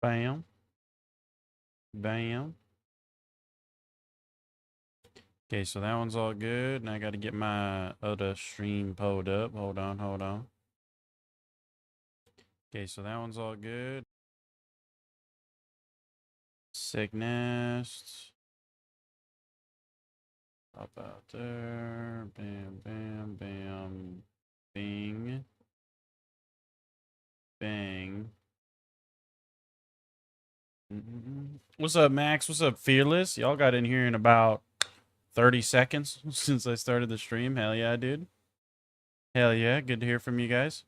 Bam. Bam. Okay, so that one's all good. Now I got to get my other stream pulled up. Hold on, hold on. Okay, so that one's all good. Sick nest. Up out there. Bam, bam, bam. Bing. Bang. What's up, Max? What's up, Fearless? Y'all got in here in about 30 seconds since I started the stream. Hell yeah, dude. Hell yeah. Good to hear from you guys.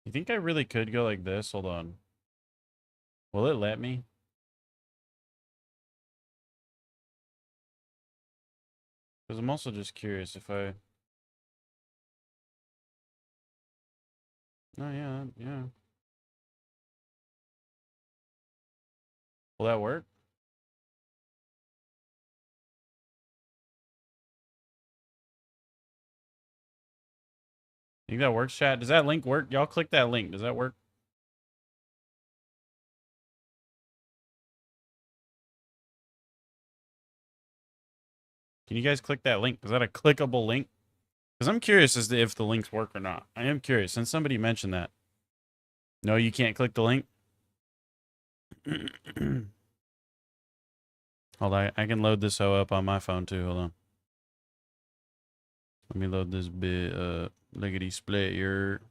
You think I really could go like this? Hold on. Will it let me? Because I'm also just curious if I... Oh, yeah, yeah. Will that work? You think that works, chat? Does that link work? Y'all click that link. Does that work? Can you guys click that link? Is that a clickable link? Because I'm curious as to if the links work or not. I am curious, since somebody mentioned that. No, you can't click the link? Hold on, I can load this hoe up on my phone too. Hold on. Let me load this bit up. Lickety split your...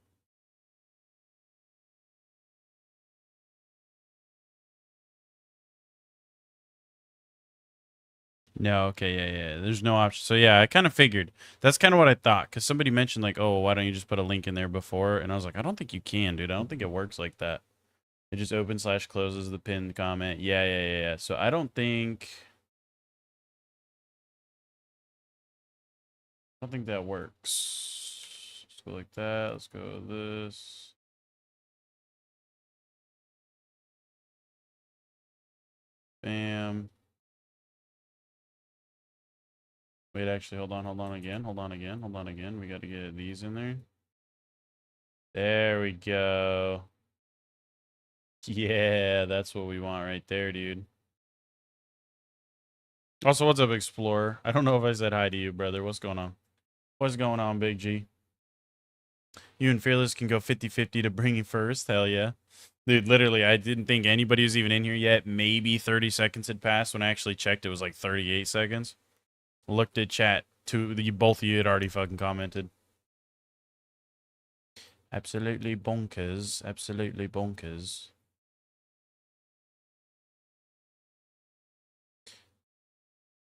No, okay, yeah. There's no option. So yeah, I kind of figured. That's kind of what I thought. Because somebody mentioned like, oh, why don't you just put a link in there before? And I was like, I don't think you can, dude. I don't think it works like that. It just opens / closes the pinned comment. Yeah. So I don't think that works. Let's go like that. Let's go this. Bam. Wait, actually, hold on again. Hold on again. We got to get these in there. There we go. Yeah, that's what we want right there, dude. Also, what's up, Explorer? I don't know if I said hi to you, brother. What's going on? What's going on, Big G? You and Fearless can go 50-50 to bring you first. Hell yeah. Dude, literally, I didn't think anybody was even in here yet. Maybe 30 seconds had passed. When I actually checked, it was like 38 seconds. Looked at chat. Both of you had already fucking commented. Absolutely bonkers. Absolutely bonkers.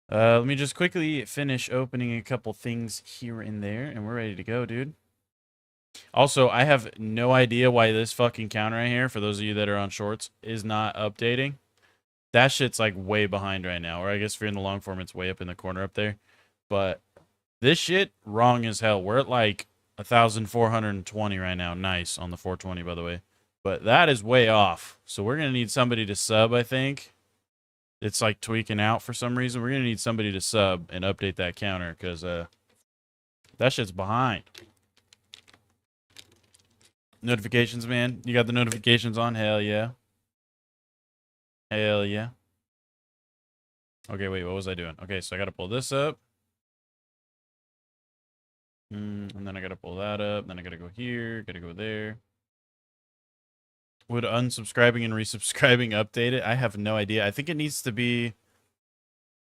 Let me just quickly finish opening a couple things here and there, and we're ready to go, dude. Also, I have no idea why this fucking counter right here, for those of you that are on shorts, is not updating. That shit's like way behind right now. Or I guess if you're in the long form, it's way up in the corner up there. But this shit, wrong as hell. We're at like 1,420 right now. Nice on the 420, by the way. But that is way off. So we're going to need somebody to sub, I think. It's like tweaking out for some reason. We're going to need somebody to sub and update that counter because that shit's behind. Notifications, man. You got the notifications on? Hell yeah. Hell yeah. Okay, wait, what was I doing? Okay, so I got to pull this up. And then I got to pull that up. Then I got to go here. Got to go there. Would unsubscribing and resubscribing update it? I have no idea. I think it needs to be...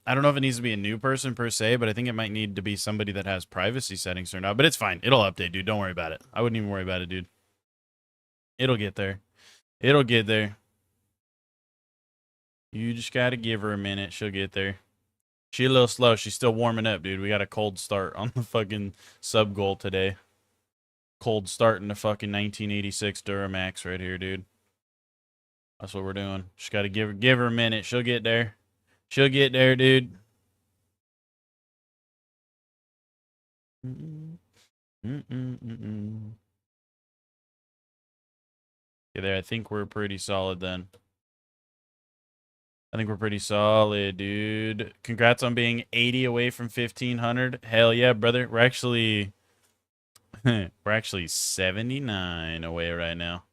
I don't know if it needs to be a new person per se, but I think it might need to be somebody that has privacy settings or not. But it's fine. It'll update, dude. Don't worry about it. I wouldn't even worry about it, dude. It'll get there. It'll get there. You just got to give her a minute. She'll get there. She's a little slow. She's still warming up, dude. We got a cold start on the fucking sub goal today. Cold start in the fucking 1986 Duramax right here, dude. That's what we're doing. Just got to give her a minute. She'll get there. She'll get there, dude. Okay, there. I think we're pretty solid then. I think we're pretty solid, dude. Congrats on being 80 away from 1500. Hell yeah, brother. We're actually we're actually 79 away right now.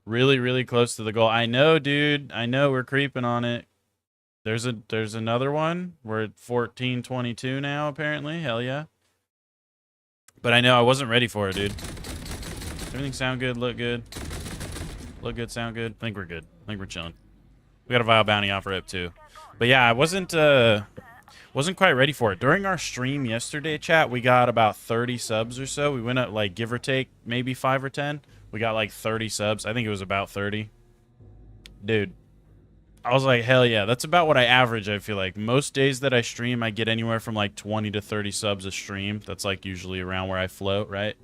Really, really close to the goal. I know, dude. I know we're creeping on it. There's another one. We're at 1422 now, apparently. Hell yeah. But I know I wasn't ready for it, dude. Everything sound good, look good. Look good, sound good. I think we're good. I think we're chilling. We got a vile bounty offer up too. But yeah, I wasn't quite ready for it. During our stream yesterday, chat, we got about 30 subs or so. We went up, like, give or take, maybe 5 or 10. We got like 30 subs. I think it was about 30. Dude, I was like, hell yeah. That's about what I average, I feel like. Most days that I stream, I get anywhere from like 20 to 30 subs a stream. That's like usually around where I float, right?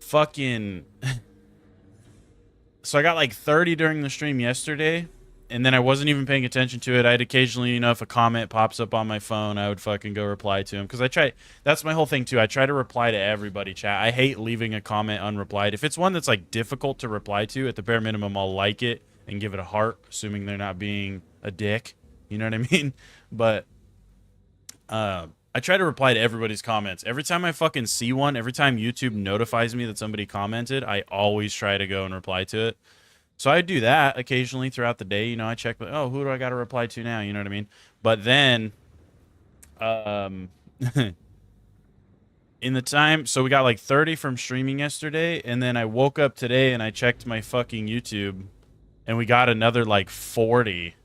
Fucking... So I got like 30 during the stream yesterday, and then I wasn't even paying attention to it. I'd occasionally, you know, if a comment pops up on my phone, I would fucking go reply to him. Because I try, that's my whole thing too. I try to reply to everybody, chat. I hate leaving a comment unreplied. If it's one that's like difficult to reply to, at the bare minimum, I'll like it and give it a heart, assuming they're not being a dick. You know what I mean? But, I try to reply to everybody's comments. Every time I fucking see one, every time YouTube notifies me that somebody commented, I always try to go and reply to it. So I do that occasionally throughout the day. You know, I check, oh, who do I got to reply to now? You know what I mean? But then, in the time, so we got like 30 from streaming yesterday, and then I woke up today and I checked my fucking YouTube, and we got another like 40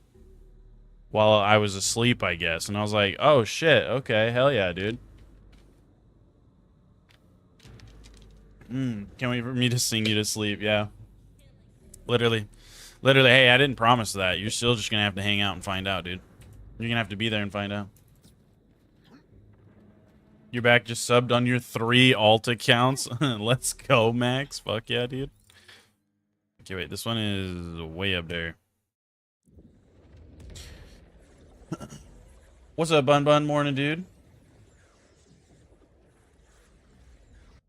while I was asleep, I guess. And I was like, oh, shit. Okay, hell yeah, dude. Can't wait for me to sing you to sleep. Yeah. Literally. Literally, hey, I didn't promise that. You're still just going to have to hang out and find out, dude. You're going to have to be there and find out. You're back just subbed on your 3 alt accounts. Let's go, Max. Fuck yeah, dude. Okay, wait. This one is way up there. What's up, Bun Bun? Morning, dude.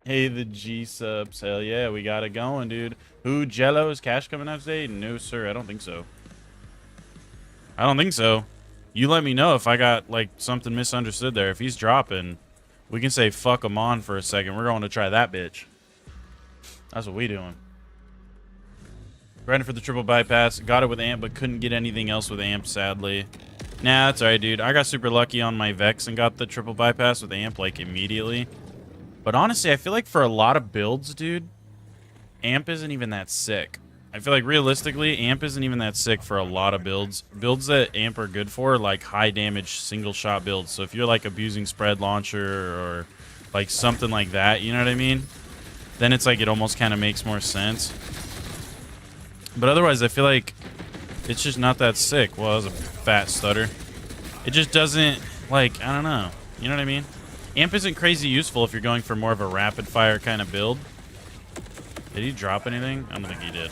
Hey, the G subs. Hell yeah, we got it going, dude. Who, Jello? Is cash coming out today? No, sir. I don't think so. I don't think so. You let me know if I got, like, something misunderstood there. If he's dropping, we can say fuck him on for a second. We're going to try that bitch. That's what we doing. Grinding for the triple bypass. Got it with amp, but couldn't get anything else with amp, sadly. Nah, that's alright, dude. I got super lucky on my Vex and got the triple bypass with amp, like, immediately. But honestly, I feel like for a lot of builds, dude, amp isn't even that sick. I feel like realistically, amp isn't even that sick for a lot of builds. Builds that amp are good for are like high damage single shot builds. So if you're like abusing spread launcher or like something like that, you know what I mean? Then it's like it almost kind of makes more sense. But otherwise, I feel like it's just not that sick. Well, that was a fat stutter. It just doesn't, like, I don't know. You know what I mean? Amp isn't crazy useful if you're going for more of a rapid fire kind of build. Did he drop anything? I don't think he did.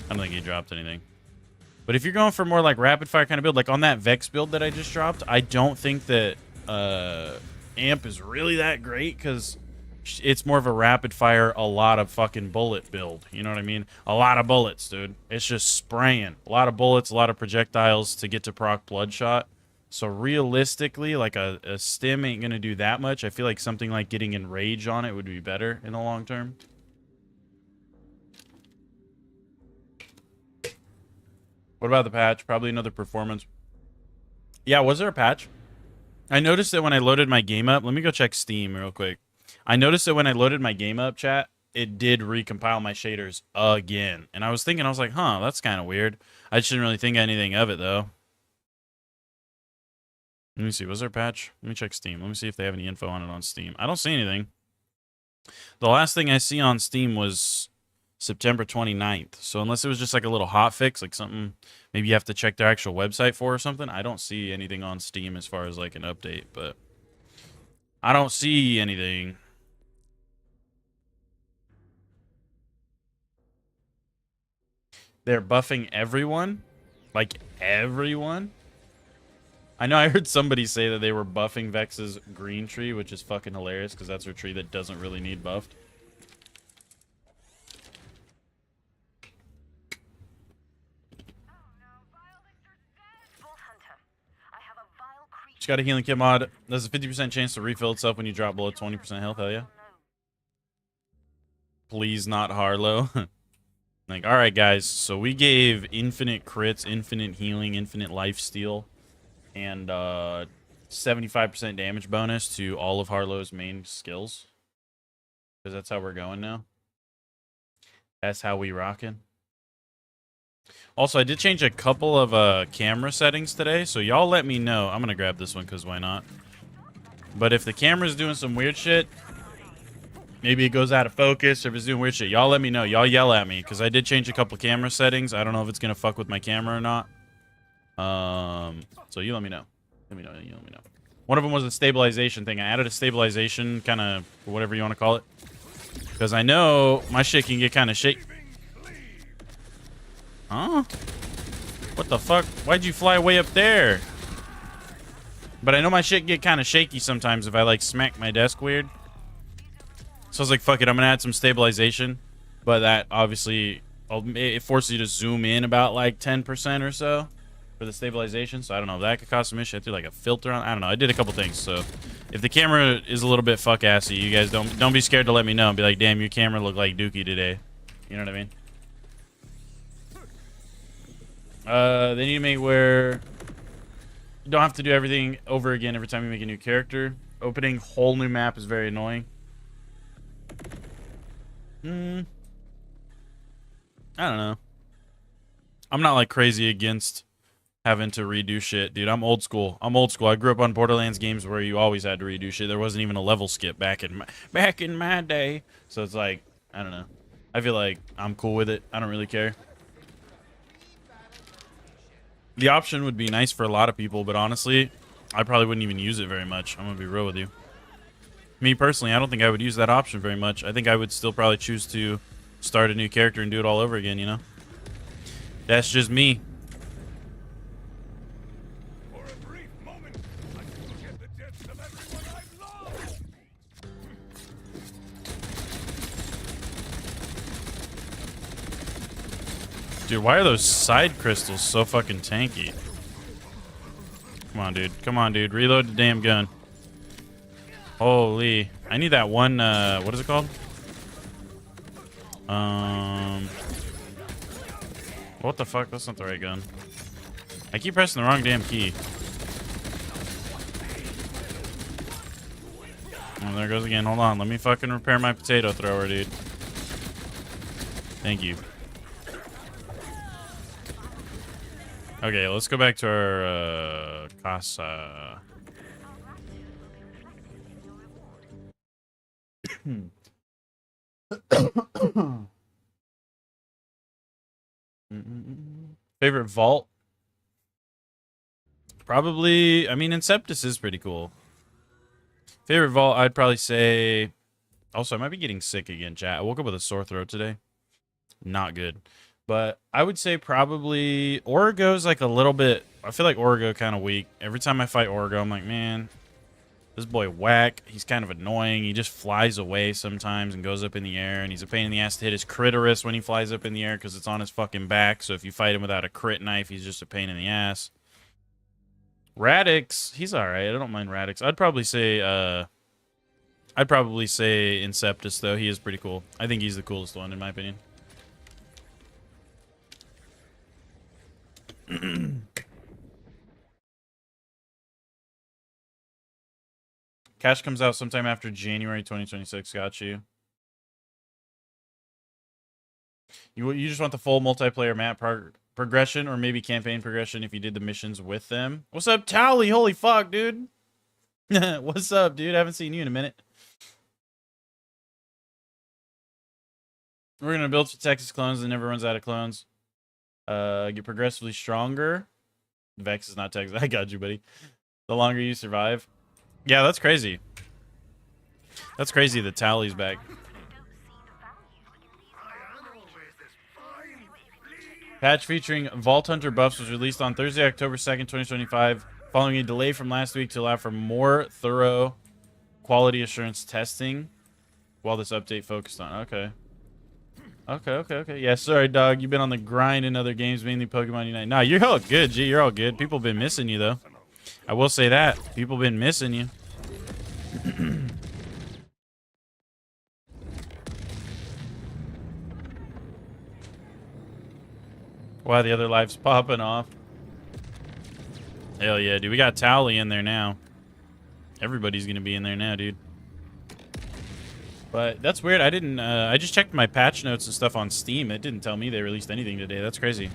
I don't think he dropped anything. But if you're going for more like rapid fire kind of build, like on that Vex build that I just dropped, I don't think that amp is really that great because it's more of a rapid fire, a lot of fucking bullet build. You know what I mean? A lot of bullets, dude. It's just spraying. A lot of bullets, a lot of projectiles to get to proc Bloodshot. So realistically, like a stim ain't going to do that much. I feel like something like getting Enrage on it would be better in the long term. What about the patch? Probably another performance. Yeah, was there a patch? I noticed that when I loaded my game up. Let me go check Steam real quick. I noticed that when I loaded my game up, chat, it did recompile my shaders again. And I was thinking, I was like, huh, that's kind of weird. I just didn't really think anything of it, though. Let me see. Was there a patch? Let me check Steam. Let me see if they have any info on it on Steam. I don't see anything. The last thing I see on Steam was September 29th. So unless it was just like a little hot fix, like something maybe you have to check their actual website for or something, I don't see anything on Steam as far as like an update, but I don't see anything. They're buffing everyone? Like everyone? I know I heard somebody say that they were buffing Vex's green tree, which is fucking hilarious because that's her tree that doesn't really need buffed. Just got a healing kit mod. There's a 50% chance to refill itself when you drop below 20% health. Hell yeah. Please not Harlow. Like, all right, guys. So we gave infinite crits, infinite healing, infinite life steal, and 75% damage bonus to all of Harlow's main skills. Because that's how we're going now. That's how we rocking. Also, I did change a couple of camera settings today, so y'all let me know. I'm going to grab this one because why not? But if the camera's doing some weird shit, maybe it goes out of focus, or if it's doing weird shit, y'all let me know. Y'all yell at me because I did change a couple camera settings. I don't know if it's going to fuck with my camera or not. So you let me know. You let me know. One of them was a stabilization thing. I added a stabilization, kind of, whatever you want to call it. Because I know my shit can get kind of shaky. Huh? What the fuck? Why'd you fly way up there? But I know my shit get kind of shaky sometimes if I, like, smack my desk weird. So I was like, fuck it, I'm gonna add some stabilization. But that, obviously, it forces you to zoom in about, like, 10% or so for the stabilization. So I don't know. That could cause some issue. I threw, like, a filter on. I don't know. I did a couple things. So if the camera is a little bit fuck-assy, you guys don't be scared to let me know and be like, damn, your camera looked like Dookie today. You know what I mean? They need to make where you don't have to do everything over again every time you make a new character. Opening whole new map is very annoying. I don't know. I'm not like crazy against having to redo shit, dude. I'm old school. I grew up on Borderlands games where you always had to redo shit. There wasn't even a level skip back in my day. So it's like, I don't know. I feel like I'm cool with it. I don't really care. The option would be nice for a lot of people, but honestly, I probably wouldn't even use it very much. I'm gonna be real with you. Me personally, I don't think I would use that option very much. I think I would still probably choose to start a new character and do it all over again, you know? That's just me. For a brief moment, I can forget the deaths of everyone I've loved. Dude, why are those side crystals so fucking tanky? Come on, dude. Come on, dude. Reload the damn gun. Holy. I need that one, what is it called? What the fuck? That's not the right gun. I keep pressing the wrong damn key. Oh, there it goes again. Hold on. Let me fucking repair my potato thrower, dude. Thank you. Okay, let's go back to our, casa. Favorite vault? Probably, I mean, Inceptus is pretty cool. Favorite vault, I'd probably say... Also, I might be getting sick again, chat. I woke up with a sore throat today. Not good. But I would say probably Origo's like a little bit... I feel like Origo kind of weak. Every time I fight Origo, I'm like, man, this boy whack. He's kind of annoying. He just flies away sometimes and goes up in the air. And he's a pain in the ass to hit his critiris when he flies up in the air because it's on his fucking back. So if you fight him without a crit knife, he's just a pain in the ass. Radix, he's alright. I don't mind Radix. I'd probably say Inceptus, though. He is pretty cool. I think he's the coolest one, in my opinion. Cash comes out sometime after January 2026. Got you. You just want the full multiplayer map progression, or maybe campaign progression if you did the missions with them. What's up, Tally? Holy fuck, dude. What's up, dude? I haven't seen you in a minute. We're gonna build for Texas clones that never runs out of clones. Get progressively stronger. Vex is not Texas. I got you, buddy. The longer you survive. Yeah, that's crazy. That's crazy that Tally's back. Patch featuring Vault Hunter buffs was released on Thursday, October 2nd, 2025, following a delay from last week to allow for more thorough quality assurance testing while this update focused on. Okay. Okay. Yeah, sorry, dog. You've been on the grind in other games, mainly Pokemon Unite. Nah, you're all good, G. You're all good. People have been missing you, though. I will say that. People been missing you. Wow, the other life's popping off. Hell yeah, dude. We got Towley in there now. Everybody's going to be in there now, dude. But that's weird. I didn't, I just checked my patch notes and stuff on Steam. It didn't tell me they released anything today. That's crazy.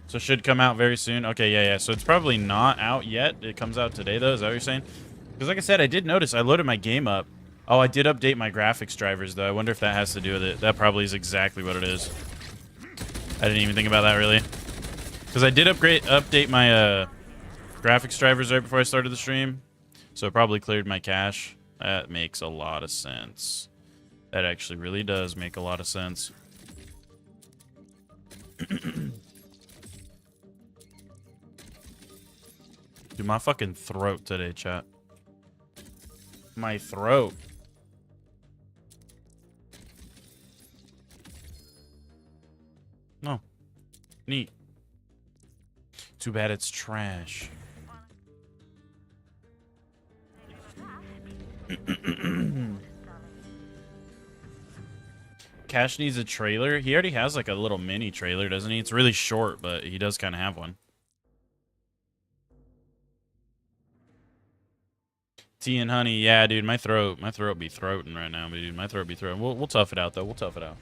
So it should come out very soon. Okay, yeah. So it's probably not out yet. It comes out today, though. Is that what you're saying? Because like I said, I did notice I loaded my game up. Oh, I did update my graphics drivers, though. I wonder if that has to do with it. That probably is exactly what it is. I didn't even think about that, really. Because I did update my graphics drivers right before I started the stream. So it probably cleared my cache. That makes a lot of sense. That actually really does make a lot of sense. Dude, my fucking throat today, chat. My throat. Oh. Neat. Too bad it's trash. Cash needs a trailer. He already has like a little mini trailer, doesn't he? It's really short, but he does kind of have one. Tea and honey. Yeah, dude, my throat be throating right now, dude. My throat be throating. We'll tough it out, though. We'll tough it out.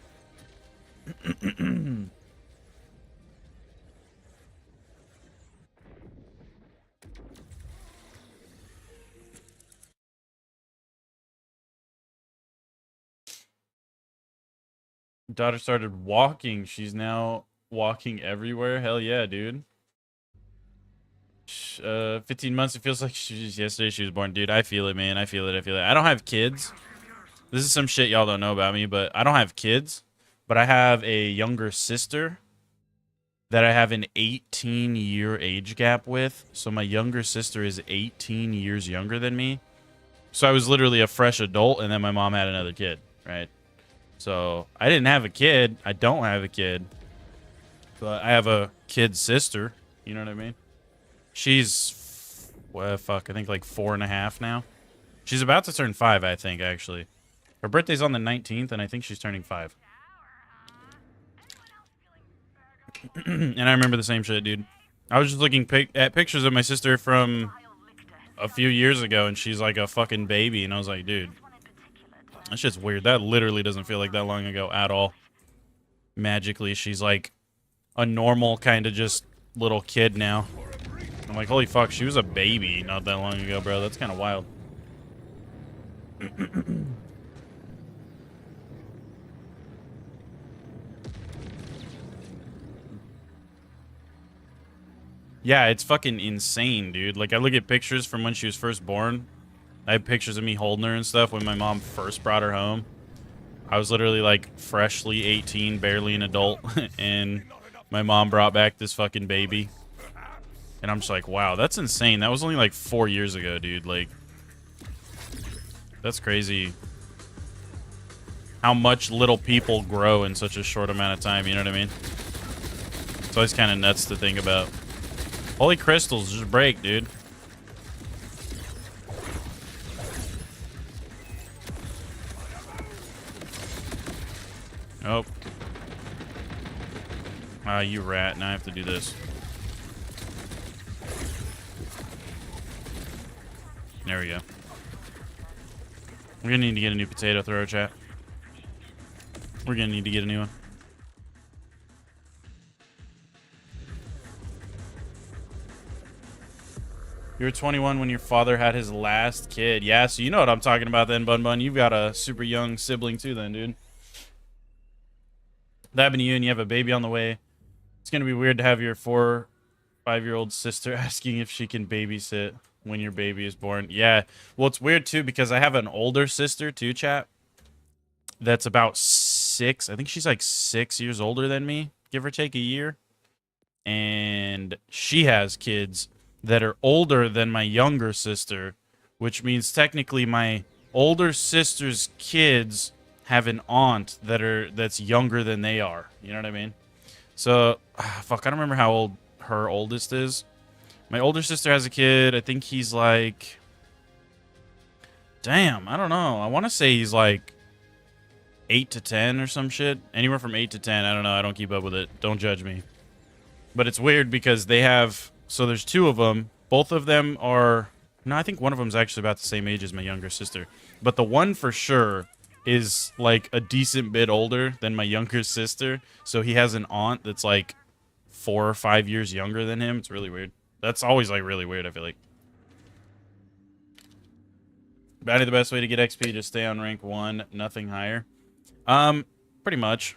Daughter started walking. She's now walking everywhere. Hell yeah, dude. 15 months. It feels like yesterday she was born. Dude, I feel it, man. I feel it. I don't have kids. This is some shit y'all don't know about me, but I don't have kids. But I have a younger sister that I have an 18-year age gap with. So my younger sister is 18 years younger than me. So I was literally a fresh adult, and then my mom had another kid, right? So I didn't have a kid. I don't have a kid. But I have a kid sister. You know what I mean? She's, well, fuck, I think like 4.5 now. She's about to turn 5, I think, actually. Her birthday's on the 19th, and I think she's turning 5. And I remember the same shit, dude. I was just looking at pictures of my sister from a few years ago, and she's like a fucking baby. And I was like, dude, that shit's weird. That literally doesn't feel like that long ago at all. Magically, she's like a normal kind of just little kid now. I'm like, holy fuck, she was a baby not that long ago, bro. That's kind of wild. Yeah, it's fucking insane, dude. Like, I look at pictures from when she was first born. I have pictures of me holding her and stuff when my mom first brought her home. I was literally, like, freshly 18, barely an adult, and my mom brought back this fucking baby. And I'm just like, wow, that's insane. That was only, like, 4 years ago, dude. Like, that's crazy. How much little people grow in such a short amount of time, you know what I mean? It's always kind of nuts to think about. Holy crystals, just break, dude. Oh. Ah, you rat. Now I have to do this. There we go. We're gonna need to get a new potato thrower, chat. We're gonna need to get a new one. You were 21 when your father had his last kid. Yeah, so you know what I'm talking about then, Bun Bun. You've got a super young sibling too then, dude. That happened to you and you have a baby on the way. It's going to be weird to have your 5-year-old sister asking if she can babysit when your baby is born. Yeah, well, it's weird too because I have an older sister too, chat. That's about 6. I think she's like 6 years older than me, give or take a year. And she has kids that are older than my younger sister, which means technically my older sister's kids have an aunt that's younger than they are. You know what I mean? So, fuck, I don't remember how old her oldest is, My older sister has a kid. I think he's like... Damn, I don't know. I want to say he's like 8 to 10 or some shit. Anywhere from 8 to 10. I don't know. I don't keep up with it. Don't judge me. But it's weird because they have... So there's two of them. Both of them are... No, I think one of them's actually about the same age as my younger sister. But the one for sure is like a decent bit older than my younger sister. So he has an aunt that's like 4 or 5 years younger than him. It's really weird. That's always like really weird, I feel like. Bounty, the best way to get XP, just stay on rank 1, nothing higher. Pretty much.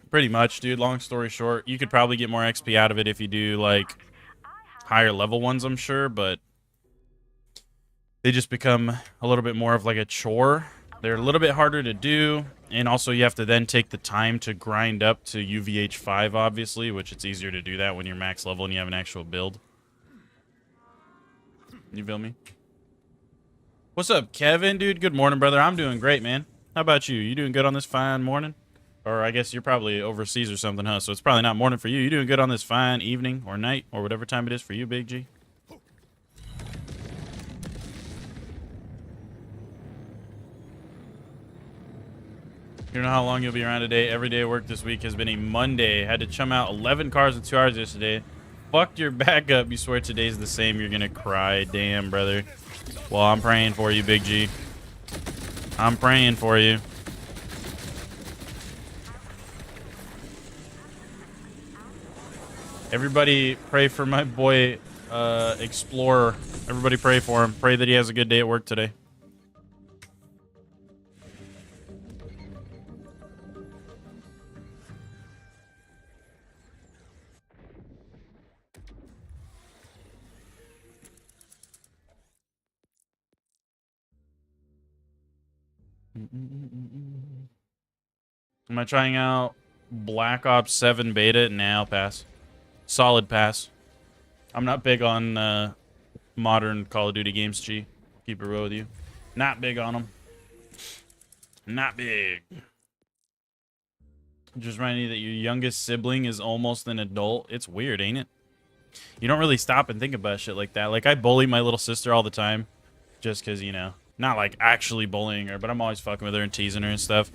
Pretty much, dude. Long story short, you could probably get more XP out of it if you do like higher level ones, I'm sure, but they just become a little bit more of like a chore. They're a little bit harder to do, and also you have to then take the time to grind up to UVH 5, obviously, which it's easier to do that when you're max level and you have an actual build. You feel me? What's up, Kevin, dude? Good morning, brother. I'm doing great, man. How about you? You doing good on this fine morning? Or I guess you're probably overseas or something, huh? So it's probably not morning for you. You doing good on this fine evening or night or whatever time it is for you, Big G? You know how long you'll be around today? Every day of work this week has been a Monday. Had to chum out 11 cars in 2 hours yesterday. Fucked your back up. You swear today's the same. You're gonna cry. Damn, brother. Well, I'm praying for you, Big G. I'm praying for you. Everybody pray for my boy, Explorer. Everybody pray for him. Pray that he has a good day at work today. Am I trying out Black Ops 7 beta? Nah, I'll pass. Solid pass. I'm not big on modern Call of Duty games, G. Keep it real with you. Not big on them. Not big. Just reminding you that your youngest sibling is almost an adult. It's weird, ain't it? You don't really stop and think about shit like that. Like, I bully my little sister all the time. Just because, you know, not like actually bullying her, but I'm always fucking with her and teasing her and stuff.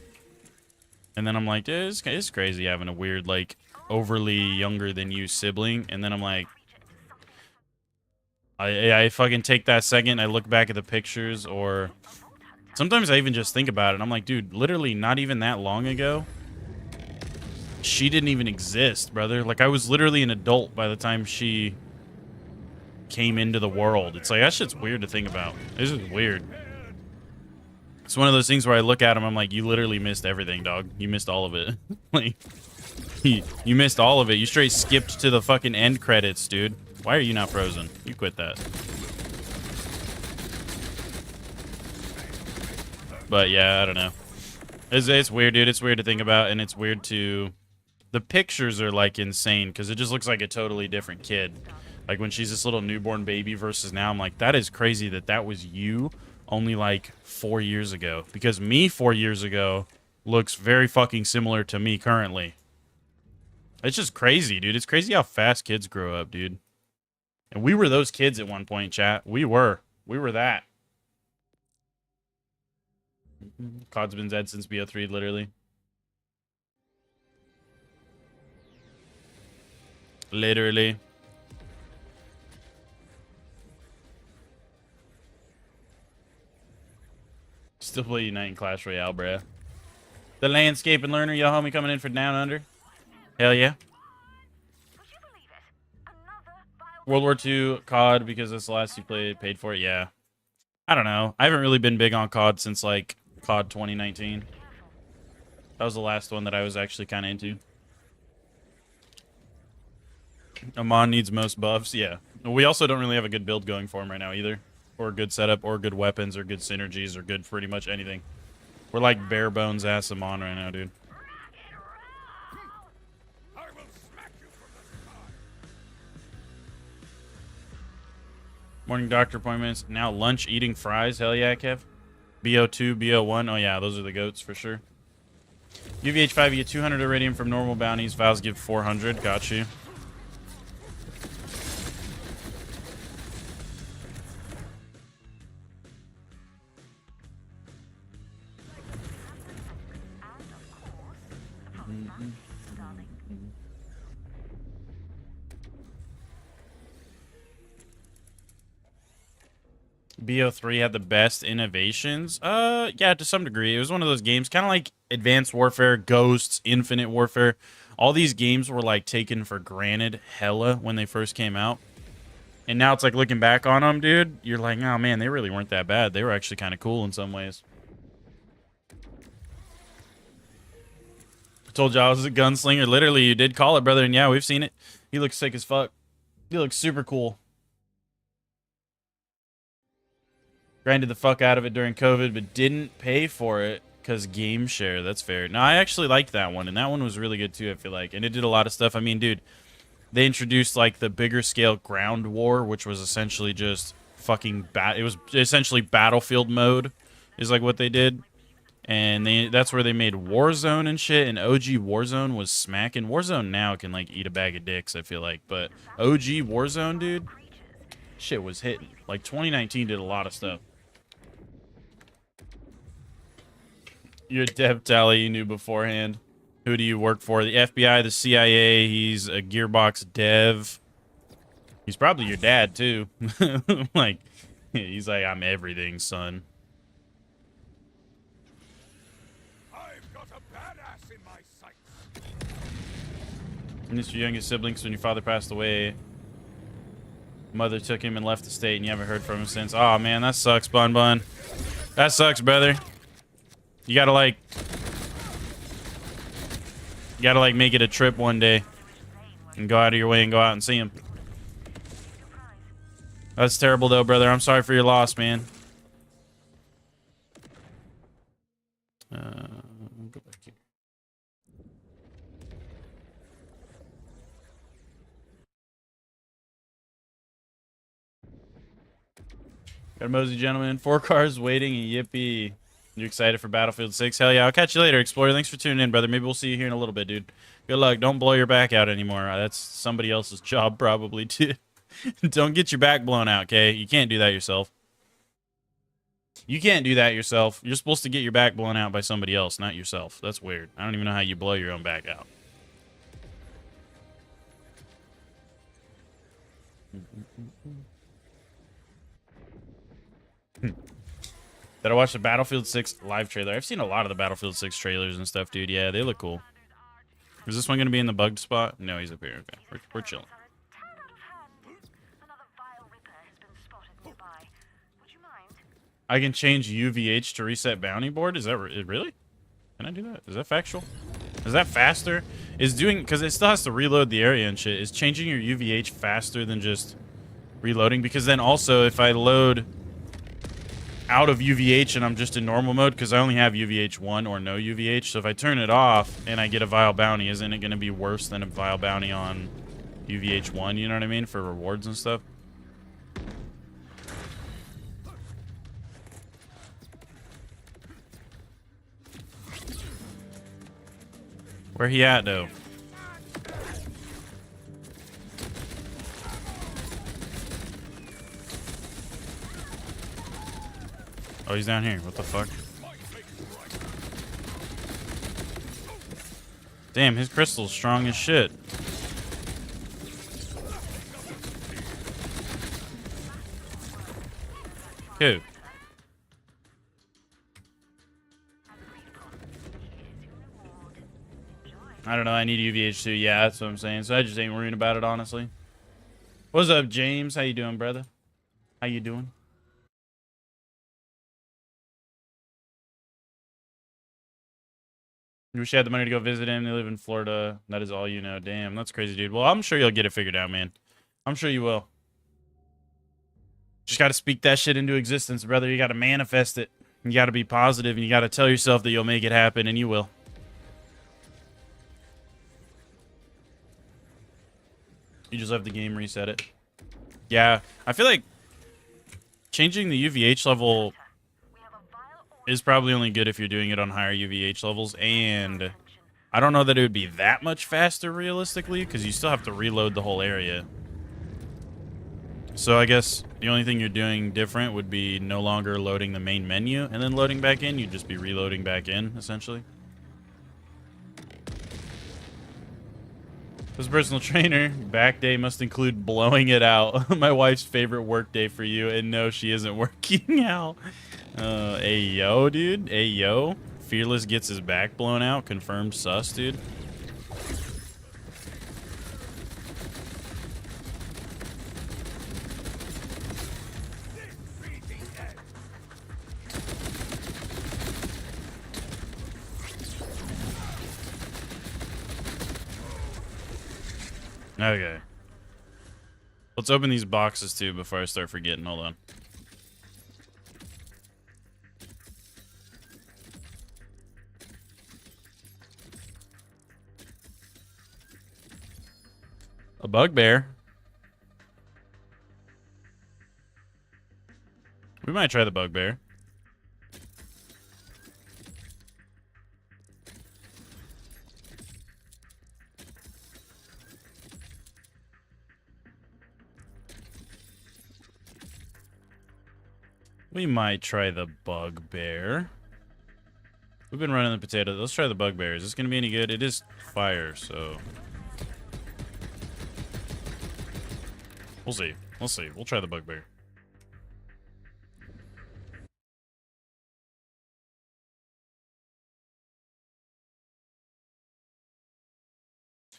And then I'm like, dude, it's crazy having a weird, like, overly younger than you sibling. And then I'm like, I fucking take that second, I look back at the pictures, or sometimes I even just think about it. And I'm like, dude, literally not even that long ago, she didn't even exist, brother. Like, I was literally an adult by the time she came into the world. It's like, that shit's weird to think about. This is weird. It's one of those things where I look at him, I'm like, you literally missed everything, dog. You missed all of it. Like, you missed all of it. You straight skipped to the fucking end credits, dude. Why are you not frozen? You quit that. But yeah, I don't know. It's weird, dude. It's weird to think about, and it's weird to... The pictures are, like, insane, because it just looks like a totally different kid. Like, when she's this little newborn baby versus now, I'm like, that is crazy that that was you only, like, 4 years ago. Because me 4 years ago looks very fucking similar to me currently. It's just crazy, dude. It's crazy how fast kids grow up, dude. And we were those kids at one point, chat. We were. We were that. COD's been dead since BO3, literally. Literally. Still play Unite in Clash Royale, bruh. The Landscape and Learner, yo homie coming in for Down Under. Hell yeah. World War II COD, because that's the last you played, paid for it. Yeah. I don't know. I haven't really been big on COD since, like, COD 2019. That was the last one that I was actually kind of into. Amon needs most buffs. Yeah. We also don't really have a good build going for him right now either. Or a good setup, or good weapons, or good synergies, or good pretty much anything. We're like bare bones ass Amon right now, dude. Morning doctor appointments. Now lunch eating fries. Hell yeah, Kev. BO2, BO1. Oh yeah, those are the goats for sure. UVH5, you get 200 iridium from normal bounties. Vows give 400. Got you. BO3 had the best innovations. Yeah, to some degree. It was one of those games, kind of like Advanced Warfare, Ghosts, Infinite Warfare. All these games were like taken for granted hella when they first came out. And now it's like looking back on them, dude, you're like, oh man, they really weren't that bad. They were actually kind of cool in some ways. I told you I was a gunslinger. Literally, you did call it, brother. And yeah, we've seen it. He looks sick as fuck. He looks super cool. Grinded the fuck out of it during COVID, but didn't pay for it because game share. That's fair. No, I actually liked that one, and that one was really good too, I feel like. And it did a lot of stuff. I mean, dude, they introduced like the bigger scale ground war, which was essentially just fucking it was essentially Battlefield mode is like what they did. And that's where they made Warzone and shit, and OG Warzone was smacking. Warzone now can like eat a bag of dicks, I feel like, but OG Warzone, dude, shit was hitting. Like 2019 did a lot of stuff. Your dev tally you knew beforehand. Who do you work for? The FBI, the CIA. He's a Gearbox dev. He's probably your dad too. Like, he's like, I'm everything, son. I've got a badass in my sights. You missed your youngest siblings when your father passed away. Mother took him and left the state, and you haven't heard from him since. Oh man, that sucks, Bun Bun. That sucks, brother. You gotta like make it a trip one day and go out of your way and go out and see him. That's terrible though, brother. I'm sorry for your loss, man. Go back here. Got a mosey gentleman, 4 cars waiting, and yippee. You excited for Battlefield 6? Hell yeah. I'll catch you later, Explorer. Thanks for tuning in, brother. Maybe we'll see you here in a little bit, dude. Good luck. Don't blow your back out anymore. That's somebody else's job, probably, too. Don't get your back blown out, okay? You can't do that yourself. You can't do that yourself. You're supposed to get your back blown out by somebody else, not yourself. That's weird. I don't even know how you blow your own back out. Did I watch the Battlefield 6 live trailer? I've seen a lot of the Battlefield 6 trailers and stuff, dude. Yeah, they look cool. Is this one going to be in the bugged spot? No, he's up here. Okay, we're chilling. I can change UVH to reset bounty board? Is that really? Can I do that? Is that factual? Is that faster? Is doing, because it still has to reload the area and shit. Is changing your UVH faster than just reloading? Because then also if I load out of UVH and I'm just in normal mode, because I only have UVH 1 or no UVH, so if I turn it off and I get a vile bounty, isn't it going to be worse than a vile bounty on UVH 1, you know what I mean, for rewards and stuff? Where he at, though? Oh, he's down here. What the fuck? Damn, his crystal's strong as shit. Who? I don't know. I need UVH too. Yeah, that's what I'm saying. So I just ain't worrying about it, honestly. What's up, James? How you doing, brother? How you doing? You wish you had the money to go visit him. They live in Florida. That is all you know. Damn, that's crazy, dude. Well, I'm sure you'll get it figured out, man. I'm sure you will. Just got to speak that shit into existence, brother. You got to manifest it. You got to be positive, and you got to tell yourself that you'll make it happen, and you will. You just have the game reset it. Yeah, I feel like changing the UVH level is probably only good if you're doing it on higher UVH levels, and I don't know that it would be that much faster realistically, because you still have to reload the whole area. So I guess the only thing you're doing different would be no longer loading the main menu and then loading back in. You'd just be reloading back in, essentially. This personal trainer, back day must include blowing it out. My wife's favorite work day for you, and no, she isn't working out. Hey, yo, dude. Hey, yo. Fearless gets his back blown out. Confirmed sus, dude. Okay. Let's open these boxes too before I start forgetting. Hold on. A bugbear. We might try the bugbear. We might try the bugbear. We've been running the potato. Let's try the bugbear. Is this going to be any good? It is fire, so... We'll see. We'll see. We'll try the bugbear.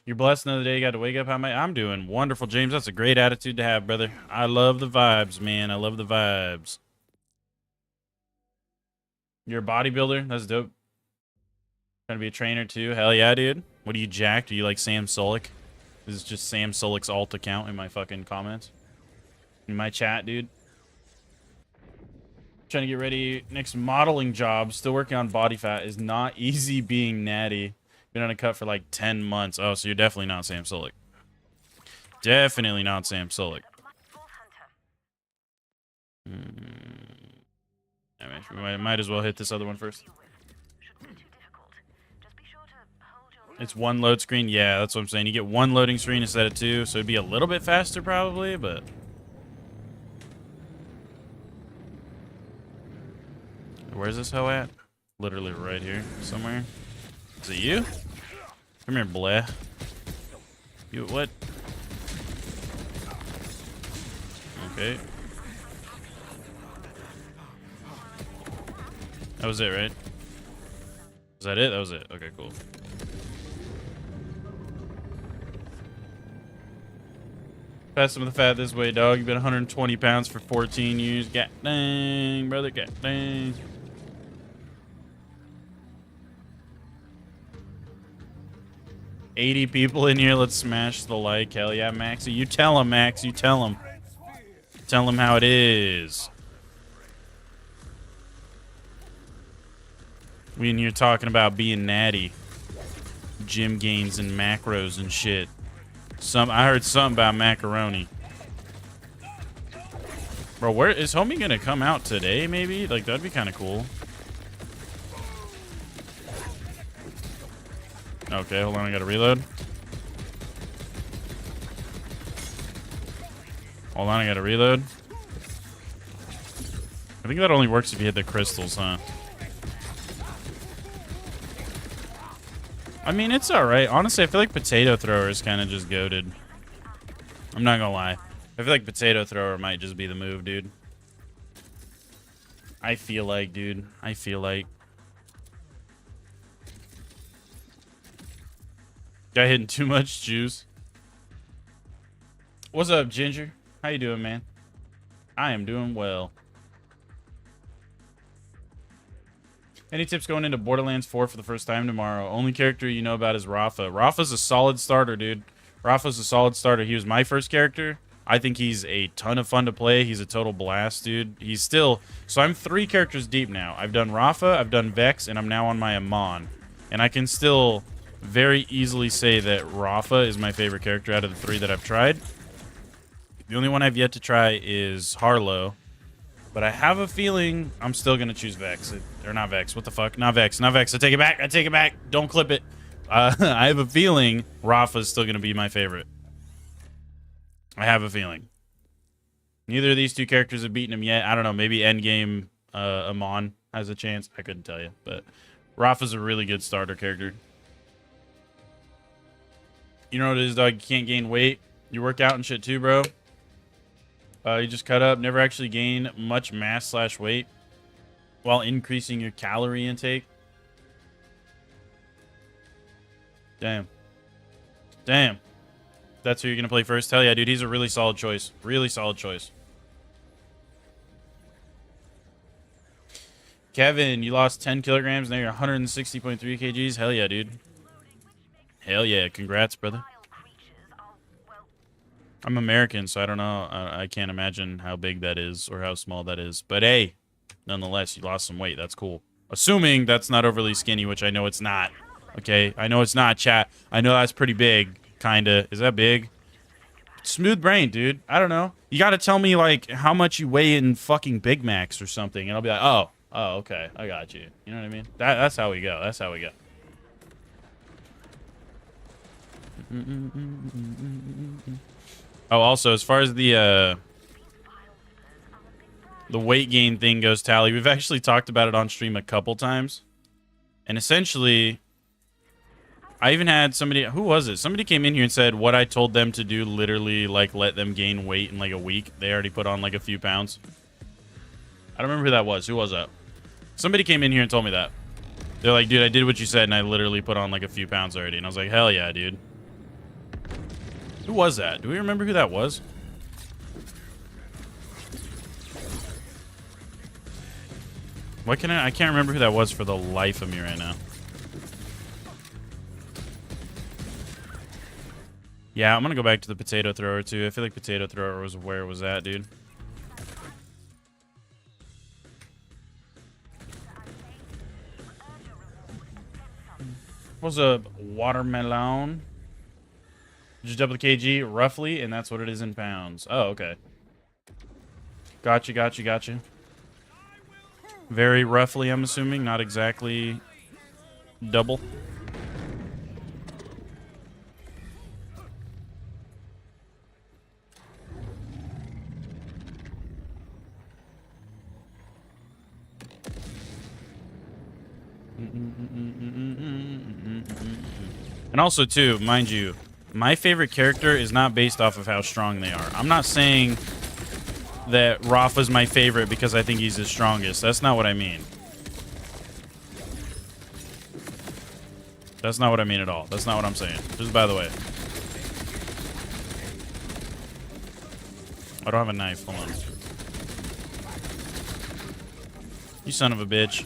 You're blessed another day. You got to wake up. How am I? I'm doing wonderful, James. That's a great attitude to have, brother. I love the vibes, man. I love the vibes. You're a bodybuilder? That's dope. Trying to be a trainer too? Hell yeah, dude. What are you, jacked? Are you like Sam Solik? This is just Sam Solik's alt account in my fucking comments. In my chat, dude. Trying to get ready. Next modeling job. Still working on body fat. Is not easy being natty. Been on a cut for like 10 months. Oh, so you're definitely not Sam Solik. Definitely not Sam Solik. We might as well hit this other one first. It's one load screen. Yeah, that's what I'm saying. You get one loading screen instead of two, so it'd be a little bit faster probably, but... Where's this hoe at? Literally right here somewhere. Is it you? Come here, bleh. You what? Okay. That was it, right? Is that it? That was it. Okay, cool. Pass some of the fat this way, dog. You've been 120 pounds for 14 years. God dang, brother. God dang. $80 people in here. Let's smash the like. Hell yeah, Maxie. You tell him, Max. You tell him. Tell him how it is. We in here talking about being natty. Gym gains and macros and shit. I heard something about macaroni. Bro, where is homie gonna come out today, maybe? Like, that'd be kind of cool. Okay, hold on, I gotta reload. Hold on, I gotta reload. I think that only works if you hit the crystals, huh? I mean, it's alright. Honestly, I feel like Potato Thrower is kind of just goated. I'm not gonna lie. I feel like Potato Thrower might just be the move, dude. I feel like, dude. I feel like. Guy hitting too much juice. What's up, Ginger? How you doing, man? I am doing well. Any tips going into Borderlands 4 for the first time tomorrow? Only character you know about is Rafa. Rafa's a solid starter, dude. Rafa's a solid starter. He was my first character. I think he's a ton of fun to play. He's a total blast, dude. He's still... So I'm 3 characters deep now. I've done Rafa, I've done Vex, and I'm now on my Amon. And I can still very easily say that Rafa is my favorite character out of the 3 that I've tried. The only one I've yet to try is Harlow. But I have a feeling I'm still going to choose Vex. Or not Vex. What the fuck? Not Vex. Not Vex. I take it back. I take it back. Don't clip it. I have a feeling Rafa is still going to be my favorite. I have a feeling. Neither of these 2 characters have beaten him yet. I don't know. Maybe Endgame Amon has a chance. I couldn't tell you. But Rafa's a really good starter character. You know what it is, dog? You can't gain weight. You work out and shit too, bro. You just cut up, never actually gain much mass / weight while increasing your calorie intake. Damn. Damn. That's who you're going to play first? Hell yeah, dude. He's a really solid choice. Really solid choice. Kevin, you lost 10 kilograms. Now you're 160.3 kgs. Hell yeah, dude. Hell yeah. Congrats, brother. I'm American, so I don't know. I can't imagine how big that is or how small that is. But hey, nonetheless, you lost some weight. That's cool. Assuming that's not overly skinny, which I know it's not. Okay, I know it's not, chat. I know that's pretty big, kinda. Is that big? Smooth brain, dude. I don't know. You gotta tell me, like, how much you weigh in fucking Big Macs or something, and I'll be like, oh, okay. I got you. You know what I mean? That's how we go. That's how we go. Oh, also, as far as the weight gain thing goes, Tally, we've actually talked about it on stream a couple times. And essentially, I even had somebody, who was it? Somebody came in here and said what I told them to do, literally, like, let them gain weight in, like, a week. They already put on, like, a few pounds. I don't remember who that was. Who was that? Somebody came in here and told me that. They're like, dude, I did what you said, and I literally put on, like, a few pounds already. And I was like, hell yeah, dude. Who was that? Do we remember who that was? Why can I can't remember who that was for the life of me right now. Yeah, I'm gonna go back to the potato thrower too. I feel like potato thrower was where it was at, dude. What's up, watermelon? Just double the kg roughly, and that's what it is in pounds. Oh, okay. Gotcha. Very roughly, I'm assuming, not exactly double. And also, too, mind you, my favorite character is not based off of how strong they are. I'm not saying that Rafa's my favorite because I think he's the strongest. That's not what I mean. That's not what I mean at all. That's not what I'm saying. Just by the way. I don't have a knife. Hold on. You son of a bitch.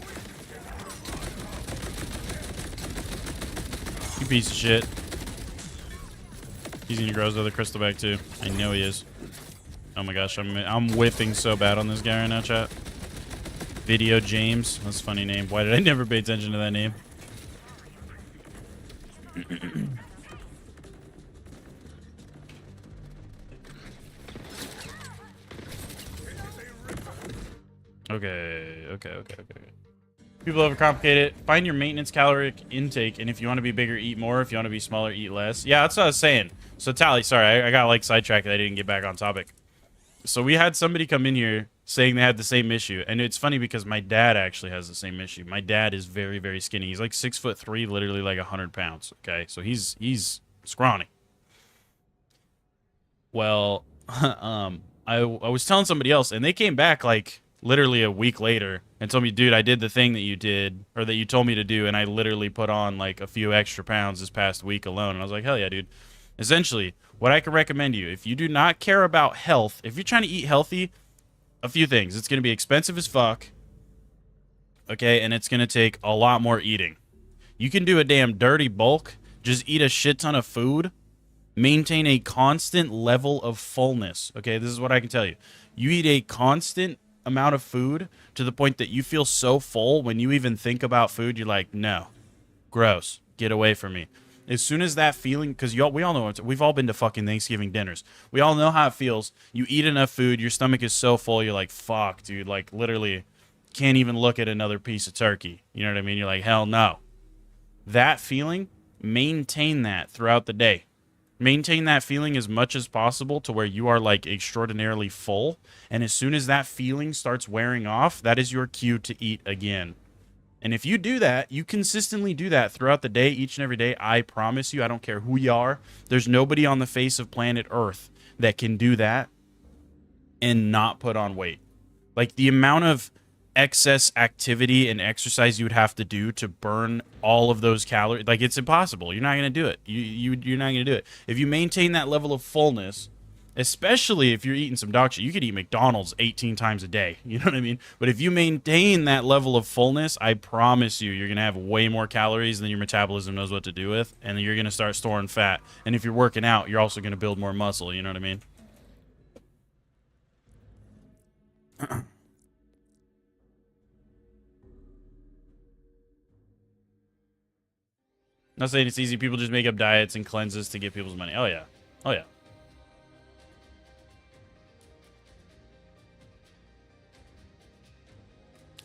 You piece of shit. He's gonna grow his other crystal back too. I know he is. Oh my gosh, I'm whiffing so bad on this guy right now, chat. Video James. That's a funny name. Why did I never pay attention to that name? Okay. People overcomplicate it. Find your maintenance caloric intake, and if you want to be bigger, eat more. If you want to be smaller, eat less. Yeah, that's what I was saying. So, Tally, sorry, I got, like, sidetracked. I didn't get back on topic. So we had somebody come in here saying they had the same issue, and it's funny because my dad actually has the same issue. My dad is very, very skinny. He's like 6'3", literally like 100 pounds. Okay, so he's scrawny. Well, I was telling somebody else, and they came back like literally a week later and told me, dude, I did the thing that you did or that you told me to do, and I literally put on like a few extra pounds this past week alone. And I was like, hell yeah, dude. Essentially, what I can recommend you, if you do not care about health, if you're trying to eat healthy, a few things. It's going to be expensive as fuck, okay, and it's going to take a lot more eating. You can do a damn dirty bulk, just eat a shit ton of food, maintain a constant level of fullness, okay? This is what I can tell you. You eat a constant amount of food to the point that you feel so full when you even think about food, you're like, no, gross, get away from me. As soon as that feeling, because we all know, we've all been to fucking Thanksgiving dinners. We all know how it feels. You eat enough food, your stomach is so full, you're like, fuck, dude, like, literally can't even look at another piece of turkey. You know what I mean? You're like, hell no. That feeling, maintain that throughout the day. Maintain that feeling as much as possible to where you are, like, extraordinarily full. And as soon as that feeling starts wearing off, that is your cue to eat again. And if you do that, you consistently do that throughout the day, each and every day, I promise you, I don't care who you are, there's nobody on the face of planet Earth that can do that and not put on weight. Like, the amount of excess activity and exercise you would have to do to burn all of those calories, like, it's impossible. You're not going to do it. You're not going to do it. If you maintain that level of fullness, especially if you're eating some dog shit, you could eat McDonald's 18 times a day. You know what I mean? But if you maintain that level of fullness, I promise you, you're going to have way more calories than your metabolism knows what to do with. And then you're going to start storing fat. And if you're working out, you're also going to build more muscle. You know what I mean? Not saying it's easy. People just make up diets and cleanses to get people's money. Oh, yeah. Oh, yeah.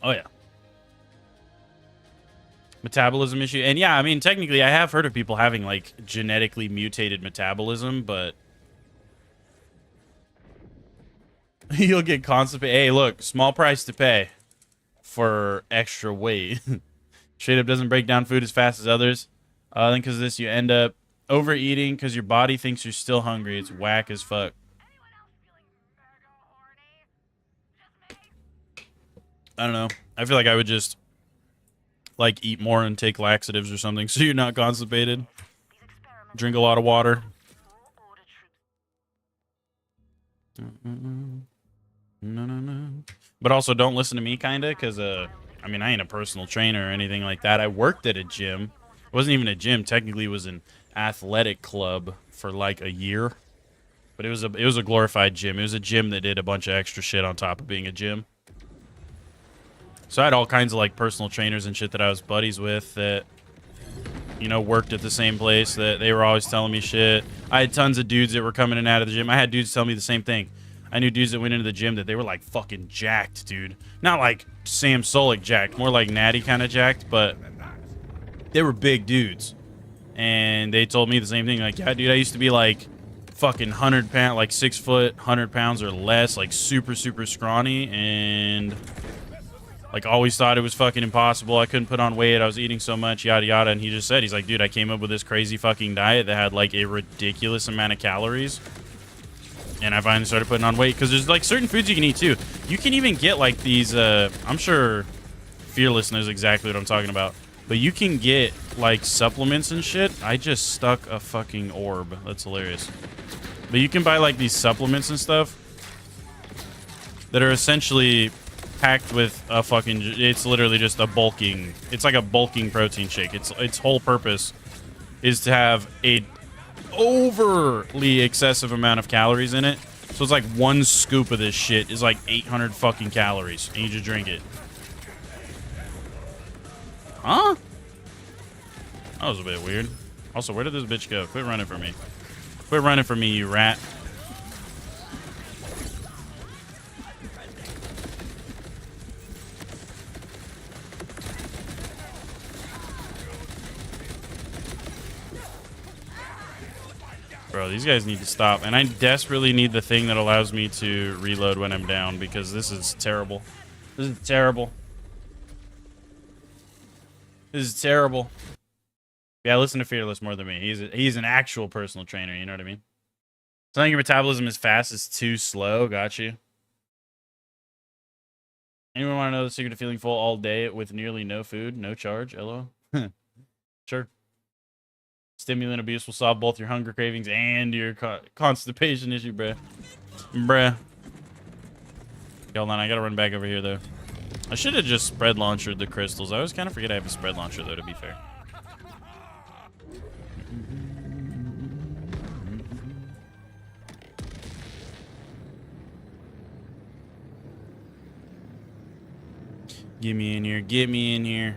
Oh, yeah. Metabolism issue. And yeah, I mean, technically, I have heard of people having, like, genetically mutated metabolism, but you'll get constipated. Hey, look, small price to pay for extra weight. Straight up doesn't break down food as fast as others. Then because of this, you end up overeating because your body thinks you're still hungry. It's whack as fuck. I don't know. I feel like I would just, like, eat more and take laxatives or something so you're not constipated. Drink a lot of water. No. But also don't listen to me, kind of, because, I mean, I ain't a personal trainer or anything like that. I worked at a gym. It wasn't even a gym. Technically, it was an athletic club for, like, a year. But it was a glorified gym. It was a gym that did a bunch of extra shit on top of being a gym. So I had all kinds of, like, personal trainers and shit that I was buddies with that, you know, worked at the same place, that they were always telling me shit. I had tons of dudes that were coming in and out of the gym. I had dudes tell me the same thing. I knew dudes that went into the gym that they were, like, fucking jacked, dude. Not like Sam Solik jacked, more like Natty kind of jacked, but they were big dudes. And they told me the same thing. Like, yeah, dude, I used to be, like, fucking 100 pounds, like 6 foot, 100 pounds or less, like super, super scrawny, and, like, always thought it was fucking impossible. I couldn't put on weight. I was eating so much, yada, yada. And he just said, he's like, dude, I came up with this crazy fucking diet that had, like, a ridiculous amount of calories. And I finally started putting on weight. Because there's, like, certain foods you can eat, too. You can even get, like, these, I'm sure Fearless knows exactly what I'm talking about. But you can get, like, supplements and shit. I just stuck a fucking orb. That's hilarious. But you can buy, like, these supplements and stuff that are essentially packed with a fucking, it's literally just a bulking, it's like a bulking protein shake. Its whole purpose is to have a overly excessive amount of calories in it. So it's like one scoop of this shit is like 800 fucking calories, and you just drink it. Huh? That was a bit weird. Also, where did this bitch go? Quit running from me. Quit running from me, you rat. Bro, these guys need to stop. And I desperately need the thing that allows me to reload when I'm down, because this is terrible. This is terrible. This is terrible. Yeah, listen to Fearless more than me. He's an actual personal trainer, you know what I mean? Telling your metabolism is fast is too slow. Got you. Anyone want to know the secret to feeling full all day with nearly no food, no charge? LO? Sure. Stimulant abuse will solve both your hunger cravings and your constipation issue, bruh. Bruh. Hold on, I gotta run back over here, though. I should have just spread launchered the crystals. I always kind of forget I have a spread launcher, though, to be fair. Get me in here. Get me in here.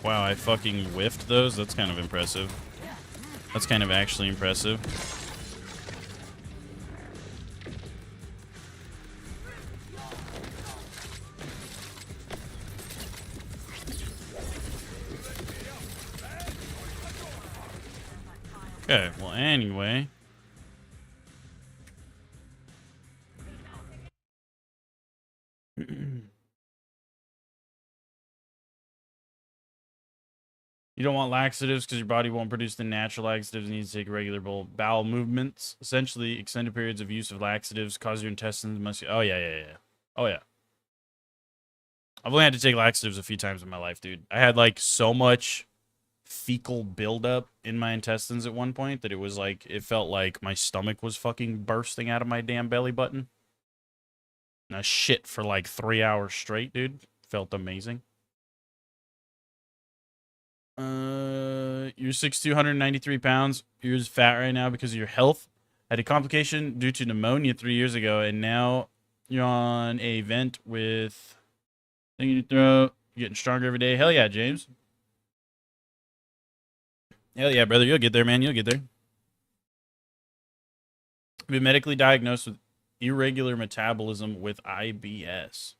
Wow, I fucking whiffed those? That's kind of impressive. That's kind of actually impressive. Okay, well, anyway. You don't want laxatives because your body won't produce the natural laxatives and needs to take regular bowel movements. Essentially, extended periods of use of laxatives cause your intestines must... Oh, yeah. Oh, yeah. I've only had to take laxatives a few times in my life, dude. I had, like, so much fecal buildup in my intestines at one point that it was like... It felt like my stomach was fucking bursting out of my damn belly button. And I shit for, like, 3 hours straight, dude. Felt amazing. You're 6'2", 193 pounds. You're just fat right now because of your health. Had a complication due to pneumonia 3 years ago, and now you're on a vent with thing in your throat. You're getting stronger every day. Hell yeah, James. Hell yeah, brother. You'll get there, man. You'll get there. Been medically diagnosed with irregular metabolism with IBS.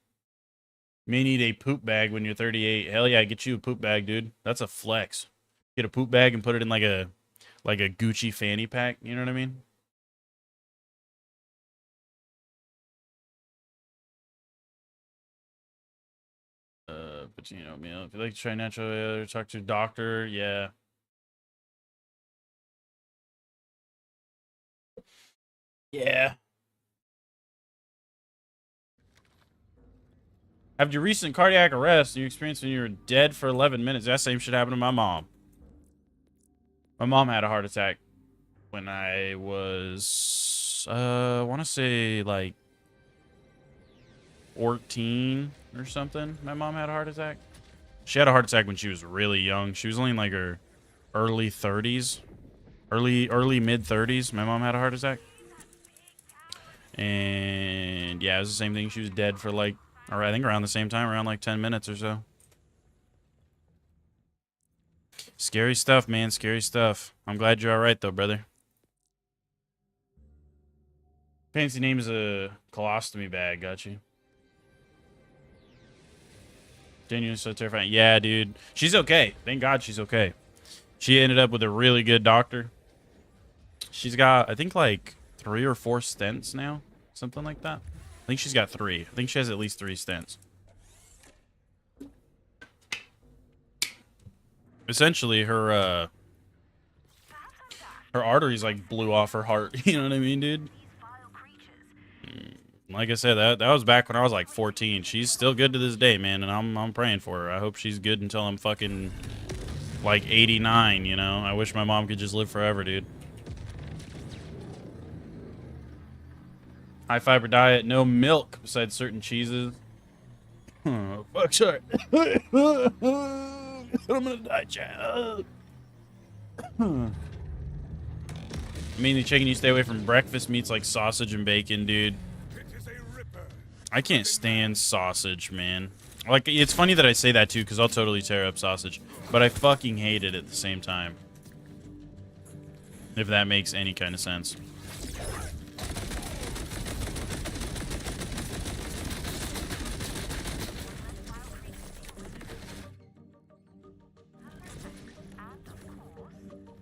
May need a poop bag when you're 38. Hell yeah, get you a poop bag, dude. That's a flex. Get a poop bag and put it in like a Gucci fanny pack. You know what I mean? But you know, meal. If you like to try natural, talk to a doctor. Yeah. Yeah. After your recent cardiac arrest, you experienced when you were dead for 11 minutes. That same shit happened to my mom. My mom had a heart attack when I was, I want to say like 14 or something. My mom had a heart attack. She had a heart attack when she was really young. She was only in like her early 30s, early mid 30s. My mom had a heart attack. And yeah, it was the same thing. She was dead for like, or I think around the same time, around like 10 minutes or so. Scary stuff, man. Scary stuff. I'm glad you're all right, though, brother. Fancy name is a colostomy bag. Got you. Genuinely so terrifying. Yeah, dude. She's okay. Thank God she's okay. She ended up with a really good doctor. She's got, I think, like 3 or 4 stents now. Something like that. I think she's got 3. I think she has at least 3 stents. Essentially, her arteries like blew off her heart. You know what I mean, dude? Like I said, that was back when I was like 14. She's still good to this day, man, and I'm praying for her. I hope she's good until I'm fucking like 89. You know, I wish my mom could just live forever, dude. High fiber diet, no milk besides certain cheeses. Oh, fuck, sorry. I'm gonna die, child. Mainly chicken, you stay away from breakfast meats like sausage and bacon, dude. I can't stand sausage, man. Like, it's funny that I say that, too, because I'll totally tear up sausage. But I fucking hate it at the same time. If that makes any kind of sense.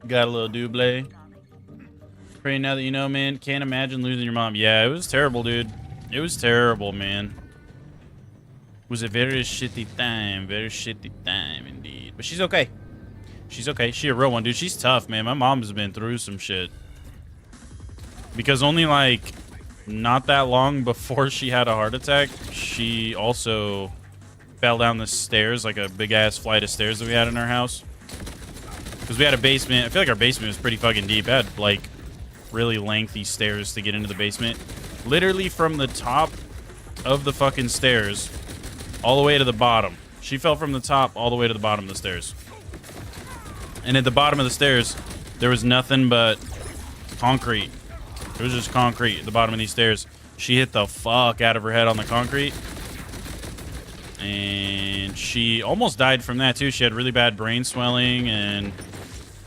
Got a little double. Pray now that you know, man. Can't imagine losing your mom. Yeah, it was terrible, dude. It was terrible, man. It was a very shitty time. Very shitty time, indeed. But she's okay. She's okay. She a real one, dude. She's tough, man. My mom's been through some shit. Because only, like, not that long before she had a heart attack, she also fell down the stairs, like a big-ass flight of stairs that we had in our house. Because we had a basement. I feel like our basement was pretty fucking deep. It had, like, really lengthy stairs to get into the basement. Literally from the top of the fucking stairs all the way to the bottom. She fell from the top all the way to the bottom of the stairs. And at the bottom of the stairs, there was nothing but concrete. It was just concrete at the bottom of these stairs. She hit the fuck out of her head on the concrete. And she almost died from that, too. She had really bad brain swelling, and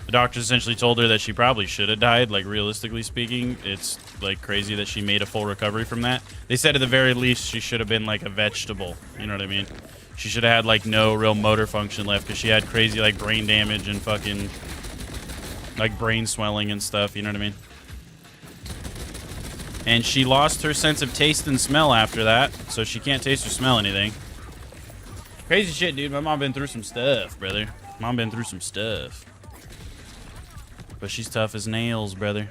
the doctors essentially told her that she probably should have died, like, realistically speaking. It's, like, crazy that she made a full recovery from that. They said at the very least she should have been, like, a vegetable. You know what I mean? She should have had, like, no real motor function left because she had crazy, like, brain damage and fucking like brain swelling and stuff, you know what I mean? And she lost her sense of taste and smell after that, so she can't taste or smell anything. Crazy shit, dude. My mom been through some stuff, brother. Mom been through some stuff. But she's tough as nails, brother.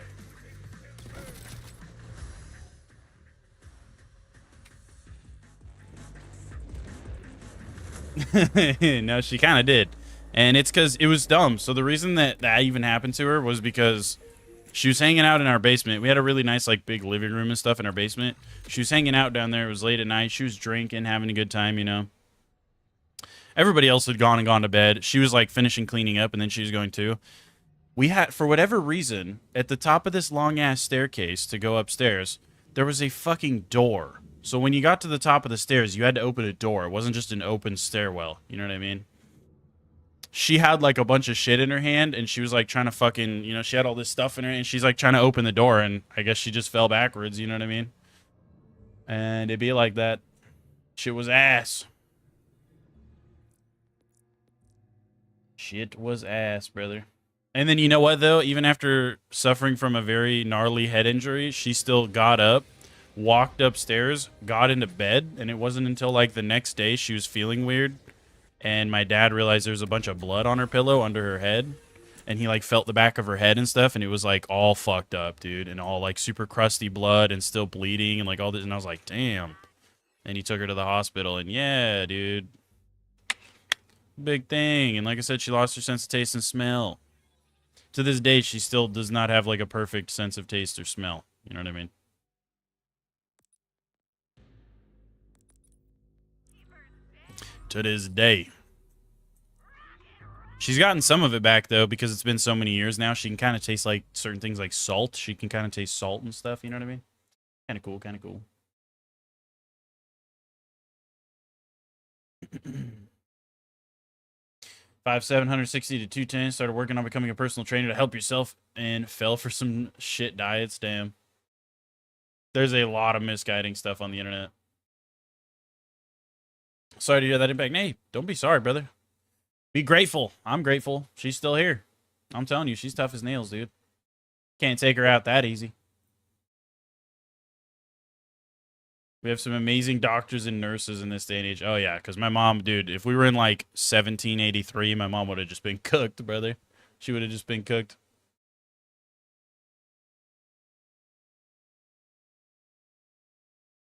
No, she kind of did. And it's because it was dumb. So the reason that even happened to her was because she was hanging out in our basement. We had a really nice, like, big living room and stuff in our basement. She was hanging out down there. It was late at night. She was drinking, having a good time, you know. Everybody else had gone to bed. She was, like, finishing cleaning up, and then she was going too. We had, for whatever reason, at the top of this long-ass staircase to go upstairs, there was a fucking door. So when you got to the top of the stairs, you had to open a door. It wasn't just an open stairwell. You know what I mean? She had, like, a bunch of shit in her hand, and she was, like, trying to fucking, you know, she had all this stuff in her, and she's, like, trying to open the door, and I guess she just fell backwards, you know what I mean? And it'd be like that. Shit was ass. Shit was ass, brother. And then, you know what, though? Even after suffering from a very gnarly head injury, she still got up, walked upstairs, got into bed, and it wasn't until, like, the next day she was feeling weird. And my dad realized there was a bunch of blood on her pillow under her head. And he, like, felt the back of her head and stuff. And it was, like, all fucked up, dude. And all, like, super crusty blood and still bleeding and, like, all this. And I was like, damn. And he took her to the hospital. And, yeah, dude. Big thing. And like I said, she lost her sense of taste and smell. To this day, she still does not have, like, a perfect sense of taste or smell. You know what I mean? To this day. She's gotten some of it back, though, because it's been so many years now. She can kind of taste, like, certain things like salt. She can kind of taste salt and stuff, you know what I mean? Kind of cool, kind of cool. 5'7", 160 to 210. Started working on becoming a personal trainer to help yourself and fell for some shit diets. Damn. There's a lot of misguiding stuff on the internet. Sorry to hear that impact. Hey, don't be sorry, brother. Be grateful. I'm grateful. She's still here. I'm telling you, she's tough as nails, dude. Can't take her out that easy. We have some amazing doctors and nurses in this day and age. Oh, yeah, because my mom, dude, if we were in, like, 1783, my mom would have just been cooked, brother. She would have just been cooked.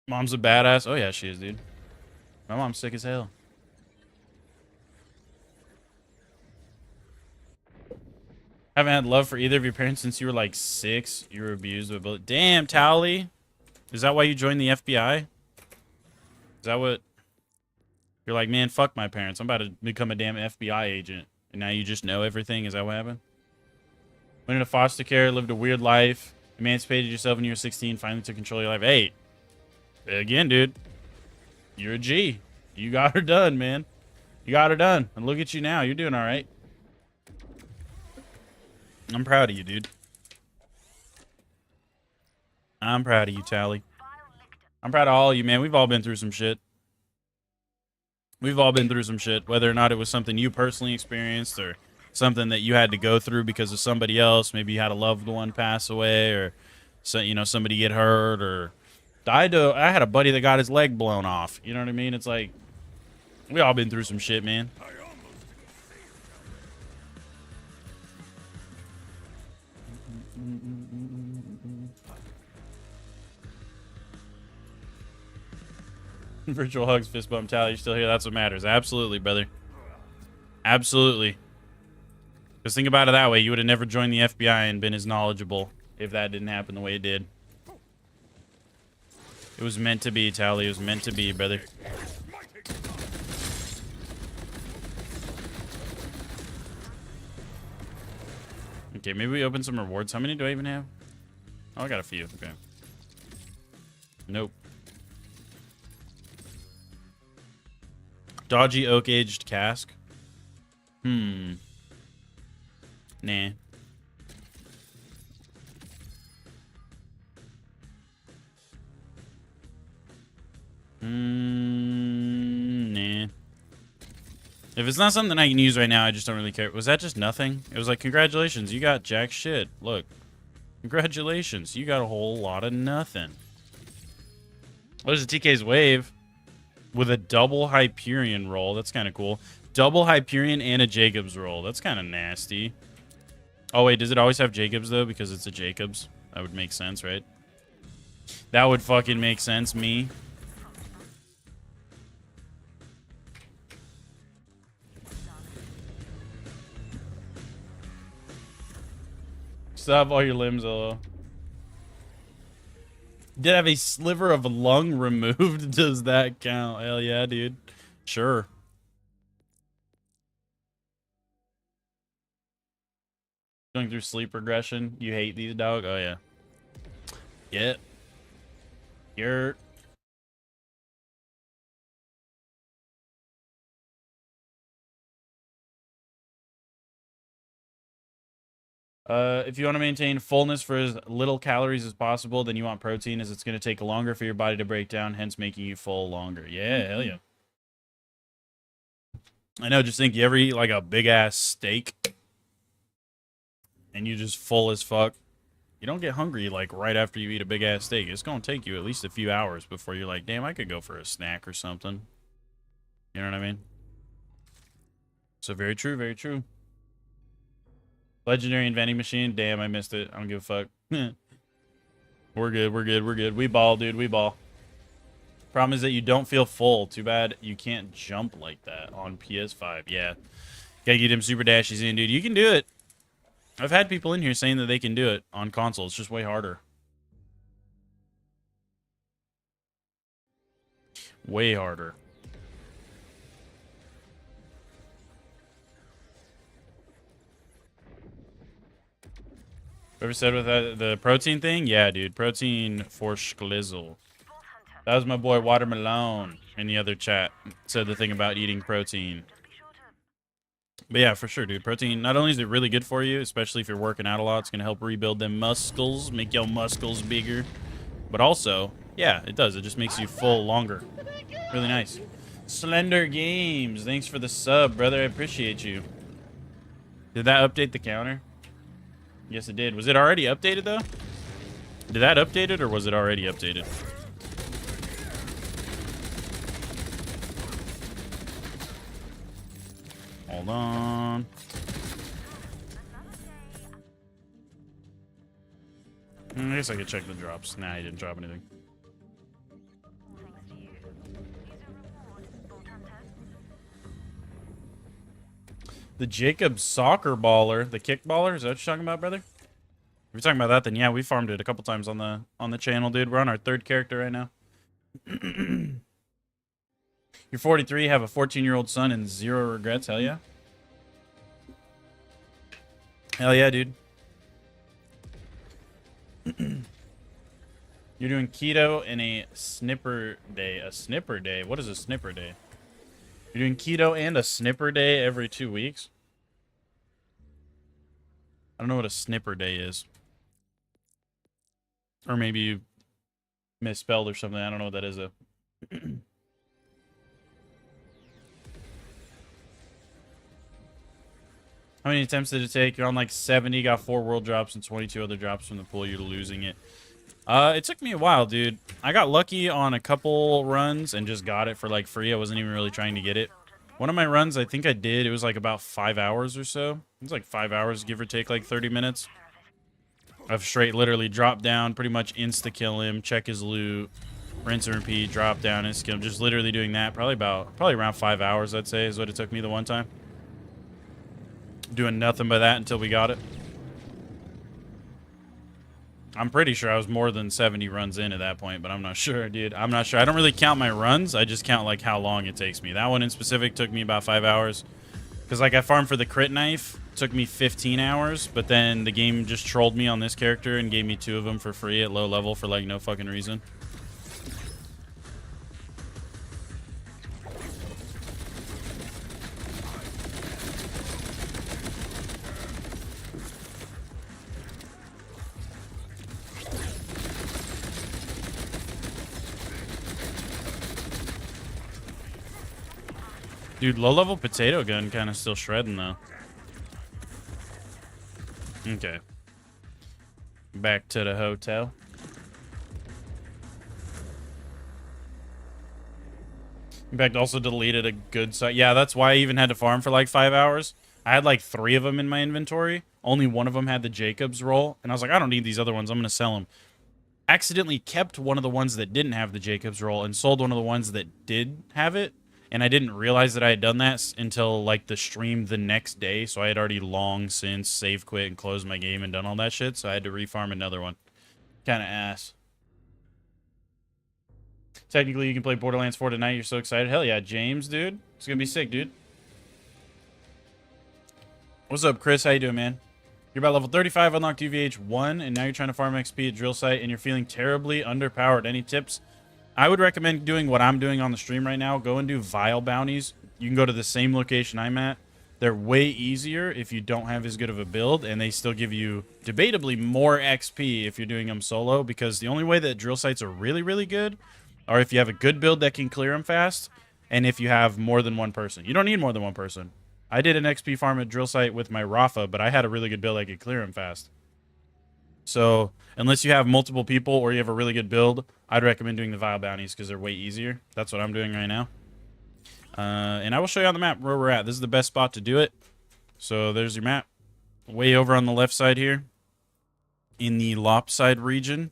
Mom's a badass. Oh, yeah, she is, dude. My mom's sick as hell. Haven't had love for either of your parents since you were, like, 6. You were abused with bullet. Damn, Towley. Is that why you joined the FBI? Is that what... You're like, man, fuck my parents. I'm about to become a damn FBI agent. And now you just know everything? Is that what happened? Went into foster care, lived a weird life, emancipated yourself when you were 16, finally took control of your life. Hey, again, dude, you're a G. You got her done, man. You got her done. And look at you now. You're doing all right. I'm proud of you, dude. I'm proud of you, Tally. I'm proud of all of you, man. We've all been through some shit. We've all been through some shit, whether or not it was something you personally experienced or something that you had to go through because of somebody else. Maybe you had a loved one pass away, or so, you know, somebody get hurt, or I had a buddy that got his leg blown off. You know what I mean? It's like we all been through some shit, man. Virtual hugs, fist bump, Tally. You're still here. That's what matters. Absolutely, brother. Absolutely. Just think about it that way. You would have never joined the FBI and been as knowledgeable if that didn't happen the way it did. It was meant to be, Tally. It was meant to be, brother. Okay, maybe we open some rewards. How many do I even have? Oh, I got a few. Okay. Nope. Dodgy oak-aged cask. Nah. Nah. If it's not something I can use right now, I just don't really care. Was that just nothing? It was like, congratulations, you got jack shit. Look. Congratulations, you got a whole lot of nothing. Oh, there's a TK's Wave with a double Hyperion roll. That's kind of cool. Double Hyperion and a Jacobs roll. That's kind of nasty. Oh, wait, does it always have Jacobs, though? Because it's a Jacobs. That would make sense, right? That would fucking make sense, me. Stop all your limbs, LO. Did have a sliver of lung removed? Does that count? Hell yeah, dude. Sure. Going through sleep regression. You hate these, dog? Oh, yeah. Yeah. You're... if you want to maintain fullness for as little calories as possible, then you want protein, as it's going to take longer for your body to break down, hence making you full longer. Yeah, hell yeah. I know, just think you ever eat like a big-ass steak and you just full as fuck. You don't get hungry like right after you eat a big-ass steak. It's going to take you at least a few hours before you're like, damn, I could go for a snack or something. You know what I mean? So very true, very true. Legendary inventing machine. Damn, I missed it. I don't give a fuck. We're good. We're good. We're good. We ball, dude. We ball. Problem is that you don't feel full. Too bad you can't jump like that on PS5. Yeah. Gotta get them super dashies in, dude. You can do it. I've had people in here saying that they can do it on console. It's just way harder. Way harder. Ever said with the protein thing? Yeah, dude. Protein for schlizzle. That was my boy Watermelon in the other chat. Said the thing about eating protein. But yeah, for sure, dude. Protein, not only is it really good for you, especially if you're working out a lot, it's going to help rebuild them muscles, make your muscles bigger. But also, yeah, it does. It just makes you full longer. Really nice. Slender Games, thanks for the sub, brother. I appreciate you. Did that update the counter? Yes, it did. Was it already updated, though? Did that update it, or was it already updated? Hold on. I guess I could check the drops. Nah, he didn't drop anything. The Jacob Soccer Baller, the kickballer, is that what you're talking about, brother? If you're talking about that, then yeah, we farmed it a couple times on the channel, dude. We're on our third character right now. You're 43, have a 14-year-old son, and 0 regrets. Hell yeah. Hell yeah, dude. You're doing keto in a snipper day. A snipper day? What is a snipper day? You're doing keto and a snipper day every 2 weeks? I don't know what a snipper day is. Or maybe you misspelled or something. I don't know what that is, though. How many attempts did it take? You're on like 70, got 4 world drops and 22 other drops from the pool. You're losing it. It took me a while, dude. I got lucky on a couple runs and just got it for like free. I wasn't even really trying to get it. One of my runs, I think I did. It was like about 5 hours or so. It was like 5 hours, give or take like 30 minutes. I've straight literally dropped down, pretty much insta-kill him, check his loot, rinse and repeat, drop down, insta-kill him. Just literally doing that. Probably around 5 hours, I'd say, is what it took me the one time. Doing nothing but that until we got it. I'm pretty sure I was more than 70 runs in at that point, but I'm not sure, dude. I'm not sure. I don't really count my runs. I just count, like, how long it takes me. That one in specific took me about 5 hours. Because, like, I farmed for the crit knife. Took me 15 hours, but then the game just trolled me on this character and gave me 2 of them for free at low level for, like, no fucking reason. Dude, low-level potato gun kind of still shredding, though. Okay. Back to the hotel. In fact, also deleted a good site. Yeah, that's why I even had to farm for like 5 hours. I had like 3 of them in my inventory. Only one of them had the Jacobs roll. And I was like, I don't need these other ones. I'm going to sell them. Accidentally kept one of the ones that didn't have the Jacobs roll and sold one of the ones that did have it. And I didn't realize that I had done that until like the stream the next day. So I had already long since save quit and closed my game and done all that shit. So I had to refarm another one. Kind of ass. Technically, you can play Borderlands 4 tonight. You're so excited. Hell yeah, James, dude. It's going to be sick, dude. What's up, Chris? How you doing, man? You're about level 35, unlocked UVH 1, and now you're trying to farm XP at drill site, and you're feeling terribly underpowered. Any tips? I would recommend doing what I'm doing on the stream right now. Go and do Vile bounties. You can go to the same location I'm at. They're way easier if you don't have as good of a build, and they still give you, debatably, more XP if you're doing them solo, because the only way that drill sites are really, really good are if you have a good build that can clear them fast, and if you have more than one person. You don't need more than one person. I did an XP farm at drill site with my Rafa, but I had a really good build that could clear them fast. So, unless you have multiple people or you have a really good build, I'd recommend doing the Vile bounties because they're way easier. That's what I'm doing right now. And I will show you on the map where we're at. This is the best spot to do it. So, there's your map. Way over on the left side here. In the Lopside region.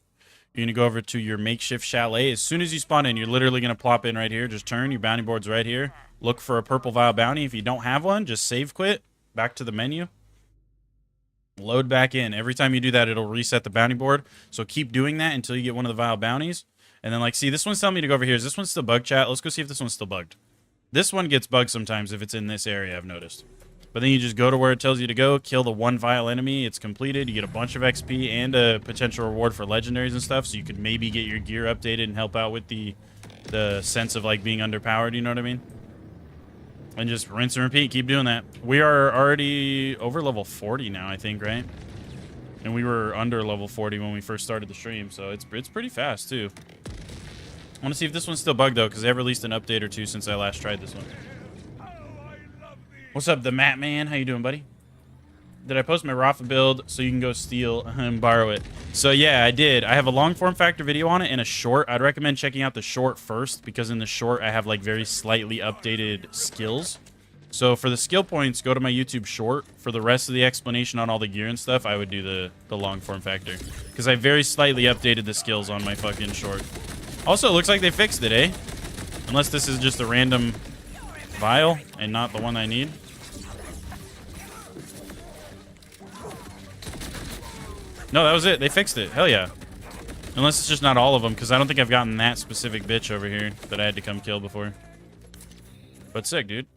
You're going to go over to your makeshift chalet. As soon as you spawn in, you're literally going to plop in right here. Just turn. Your bounty board's right here. Look for a purple Vile bounty. If you don't have one, just save quit. Back to the menu. Load back in. Every time you do that, it'll reset the bounty board. So keep doing that until you get one of the Vile bounties. And then, like, see, this one's telling me to go over here. Is this one still bugged, chat? Let's go see if this one's still bugged. This one gets bugged sometimes if it's in this area, I've noticed. But then you just go to where it tells you to go, kill the one Vile enemy. It's completed. You get a bunch of XP and a potential reward for legendaries and stuff. So you could maybe get your gear updated and help out with the sense of, like, being underpowered. You know what I mean? And just rinse and repeat. Keep doing that. We are already over level 40 now, I think, right? And we were under level 40 when we first started the stream, so it's pretty fast, too. I want to see if this one's still bugged, though, because they have released an update or two since I last tried this one. What's up, the Matt Man? How you doing, buddy? Did I post my Rafa build so you can go steal and borrow it? So, yeah, I did. I have a long form factor video on it and a short. I'd recommend checking out the short first because in the short, I have, like, very slightly updated skills. So, for the skill points, go to my YouTube short. For the rest of the explanation on all the gear and stuff, I would do the long form factor. Because I very slightly updated the skills on my fucking short. Also, it looks like they fixed it, eh? Unless this is just a random vial and not the one I need. No, that was it. They fixed it. Hell yeah. Unless it's just not all of them, because I don't think I've gotten that specific bitch over here that I had to come kill before. But sick, dude.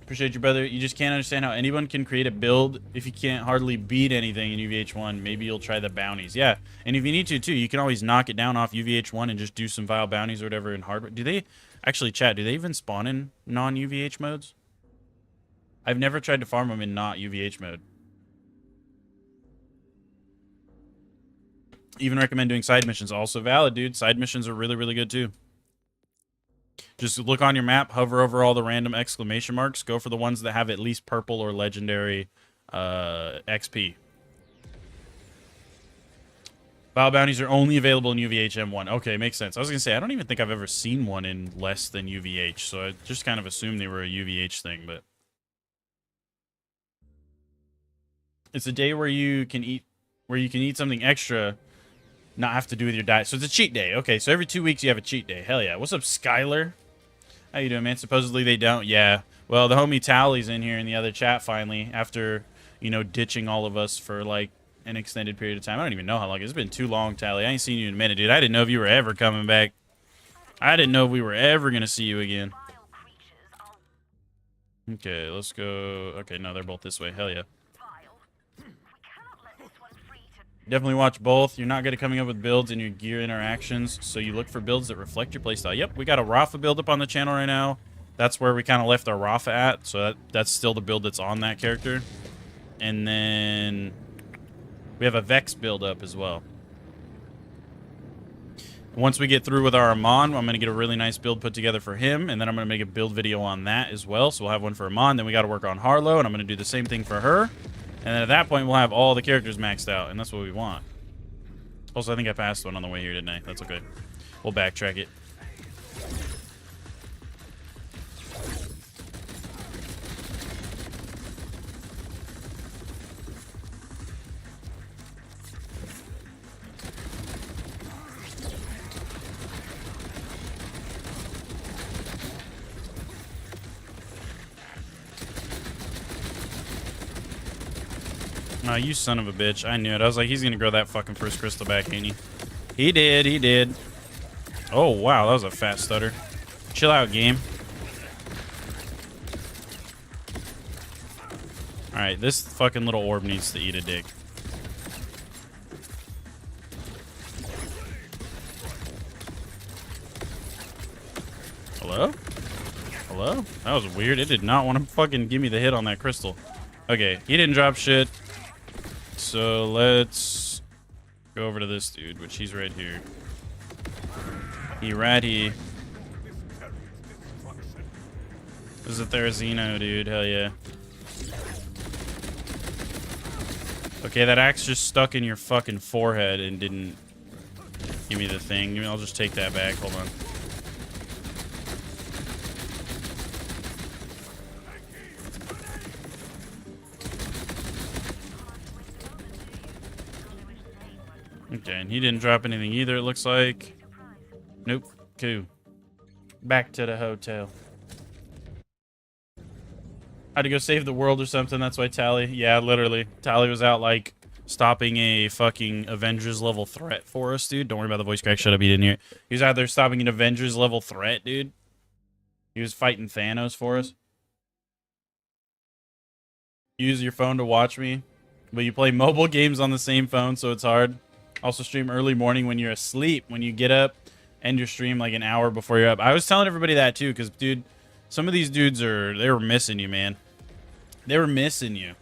Appreciate you, brother. You just can't understand how anyone can create a build if you can't hardly beat anything in UVH1. Maybe you'll try the bounties. Yeah, and if you need to, too, you can always knock it down off UVH1 and just do some Vile bounties or whatever in hardware. Do they... Actually, chat, do they even spawn in non-UVH modes? I've never tried to farm them in not UVH mode. Even recommend doing side missions. Also valid, dude. Side missions are really, really good, too. Just look on your map, hover over all the random exclamation marks. Go for the ones that have at least purple or legendary XP. Vile bounties are only available in UVH M1. Okay, makes sense. I was going to say, I don't even think I've ever seen one in less than UVH, so I just kind of assumed they were a UVH thing, but... It's a day where you can eat something extra, not have to do with your diet. So it's a cheat day. Okay, so every 2 weeks you have a cheat day. Hell yeah. What's up, Skylar? How you doing, man? Supposedly they don't. Yeah. Well, the homie Tally's in here in the other chat finally after, you know, ditching all of us for like an extended period of time. I don't even know how long. It's been too long, Tally. I ain't seen you in a minute, dude. I didn't know if you were ever coming back. I didn't know if we were ever going to see you again. Okay, let's go. Okay, no, they're both this way. Hell yeah. Definitely watch both. You're not good at coming up with builds in your gear interactions, so you look for builds that reflect your playstyle. Yep, we got a Rafa build up on the channel right now. That's where we kind of left our Rafa at, so that's still the build that's on that character. And then we have a Vex build up as well. Once we get through with our Amon, I'm going to get a really nice build put together for him, and then I'm going to make a build video on that as well. So we'll have one for Amon, then we got to work on Harlow, and I'm going to do the same thing for her. And then at that point, we'll have all the characters maxed out, and that's what we want. Also, I think I passed one on the way here, didn't I? That's okay. We'll backtrack it. Oh, you son of a bitch. I knew it. I was like, he's going to grow that fucking first crystal back, ain't he? He did. He did. Oh, wow. That was a fat stutter. Chill out, game. Alright, this fucking little orb needs to eat a dick. Hello? Hello? That was weird. It did not want to fucking give me the hit on that crystal. Okay, he didn't drop shit. So let's go over to this dude, which he's right here. He ratty. This is a Therizino, dude. Hell yeah. Okay, that axe just stuck in your fucking forehead and didn't give me the thing. I'll just take that back. Hold on. Okay, and he didn't drop anything either, it looks like. Nope. Cool. Back to the hotel. Had to go save the world or something, that's why Tally... Yeah, literally. Tally was out, like, stopping a fucking Avengers level threat for us, dude. Don't worry about the voice crack. Shut up, he didn't hear it. He was out there stopping an Avengers level threat, dude. He was fighting Thanos for us. Use your phone to watch me. But you play mobile games on the same phone, so it's hard. Also stream early morning when you're asleep. When you get up, end your stream like an hour before you're up. I was telling everybody that too, because, dude, some of these dudes they were missing you, man. They were missing you. And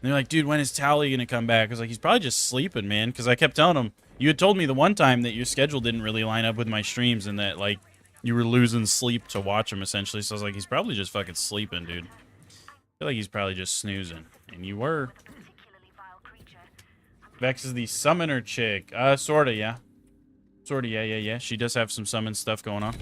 they're like, dude, when is Tally going to come back? I was like, he's probably just sleeping, man. Because I kept telling him, you had told me the one time that your schedule didn't really line up with my streams and that, like, you were losing sleep to watch him, essentially. So I was like, he's probably just fucking sleeping, dude. I feel like he's probably just snoozing. And you were. Vex is the summoner chick. Sorta, yeah. Sorta, yeah. She does have some summon stuff going on.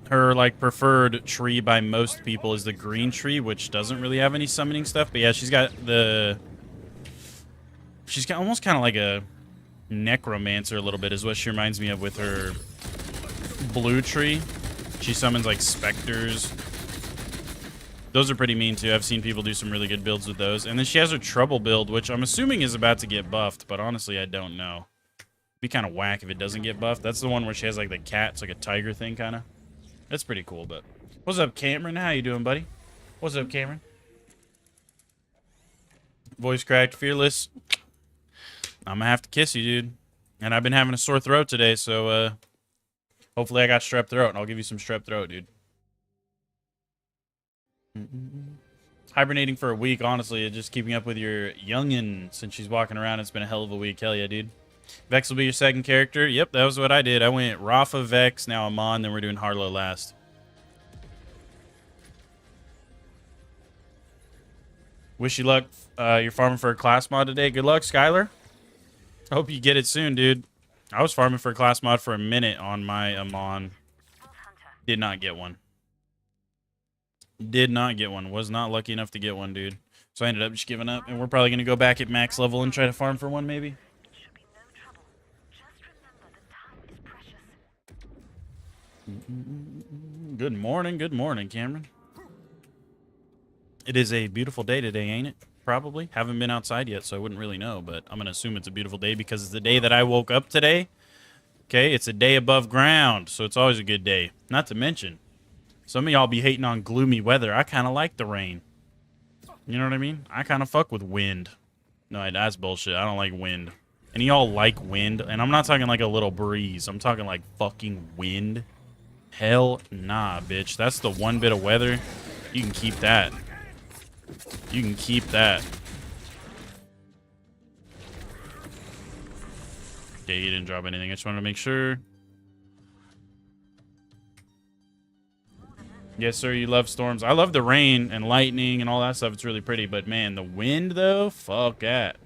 Her, like, preferred tree by most people is the green tree, which doesn't really have any summoning stuff. But yeah, she's got almost kind of like a necromancer a little bit is what she reminds me of with her blue tree. She summons, like, specters. Those are pretty mean, too. I've seen people do some really good builds with those. And then she has her trouble build, which I'm assuming is about to get buffed. But honestly, I don't know. It'd be kind of whack if it doesn't get buffed. That's the one where she has, like, the cat. It's like a tiger thing, kind of. That's pretty cool, but... What's up, Cameron? How you doing, buddy? What's up, Cameron? Voice cracked, fearless. I'm gonna have to kiss you, dude. And I've been having a sore throat today, so, hopefully I got strep throat, and I'll give you some strep throat, dude. Hibernating for a week, honestly. Just keeping up with your youngin' since she's walking around. It's been a hell of a week. Hell yeah, dude. Vex will be your second character. Yep, that was what I did. I went Rafa, Vex, now Amon, then we're doing Harlow last. Wish you luck. You're farming for a class mod today. Good luck, Skylar. I hope you get it soon, dude. I was farming for a class mod for a minute on my Amon. Did not get one. Did not get one. Was not lucky enough to get one, dude. So I ended up just giving up, and we're probably going to go back at max level and try to farm for one, maybe. Good morning, Cameron. It is a beautiful day today, ain't it? Probably. Haven't been outside yet, so I wouldn't really know, but I'm going to assume it's a beautiful day because it's the day that I woke up today. Okay, it's a day above ground, so it's always a good day. Not to mention, some of y'all be hating on gloomy weather. I kind of like the rain. You know what I mean? I kind of fuck with wind. No, that's bullshit. I don't like wind. And y'all like wind? And I'm not talking like a little breeze. I'm talking like fucking wind. Hell nah, bitch. That's the one bit of weather. You can keep that. You can keep that. Okay, he didn't drop anything. I just wanted to make sure. Yes, sir, you love storms. I love the rain and lightning and all that stuff. It's really pretty. But, man, the wind, though? Fuck that.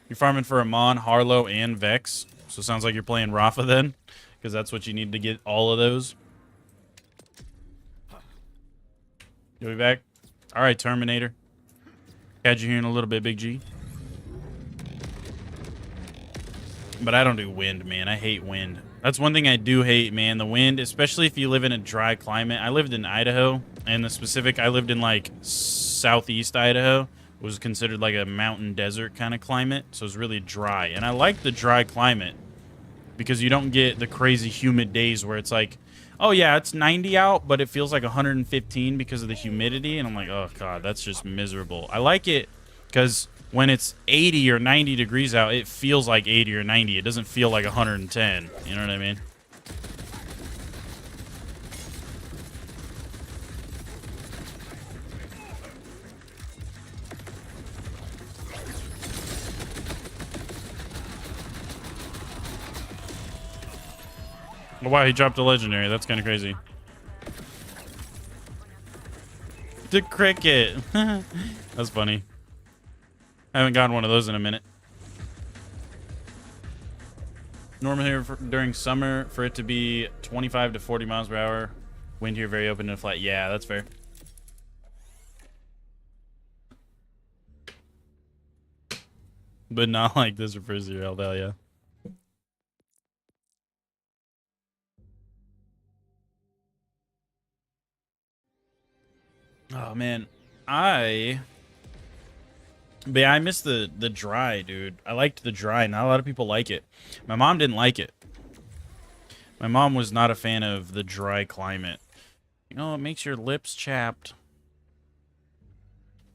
You're farming for Amon, Harlow, and Vex. So it sounds like you're playing Rafa then. Because that's what you need to get all of those. You'll be back? All right, Terminator. Catch you here in a little bit, Big G. But I don't do wind, man. I hate wind. That's one thing I do hate, man. The wind, especially if you live in a dry climate. I lived in Idaho, and the specific, I lived in like southeast Idaho. It was considered like a mountain desert kind of climate, so it's really dry. And I like the dry climate because you don't get the crazy humid days where it's like, oh yeah, it's 90 out, but it feels like 115 because of the humidity. And I'm like, oh God, that's just miserable. I like it because when it's 80 or 90 degrees out, it feels like 80 or 90. It doesn't feel like 110. You know what I mean? Oh, wow, he dropped a legendary. That's kind of crazy. The cricket. That's funny. I haven't gotten one of those in a minute. Normally here during summer for it to be 25 to 40 miles per hour. Wind here very open and flat. Yeah, that's fair. But not like this for first year, I'll tell ya. Oh man, but yeah, I miss the dry, dude. I liked the dry. Not a lot of people like it. My mom didn't like it. My mom was not a fan of the dry climate. You know, it makes your lips chapped.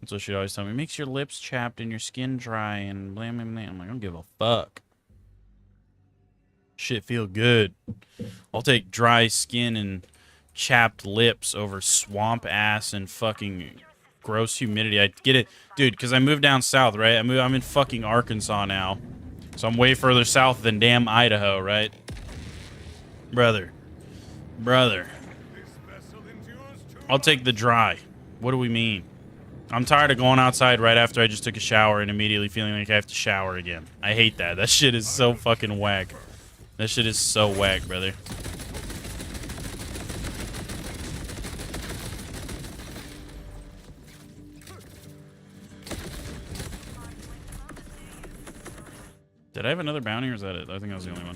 That's what she'd always tell me. It makes your lips chapped and your skin dry and blah, blah, blah. I'm like, I don't give a fuck. Shit feel good. I'll take dry skin and chapped lips over swamp ass and fucking gross humidity. I get it, dude, because I moved down south, right? I'm in fucking Arkansas now, so I'm way further south than damn Idaho, right? Brother, I'll take the dry. What do we mean? I'm tired of going outside right after I just took a shower and immediately feeling like I have to shower again. I hate that. That shit is so fucking whack. That shit is so whack, brother. Did I have another bounty or is that it? I think that was the only one.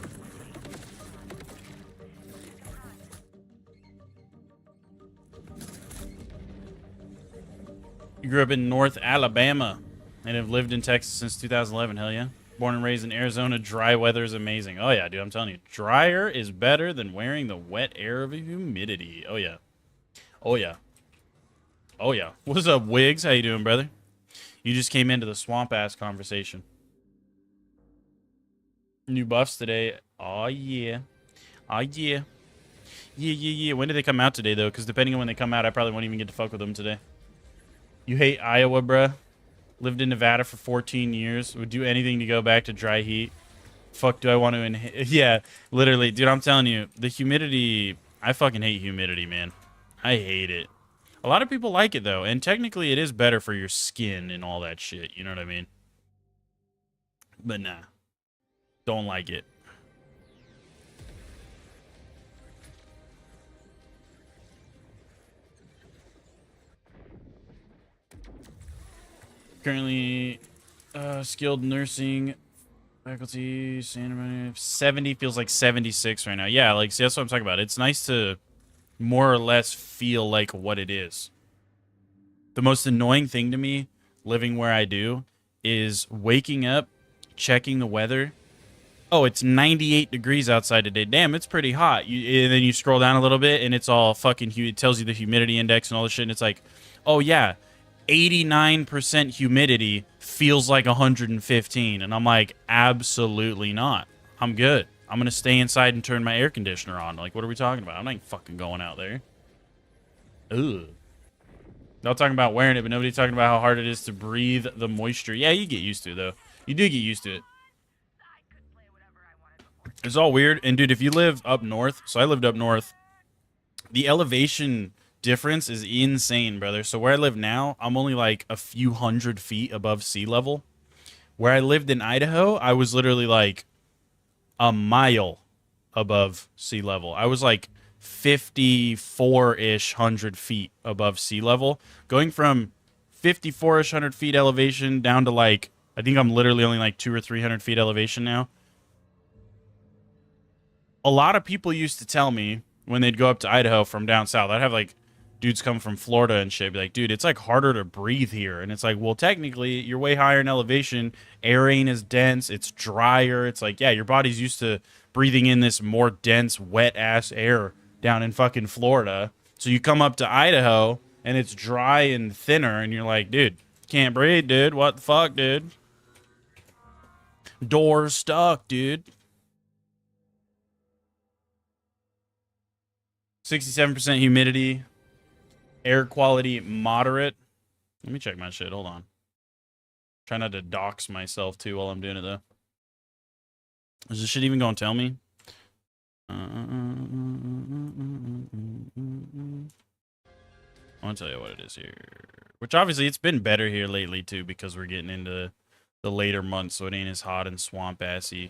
You grew up in North Alabama and have lived in Texas since 2011. Hell yeah. Born and raised in Arizona. Dry weather is amazing. Oh yeah, dude, I'm telling you. Drier is better than wearing the wet air of humidity. Oh yeah. Oh yeah. Oh yeah. What's up, Wiggs? How you doing, brother? You just came into the swamp ass conversation. New buffs today. Oh yeah. Oh yeah. Yeah. When do they come out today, though? Because depending on when they come out, I probably won't even get to fuck with them today. You hate Iowa, bruh? Lived in Nevada for 14 years. Would do anything to go back to dry heat. Fuck, do I want to Yeah, literally. Dude, I'm telling you. The humidity... I fucking hate humidity, man. I hate it. A lot of people like it, though. And technically, it is better for your skin and all that shit. You know what I mean? But nah. Don't like it. Currently, skilled nursing faculty, 70 feels like 76 right now. Yeah, like, see, that's what I'm talking about. It's nice to more or less feel like what it is. The most annoying thing to me, living where I do, is waking up, checking the weather. Oh, it's 98 degrees outside today. Damn, it's pretty hot. And then you scroll down a little bit, and it's all fucking it tells you the humidity index and all this shit, and it's like, oh, yeah, 89% humidity feels like 115. And I'm like, absolutely not. I'm good. I'm going to stay inside and turn my air conditioner on. Like, what are we talking about? I'm not fucking going out there. Ugh. They're all talking about wearing it, but nobody's talking about how hard it is to breathe the moisture. Yeah, you get used to it, though. You do get used to it. It's all weird. And dude, if you live up north, so I lived up north, the elevation difference is insane, brother. So where I live now, I'm only like a few hundred feet above sea level. Where I lived in Idaho, I was literally like a mile above sea level. I was like 54-ish hundred feet above sea level. Going from 54-ish hundred feet elevation down to like, I think I'm literally only like 200 or 300 feet elevation now. A lot of people used to tell me when they'd go up to Idaho from down south, I'd have like dudes come from Florida and shit, be like, dude, it's like harder to breathe here. And it's like, well, technically, you're way higher in elevation. Air ain't as dense. It's drier. It's like, yeah, your body's used to breathing in this more dense, wet ass air down in fucking Florida. So you come up to Idaho and it's dry and thinner, and you're like, dude, can't breathe, dude. What the fuck, dude? Door's stuck, dude. 67% humidity. Air quality moderate. Let me check my shit. Hold on. Try not to dox myself too while I'm doing it though. Is this shit even gonna tell me? I want to tell you what it is here. Which obviously it's been better here lately too, because we're getting into the later months, so it ain't as hot and swamp assy.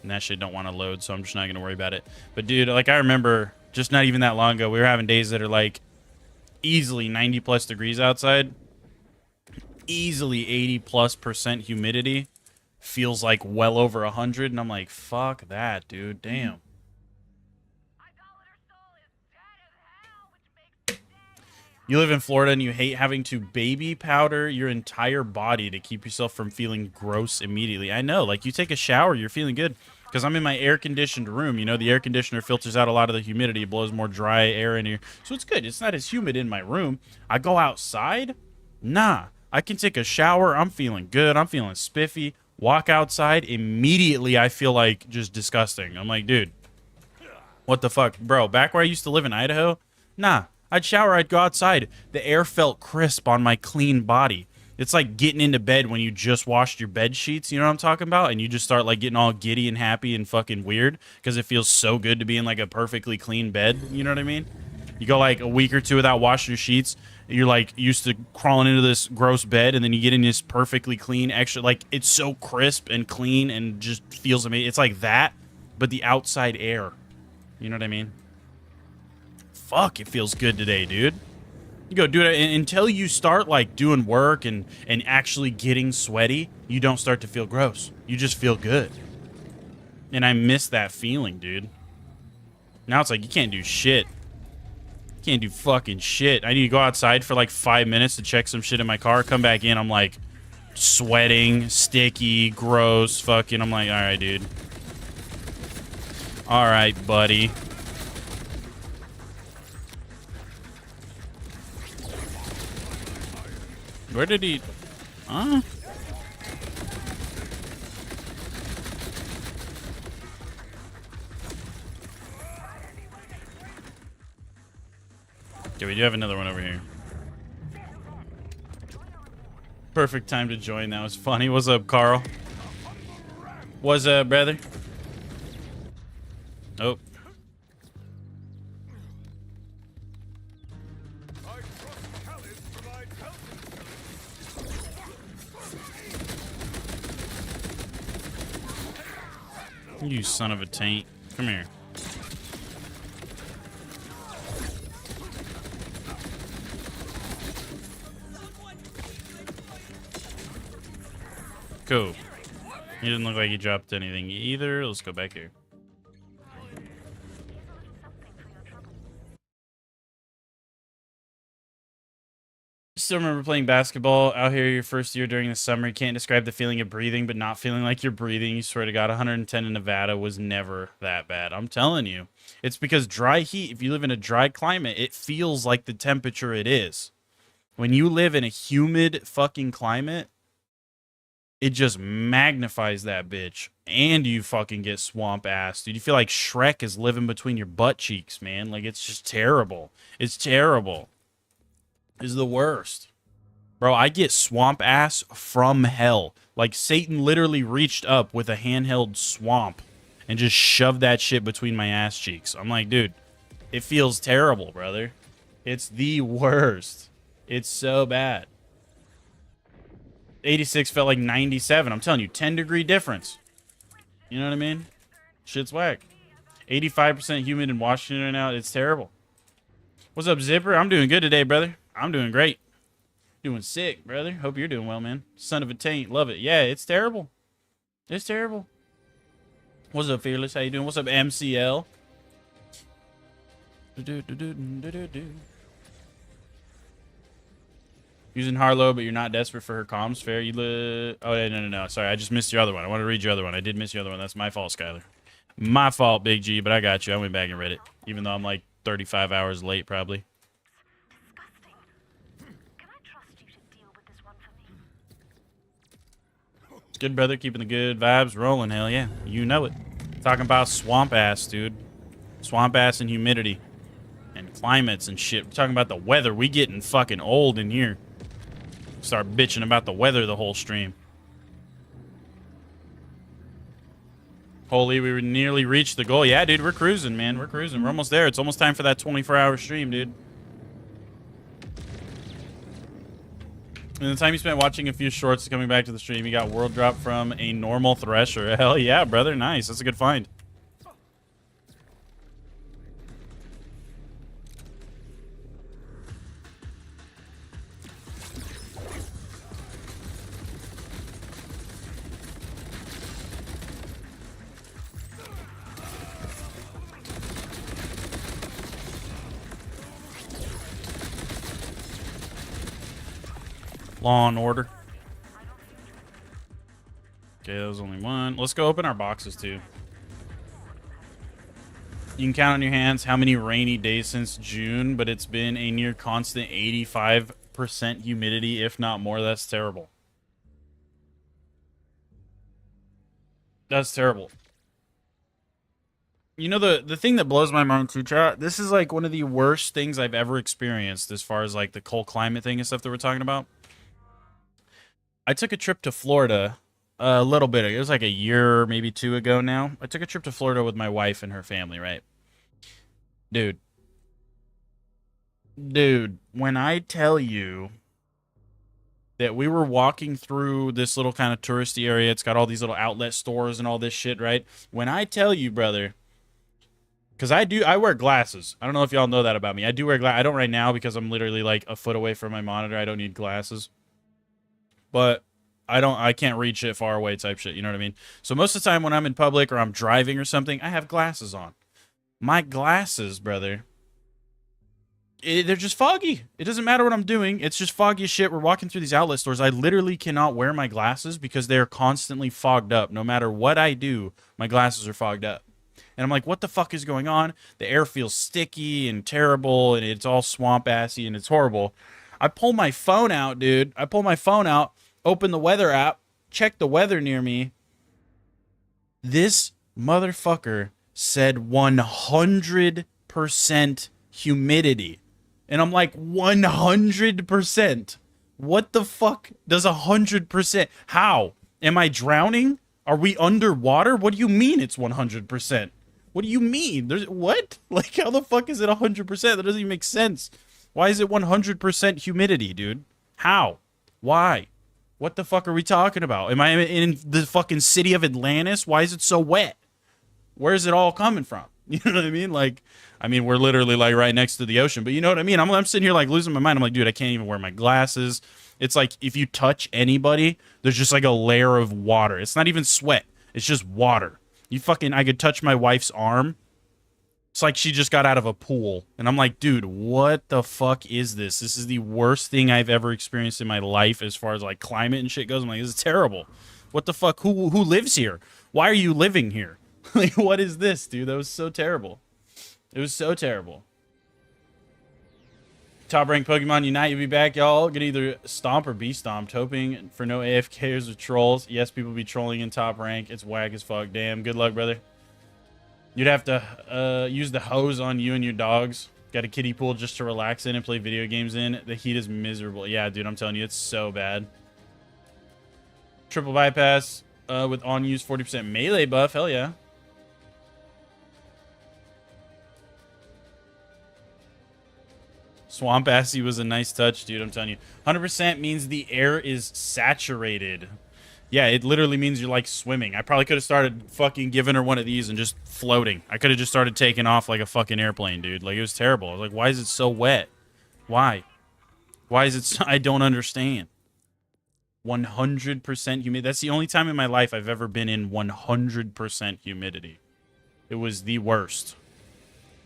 And that shit don't want to load, so I'm just not gonna worry about it. But dude, like I remember just not even that long ago, we were having days that are like easily 90 plus degrees outside, easily 80+% humidity, feels like well over 100, and I'm like, fuck that, dude. Damn. You live in Florida and you hate having to baby powder your entire body to keep yourself from feeling gross immediately. I know, like you take a shower, you're feeling good. Because I'm in my air-conditioned room. You know, the air conditioner filters out a lot of the humidity. It blows more dry air in here. So it's good. It's not as humid in my room. I go outside? Nah. I can take a shower. I'm feeling good. I'm feeling spiffy. Walk outside. Immediately, I feel like just disgusting. I'm like, dude, what the fuck? Bro, back where I used to live in Idaho? Nah. I'd shower. I'd go outside. The air felt crisp on my clean body. It's like getting into bed when you just washed your bed sheets, you know what I'm talking about? And you just start like getting all giddy and happy and fucking weird because it feels so good to be in like a perfectly clean bed, you know what I mean? You go like a week or two without washing your sheets, you're like used to crawling into this gross bed, and then you get in this perfectly clean extra, like it's so crisp and clean and just feels amazing. It's like that, but the outside air, you know what I mean? Fuck, it feels good today, dude. You go do it until you start like doing work and actually getting sweaty. You don't start to feel gross. You just feel good. And I miss that feeling, dude. Now it's like you can't do shit. You can't do fucking shit. I need to go outside for like 5 minutes to check some shit in my car. Come back in. I'm like sweating, sticky, gross. Fucking. I'm like, all right, dude. All right, buddy. Where did he... Huh? Okay, we do have another one over here. Perfect time to join. That was funny. What's up, Carl? What's up, brother? Oh. You son of a taint. Come here. Cool. He didn't look like he dropped anything either. Let's go back here. Still remember playing basketball out here your first year during the summer. You can't describe the feeling of breathing, but not feeling like you're breathing. You swear to God, 110 in Nevada was never that bad. I'm telling you. It's because dry heat, if you live in a dry climate, it feels like the temperature it is. When you live in a humid fucking climate, it just magnifies that bitch. And you fucking get swamp ass. Dude, you feel like Shrek is living between your butt cheeks, man. Like, it's just terrible. It's terrible. Is the worst. Bro, I get swamp ass from hell. Like, Satan literally reached up with a handheld swamp and just shove that shit between my ass cheeks. I'm like, dude, it feels terrible, brother. It's the worst. It's so bad. 86 felt like 97. I'm telling you, 10-degree difference. You know what I mean? Shit's whack. 85% humid in Washington right now. It's terrible. What's up, Zipper? I'm doing good today, brother. I'm doing great. Doing sick, brother. Hope you're doing well, man. Son of a taint. Love it. Yeah, it's terrible. It's terrible. What's up, Fearless? How you doing? What's up, MCL? Using Harlow, but you're not desperate for her comms. Fair. Oh, no. Sorry, I just missed your other one. I want to read your other one. I did miss your other one. That's my fault, Skyler. My fault, Big G, but I got you. I went back and read it, even though I'm like 35 hours late, probably. It's good, brother. Keeping the good vibes rolling. Hell yeah. You know it. Talking about swamp ass, dude. Swamp ass and humidity. And climates and shit. We're talking about the weather. We getting fucking old in here. Start bitching about the weather the whole stream. Holy, we nearly reached the goal. Yeah, dude, we're cruising, man. We're cruising. We're almost there. It's almost time for that 24-hour stream, dude. And the time you spent watching a few shorts coming back to the stream, you got world drop from a normal thresher. Hell yeah, brother. Nice. That's a good find. Law and Order. Okay, that was only one. Let's go open our boxes, too. You can count on your hands how many rainy days since June, but it's been a near constant 85% humidity, if not more. That's terrible. That's terrible. You know, the thing that blows my mind, too, chat, this is, like, one of the worst things I've ever experienced as far as, like, the cold climate thing and stuff that we're talking about. I took a trip to Florida a little bit. It was like a year, maybe 2 ago now. I took a trip to Florida with my wife and her family, right? Dude, when I tell you that we were walking through this little kind of touristy area, it's got all these little outlet stores and all this shit, right? When I tell you, brother, because I wear glasses. I don't know if y'all know that about me. I do wear glasses. I don't right now because I'm literally like a foot away from my monitor. I don't need glasses. But I can't reach it far away type shit, you know what I mean? So most of the time when I'm in public or I'm driving or something, I have glasses on. My glasses, brother, they're just foggy. It doesn't matter what I'm doing. It's just foggy as shit. We're walking through these outlet stores. I literally cannot wear my glasses because they're constantly fogged up. No matter what I do, my glasses are fogged up. And I'm like, what the fuck is going on? The air feels sticky and terrible, and it's all swamp-assy, and it's horrible. I pull my phone out, dude. I pull my phone out, open the weather app, check the weather near me. This motherfucker said 100% humidity. And I'm like, 100%? What the fuck does 100%? How? Am I drowning? Are we underwater? What do you mean it's 100%? What do you mean? What? Like, how the fuck is it 100%? That doesn't even make sense. Why is it 100% humidity, dude? How? Why? What the fuck are we talking about? Am I in the fucking city of Atlantis? Why is it so wet? Where is it all coming from? You know what I mean? Like, I mean, we're literally like right next to the ocean, but you know what I mean? I'm sitting here like losing my mind. I'm like, dude, I can't even wear my glasses. It's like if you touch anybody, there's just like a layer of water. It's not even sweat. It's just water. I could touch my wife's arm. It's like she just got out of a pool. And I'm like, dude, what the fuck is this? This is the worst thing I've ever experienced in my life as far as like climate and shit goes. I'm like, this is terrible. What the fuck? Who lives here? Why are you living here? Like, what is this, dude? That was so terrible. It was so terrible. Top rank Pokemon Unite, you'll be back, y'all. Gonna either stomp or be stomped. Hoping for no AFKers or trolls. Yes, people be trolling in top rank. It's whack as fuck. Damn, good luck, brother. You'd have to use the hose on you and your dogs. Got a kiddie pool just to relax in and play video games in. The heat is miserable. Yeah, dude, I'm telling you, it's so bad. Triple bypass with on-use 40% melee buff. Hell yeah. Swamp Assy was a nice touch, dude. I'm telling you. 100% means the air is saturated. Yeah, it literally means you're like swimming. I probably could have started fucking giving her one of these and just floating. I could have just started taking off like a fucking airplane, dude. Like, it was terrible. I was like, why is it so wet? Why? Why is it so... I don't understand. 100% humidity. That's the only time in my life I've ever been in 100% humidity. It was the worst.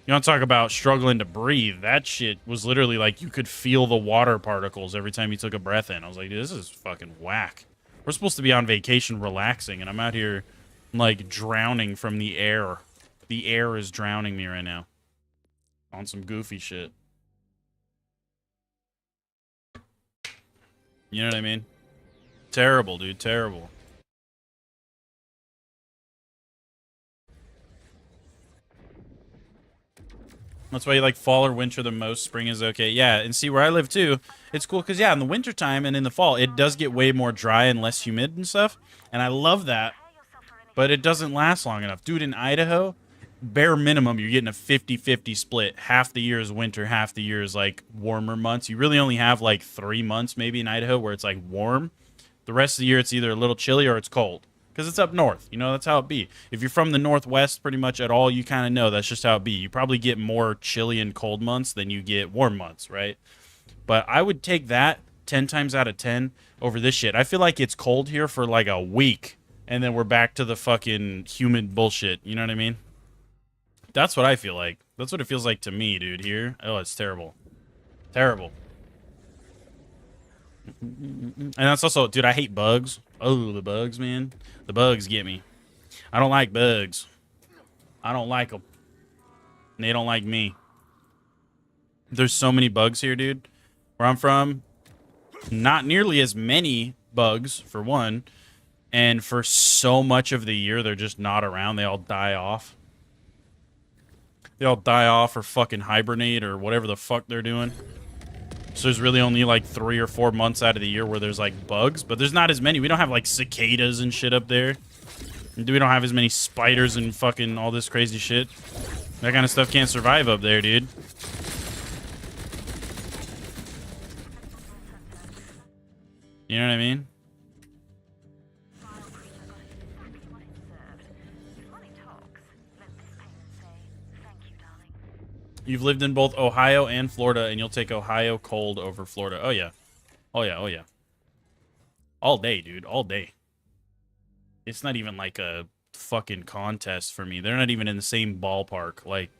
You want to talk about struggling to breathe? That shit was literally like you could feel the water particles every time you took a breath in. I was like, dude, this is fucking whack. We're supposed to be on vacation relaxing, and I'm out here like drowning from the air. The air is drowning me right now. On some goofy shit. You know what I mean? Terrible, dude. Terrible. That's why you like fall or winter the most. Spring is okay. Yeah, and see where I live too, it's cool because, yeah, in the wintertime and in the fall, it does get way more dry and less humid and stuff. And I love that, but it doesn't last long enough. Dude, in Idaho, bare minimum, you're getting a 50-50 split. Half the year is winter, half the year is like warmer months. You really only have like 3 months maybe in Idaho where it's like warm. The rest of the year, it's either a little chilly or it's cold. Because it's up north. You know, that's how it be. If you're from the northwest pretty much at all, you kind of know that's just how it be. You probably get more chilly and cold months than you get warm months, right? But I would take that 10 times out of 10 over this shit. I feel like it's cold here for like a week, and then we're back to the fucking humid bullshit. You know what I mean? That's what I feel like. That's what it feels like to me, dude, here. Oh, it's terrible. Terrible. And that's also, dude, I hate bugs. Oh, the bugs, man. The bugs get me. I don't like bugs. I don't like them. And they don't like me. There's so many bugs here, dude. Where I'm from, not nearly as many bugs, for one. And for so much of the year, they're just not around. They all die off. They all die off or fucking hibernate or whatever the fuck they're doing. So there's really only like 3 or 4 months out of the year where there's like bugs, but there's not as many. We don't have like cicadas and shit up there. We don't have as many spiders and fucking all this crazy shit. That kind of stuff can't survive up there, dude. You know what I mean? You've lived in both Ohio and Florida, and you'll take Ohio cold over Florida. Oh, yeah. Oh, yeah. Oh, yeah. All day, dude. All day. It's not even like a fucking contest for me. They're not even in the same ballpark. Like,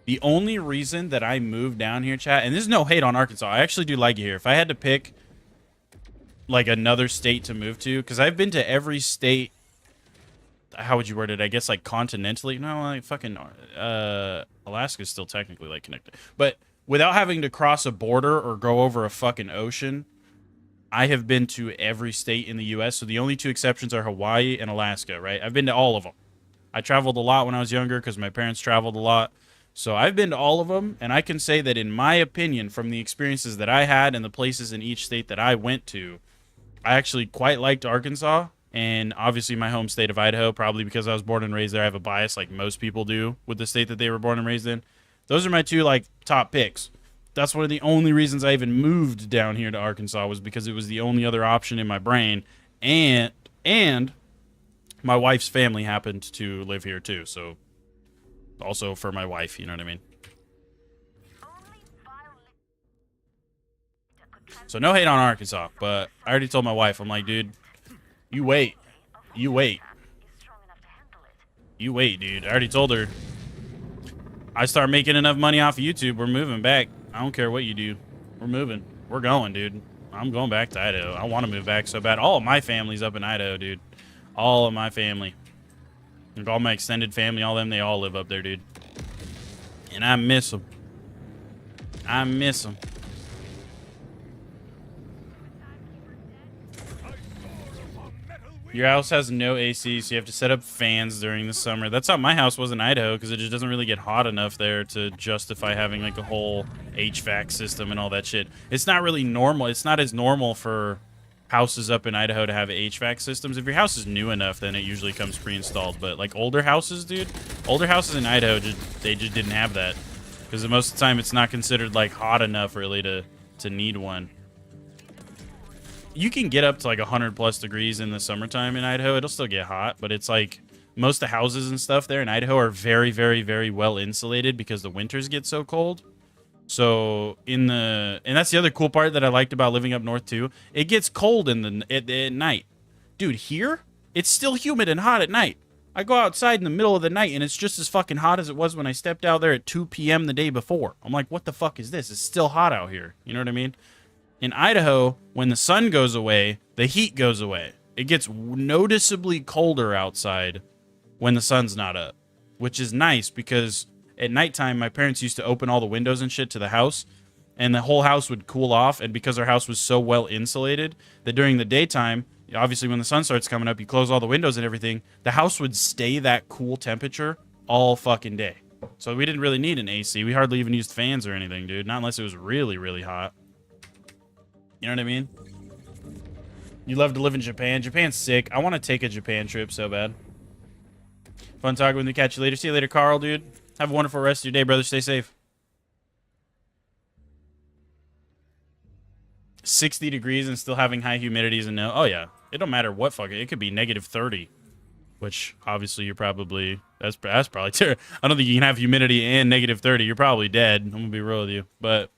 the only reason that I moved down here, chat, and this is no hate on Arkansas. I actually do like it here. If I had to pick, like, another state to move to, because I've been to every state. How would you word it? I guess like continentally. No, like fucking Alaska's still technically like connected. But without having to cross a border or go over a fucking ocean, I have been to every state in the US. So the only 2 exceptions are Hawaii and Alaska, right? I've been to all of them. I traveled a lot when I was younger because my parents traveled a lot. So I've been to all of them, and I can say that in my opinion, from the experiences that I had and the places in each state that I went to, I actually quite liked Arkansas. And obviously my home state of Idaho, probably because I was born and raised there. I have a bias like most people do with the state that they were born and raised in. Those are my 2 like top picks. That's one of the only reasons I even moved down here to Arkansas, was because it was the only other option in my brain. And my wife's family happened to live here too. So also for my wife, you know what I mean? So no hate on Arkansas, but I already told my wife, I'm like, dude, you wait. You wait. You wait, dude. I already told her. I start making enough money off of YouTube, we're moving back. I don't care what you do. We're moving. We're going, dude. I'm going back to Idaho. I want to move back so bad. All of my family's up in Idaho, dude. All of my family. Like all my extended family, all them, they all live up there, dude. And I miss them. I miss them. Your house has no AC, so you have to set up fans during the summer. That's how my house was in Idaho, because it just doesn't really get hot enough there to justify having like a whole HVAC system and all that shit. It's not really normal. It's not as normal for houses up in Idaho to have HVAC systems. If your house is new enough, then it usually comes pre-installed. But like older houses, dude, older houses in Idaho, they just didn't have that. Because most of the time it's not considered like hot enough really to need one. You can get up to like 100 plus degrees in the summertime in Idaho. It'll still get hot, but it's like most of the houses and stuff there in Idaho are very, very, very well insulated because the winters get so cold. So and that's the other cool part that I liked about living up north too. It gets cold at night. Dude, here, it's still humid and hot at night. I go outside in the middle of the night and it's just as fucking hot as it was when I stepped out there at 2 p.m. the day before. I'm like, what the fuck is this? It's still hot out here. You know what I mean? In Idaho, when the sun goes away, the heat goes away. It gets noticeably colder outside when the sun's not up, which is nice because at nighttime, my parents used to open all the windows and shit to the house, and the whole house would cool off. And because our house was so well insulated that during the daytime, obviously when the sun starts coming up, you close all the windows and everything, the house would stay that cool temperature all fucking day. So we didn't really need an AC. We hardly even used fans or anything, dude. Not unless it was really, really hot. You know what I mean? You love to live in Japan. Japan's sick. I want to take a Japan trip so bad. Fun talking with you. Catch you later. See you later, Carl, dude. Have a wonderful rest of your day, brother. Stay safe. 60 degrees and still having high humidities and no. Oh, yeah. It don't matter what fucking. It could be negative 30. Which, obviously, you're probably... That's probably terrible. I don't think you can have humidity and negative 30. You're probably dead. I'm going to be real with you. But...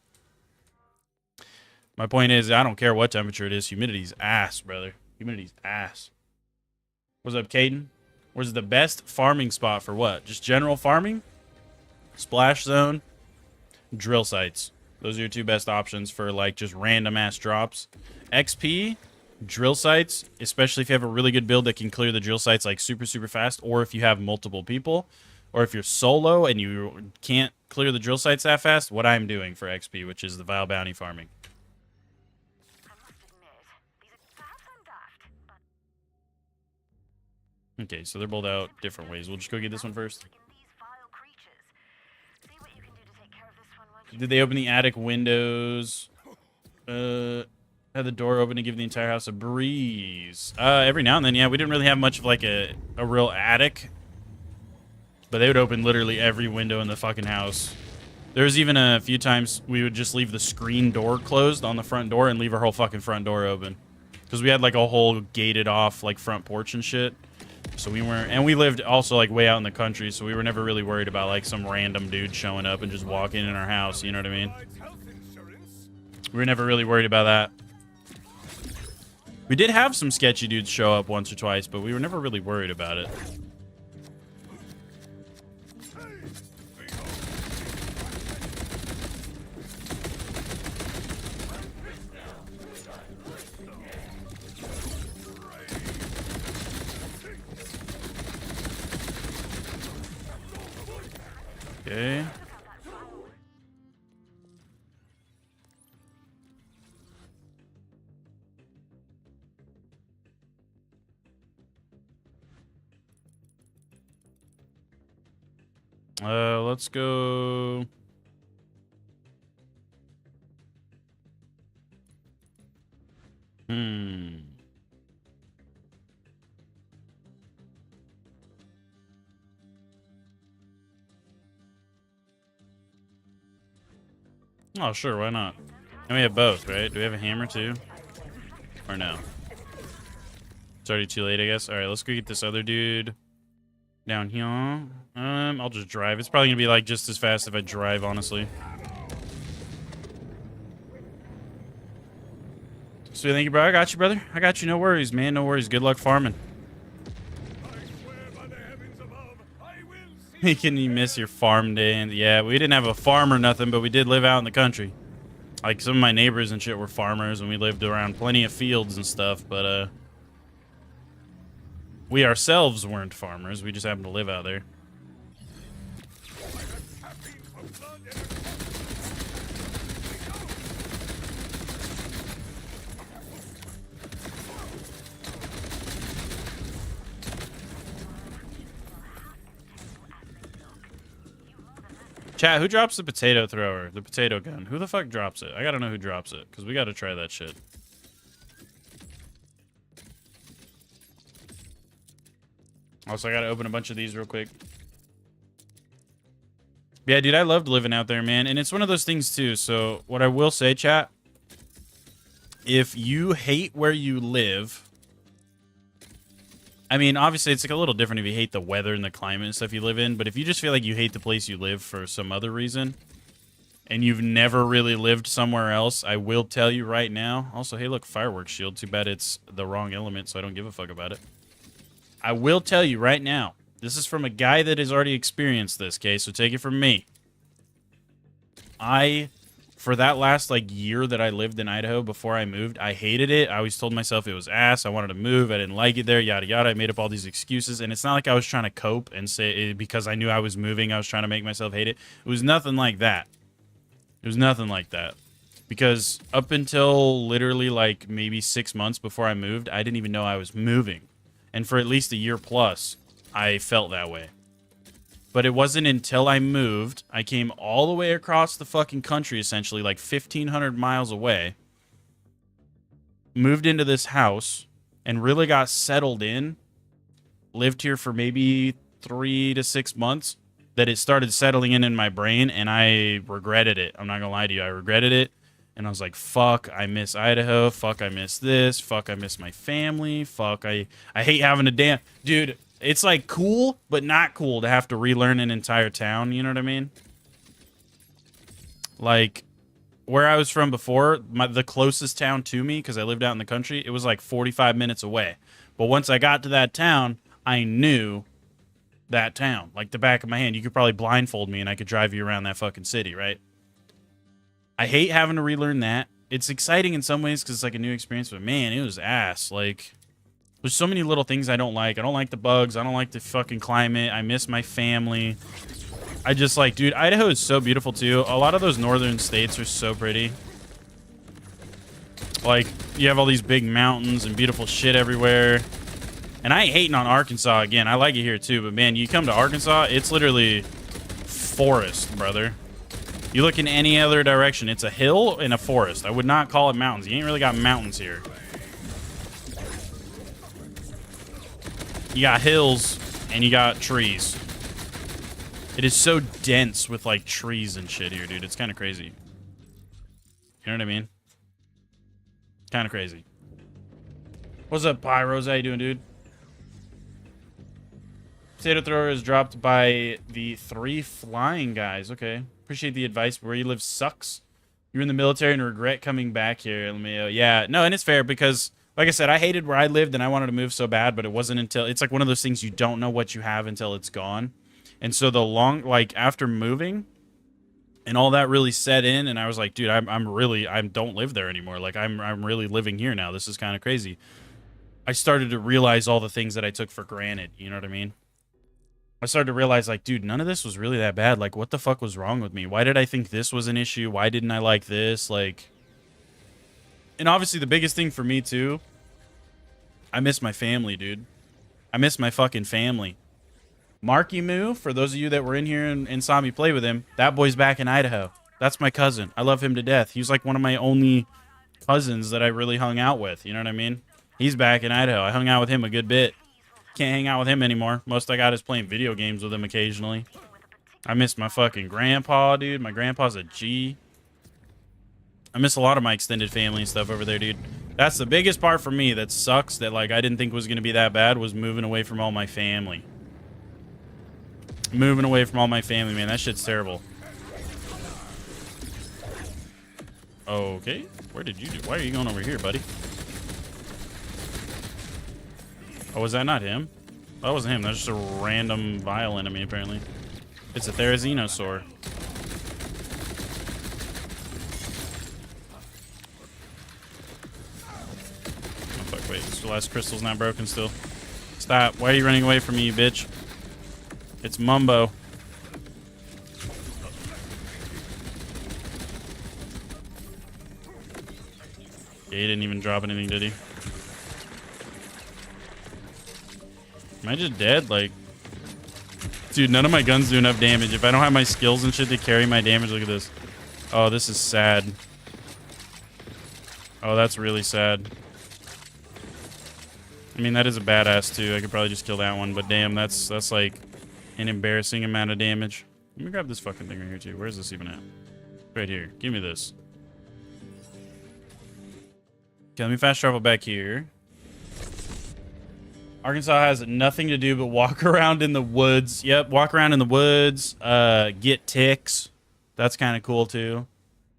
my point is, I don't care what temperature it is. Humidity's ass, brother. Humidity's ass. What's up, Caden? Where's the best farming spot for what? Just general farming? Splash zone? Drill sites. Those are your two best options for, like, just random-ass drops. XP, drill sites, especially if you have a really good build that can clear the drill sites, like, super, super fast, or if you have multiple people, or if you're solo and you can't clear the drill sites that fast, what I'm doing for XP, which is the Vile Bounty farming. Okay, so they're both out different ways. We'll just go get this one first. Did they open the attic windows? Had the door open to give the entire house a breeze. Every now and then, yeah. We didn't really have much of like a real attic. But they would open literally every window in the fucking house. There was even a few times we would just leave the screen door closed on the front door and leave our whole fucking front door open. Because we had like a whole gated off like front porch and shit. So we weren't, and we lived also like way out in the country, so we were never really worried about like some random dude showing up and just walking in our house, you know what I mean? We were never really worried about that. We did have some sketchy dudes show up once or twice, but we were never really worried about it. Okay. Let's go. Oh, sure, why not? And we have both, right? Do we have a hammer too? Or no? It's already too late, I guess. Alright, let's go get this other dude down here. I'll just drive. It's probably gonna be like just as fast if I drive, honestly. So thank you, bro. I got you, brother. I got you. No worries, man. No worries. Good luck farming. Can you miss your farm day? And yeah, we didn't have a farm or nothing, but we did live out in the country. Like some of my neighbors and shit were farmers, and we lived around plenty of fields and stuff. But we ourselves weren't farmers. We just happened to live out there. Chat, who drops the potato thrower? The potato gun. Who the fuck drops it? I gotta know who drops it, because we gotta try that shit. Also, I gotta open a bunch of these real quick. Yeah, dude, I loved living out there, man. And it's one of those things, too. So what I will say, chat, if you hate where you live, I mean, obviously, it's like a little different if you hate the weather and the climate and stuff you live in. But if you just feel like you hate the place you live for some other reason, and you've never really lived somewhere else, I will tell you right now. Also, hey, look, fireworks shield. Too bad it's the wrong element, so I don't give a fuck about it. I will tell you right now. This is from a guy that has already experienced this, okay? So take it from me. For that last, like, year that I lived in Idaho before I moved, I hated it. I always told myself it was ass. I wanted to move. I didn't like it there, yada, yada. I made up all these excuses. And it's not like I was trying to cope and say, because I knew I was moving, I was trying to make myself hate it. It was nothing like that. It was nothing like that. Because up until literally, like, maybe 6 months before I moved, I didn't even know I was moving. And for at least a year plus, I felt that way. But it wasn't until I moved, I came all the way across the fucking country, essentially, like 1,500 miles away, moved into this house, and really got settled in, lived here for maybe 3 to 6 months, that it started settling in my brain, and I regretted it. I'm not gonna lie to you, I regretted it, and I was like, fuck, I miss Idaho, fuck, I miss this, fuck, I miss my family, fuck, I hate having to dude, it's like cool, but not cool to have to relearn an entire town, you know what I mean? Like, where I was from before, the closest town to me, because I lived out in the country, it was like 45 minutes away. But once I got to that town, I knew that town, like the back of my hand. You could probably blindfold me and I could drive you around that fucking city, right? I hate having to relearn that. It's exciting in some ways because it's like a new experience, but man, it was ass. Like, there's so many little things I don't like. I don't like the bugs. I don't like the fucking climate. I miss my family. I just like, dude, Idaho is so beautiful too. A lot of those northern states are so pretty. Like, you have all these big mountains and beautiful shit everywhere. And I ain't hating on Arkansas again. I like it here too, but man, you come to Arkansas, it's literally forest, brother. You look in any other direction, it's a hill and a forest. I would not call it mountains. You ain't really got mountains here. You got hills and you got trees. It is so dense with like trees and shit here, dude. It's kind of crazy. You know what I mean? Kind of crazy. What's up, Pyros? How you doing, dude? Potato thrower is dropped by the 3 flying guys. Okay. Appreciate the advice. Where you live sucks. You're in the military and regret coming back here. Let me, yeah. No, and it's fair because, like I said, I hated where I lived and I wanted to move so bad, but it wasn't until, it's like one of those things you don't know what you have until it's gone. And so like after moving and all that really set in, and I was like, dude, I don't live there anymore. Like I'm really living here now. This is kind of crazy. I started to realize all the things that I took for granted. You know what I mean? I started to realize, like, dude, none of this was really that bad. Like, what the fuck was wrong with me? Why did I think this was an issue? Why didn't I like this? Like, and obviously the biggest thing for me too, I miss my family, dude. I miss my fucking family. Marky Moo, for those of you that were in here and saw me play with him, that boy's back in Idaho. That's my cousin. I love him to death. He was like one of my only cousins that I really hung out with. You know what I mean? He's back in Idaho. I hung out with him a good bit. Can't hang out with him anymore. Most I got is playing video games with him occasionally. I miss my fucking grandpa, dude. My grandpa's a G. I miss a lot of my extended family and stuff over there, dude. That's the biggest part for me that sucks that, like, I didn't think was going to be that bad was moving away from all my family. Moving away from all my family, man. That shit's terrible. Okay. Where did you do? Why are you going over here, buddy? Oh, was that not him? That wasn't him. That's just a random vile enemy, apparently. It's a Therizinosaur. Oh, fuck, wait. The last crystal's not broken still. Stop. Why are you running away from me, you bitch? It's Mumbo. Yeah, he didn't even drop anything, did he? Am I just dead? Like, dude, none of my guns do enough damage. If I don't have my skills and shit to carry my damage, look at this. Oh, this is sad. Oh, that's really sad. I mean, that is a badass too. I could probably just kill that one, but damn, that's like an embarrassing amount of damage. Let me grab this fucking thing right here, too. Where's this even at? Right here. Give me this. Okay, let me fast travel back here. Arkansas has nothing to do but walk around in the woods. Yep, walk around in the woods. Get ticks. That's kind of cool, too.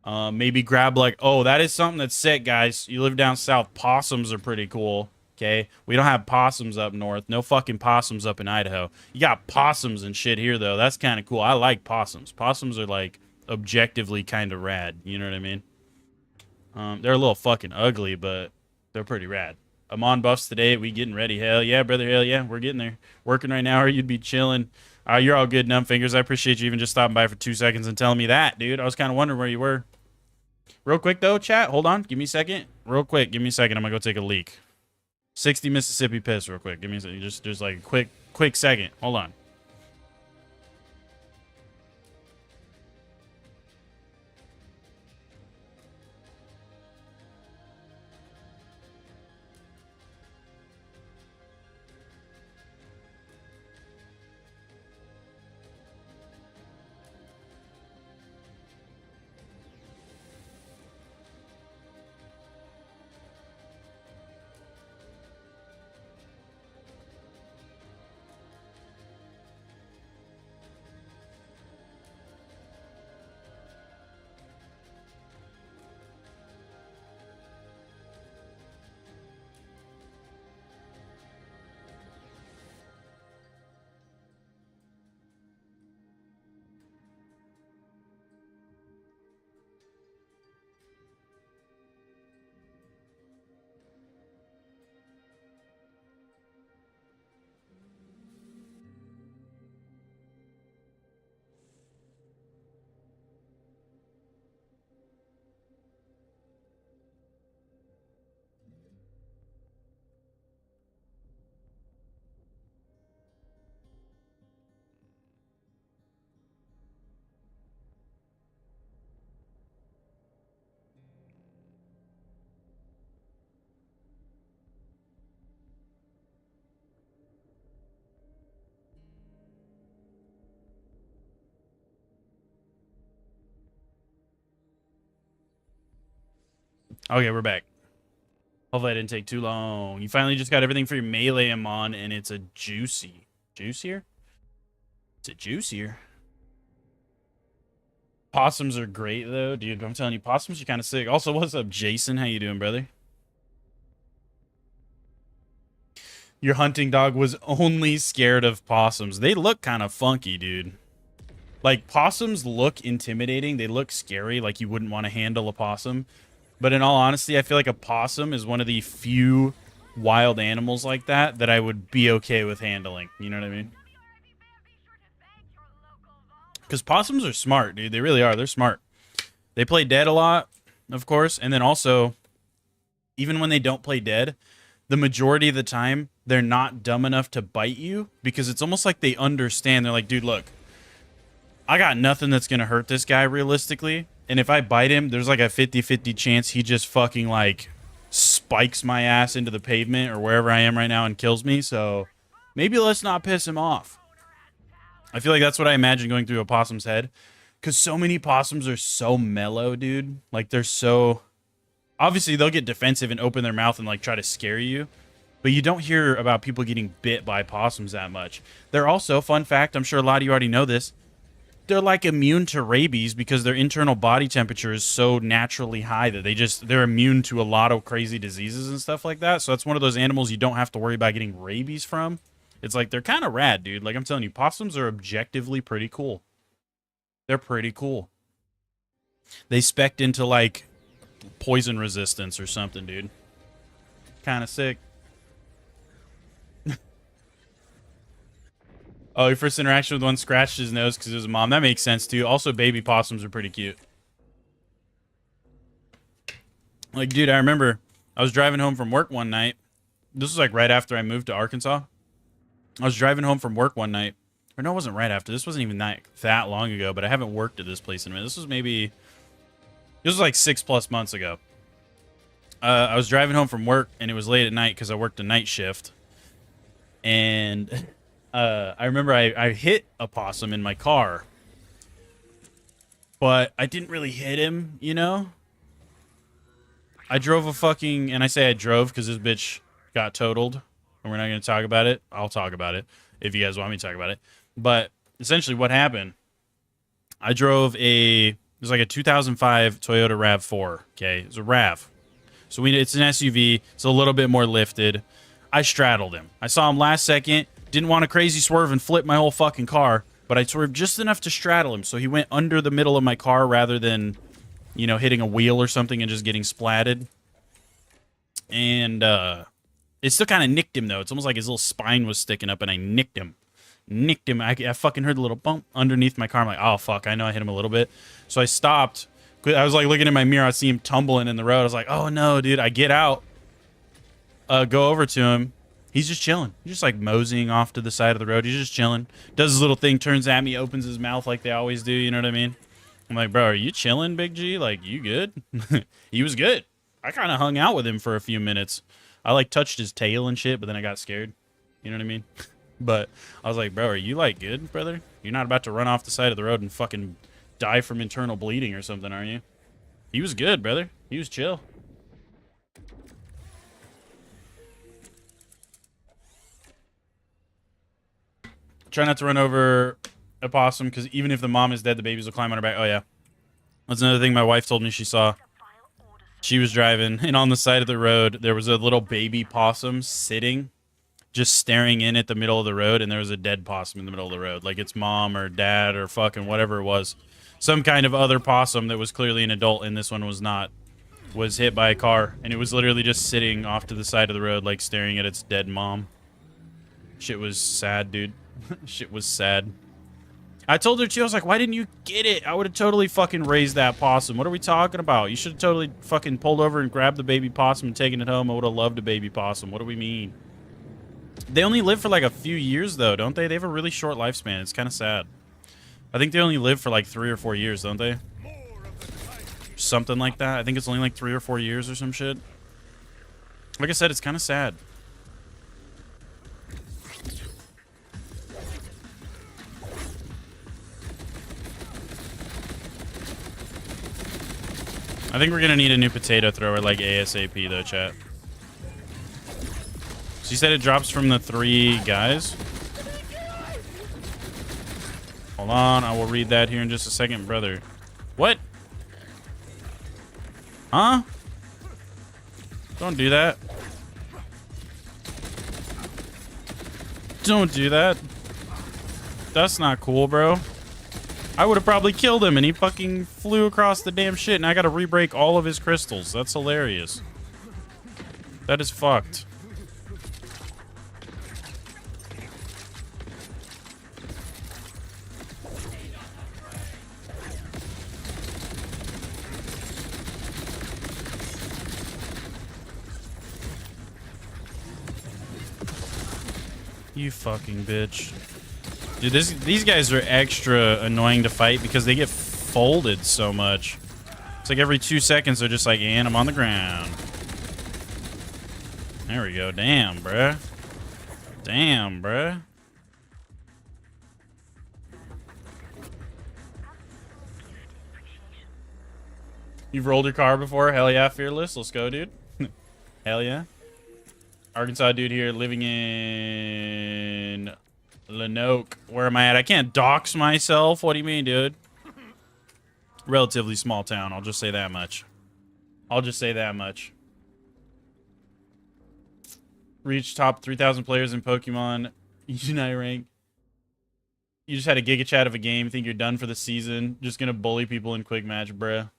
Maybe grab, like... Oh, that is something that's sick, guys. You live down south. Possums are pretty cool. Okay? We don't have possums up north. No fucking possums up in Idaho. You got possums and shit here, though. That's kind of cool. I like possums. Possums are, like, objectively kind of rad. You know what I mean? They're a little fucking ugly, but they're pretty rad. I'm on buffs today. We getting ready. Hell yeah, brother. Hell yeah. We're getting there. Working right now, or you'd be chilling. You're all good, numb fingers. I appreciate you even just stopping by for 2 seconds and telling me that, dude. I was kind of wondering where you were. Real quick, though, chat. Hold on. Give me a second. Real quick. Give me a second. I'm going to go take a leak. 60 Mississippi piss real quick. Give me a second. Just like a quick second. Hold on. Okay, we're back. Hopefully that didn't take too long. You finally just got everything for your melee on, and it's a juicy. Juicier? Is it juicier? Possums are great, though. Dude, I'm telling you, possums are kind of sick. Also, what's up, Jason? How you doing, brother? Your hunting dog was only scared of possums. They look kind of funky, dude. Like, possums look intimidating. They look scary, like you wouldn't want to handle a possum. But in all honesty, I feel like a possum is one of the few wild animals like that that I would be okay with handling. You know what I mean? Because possums are smart, dude. They really are. They're smart. They play dead a lot, of course. And then also, even when they don't play dead, the majority of the time, they're not dumb enough to bite you because it's almost like they understand. They're like, dude, look, I got nothing that's going to hurt this guy realistically. And if I bite him, there's like a 50-50 chance he just fucking like spikes my ass into the pavement or wherever I am right now and kills me. So maybe let's not piss him off. I feel like that's what I imagine going through a possum's head. Because so many possums are so mellow, dude. Like they're so... Obviously, they'll get defensive and open their mouth and like try to scare you. But you don't hear about people getting bit by possums that much. They're also, fun fact, I'm sure a lot of you already know this, they're like immune to rabies because their internal body temperature is so naturally high that they're immune to a lot of crazy diseases and stuff like that. So that's one of those animals you don't have to worry about getting rabies from. It's like they're kind of rad, dude. Like I'm telling you, possums are objectively pretty cool. They're pretty cool. They spec'd into like poison resistance or something, dude. Kind of sick. Oh, your first interaction with one scratched his nose because it was a mom. That makes sense, too. Also, baby possums are pretty cute. Like, dude, I remember I was driving home from work one night. This was, like, right after I moved to Arkansas. I was driving home from work one night. Or no, it wasn't right after. This wasn't even that long ago, but I haven't worked at this place in a minute. This was like 6+ months ago. I was driving home from work, and it was late at night because I worked a night shift. And... I remember I hit a possum in my car. but I didn't really hit him, you know? I drove a fucking, and I say I drove because this bitch got totaled, and we're not going to talk about it. I'll talk about it if you guys want me to talk about it. But essentially what happened, I drove it was like a 2005 Toyota RAV4, okay? It was a RAV. So it's an SUV. It's a little bit more lifted. I straddled him. I saw him last second. Didn't want a crazy swerve and flip my whole fucking car, but I swerved just enough to straddle him. So he went under the middle of my car rather than, you know, hitting a wheel or something and just getting splatted. And it still kind of nicked him, though. It's almost like his little spine was sticking up, and I nicked him. I fucking heard a little bump underneath my car. I'm like, oh, fuck, I know I hit him a little bit. So I stopped. I was, like, looking in my mirror. I see him tumbling in the road. I was like, oh, no, dude. I get out, go over to him. He's just chilling. He's just, like, moseying off to the side of the road. He's just chilling. Does his little thing, turns at me, opens his mouth like they always do. You know what I mean? I'm like, bro, are you chilling, Big G? Like, you good? He was good. I kind of hung out with him for a few minutes. I, like, touched his tail and shit, but then I got scared. You know what I mean? But I was like, bro, are you, like, good, brother? You're not about to run off the side of the road and fucking die from internal bleeding or something, are you? He was good, brother. He was chill. Try not to run over a possum, because even if the mom is dead, the babies will climb on her back. Oh, yeah. That's another thing my wife told me she saw. She was driving, and on the side of the road, there was a little baby possum sitting, just staring in at the middle of the road, and there was a dead possum in the middle of the road. Like its mom or dad or fucking whatever it was. Some kind of other possum that was clearly an adult, and this one was not. Was hit by a car, and it was literally just sitting off to the side of the road, like staring at its dead mom. Shit was sad, dude. Shit was sad. I told her, too, I was like, why didn't you get it? I would have totally fucking raised that possum. What are we talking about? You should have totally fucking pulled over and grabbed the baby possum and taken it home. I would have loved a baby possum. What do we mean? They only live for like a few years, though, don't they? They have a really short lifespan. It's kind of sad. I think they only live for like 3 or 4 years, don't they? Something like that. I think it's only like 3 or 4 years or some shit. Like I said, it's kind of sad. I think we're gonna need a new potato thrower like ASAP though, chat. So you said it drops from the 3 guys? Hold on, I will read that here in just a second, brother. What? Huh? Don't do that. Don't do that. That's not cool, bro. I would have probably killed him, and he fucking flew across the damn shit, and I gotta re-break all of his crystals. That's hilarious. That is fucked. You fucking bitch. Dude, these guys are extra annoying to fight because they get folded so much. It's like every 2 seconds they're just like, and I'm on the ground. There we go. Damn, bruh. Damn, bruh. You've rolled your car before? Hell yeah, fearless. Let's go, dude. Hell yeah. Arkansas dude here living in Lenoke. Where am I at? I can't dox myself. What do you mean, dude? Relatively small town. I'll just say that much. I'll just say that much. Reach top 3,000 players in Pokemon Unite rank. You just had a giga chat of a game. Think you're done for the season. Just gonna bully people in quick match, bruh.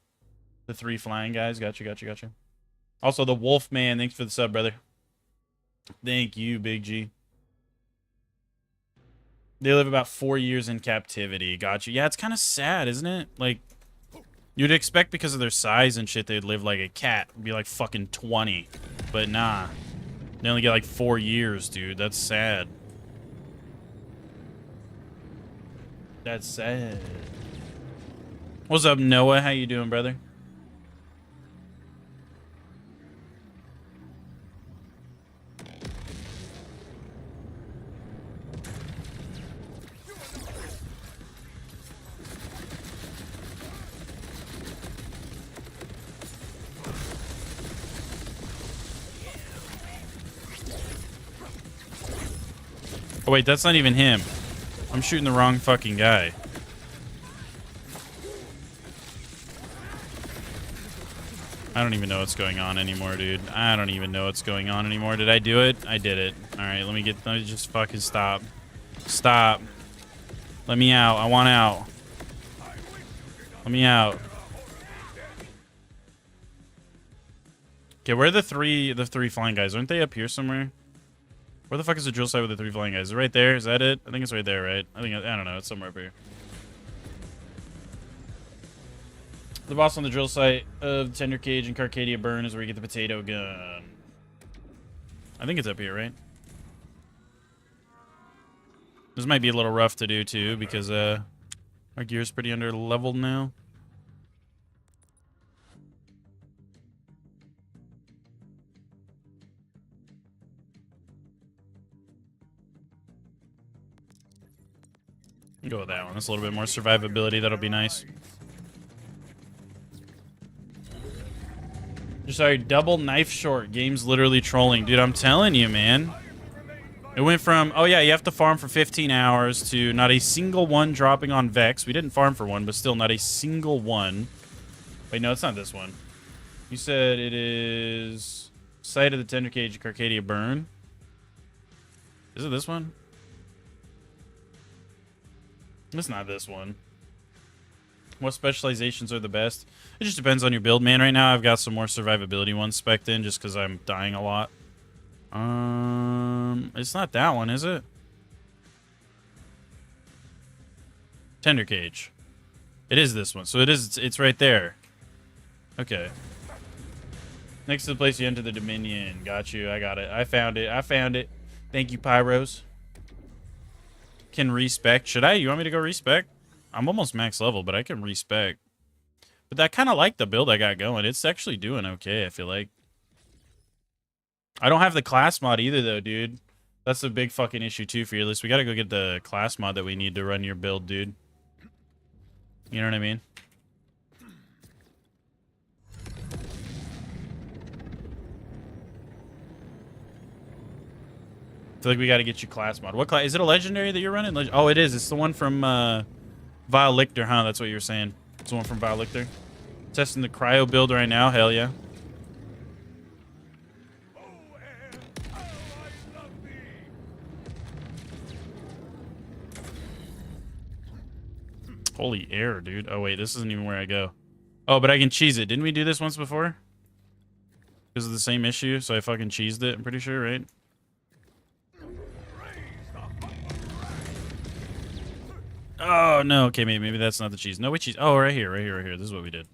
The 3 flying guys. Gotcha, gotcha, gotcha. Also, the Wolf Man. Thanks for the sub, brother. Thank you, Big G. They live about 4 years in captivity. Gotcha. Yeah, it's kind of sad, isn't it? Like, you'd expect because of their size and shit, they'd live like a cat. It'd be like fucking 20. But nah. They only get like 4 years, dude. That's sad. That's sad. What's up, Noah? How you doing, brother? Oh, wait, that's not even him. I'm shooting the wrong fucking guy. I don't even know what's going on anymore, dude. I don't even know what's going on anymore. Did I do it? I did it. All right, let me just fucking stop. Stop. Let me out. I want out. Let me out. Okay, where are the three flying guys? Aren't they up here somewhere? Where the fuck is the drill site with the 3 flying guys? Is it right there? Is that it? I think it's right there, right? I don't know. It's somewhere up here. The boss on the drill site of Tender Cage and Carcadia Burn is where you get the potato gun. I think it's up here, right? This might be a little rough to do, too, because our gear's pretty under leveled now. Go with that one. That's a little bit more survivability. That'll be nice. Sorry, double knife short. Game's literally trolling. Dude, I'm telling you, man. It went from, oh yeah, you have to farm for 15 hours to not a single one dropping on Vex. We didn't farm for one, but still not a single one. Wait, no, it's not this one. You said it is Site of the Tender Cage, Carcadia Burn. Is it this one? It's not this one. What specializations are the best? It just depends on your build, man. Right now, I've got some more survivability ones spec'd in just because I'm dying a lot. It's not that one, is it? Tender Cage. It is this one. So it's right there. Okay. Next to the place you enter the Dominion. Got you. I got it. I found it. I found it. Thank you, Pyros. Can respec. Should I? You want me to go respec? I'm almost max level, but I can respec. But I kind of like the build I got going. It's actually doing okay, I feel like. I don't have the class mod either, though, dude. That's a big fucking issue, too, for your list. We got to go get the class mod that we need to run your build, dude. You know what I mean? I feel like we got to get you class mod. What class? Is it a legendary that you're running? Oh, it is. It's the one from Vile Lictor, huh? That's what you were saying. It's the one from Vile Lictor. Testing the cryo build right now. Hell yeah. Holy air, dude. Oh, wait. This isn't even where I go. Oh, but I can cheese it. Didn't we do this once before? Because of the same issue, so I fucking cheesed it, I'm pretty sure, right? Oh, no. Okay, maybe that's not the cheese. No, we cheese. Oh, right here, right here, right here. This is what we did.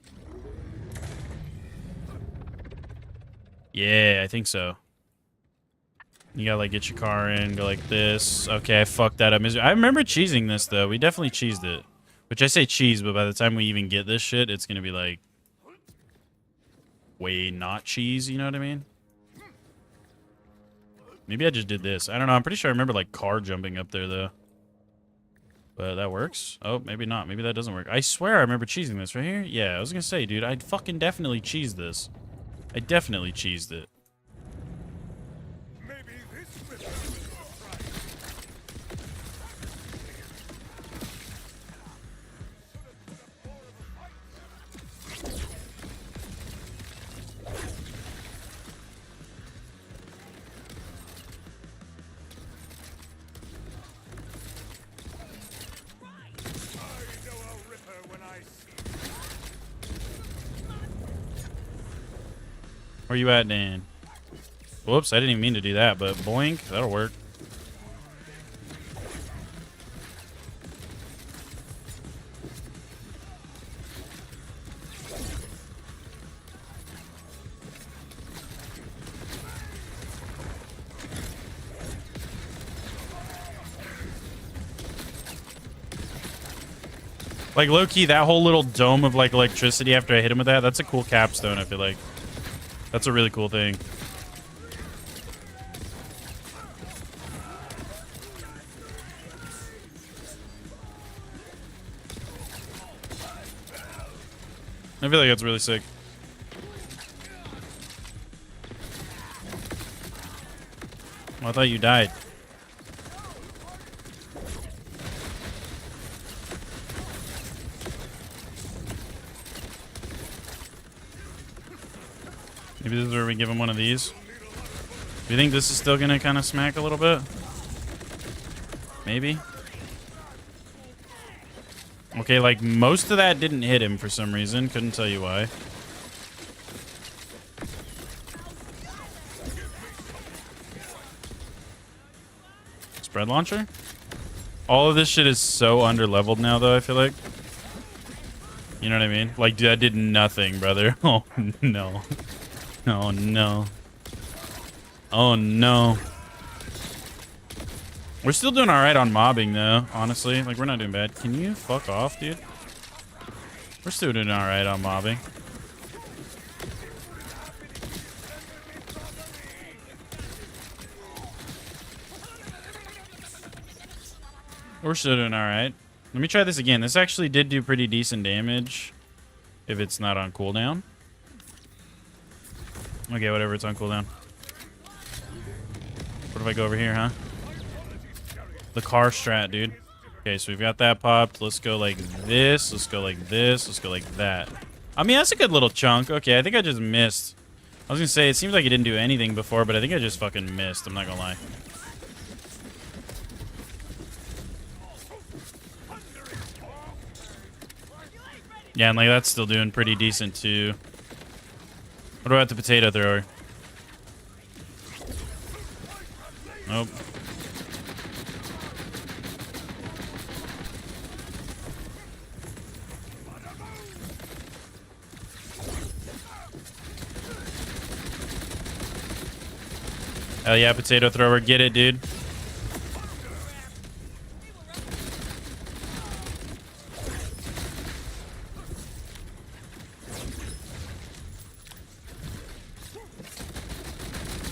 Yeah, I think so. You gotta, like, get your car in, go like this. Okay, I fucked that up. I remember cheesing this, though. We definitely cheesed it. Which I say cheese, but by the time we even get this shit, it's gonna be, like, way not cheese, you know what I mean? Maybe I just did this. I don't know. I'm pretty sure I remember, like, car jumping up there, though. But that works. Oh, maybe not. Maybe that doesn't work. I swear I remember cheesing this right here. Yeah, I was gonna say, dude, I'd fucking definitely cheese this. I definitely cheesed it. Maybe this river was right. I know a ripper when I see Where you at, Dan? Whoops, I didn't even mean to do that, but boink, that'll work. Like, low-key, that whole little dome of, like, electricity after I hit him with that, that's a cool capstone, I feel like. That's a really cool thing. I feel like that's really sick. Oh, I thought you died. Maybe this is where we give him one of these. Do you think this is still gonna kind of smack a little bit? Maybe. Okay, like most of that didn't hit him for some reason. Couldn't tell you why. Spread launcher? All of this shit is so under-leveled now, though, I feel like. You know what I mean? Like, dude, I did nothing, brother. Oh, no. Oh, no. Oh, no. We're still doing alright on mobbing, though, honestly. Like, we're not doing bad. Can you fuck off, dude? We're still doing alright on mobbing. We're still doing alright. Let me try this again. This actually did do pretty decent damage if it's not on cooldown. Okay, whatever, it's on cooldown. What if I go over here, huh? The car strat, dude. Okay, so we've got that popped. Let's go like this. Let's go like this. Let's go like that. I mean, that's a good little chunk. Okay, I think I just missed. I was gonna say, it seems like it didn't do anything before, but I think I just fucking missed. I'm not gonna lie. Yeah, and like that's still doing pretty decent too. What about the potato thrower? Nope. Hell yeah, potato thrower. Get it, dude.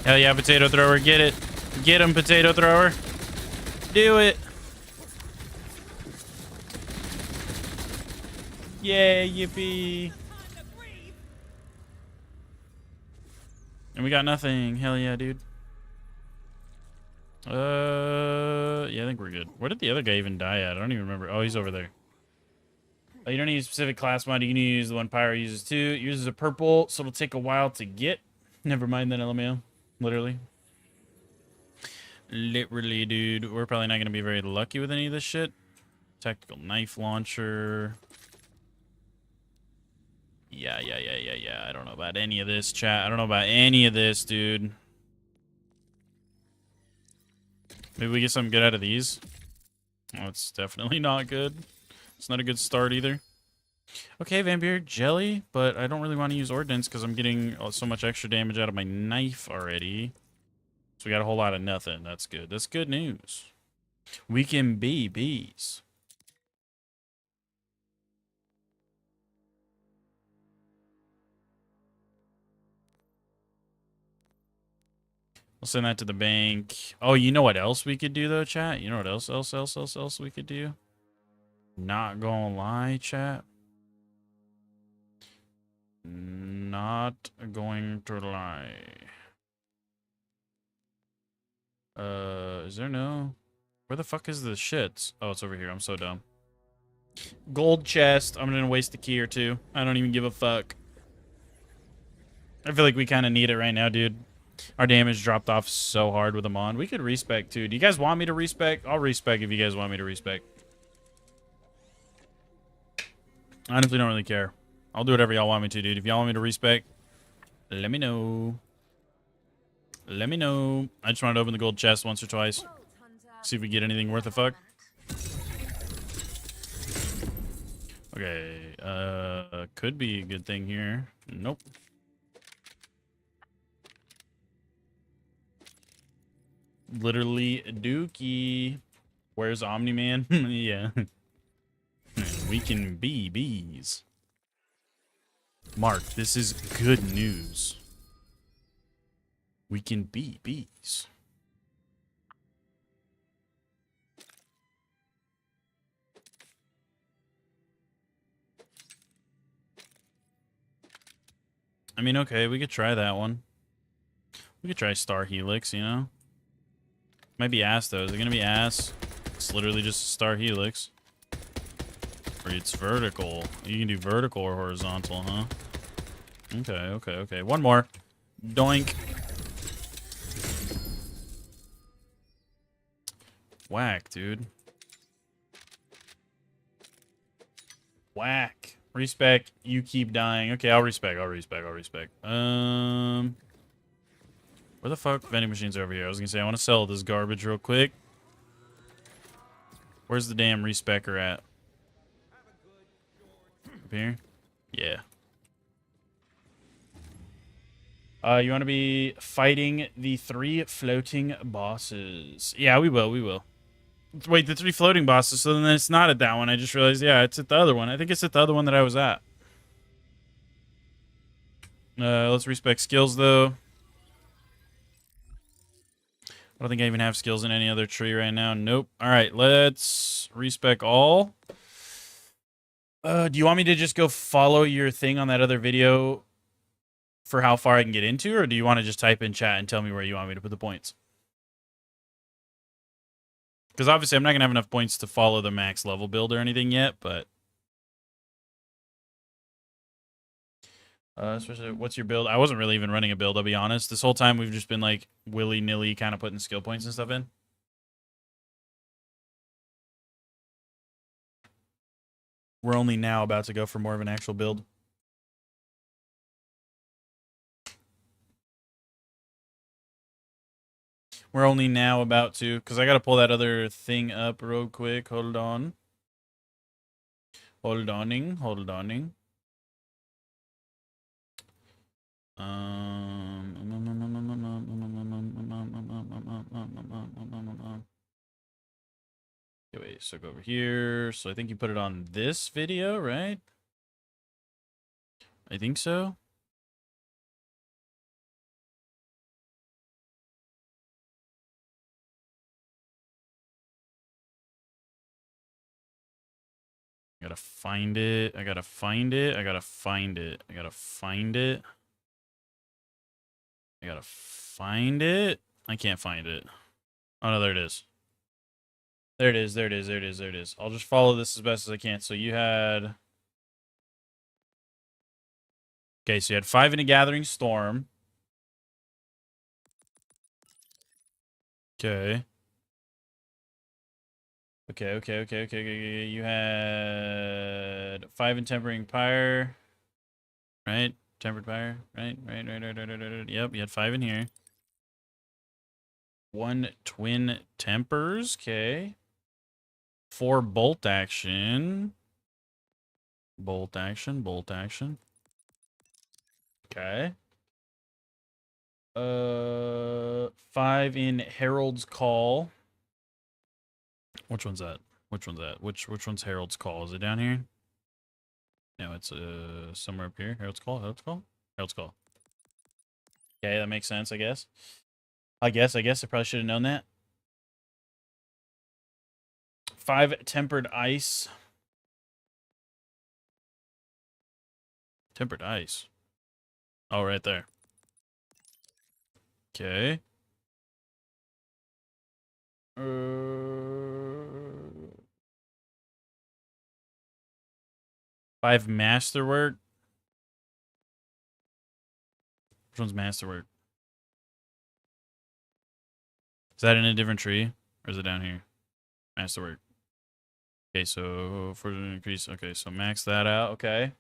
Hell yeah, potato thrower. Get it. Get him, potato thrower. Do it. Yay, yippee. And we got nothing. Hell yeah, dude. Yeah, I think we're good. Where did the other guy even die at? I don't even remember. Oh, he's over there. Oh, you don't need a specific class mod. You can use the one Pyro uses too. It uses a purple, so it'll take a while to get. Never mind that, LMAO. Literally. Literally, dude. We're probably not going to be very lucky with any of this shit. Tactical knife launcher. Yeah. I don't know about any of this, chat. I don't know about any of this, dude. Maybe we get something good out of these. Oh, it's definitely not good. It's not a good start either. Okay, Vampire Jelly, but I don't really want to use Ordnance because I'm getting so much extra damage out of my knife already. So we got a whole lot of nothing. That's good. That's good news. We can be bees. We'll send that to the bank. Oh, you know what else we could do though, chat? You know what else we could do? Not gonna lie, chat. Not going to lie. Is there no... Where the fuck is the shits? Oh, it's over here. I'm so dumb. Gold chest. I'm gonna waste a key or two. I don't even give a fuck. I feel like we kind of need it right now, dude. Our damage dropped off so hard with them on. We could respec too. Do you guys want me to respec? I'll respec if you guys want me to respec. I honestly don't really care. I'll do whatever y'all want me to, dude. If y'all want me to respec, let me know. Let me know. I just wanted to open the gold chest once or twice. See if we get anything worth a fuck. Okay. Could be a good thing here. Nope. Literally dookie. Where's Omni-Man? Yeah. We can be bees. Mark, this is good news. We can be bees. I mean, okay, we could try that one. We could try Star Helix, you know? Might be ass, though. Is it going to be ass? It's literally just a Star Helix. Or it's vertical. You can do vertical or horizontal, huh? Okay. One more. Doink. Whack, dude. Whack. Respec, you keep dying. Okay, I'll respec. Where the fuck? Vending machines are over here. I was gonna say, I want to sell this garbage real quick. Where's the damn respecker at? Up here? Yeah. You want to be fighting the 3 floating bosses. Yeah, we will. Wait, the 3 floating bosses, so then it's not at that one. I just realized, yeah, it's at the other one. I think it's at the other one that I was at. Let's respec skills, though. I don't think I even have skills in any other tree right now. Nope. All right, let's respec all. Do you want me to just go follow your thing on that other video for how far I can get into, or do you want to just type in chat and tell me where you want me to put the points? Because obviously I'm not going to have enough points to follow the max level build or anything yet, but... especially, what's your build? I wasn't really even running a build, I'll be honest. This whole time we've just been, like, willy-nilly kind of putting skill points and stuff in. We're only now about to go for more of an actual build. We're only now about to, because I got to pull that other thing up real quick. Hold on. Hold oning. Okay, wait, so go over here. So I think you put it on this video, right? I think so. I gotta find it. I gotta find it. I gotta find it. I gotta find it. I gotta find it. I can't find it. Oh no, there it is. There it is. There it is. There it is. There it is. I'll just follow this as best as I can. So you had... Okay, so you had 5 in a Gathering Storm. Okay. Okay. You had 5 in Tempering Pyre. Right? Tempered Pyre. Right. Yep, you had 5 in here. 1 Twin Tempers. Okay. 4 Bolt Action. Bolt Action. Okay. 5 in Herald's Call. Which one's that? Which one's Herald's Call? Is it down here? No, it's somewhere up here. Herald's Call. Okay, that makes sense, I guess. I probably should have known that. 5 Tempered Ice. Tempered Ice. Oh, right there. Okay. 5 Masterwork. Which one's Masterwork? Is that in a different tree? Or is it down here? Masterwork. Okay, so for the increase. Okay, so max that out. Okay.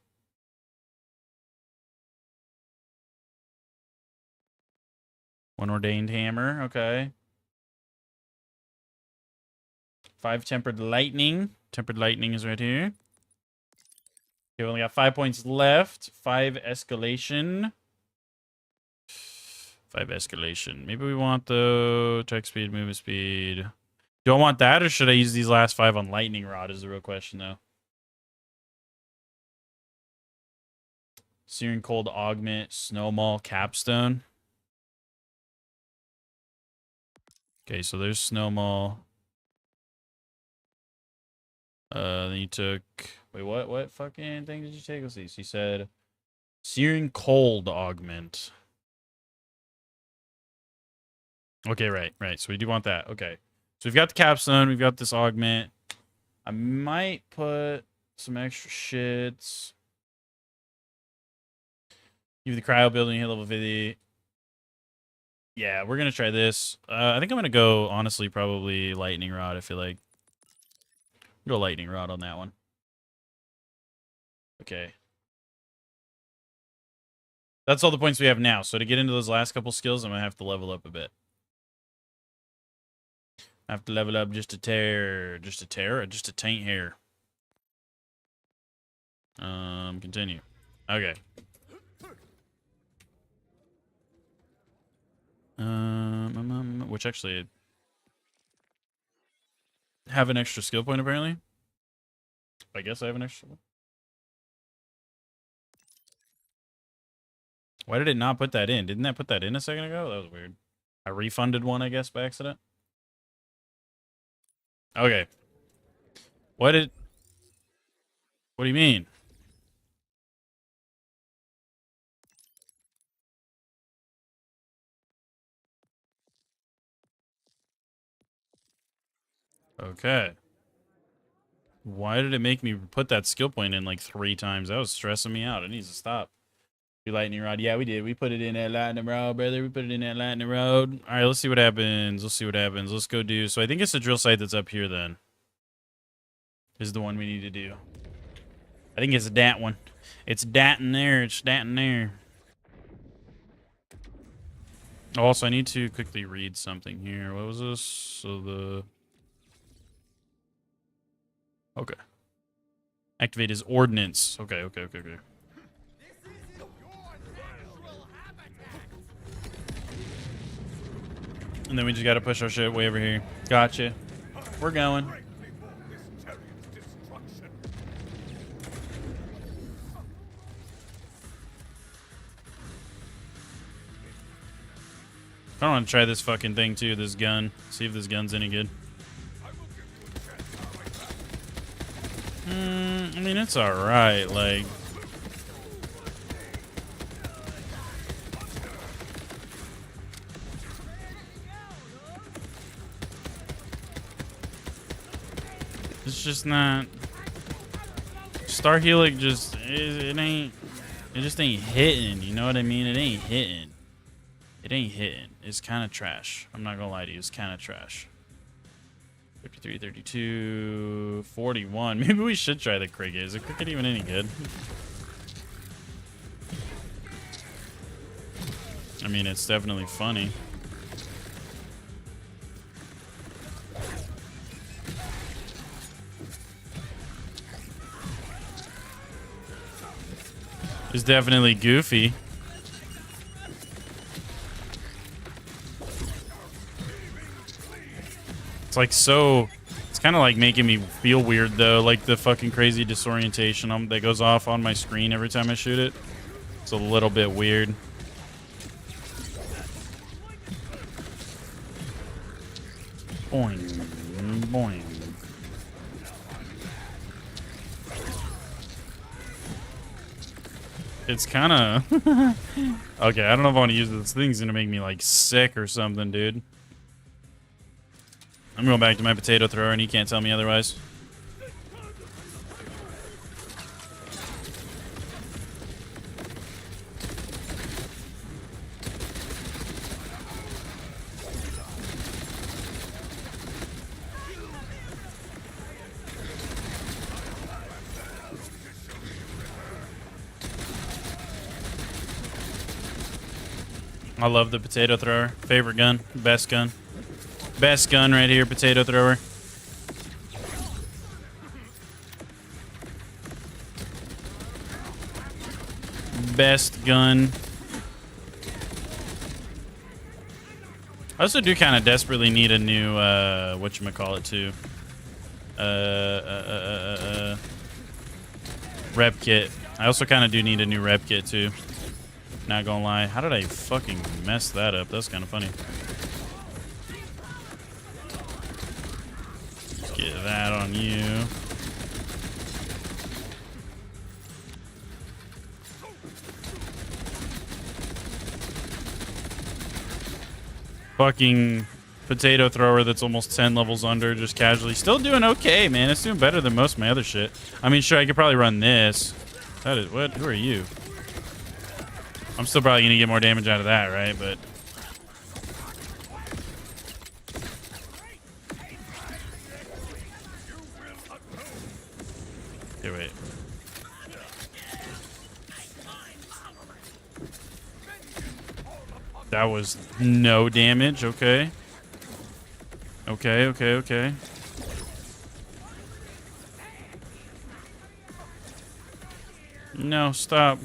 One Ordained Hammer. Okay. 5 Tempered Lightning. Tempered Lightning is right here. Okay, we only got 5 points left. 5 Escalation. 5 Escalation. Maybe we want the attack speed, movement speed. Do I want that, or should I use these last 5 on Lightning Rod is the real question, though. Searing Cold Augment, Snowball, Capstone. Okay, so there's Snowball. Then you took... Wait, what fucking thing did you take? Let's see. So you said Searing Cold Augment. Okay, right. So we do want that. Okay. So we've got the Capstone. We've got this Augment. I might put some extra shits. Give the Cryo building hit level 50. Yeah, we're gonna try this. I think I'm gonna go, honestly, probably lightning rod. I feel like go lightning rod on that one. Okay. That's all the points we have now. So to get into those last couple skills, I'm gonna have to level up a bit. I have to level up just a tear, just a taint hair. Continue. Okay. Which actually have an extra skill point apparently. I guess I have an extra one. Why did it not put that in? Didn't that put that in a second ago? That was weird. I refunded one, I guess, by accident. Okay. What do you mean? Okay. Why did it make me put that skill point in like 3 times? That was stressing me out. It needs to stop. Lightning rod. Yeah, we did. We put it in that lightning rod, brother. We put it in that lightning rod. All right, let's see what happens. Let's see what happens. Let's go do. So I think it's the drill site that's up here then. Is the one we need to do. I think it's that one. It's that in there. It's that in there. Also, I need to quickly read something here. What was this? So the... Okay. Activate his ordnance. Okay. And then we just gotta push our shit way over here. Gotcha. We're going. I want to try this fucking thing too, this gun. See if this gun's any good. I mean, it's alright, like... It's just not... Star Helix just... It just ain't hitting, you know what I mean? It ain't hitting. It ain't hitting. It's kind of trash. I'm not gonna lie to you, it's kind of trash. 53, 32, 41. Maybe we should try the cricket. Is the cricket even any good? I mean, it's definitely funny. It's definitely goofy. It's like so... It's kind of like making me feel weird, though. Like the fucking crazy disorientation that goes off on my screen every time I shoot it. It's a little bit weird. Boing. Boing. It's kind of... Okay, I don't know if I want to use this. Thing's going to make me, like, sick or something, dude. I'm going back to my potato thrower, and he can't tell me otherwise. I love the potato thrower. Favorite gun. Best gun. Best gun right here, potato thrower. Best gun. I also do kind of desperately need a new, whatchamacallit too. Rep kit. I also kind of do need a new rep kit too. Not gonna lie. How did I fucking mess that up? That's kind of funny. Get that on you. Fucking potato thrower that's almost 10 levels under, just casually. Still doing okay, man. It's doing better than most of my other shit. I mean, sure, I could probably run this. That is, what? Who are you? I'm still probably gonna get more damage out of that, right? But Okay, wait. That was no damage. Okay. Okay, okay, okay. No, stop.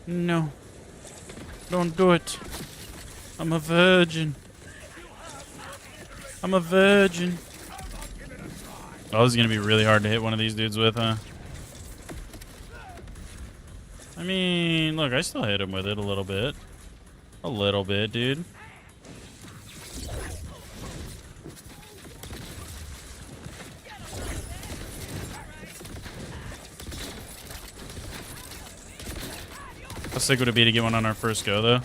No. Don't do it. I'm a virgin. I'm a virgin. Oh, this is going to be really hard to hit one of these dudes with, huh? I mean, look, I still hit him with it a little bit. A little bit, dude. How sick would it be to get one on our first go, though?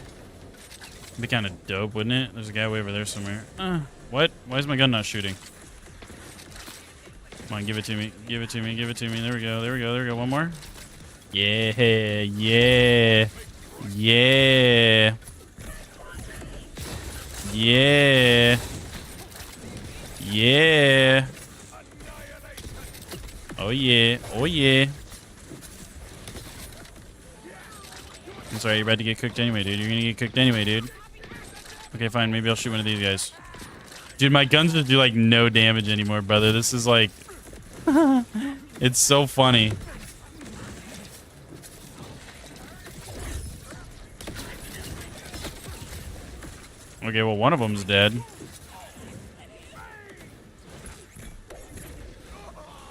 It'd be kind of dope, wouldn't it? There's a guy way over there somewhere. What? Why is my gun not shooting? Come on, give it to me. Give it to me. Give it to me. There we go. There we go. There we go. One more. Yeah. Yeah. Yeah. Yeah. Yeah. Oh, yeah. Oh, yeah. I'm sorry, you're about to get cooked anyway, dude. You're gonna get cooked anyway, dude. Okay, fine. Maybe I'll shoot one of these guys. Dude, my guns just do, like, no damage anymore, brother. This is, like... it's so funny. Okay, well, one of them's dead.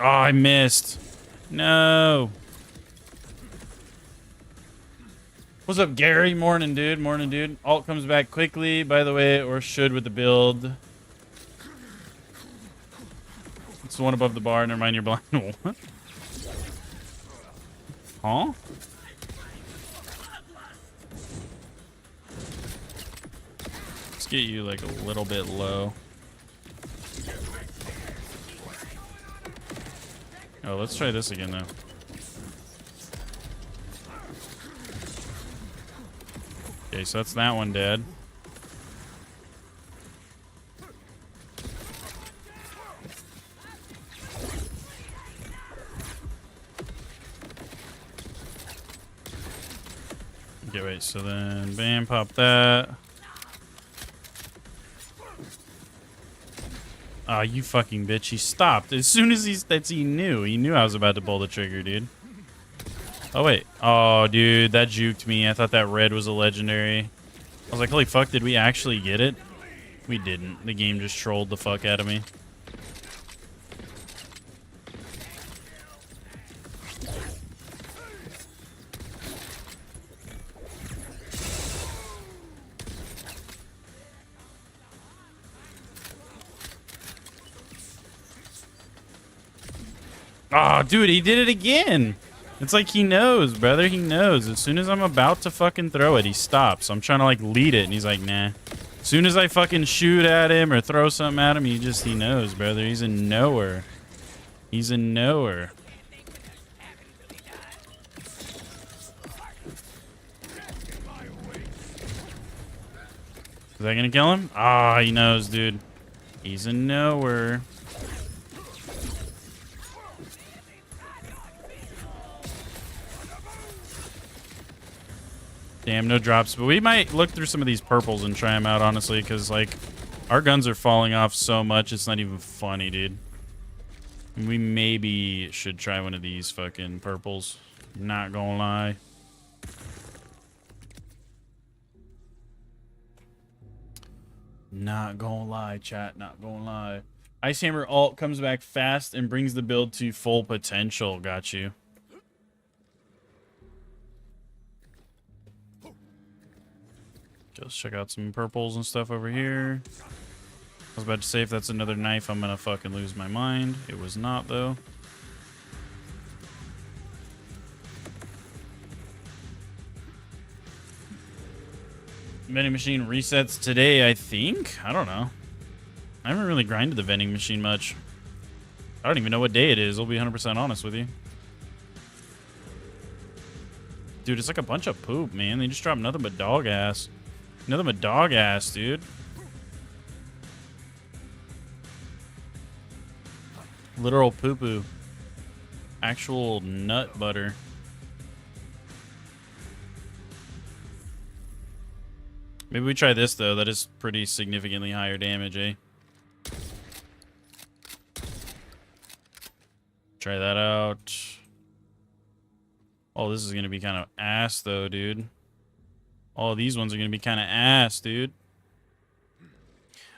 Oh, I missed. No. What's up, Gary? Morning, dude. Morning, dude. Alt comes back quickly, by the way, or should with the build. It's the one above the bar. Never mind, you're blind. What? Huh? Let's get you, like, a little bit low. Oh, let's try this again, though. Okay, so that's that one dead. Okay, wait, so then bam, pop that. Ah, oh, you fucking bitch. He stopped. As soon as he knew I was about to pull the trigger, dude. Oh, wait. Oh, dude, that juked me. I thought that red was a legendary. I was like, holy fuck, did we actually get it? We didn't. The game just trolled the fuck out of me. Oh, dude, he did it again. It's like he knows, brother. He knows. As soon as I'm about to fucking throw it, he stops. I'm trying to, like, lead it, and he's like, nah. As soon as I fucking shoot at him or throw something at him, he knows, brother. He's a knower. He's a knower. Is that gonna kill him? Ah, oh, he knows, dude. He's a knower. Damn, no drops. But we might look through some of these purples and try them out, honestly, because, like, our guns are falling off so much, it's not even funny, dude. We maybe should try one of these fucking purples. Not gonna lie. Not gonna lie, chat. Not gonna lie. Ice Hammer alt comes back fast and brings the build to full potential. Got you. Let's check out some purples and stuff over here. I was about to say if that's another knife, I'm gonna fucking lose my mind. It was not, though. Vending machine resets today, I think. I don't know. I haven't really grinded the vending machine much. I don't even know what day it is. I'll be 100% honest with you. Dude, it's like a bunch of poop, man. They just dropped nothing but dog ass. Nothing but dog ass, dude. Literal poo-poo. actual nut butter. Maybe we try this, though. That is pretty significantly higher damage, eh? Try that out. Oh, this is going to be kind of ass, though, dude. All these ones are going to be kind of ass, dude.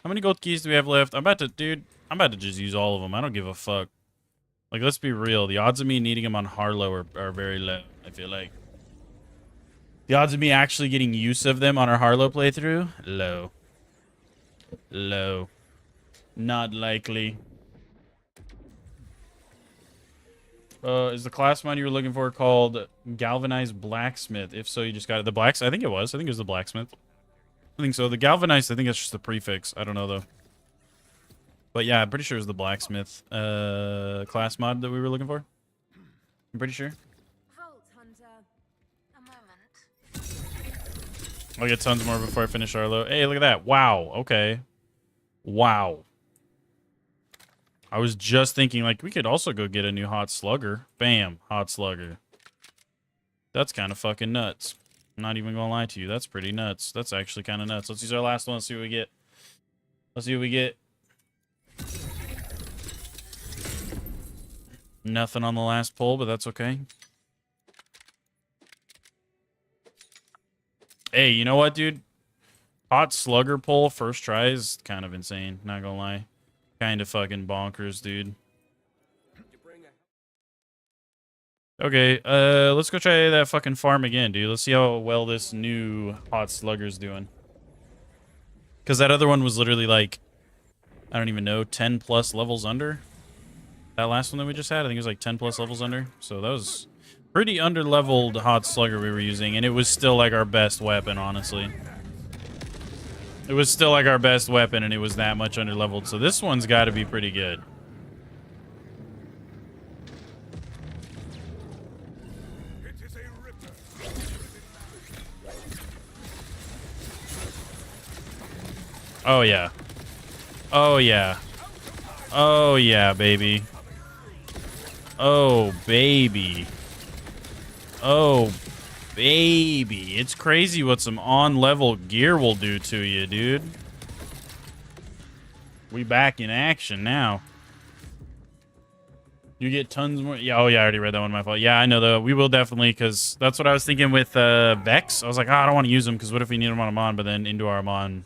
How many gold keys do we have left? I'm about to just use all of them. I don't give a fuck. Like, let's be real. The odds of me needing them on Harlow are very low, I feel like. The odds of me actually getting use of them on our Harlow playthrough? Low. Low. Not likely. Is the class mod you were looking for called Galvanized Blacksmith? If so, you just got it. The blacks? I think it was. I think it was the Blacksmith. I think so. The Galvanized, I think that's just the prefix. I don't know, though. But yeah, I'm pretty sure it was the Blacksmith class mod that we were looking for. I'm pretty sure. I'll get tons more before I finish Arlo. Hey, look at that. Wow. Okay. Wow. I was just thinking, like, we could also go get a new Hot Slugger. Bam. Hot Slugger. That's kind of fucking nuts. I'm not even gonna lie to you. That's pretty nuts. That's actually kind of nuts. Let's use our last one. Let's see what we get. Let's see what we get. Nothing on the last pull, but that's okay. Hey, you know what, dude? Hot Slugger pull first try is kind of insane. Not gonna lie. Kind of fucking bonkers, dude. Okay, let's go try that fucking farm again, dude. Let's see how well this new Hot Slugger's doing. Because that other one was literally like, I don't even know, 10 plus levels under. That last one that we just had, I think it was like 10 plus levels under. So that was pretty under-leveled Hot Slugger we were using, and it was still like our best weapon, honestly. It was still like our best weapon, and it was that much under-leveled. So this one's got to be pretty good. Oh, yeah. Oh, yeah. Oh, yeah, baby. Oh, baby. Oh, baby. It's crazy what some on-level gear will do to you, dude. We back in action now. You get tons more. Yeah, oh, yeah, I already read that one. My fault. Yeah, I know, though. We will definitely, because that's what I was thinking with Vex. I was like, oh, I don't want to use them, because what if we need them on a Mon? But then into our Mon,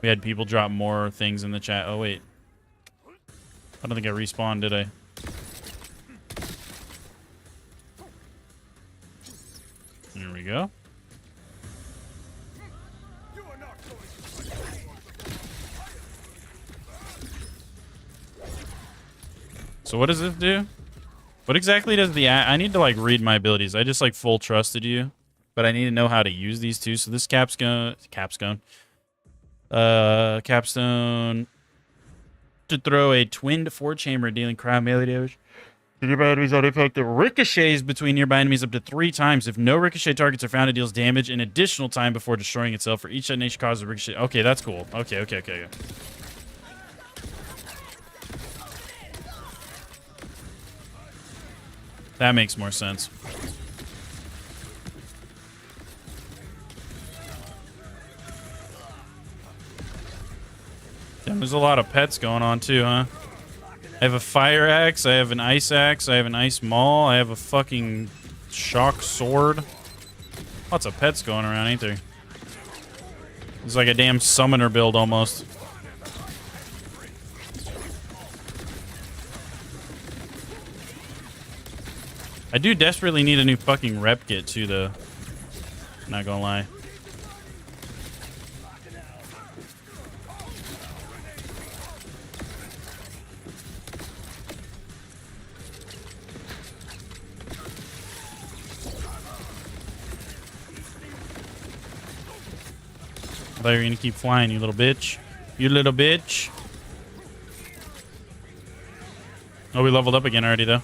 we had people drop more things in the chat. Oh, wait. I don't think I respawned, did I? There we go. So what does this do? What exactly does the... I need to, like, read my abilities. I just, like, full trusted you. But I need to know how to use these two. So this capstone... Capstone... To throw a twinned 4-chamber dealing cryo melee damage. To nearby enemies on impact that ricochets between nearby enemies up to 3 times. If no ricochet targets are found, it deals damage an additional time before destroying itself. For each detonation causes a ricochet. Okay, that's cool. Okay. That makes more sense. Damn, there's a lot of pets going on too, huh? I have a fire axe, I have an ice axe, I have an ice maul, I have a fucking shock sword. Lots of pets going around, ain't there? It's like a damn summoner build almost. I do desperately need a new fucking rep kit too, though. Not gonna lie. I thought you were gonna keep flying, you little bitch. You little bitch. Oh, we leveled up again already, though.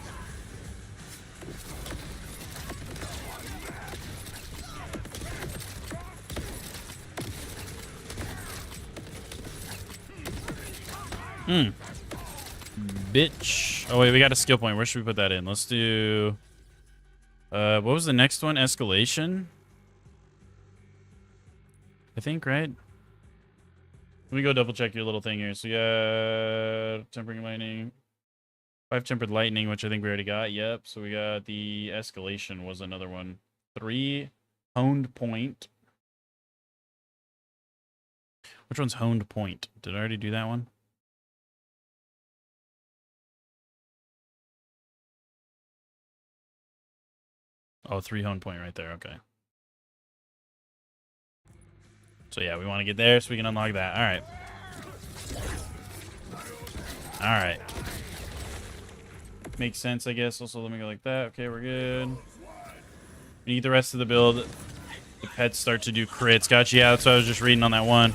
bitch. Oh, wait, we got a skill point. Where should we put that in? Let's do... what was the next one? Escalation? I think, right? Let me go double check your little thing here. So, yeah, Tempering Lightning. 5 Tempered Lightning, which I think we already got. Yep. So, we got the Escalation was another one. 3 Honed Point. Which one's Honed Point? Did I already do that one? Oh, 3 Honed Point right there. Okay. So, yeah, we want to get there so we can unlock that. All right. All right. Makes sense, I guess. Also, let me go like that. Okay, we're good. We need the rest of the build. The pets start to do crits. Gotcha. Yeah, that's what I was just reading on that one.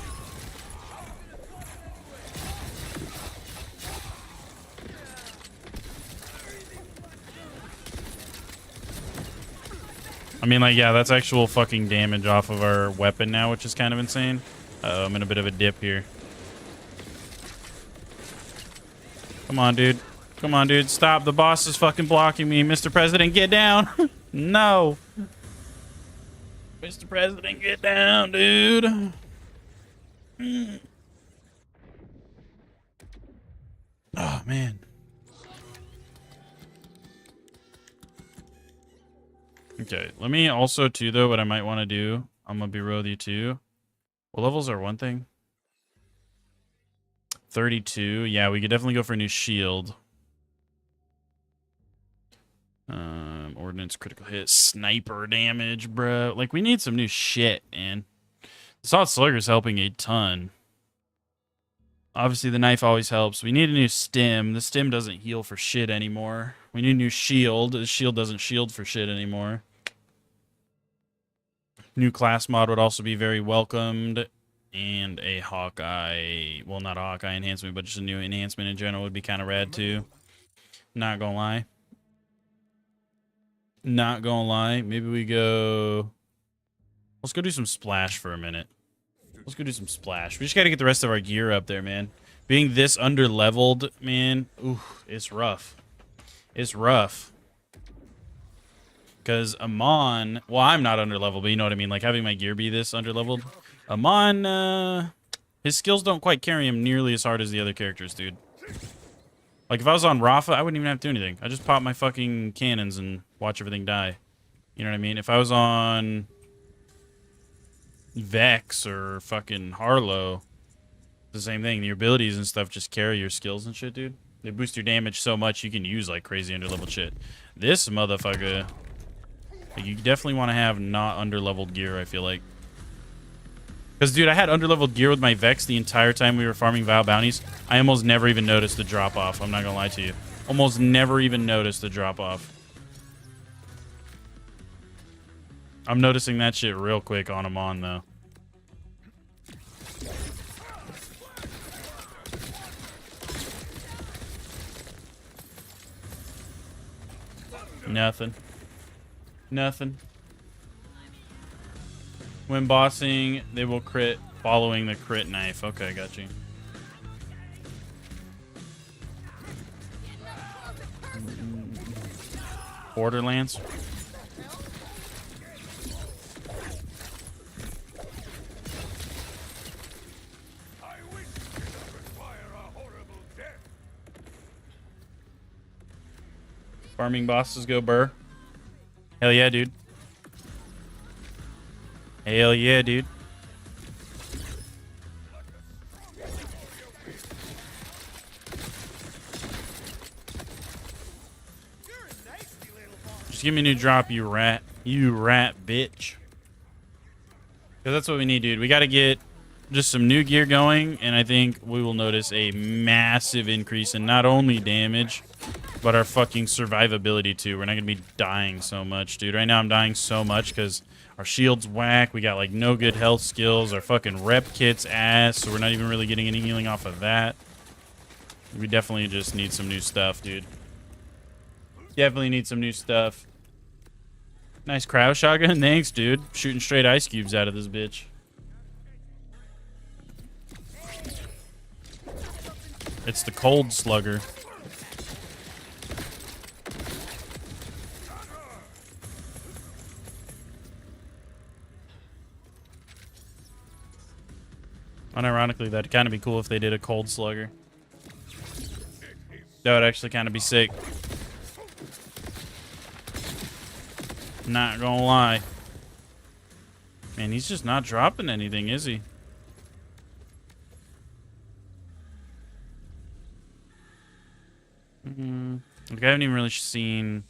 I mean, like, yeah, that's actual fucking damage off of our weapon now, which is kind of insane. I'm in a bit of a dip here. Come on, dude. Come on, dude. Stop. The boss is fucking blocking me. Mr. President, get down. No. Mr. President, get down, dude. Oh, man. Okay, let me also, too, though, what I might want to do. I'm going to be real with you, too. Well, levels are one thing. 32. Yeah, we could definitely go for a new shield. Ordnance, critical hit, sniper damage, bro. Like, we need some new shit, man. The Salt Slugger's helping a ton. Obviously, the knife always helps. We need a new stim. The stim doesn't heal for shit anymore. We need a new shield. The shield doesn't shield for shit anymore. New class mod would also be very welcomed. And a Hawkeye... Well, not a Hawkeye enhancement, but just a new enhancement in general would be kind of rad, too. Not gonna lie. Not gonna lie. Maybe we go... Let's go do some splash for a minute. Let's go do some splash. We just gotta get the rest of our gear up there, man. Being this under-leveled, man, ooh, it's rough. It's rough. Because Amon... Well, I'm not under-leveled, but you know what I mean. Like, having my gear be this under-leveled. Amon, his skills don't quite carry him nearly as hard as the other characters, dude. Like, if I was on Rafa, I wouldn't even have to do anything. I just pop my fucking cannons and watch everything die. You know what I mean? If I was on Vex or fucking Harlow, the same thing. Your abilities and stuff just carry your skills and shit, dude. They boost your damage so much you can use, like, crazy under-leveled shit. This motherfucker... Like, you definitely want to have not under-leveled gear, I feel like. Because, dude, I had under-leveled gear with my Vex the entire time we were farming Vow Bounties. I almost never even noticed the drop-off. I'm not going to lie to you. Almost never even noticed the drop-off. I'm noticing that shit real quick on Amon, though. Nothing. Nothing. When bossing, they will crit following the crit knife. Okay, got you. Borderlands. Farming bosses go burr. Hell yeah, dude. Hell yeah, dude. Just give me a new drop, you rat. You rat, bitch. Because that's what we need, dude. We got to get just some new gear going, and I think we will notice a massive increase in not only damage, but our fucking survivability, too. We're not going to be dying so much, dude. Right now, I'm dying so much because our shield's whack. We got, like, no good health skills. Our fucking rep kit's ass, so we're not even really getting any healing off of that. We definitely just need some new stuff, dude. Definitely need some new stuff. Nice cryo shotgun. Thanks, dude. Shooting straight ice cubes out of this bitch. It's the cold slugger. Unironically, that'd kind of be cool if they did a cold slugger. That would actually kind of be sick. Not gonna lie. Man, he's just not dropping anything, is he? Like, I haven't even really seen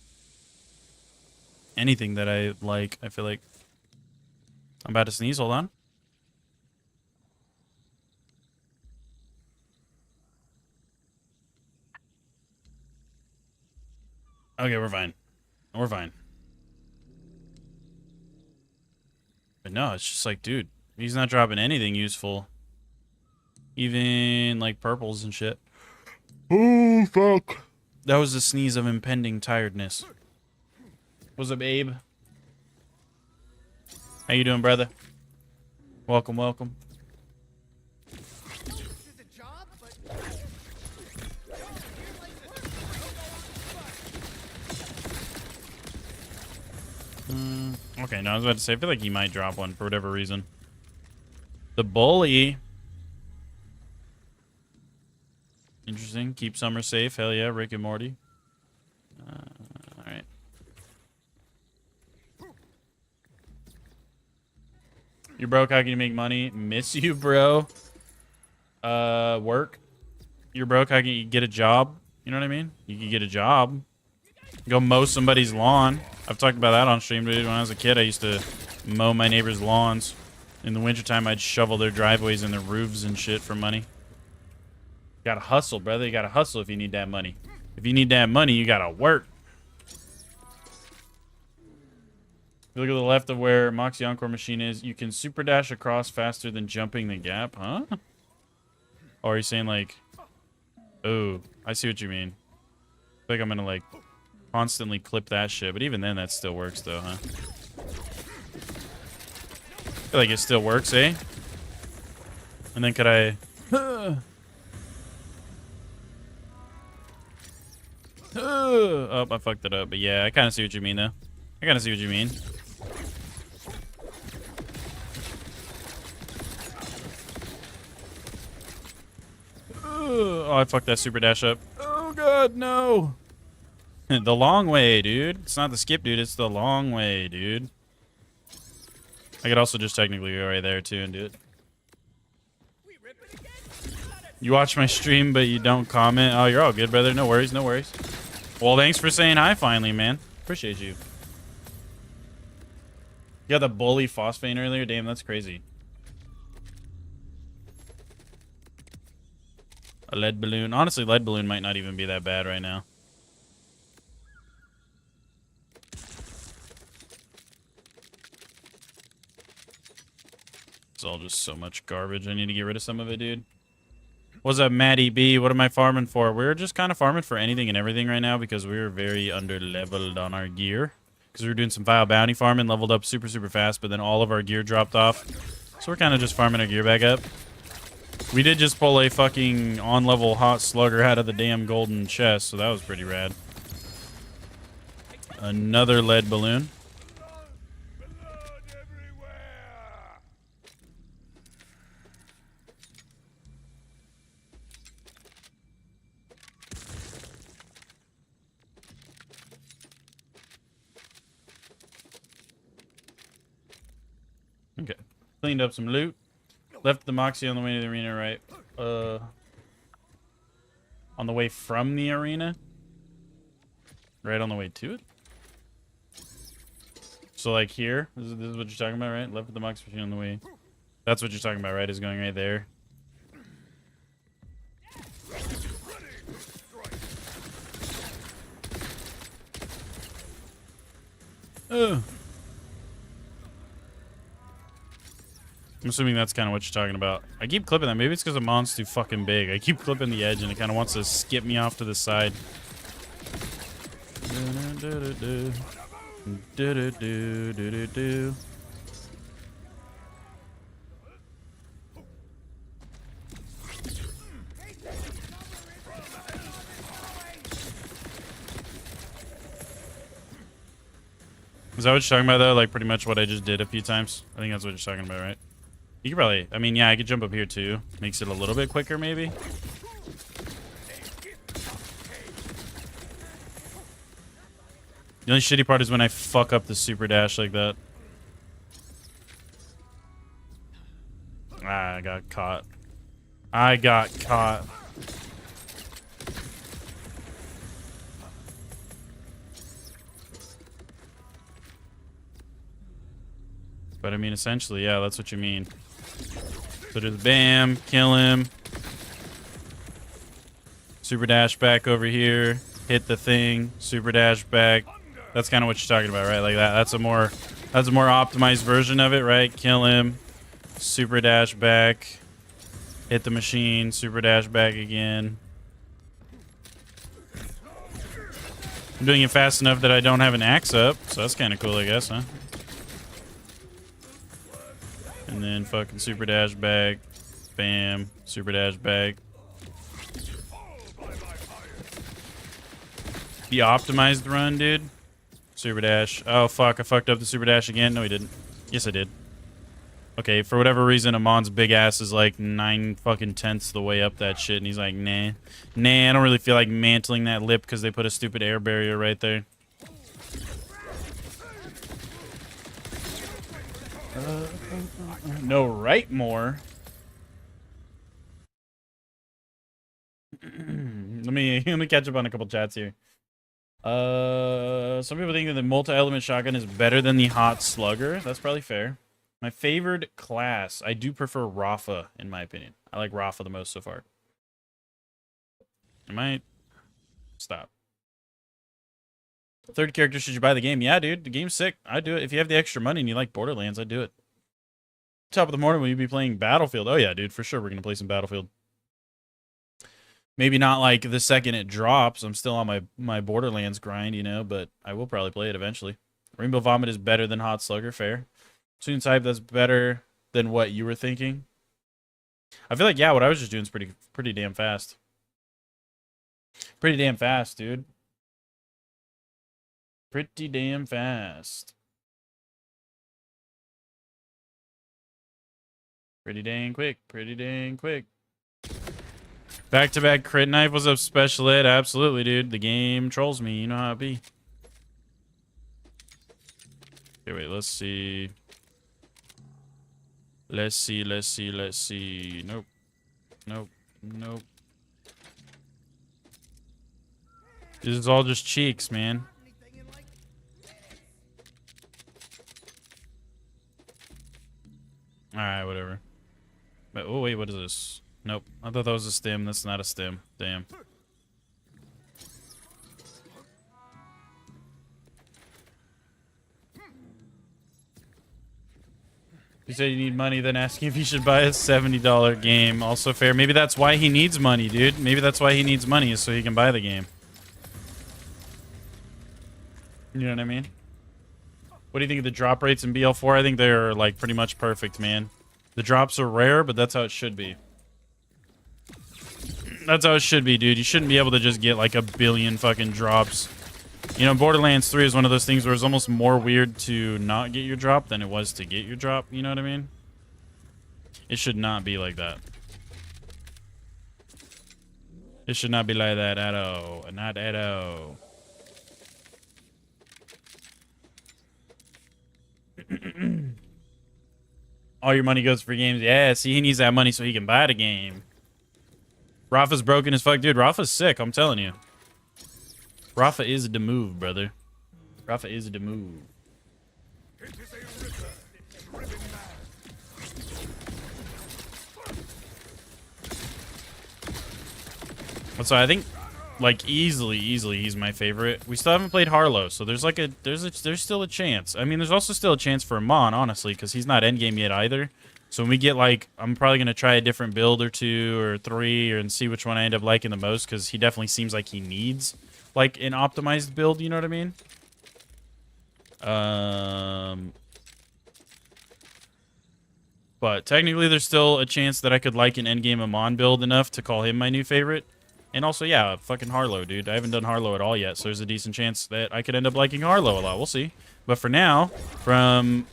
anything that I like. I feel like I'm about to sneeze. Hold on. Okay, we're fine. We're fine. But no, it's just like, dude, he's not dropping anything useful. Even, like, purples and shit. Oh, fuck. That was a sneeze of impending tiredness. What's up, Abe? How you doing, brother? Welcome, welcome. Okay, no, I was about to say, I feel like he might drop one for whatever reason. The bully. Interesting. Keep Summer safe. Hell yeah, Rick and Morty. Alright. You're broke, how can you make money? Miss you, bro. Work. You're broke, how can you get a job? You know what I mean? You can get a job. Go mow somebody's lawn. I've talked about that on stream, dude. When I was a kid, I used to mow my neighbors' lawns. In the wintertime, I'd shovel their driveways and their roofs and shit for money. You gotta hustle, brother. You gotta hustle if you need that money. If you need that money, you gotta work. If you look at the left of where Moxie Encore machine is, you can super dash across faster than jumping the gap, huh? Or are you saying like, oh, I see what you mean. I feel like I'm gonna like constantly clip that shit, but even then that still works though, huh? I feel like it still works, eh? And then could I... Oh, I fucked it up. But yeah, I kind of see what you mean, though. I kind of see what you mean. Oh, I fucked that super dash up. Oh, God, no. The long way, dude. It's not the skip, dude. It's the long way, dude. I could also just technically go right there, too, and do it. You watch my stream, but you don't comment. Oh, you're all good, brother. No worries, no worries. Well, thanks for saying hi finally, man. Appreciate you. You got the bully phosphane earlier? Damn, that's crazy. A lead balloon. Honestly, lead balloon might not even be that bad right now. It's all just so much garbage. I need to get rid of some of it, dude. What's up, Maddie B? What am I farming for? We're just kind of farming for anything and everything right now because we're very under-leveled on our gear. Because we were doing some Vile Bounty farming, leveled up super, super fast, but then all of our gear dropped off. So we're kind of just farming our gear back up. We did just pull a fucking on-level hot slugger out of the damn golden chest, so that was pretty rad. Another lead balloon. Okay. Cleaned up some loot. Left the Moxie on the way to the arena, right? On the way from the arena? Right on the way to it? So, like, here? This is what you're talking about, right? Left with the Moxie machine on the way. That's what you're talking about, right? Is going right there. Oh. I'm assuming that's kind of what you're talking about. I keep clipping that. Maybe it's because the mon's too fucking big. I keep clipping the edge and it kind of wants to skip me off to the side. Is that what you're talking about, though? Like, pretty much what I just did a few times? I think that's what you're talking about, right? You could probably... I mean, yeah, I could jump up here, too. Makes it a little bit quicker, maybe? The only shitty part is when I fuck up the super dash like that. Ah, I got caught. I got caught. But I mean, essentially, yeah, that's what you mean. So just bam, kill him. Super dash back over here. Hit the thing. Super dash back. That's kind of what you're talking about, right? Like that. That's a more optimized version of it, right? Kill him. Super dash back. Hit the machine. Super dash back again. I'm doing it fast enough that I don't have an axe up, so that's kind of cool, I guess, huh? And then fucking super dash back. Bam. Super dash back. The optimized run, dude. Super dash. Oh, fuck. I fucked up the super dash again. No, he didn't. Yes, I did. Okay, for whatever reason, Amon's big ass is like 9 fucking tenths the way up that shit. And he's like, nah. Nah, I don't really feel like mantling that lip because they put a stupid air barrier right there. No, right more. let me catch up on a couple chats here. Some people think that the multi-element shotgun is better than the hot slugger. That's probably fair. My favorite class, I do prefer Rafa in my opinion. I like Rafa the most so far. I might stop. Third character, should you buy the game? Yeah, dude, the game's sick. I'd do it. If you have the extra money and you like Borderlands, I'd do it. Top of the morning, will you be playing Battlefield? Oh yeah, dude, for sure we're gonna play some Battlefield. Maybe not like the second it drops. I'm still on my Borderlands grind, you know, but I will probably play it eventually. Rainbow Vomit is better than Hot Slugger, fair. Toon Type, that's better than what you were thinking. I feel like, yeah, what I was just doing is pretty damn fast. Pretty damn fast, dude. Pretty damn fast. Pretty dang quick. Pretty dang quick. Back-to-back crit knife. Was up, Special Ed? Absolutely, dude. The game trolls me. You know how it be. Okay, wait. Let's see. Let's see. Nope. This is all just cheeks, man. Alright, whatever. But, oh, wait, what is this? Nope. I thought that was a stem. That's not a stem. Damn. You said you need money, then asking if you should buy a $70 game. Also fair. Maybe that's why he needs money, dude. Maybe that's why he needs money, is so he can buy the game. You know what I mean? What do you think of the drop rates in BL4? I think they're, like, pretty much perfect, man. The drops are rare, but that's how it should be. That's how it should be, dude. You shouldn't be able to just get, like, a billion fucking drops. You know, Borderlands 3 is one of those things where it's almost more weird to not get your drop than it was to get your drop. You know what I mean? It should not be like that. It should not be like that at all. Not at all. All your money goes for games. Yeah, see, he needs that money so he can buy the game. Rafa's broken as fuck. Dude, Rafa's sick, I'm telling you. Rafa is the move, brother. Rafa is the move. It is a river, driven mad. So I think, like, easily, he's my favorite. We still haven't played Harlow, so there's like there's still a chance. I mean, there's also still a chance for Amon, honestly, because he's not endgame yet either. So when we get, like, I'm probably gonna try a different build or 2 or 3 and see which one I end up liking the most, because he definitely seems like he needs, like, an optimized build. You know what I mean? But technically, there's still a chance that I could like an endgame Amon build enough to call him my new favorite. And also, yeah, fucking Harlow, dude. I haven't done Harlow at all yet, so there's a decent chance that I could end up liking Harlow a lot. We'll see. But for now, from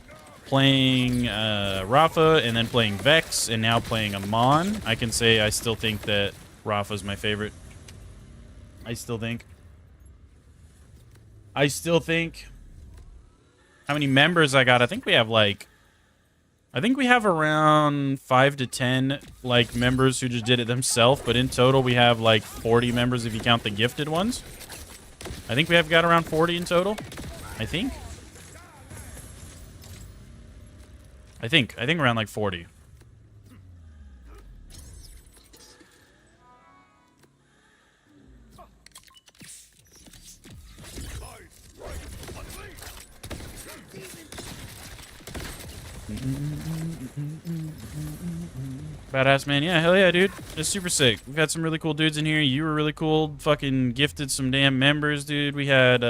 playing Rafa and then playing Vex and now playing Amon, I can say I still think that Rafa's my favorite. I still think. How many members I got? I think we have like... I think we have around 5 to 10 like members who just did it themselves, but in total we have like 40 members if you count the gifted ones. I think we have got around 40 in total. I think around like 40. Badass, man. Yeah, hell yeah, dude. It's super sick. We've had some really cool dudes in here. You were really cool. Fucking gifted some damn members, dude. We had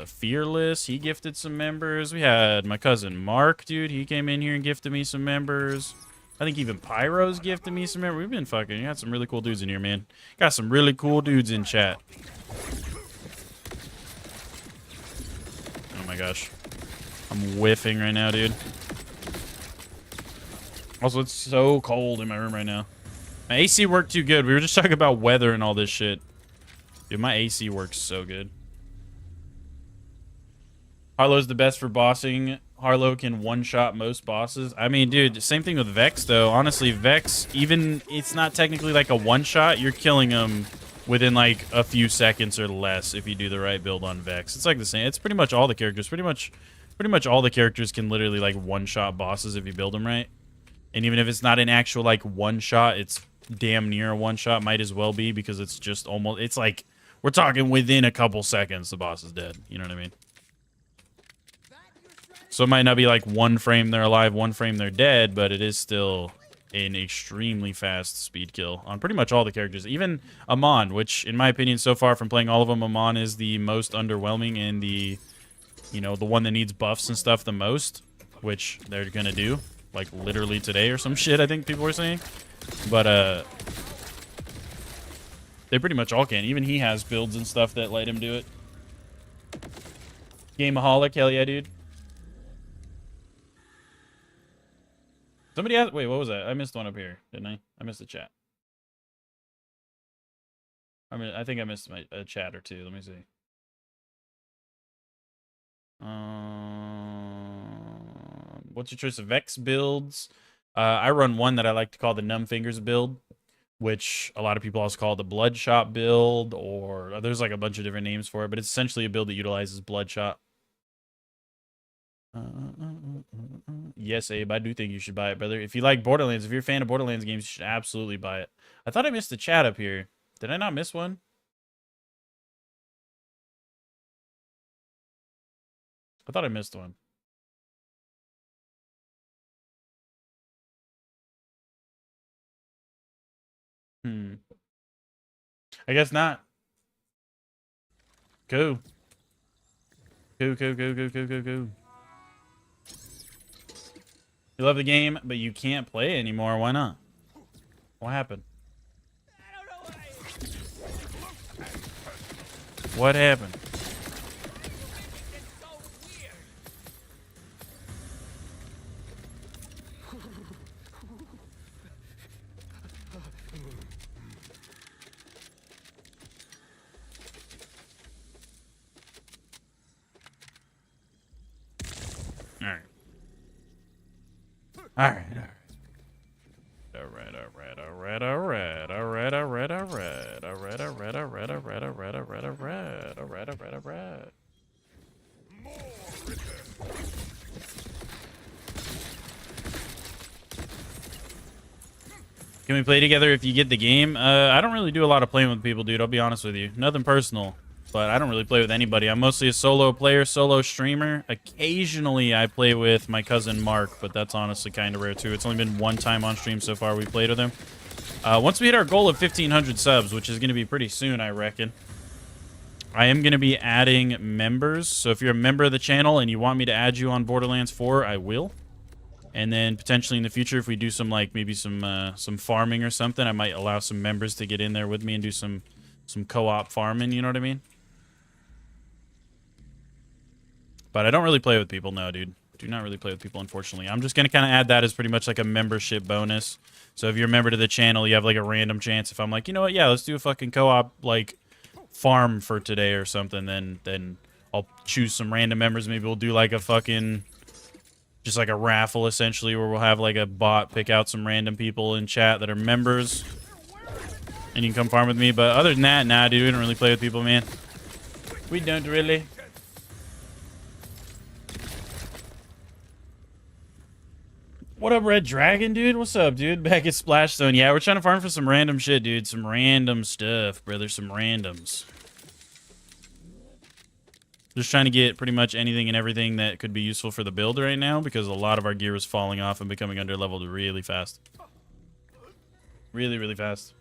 Fearless. He gifted some members. We had my cousin Mark, dude. He came in here and gifted me some members. I think even Pyro's gifted me some members. We've been fucking... You got some really cool dudes in here, man. Got some really cool dudes in chat. Oh my gosh. I'm whiffing right now, dude. Also, it's so cold in my room right now. My AC worked too good. We were just talking about weather and all this shit. Dude, my AC works so good. Harlow's the best for bossing. Harlow can one-shot most bosses. I mean, dude, same thing with Vex, though. Honestly, Vex, even it's not technically like a one-shot. You're killing them within like a few seconds or less if you do the right build on Vex. It's like the same. It's pretty much all the characters. Pretty much all the characters can literally like one-shot bosses if you build them right. And even if it's not an actual, like, one-shot, it's damn near a one-shot. Might as well be, because it's just almost... It's like, we're talking within a couple seconds, the boss is dead. You know what I mean? So it might not be, like, one frame they're alive, one frame they're dead, but it is still an extremely fast speed kill on pretty much all the characters. Even Amon, which, in my opinion, so far from playing all of them, Amon is the most underwhelming and the, you know, the one that needs buffs and stuff the most, which they're gonna do. Like, literally today or some shit, I think people were saying. But, they pretty much all can. Even he has builds and stuff that let him do it. Gameaholic, hell yeah, dude. Somebody asked... Wait, what was that? I missed one up here, didn't I? I missed the chat. I think I missed a chat or two. Let me see. What's your choice of Vex builds? I run one that I like to call the Numb Fingers build, which a lot of people also call the Bloodshot build, or there's like a bunch of different names for it, but it's essentially a build that utilizes Bloodshot. Yes, Abe, I do think you should buy it, brother. If you like Borderlands, if you're a fan of Borderlands games, you should absolutely buy it. I thought I missed the chat up here. Did I not miss one? I thought I missed one. I guess not. Go. Go. You love the game, but you can't play it anymore. Why not? What happened? What happened? Can we play together if you get the game? I don't really do a lot of playing with people, dude. I'll be honest with you. Nothing personal, but I don't really play with anybody. I'm mostly a solo player, solo streamer. Occasionally, I play with my cousin Mark, but that's honestly kind of rare, too. It's only been one time on stream so far we played with him. Once we hit our goal of 1,500 subs, which is going to be pretty soon, I reckon, I am going to be adding members. So if you're a member of the channel and you want me to add you on Borderlands 4, I will. And then potentially in the future, if we do some like maybe some farming or something, I might allow some members to get in there with me and do some co-op farming. You know what I mean? But I don't really play with people, no, dude. Do not really play with people, unfortunately. I'm just gonna kind of add that as pretty much like a membership bonus. So if you're a member to the channel, you have like a random chance. If I'm like, you know what, yeah, let's do a fucking co-op like farm for today or something, then I'll choose some random members. Maybe we'll do like a fucking just like a raffle essentially, where we'll have like a bot pick out some random people in chat that are members, and you can come farm with me. But other than that, nah, dude, we don't really play with people, man. We don't really. What up, Red Dragon, dude? What's up, dude? Back at Splashstone. Yeah, we're trying to farm for some random shit, dude. Some random stuff, brother. Some randoms. Just trying to get pretty much anything and everything that could be useful for the build right now, because a lot of our gear is falling off and becoming under-leveled really fast. Really, really fast.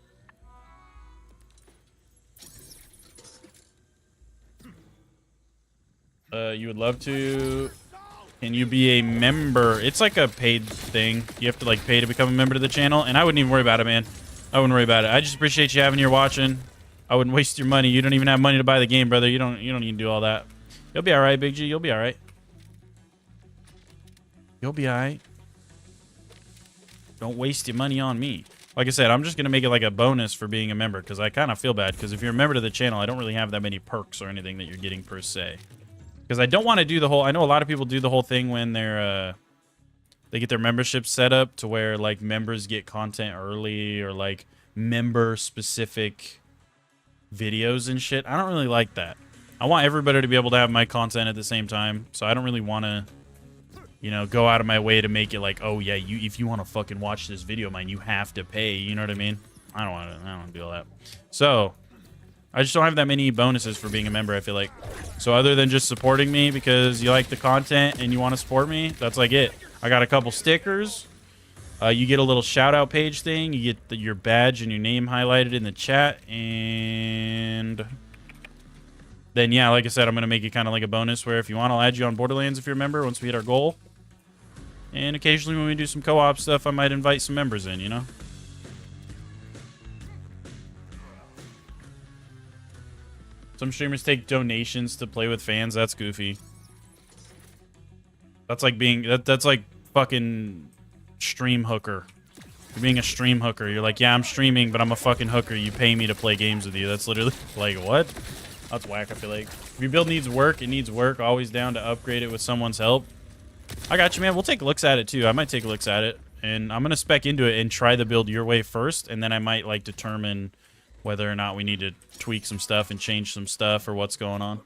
You would love to... Can you be a member? It's like a paid thing. You have to like pay to become a member to the channel, and I wouldn't even worry about it, man. I wouldn't worry about it. I just appreciate you having here watching. I wouldn't waste your money. You don't even have money to buy the game, brother. You don't need to do all that. You'll be all right, Big G. You'll be all right. You'll be all right. Don't waste your money on me. Like I said, I'm just gonna make it like a bonus for being a member, because I kind of feel bad, because if you're a member to the channel, I don't really have that many perks or anything that you're getting per se. Because I don't want to do the whole... I know a lot of people do the whole thing when they're... they get their membership set up to where, like, members get content early, or, like, member-specific videos and shit. I don't really like that. I want everybody to be able to have my content at the same time, so I don't really want to, you know, go out of my way to make it like, oh, yeah, if you want to fucking watch this video, man, you have to pay, you know what I mean? I don't want to do all that. So... I just don't have that many bonuses for being a member, I feel like. So other than just supporting me because you like the content and you want to support me, that's like it. I got a couple stickers. You get a little shout-out page thing. You get your badge and your name highlighted in the chat. And then, yeah, like I said, I'm going to make it kind of like a bonus where if you want, I'll add you on Borderlands if you're a member once we hit our goal. And occasionally when we do some co-op stuff, I might invite some members in, you know? Some streamers take donations to play with fans. That's goofy. That's like being... That's like fucking stream hooker. You're being a stream hooker. You're like, yeah, I'm streaming, but I'm a fucking hooker. You pay me to play games with you. That's literally... Like, what? That's whack, I feel like. If your build needs work, it needs work. Always down to upgrade it with someone's help. I got you, man. We'll take looks at it, too. I might take looks at it. And I'm going to spec into it and try the build your way first. And then I might, like, determine... whether or not we need to tweak some stuff and change some stuff or what's going on.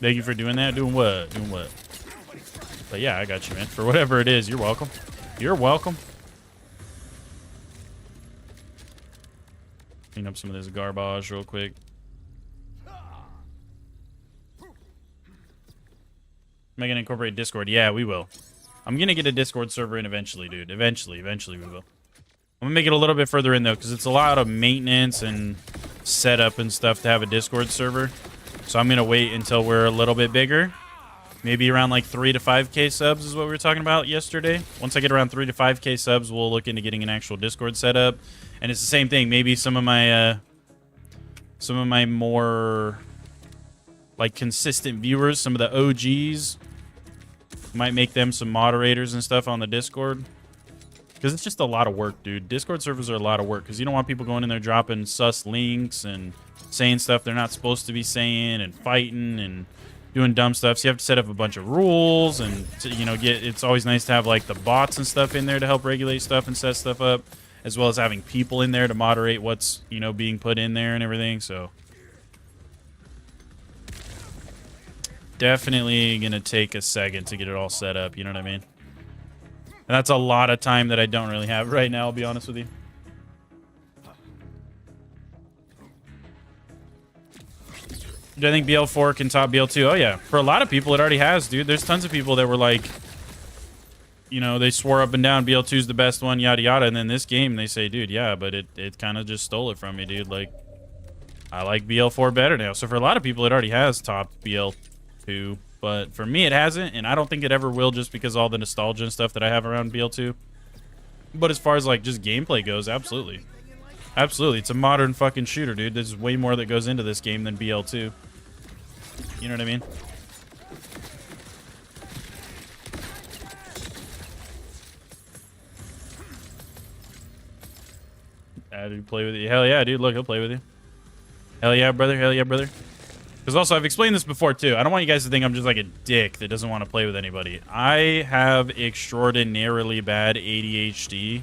Thank you for doing that. Doing what? Doing what? But yeah, I got you, man. For whatever it is, you're welcome. You're welcome. Clean up some of this garbage real quick. Am I going to incorporate Discord? Yeah, we will. I'm going to get a Discord server in eventually, dude. Eventually we will. I'm gonna make it a little bit further in though, because it's a lot of maintenance and setup and stuff to have a Discord server. So I'm gonna wait until we're a little bit bigger. Maybe around like 3 to 5K subs is what we were talking about yesterday. Once I get around 3 to 5K subs, we'll look into getting an actual Discord setup. And it's the same thing. Maybe some of my more like consistent viewers, some of the OGs, might make them some moderators and stuff on the Discord. Because it's just a lot of work, dude. Discord servers are a lot of work because you don't want people going in there dropping sus links and saying stuff they're not supposed to be saying and fighting and doing dumb stuff. So you have to set up a bunch of rules and, you know, it's always nice to have like the bots and stuff in there to help regulate stuff and set stuff up, as well as having people in there to moderate what's, you know, being put in there and everything. So definitely going to take a second to get it all set up. You know what I mean? And that's a lot of time that I don't really have right now, I'll be honest with you. Do I think BL4 can top BL2? Oh, yeah. For a lot of people, it already has, dude. There's tons of people that were like, you know, they swore up and down BL2 is the best one, yada, yada. And then this game, they say, dude, yeah, but it kind of just stole it from me, dude. Like, I like BL4 better now. So for a lot of people, it already has topped BL2. But for me, it hasn't, and I don't think it ever will just because all the nostalgia and stuff that I have around BL2. But as far as, like, just gameplay goes, absolutely. Absolutely. It's a modern fucking shooter, dude. There's way more that goes into this game than BL2. You know what I mean? Dude, play with you. Hell yeah, dude. Look, he'll play with you. Hell yeah, brother. Hell yeah, brother. Because also, I've explained this before, too. I don't want you guys to think I'm just like a dick that doesn't want to play with anybody. I have extraordinarily bad ADHD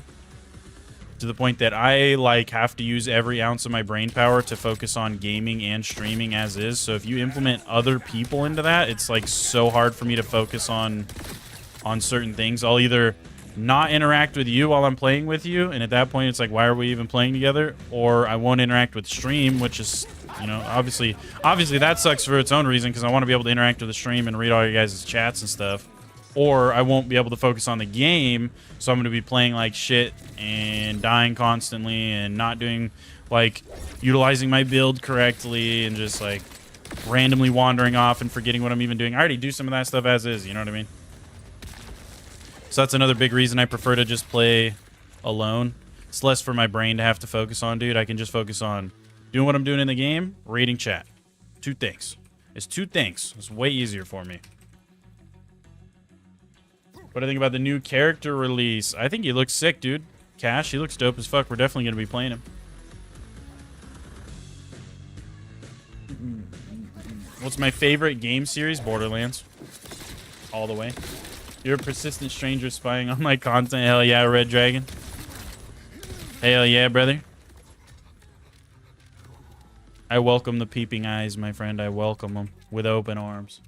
to the point that I, like, have to use every ounce of my brain power to focus on gaming and streaming as is. So if you implement other people into that, it's, like, so hard for me to focus on certain things. I'll either not interact with you while I'm playing with you, and at that point, it's like, why are we even playing together? Or I won't interact with stream, which is... You know, obviously that sucks for its own reason because I want to be able to interact with the stream and read all your guys' chats and stuff. Or I won't be able to focus on the game, so I'm going to be playing like shit and dying constantly and not doing, like, utilizing my build correctly and just, like, randomly wandering off and forgetting what I'm even doing. I already do some of that stuff as is, you know what I mean? So that's another big reason I prefer to just play alone. It's less for my brain to have to focus on, dude. I can just focus on doing what I'm doing in the game, reading chat. Two things. It's two things. It's way easier for me. What do I think about the new character release? I think he looks sick, dude. Cash, he looks dope as fuck. We're definitely going to be playing him. What's my favorite game series? Borderlands. All the way. You're a persistent stranger spying on my content. Hell yeah, Red Dragon. Hell yeah, brother. I welcome the peeping eyes, my friend. I welcome them with open arms.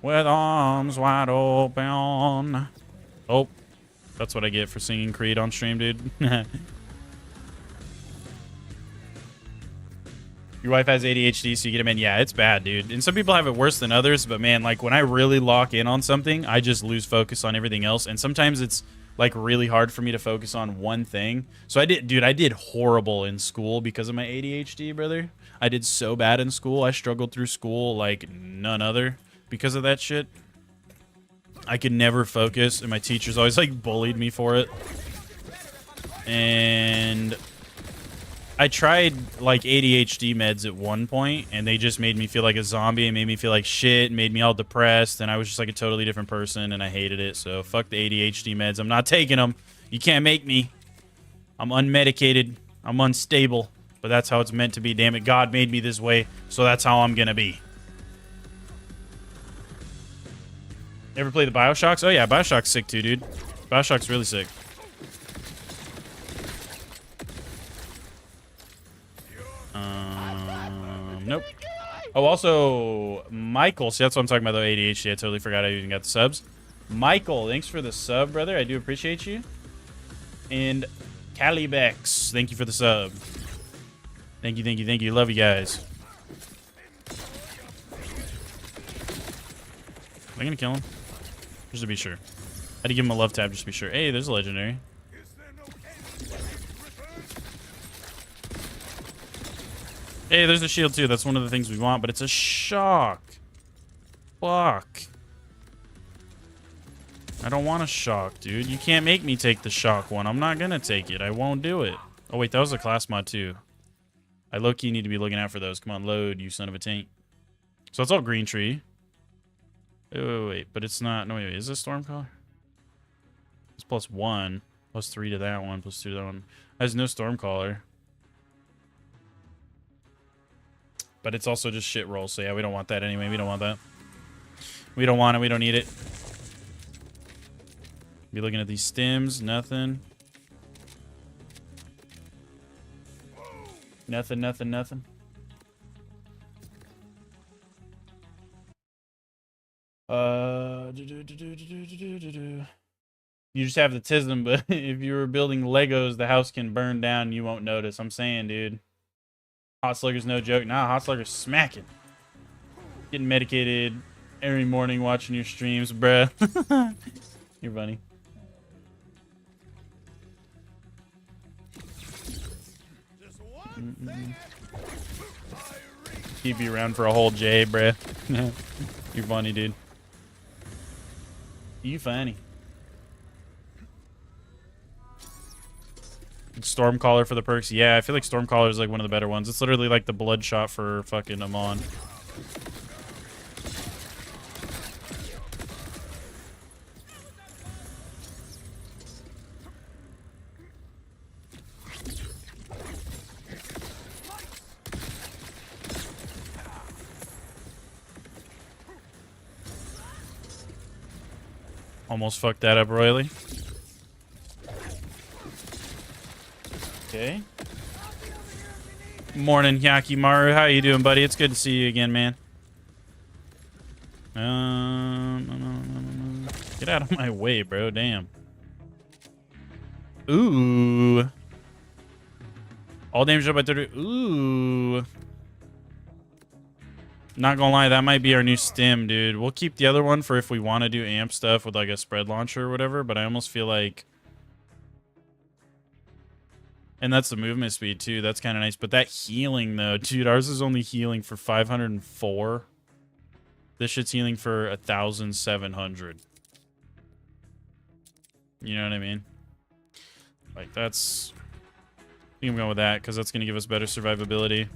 With arms wide open. Oh, that's what I get for singing Creed on stream, dude. Your wife has ADHD, so you get him in. Yeah, it's bad, dude. And some people have it worse than others, but man, like when I really lock in on something, I just lose focus on everything else. And sometimes it's like really hard for me to focus on one thing. So I did horrible in school because of my ADHD, brother. I did so bad in school. I struggled through school like none other because of that shit. I could never focus, and my teachers always like bullied me for it. And I tried like ADHD meds at one point, and they just made me feel like a zombie and made me feel like shit, made me all depressed, and I was just like a totally different person, and I hated it. So fuck the ADHD meds. I'm not taking them. You can't make me. I'm unmedicated. I'm unstable. But that's how it's meant to be. Damn it. God made me this way, so that's how I'm gonna be. Ever play the Bioshocks? Oh yeah, Bioshock's sick too, dude. Bioshock's really sick. Nope. Oh, also, Michael. See, that's what I'm talking about, though, ADHD. I totally forgot I even got the subs. Michael, thanks for the sub, brother. I do appreciate you. And Calibex, thank you for the sub. Thank you, thank you, thank you. Love you guys. Am I going to kill him? Just to be sure. I had to give him a love tab just to be sure. Hey, there's a legendary. Hey, there's a shield too. That's one of the things we want, but it's a shock. Fuck. I don't want a shock, dude. You can't make me take the shock one. I'm not gonna take it. I won't do it. Oh, wait, that was a class mod too. I low-key need to be looking out for those. Come on, load, you son of a tank. So it's all green tree. Wait, but it's not... No, wait, is this Stormcaller? It's +1. +3 to that one. +2 to that one. Has no Stormcaller. But it's also just shit roll, so yeah, we don't want that anyway. We don't want that. We don't want it. We don't need it. Be looking at these stims. Nothing. Nothing, nothing, nothing. You just have the tism, but if you were building Legos, the house can burn down and you won't notice. I'm saying, dude. Hot Slugger's no joke. Nah, Hot Slugger's smacking. Getting medicated every morning watching your streams, bruh. You're funny. Keep you around for a whole J, bruh. You're funny, dude. You funny. Stormcaller for the perks. Yeah, I feel like Stormcaller is like one of the better ones. It's literally like the Bloodshot for fucking Amon. Almost fucked that up royally. Okay. Morning, Yakimaru. How you doing, buddy? It's good to see you again, man. Get out of my way, bro. Damn. Ooh. All damage up by 30. Ooh. Not gonna lie, that might be our new stim, dude. We'll keep the other one for if we want to do amp stuff with like a spread launcher or whatever, but I almost feel like... And that's the movement speed too. That's kind of nice. But that healing though, dude, ours is only healing for 504. This shit's healing for 1,700. You know what I mean? Like that's... I think I'm going with that because that's going to give us better survivability.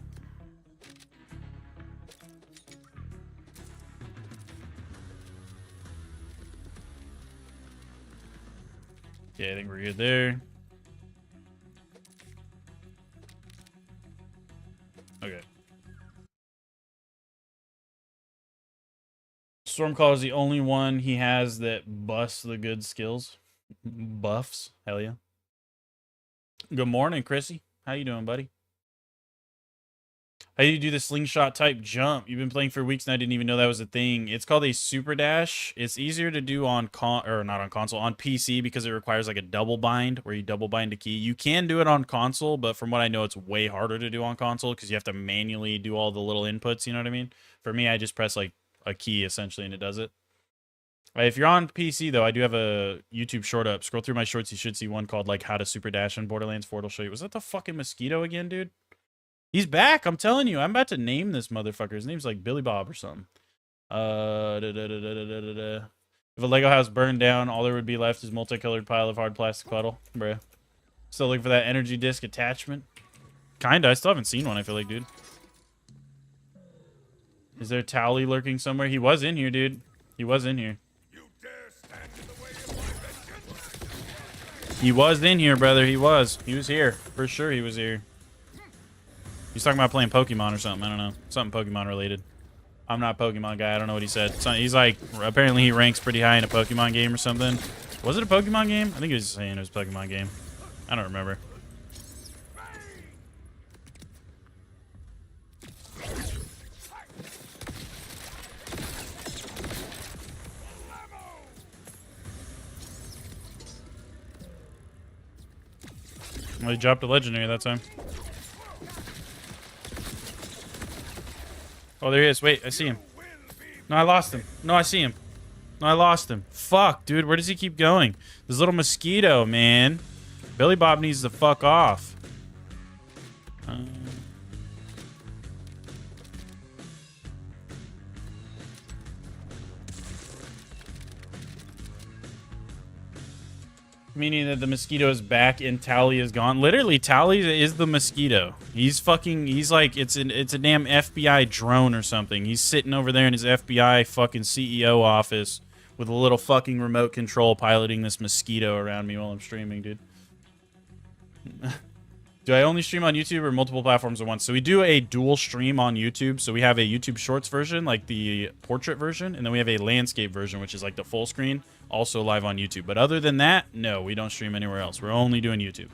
Okay, I think we're good there. Okay. Stormcaller is the only one he has that busts the good skills. Buffs. Hell yeah. Good morning, Chrissy. How you doing, buddy? How do you do the slingshot type jump? You've been playing for weeks and I didn't even know that was a thing. It's called a super dash. It's easier to do on not on console, on PC because it requires like a double bind where you double bind a key. You can do it on console, but from what I know, it's way harder to do on console because you have to manually do all the little inputs. You know what I mean? For me, I just press like a key essentially and it does it. If you're on PC though, I do have a YouTube short up. Scroll through my shorts, you should see one called like how to super dash in Borderlands 4. It'll show you. Was that the fucking mosquito again, dude? He's back. I'm telling you. I'm about to name this motherfucker. His name's like Billy Bob or something. If a Lego house burned down, all there would be left is multicolored pile of hard plastic puddle. Bruh. Still looking for that energy disc attachment. Kinda. I still haven't seen one, I feel like, dude. Is there Towley lurking somewhere? He was in here, dude. He was in here. You dare stand in the way of my vengeance? He was in here, brother. He was. He was here. For sure he was here. He's talking about playing Pokemon or something. I don't know. Something Pokemon related. I'm not a Pokemon guy. I don't know what he said. He's like, apparently he ranks pretty high in a Pokemon game or something. Was it a Pokemon game? I think he was saying it was a Pokemon game. I don't remember. Well, he dropped a legendary that time. Oh, there he is. Wait, I see him. No, I lost him. No, I see him. No, I lost him. Fuck, dude. Where does he keep going? This little mosquito, man. Billy Bob needs to fuck off. Meaning that the mosquito is back and Tally is gone. Literally, Tally is the mosquito. He's like, it's a damn FBI drone or something. He's sitting over there in his FBI fucking CEO office with a little fucking remote control piloting this mosquito around me while I'm streaming, dude. Do I only stream on YouTube or multiple platforms at once? So we do a dual stream on YouTube. So we have a YouTube Shorts version, like the portrait version, and then we have a landscape version, which is like the full screen, also live on YouTube. But other than that, no, we don't stream anywhere else. We're only doing YouTube.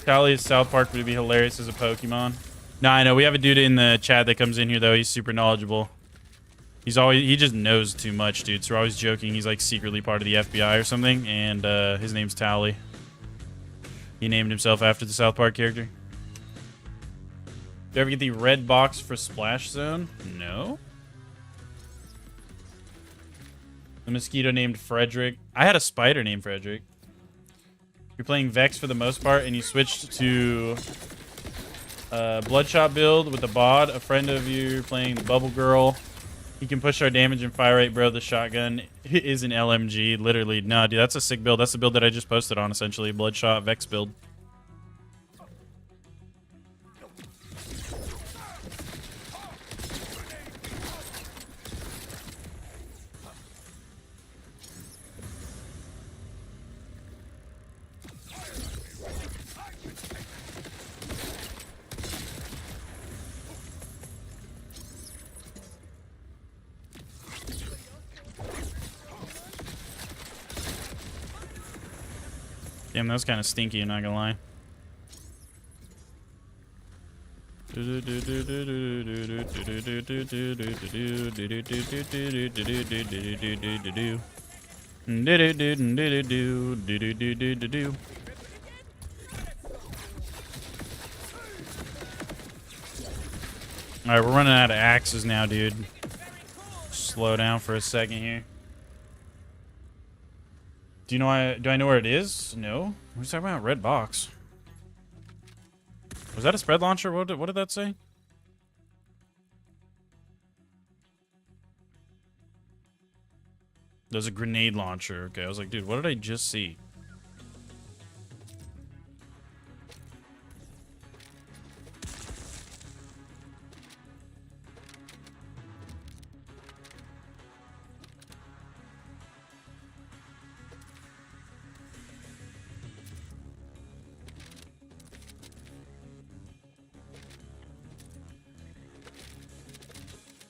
Tally South Park would be hilarious as a Pokemon. No, I know. We have a dude in the chat that comes in here, though. He's super knowledgeable. He just knows too much, dude. So we're always joking. He's like secretly part of the FBI or something. And his name's Tally. He named himself after the South Park character. Did you ever get the red box for Splash Zone? No. The mosquito named Frederick. I had a spider named Frederick. You're playing Vex for the most part, and you switched to Bloodshot build with the bod. A friend of you playing the Bubble Girl. He can push our damage and fire rate, bro. The shotgun is an LMG. Literally. No, dude, that's a sick build. That's the build that I just posted on, essentially. Bloodshot Vex build. Damn, that was kind of stinky, I'm not gonna lie. Alright, we're running out of axes now, dude. Slow down for a second here. Do I know where it is? No. We're talking about red box. Was that a spread launcher? What did that say? There's a grenade launcher. Okay, I was like, dude, what did I just see?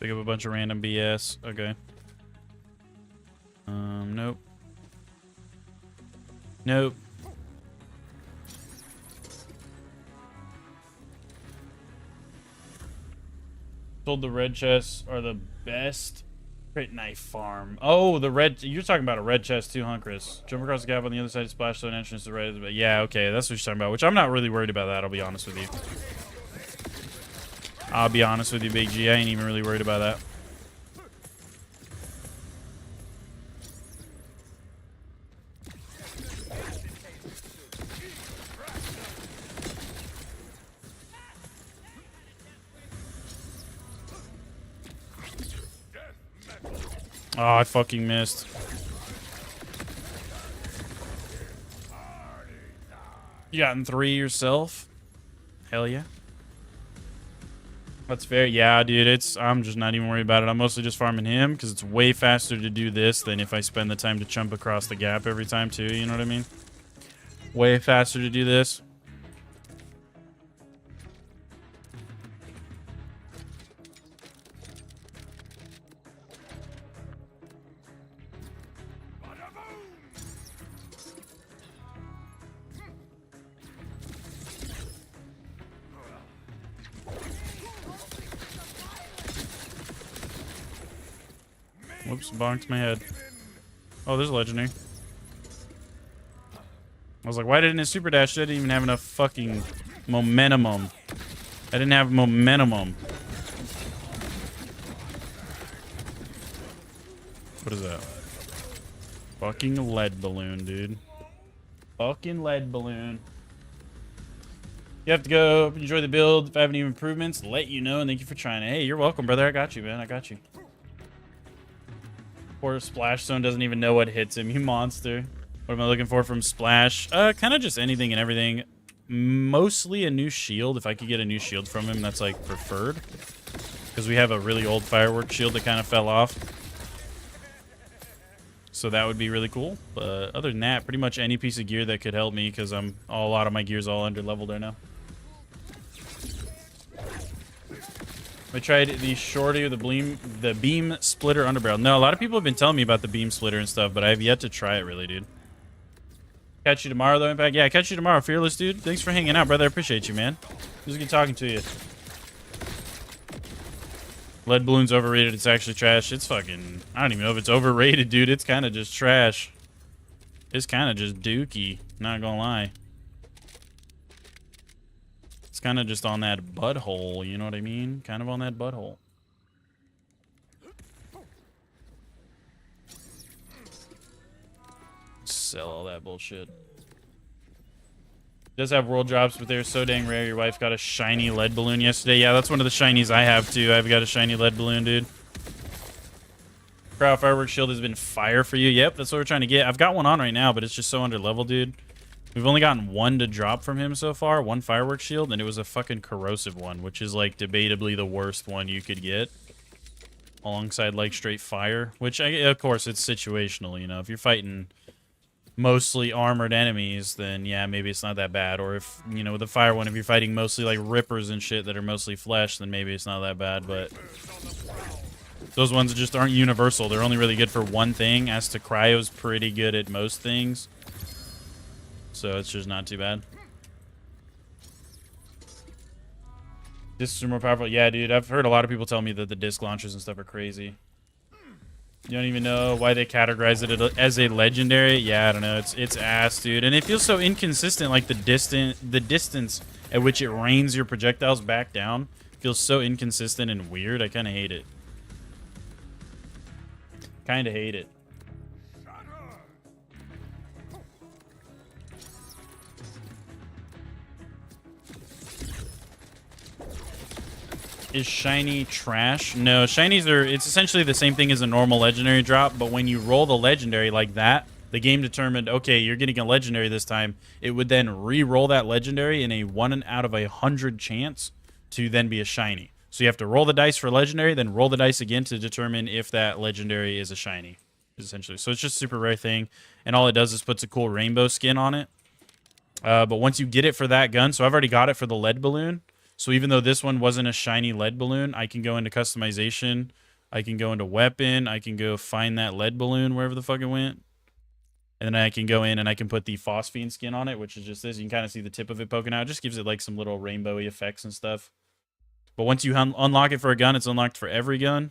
Pick up a bunch of random BS. Okay. Nope. Nope. Told the red chests are the best crit knife farm. Oh, the red. You're talking about a red chest too, huh, Chris? Jump across the gap on the other side of splash zone entrance to the right. But yeah, okay, that's what you're talking about. Which I'm not really worried about that. I'll be honest with you. I'll be honest with you, Big G. I ain't even really worried about that. Oh, I fucking missed. You gotten 3 yourself? Hell yeah. That's fair. Yeah, dude, I'm just not even worried about it. I'm mostly just farming him because it's way faster to do this than if I spend the time to jump across the gap every time too, you know what I mean? Way faster to do this. Whoops, bonked my head. Oh, there's a legendary. I was like, why didn't it super dash? I didn't even have enough fucking momentum. I didn't have momentum. What is that? Fucking lead balloon, dude. Fucking lead balloon. You have to go enjoy the build. If I have any improvements, let you know. And thank you for trying it. Hey, you're welcome, brother. I got you, man. I got you. Poor Splash Zone doesn't even know what hits him. You monster. What am I looking for from Splash? Kind of just anything and everything. Mostly a new shield. If I could get a new shield from him, that's like preferred. Because we have a really old fireworks shield that kind of fell off. So that would be really cool. But other than that, pretty much any piece of gear that could help me because a lot of my gear's all under leveled right now. I tried the shorty or the beam splitter underbarrel. No, a lot of people have been telling me about the beam splitter and stuff, but I have yet to try it really, dude. Catch you tomorrow, though, Impact. Yeah, catch you tomorrow, Fearless, dude. Thanks for hanging out, brother. I appreciate you, man. It was good talking to you. Lead balloon's overrated. It's actually trash. It's fucking... I don't even know if it's overrated, dude. It's kind of just trash. It's kind of just dookie. Not gonna lie. It's kind of just on that butthole, you know what I mean? Kind of on that butthole. Sell all that bullshit. Does have world drops, but they're so dang rare. Your wife got a shiny lead balloon yesterday. Yeah, that's one of the shinies I have too. I've got a shiny lead balloon, dude. Cryo fireworks shield has been fire for you. Yep, that's what we're trying to get. I've got one on right now, but it's just so under level, dude. We've only gotten one to drop from him so far, one fireworks shield, and it was a fucking corrosive one, which is like debatably the worst one you could get. Alongside like straight fire, which of course it's situational, you know. If you're fighting mostly armored enemies, then yeah, maybe it's not that bad. Or if, you know, with the fire one, if you're fighting mostly like rippers and shit that are mostly flesh, then maybe it's not that bad. But those ones just aren't universal. They're only really good for one thing, as to cryo's pretty good at most things. So it's just not too bad. Discs are more powerful. Yeah, dude, I've heard a lot of people tell me that the disc launchers and stuff are crazy. You don't even know why they categorize it as a legendary. Yeah, I don't know. It's ass, dude. And it feels so inconsistent. Like the distance at which it rains your projectiles back down feels so inconsistent and weird. I kind of hate it. Kind of hate it. Is shiny trash? No, shinies are, it's essentially the same thing as a normal legendary drop, but when you roll the legendary like that, the game determined, okay, you're getting a legendary this time. It would then re-roll that legendary in a 1 out of 100 chance to then be a shiny. So you have to roll the dice for legendary, then roll the dice again to determine if that legendary is a shiny, essentially. So it's just a super rare thing, and all it does is puts a cool rainbow skin on it. But once you get it for that gun, so I've already got it for the lead balloon. So even though this one wasn't a shiny lead balloon, I can go into customization. I can go into weapon. I can go find that lead balloon wherever the fuck it went. And then I can go in and I can put the phosphine skin on it, which is just this. You can kind of see the tip of it poking out. It just gives it like some little rainbowy effects and stuff. But once you unlock it for a gun, it's unlocked for every gun.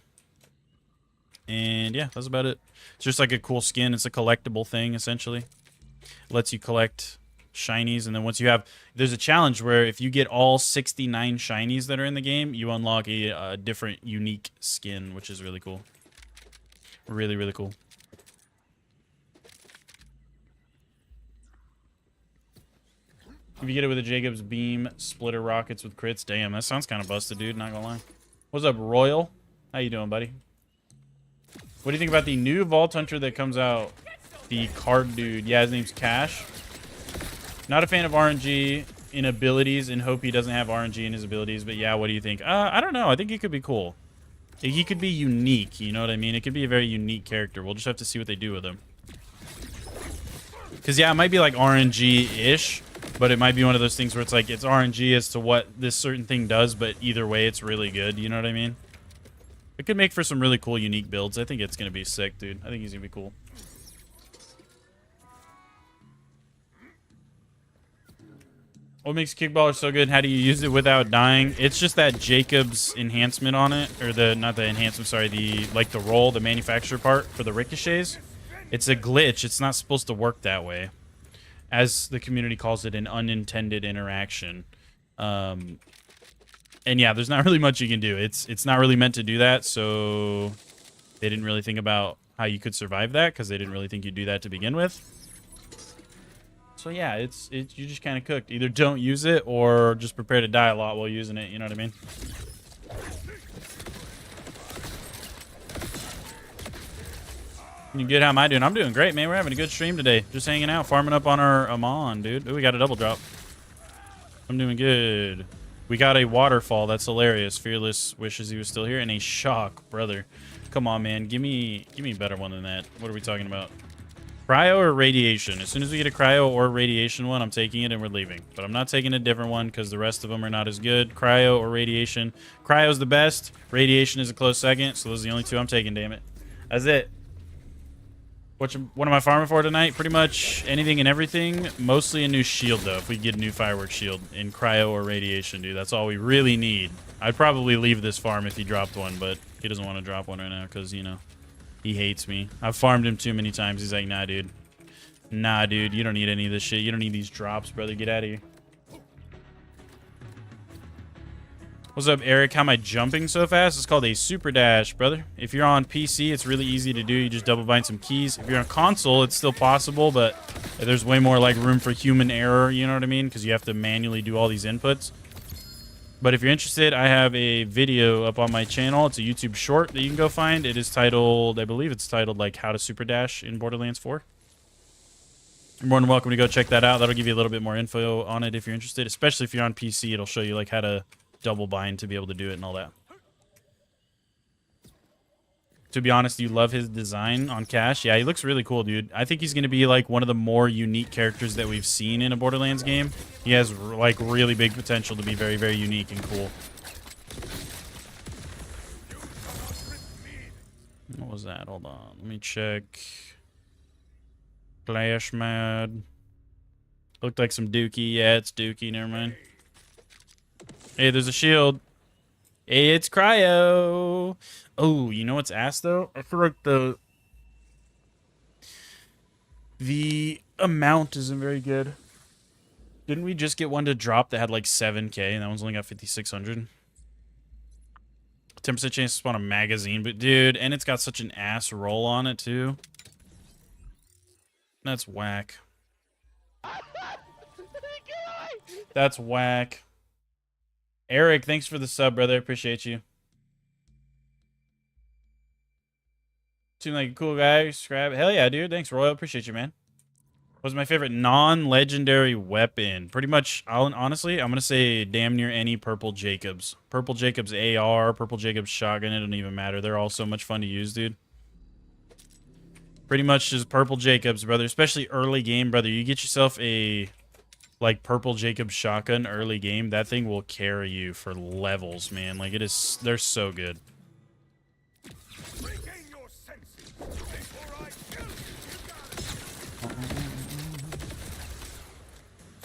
And yeah, that's about it. It's just like a cool skin. It's a collectible thing, essentially. It lets you collect shinies, and then once you have, there's a challenge where if you get all 69 shinies that are in the game, you unlock a different unique skin, which is really cool. Really, really cool. If you get it with a Jacob's beam, splitter rockets with crits, damn, that sounds kind of busted, dude, not gonna lie. What's up, Royal? How you doing, buddy? What do you think about the new Vault Hunter that comes out? The card dude. Yeah, his name's Cash. Not a fan of RNG in abilities, and hope he doesn't have RNG in his abilities. But yeah, what do you think? I don't know. I think he could be cool. He could be unique. You know what I mean? It could be a very unique character. We'll just have to see what they do with him. Because yeah, it might be like RNG-ish, but it might be one of those things where it's like it's RNG as to what this certain thing does, but either way, it's really good. You know what I mean? It could make for some really cool, unique builds. I think it's gonna be sick, dude. I think he's gonna be cool. What makes Kickballer so good? How do you use it without dying? It's just that Jacob's enhancement on it, or not the enhancement, sorry, the roll, the manufacturer part for the ricochets. It's a glitch. It's not supposed to work that way. As the community calls it, an unintended interaction. And yeah, there's not really much you can do. It's not really meant to do that, so they didn't really think about how you could survive that, because they didn't really think you'd do that to begin with. So yeah, it's you just kind of cooked. Either don't use it or just prepare to die a lot while using it. You know what I mean? You good? How am I doing? I'm doing great, man. We're having a good stream today. Just hanging out, farming up on our Amon, dude. Ooh, we got a double drop. I'm doing good. We got a waterfall. That's hilarious. Fearless wishes he was still here. And a shock, brother. Come on, man. Give me a better one than that. What are we talking about? Cryo or radiation? As soon as we get a cryo or radiation one, I'm taking it and we're leaving. But I'm not taking a different one because the rest of them are not as good. Cryo or radiation. Cryo's the best. Radiation is a close second. So those are the only two I'm taking, damn it. That's it. What am I farming for tonight? Pretty much anything and everything. Mostly a new shield, though, if we get a new fireworks shield in cryo or radiation, dude. That's all we really need. I'd probably leave this farm if he dropped one, but he doesn't want to drop one right now because, you know, he hates me. I've farmed him too many times. He's like, nah, dude. Nah, dude, you don't need any of this shit. You don't need these drops, brother. Get out of here. What's up, Eric? How am I jumping so fast? It's called a super dash, brother. If you're on PC, it's really easy to do. You just double bind some keys. If you're on console, it's still possible, but There's way more like room for human error, you know what I mean? Because you have to manually do all these inputs. But if you're interested, I have a video up on my channel. It's a YouTube short that you can go find. It is titled, I believe it's titled like How to Super Dash in Borderlands 4. You're more than welcome to go check that out. That'll give you a little bit more info on it if you're interested. Especially if you're on PC, it'll show you like how to double bind to be able to do it and all that. To be honest, you love his design on Cash. Yeah, he looks really cool, dude. I think he's going to be like one of the more unique characters that we've seen in a Borderlands game. He has like really big potential to be very, very unique and cool. What was that? Hold on. Let me check. Flash Mad. Looked like some Dookie. Yeah, it's Dookie. Never mind. Hey, there's a shield. Hey, it's Cryo. Oh, you know what's ass though? I feel like the amount isn't very good. Didn't we just get one to drop that had like 7K and that one's only got 5,600? 10% chance to spawn a magazine, but dude, and it's got such an ass roll on it too. That's whack. That's whack. Eric, thanks for the sub, brother. Appreciate you. Seem like a cool guy. Subscribe. Hell yeah, dude. Thanks, Royal. Appreciate you, man. What's my favorite non-legendary weapon? Pretty much, honestly, I'm going to say damn near any Purple Jacobs. Purple Jacobs AR, Purple Jacobs shotgun. It doesn't even matter. They're all so much fun to use, dude. Pretty much just Purple Jacobs, brother. Especially early game, brother. You get yourself a like Purple Jacobs shotgun early game. That thing will carry you for levels, man. Like it is. They're so good.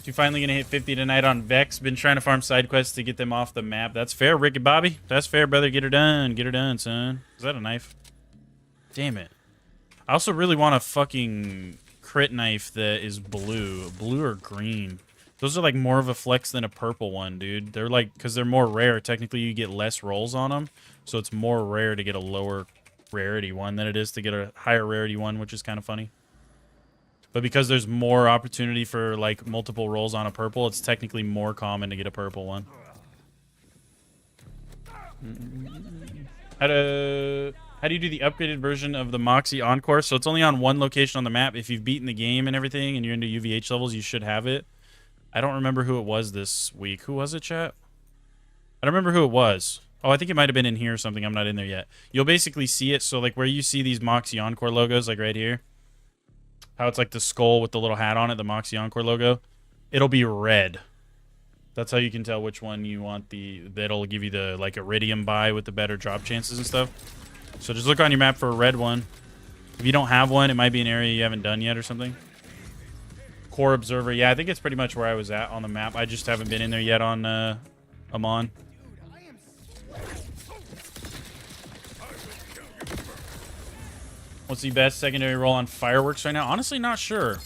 You finally gonna hit 50 tonight on Vex. Been trying to farm side quests to get them off the map. That's fair, Ricky Bobby. That's fair, brother. Get her done. Get her done, son. Is that a knife? Damn it. I also really want a fucking crit knife that is blue. Blue or green. Those are like more of a flex than a purple one, dude. They're like, because they're more rare. Technically, you get less rolls on them. So it's more rare to get a lower rarity one than it is to get a higher rarity one, which is kind of funny. But because there's more opportunity for like multiple rolls on a purple, it's technically more common to get a purple one. How do you do the upgraded version of the Moxie Encore? So it's only on one location on the map. If you've beaten the game and everything and you're into UVH levels, you should have it. I don't remember who it was this week. Who was it, chat? I don't remember who it was. Oh, I think it might have been in here or something. I'm not in there yet. You'll basically see it. So like where you see these Moxie Encore logos, like right here. How it's like the skull with the little hat on it, the Moxie Encore logo. It'll be red. That's how you can tell which one you want that'll give you the like Iridium buy with the better drop chances and stuff. So just look on your map for a red one. If you don't have one, it might be an area you haven't done yet or something. Core Observer. Yeah, I think it's pretty much where I was at on the map. I just haven't been in there yet on Amon. What's the best secondary role on Fireworks right now? Honestly, not sure.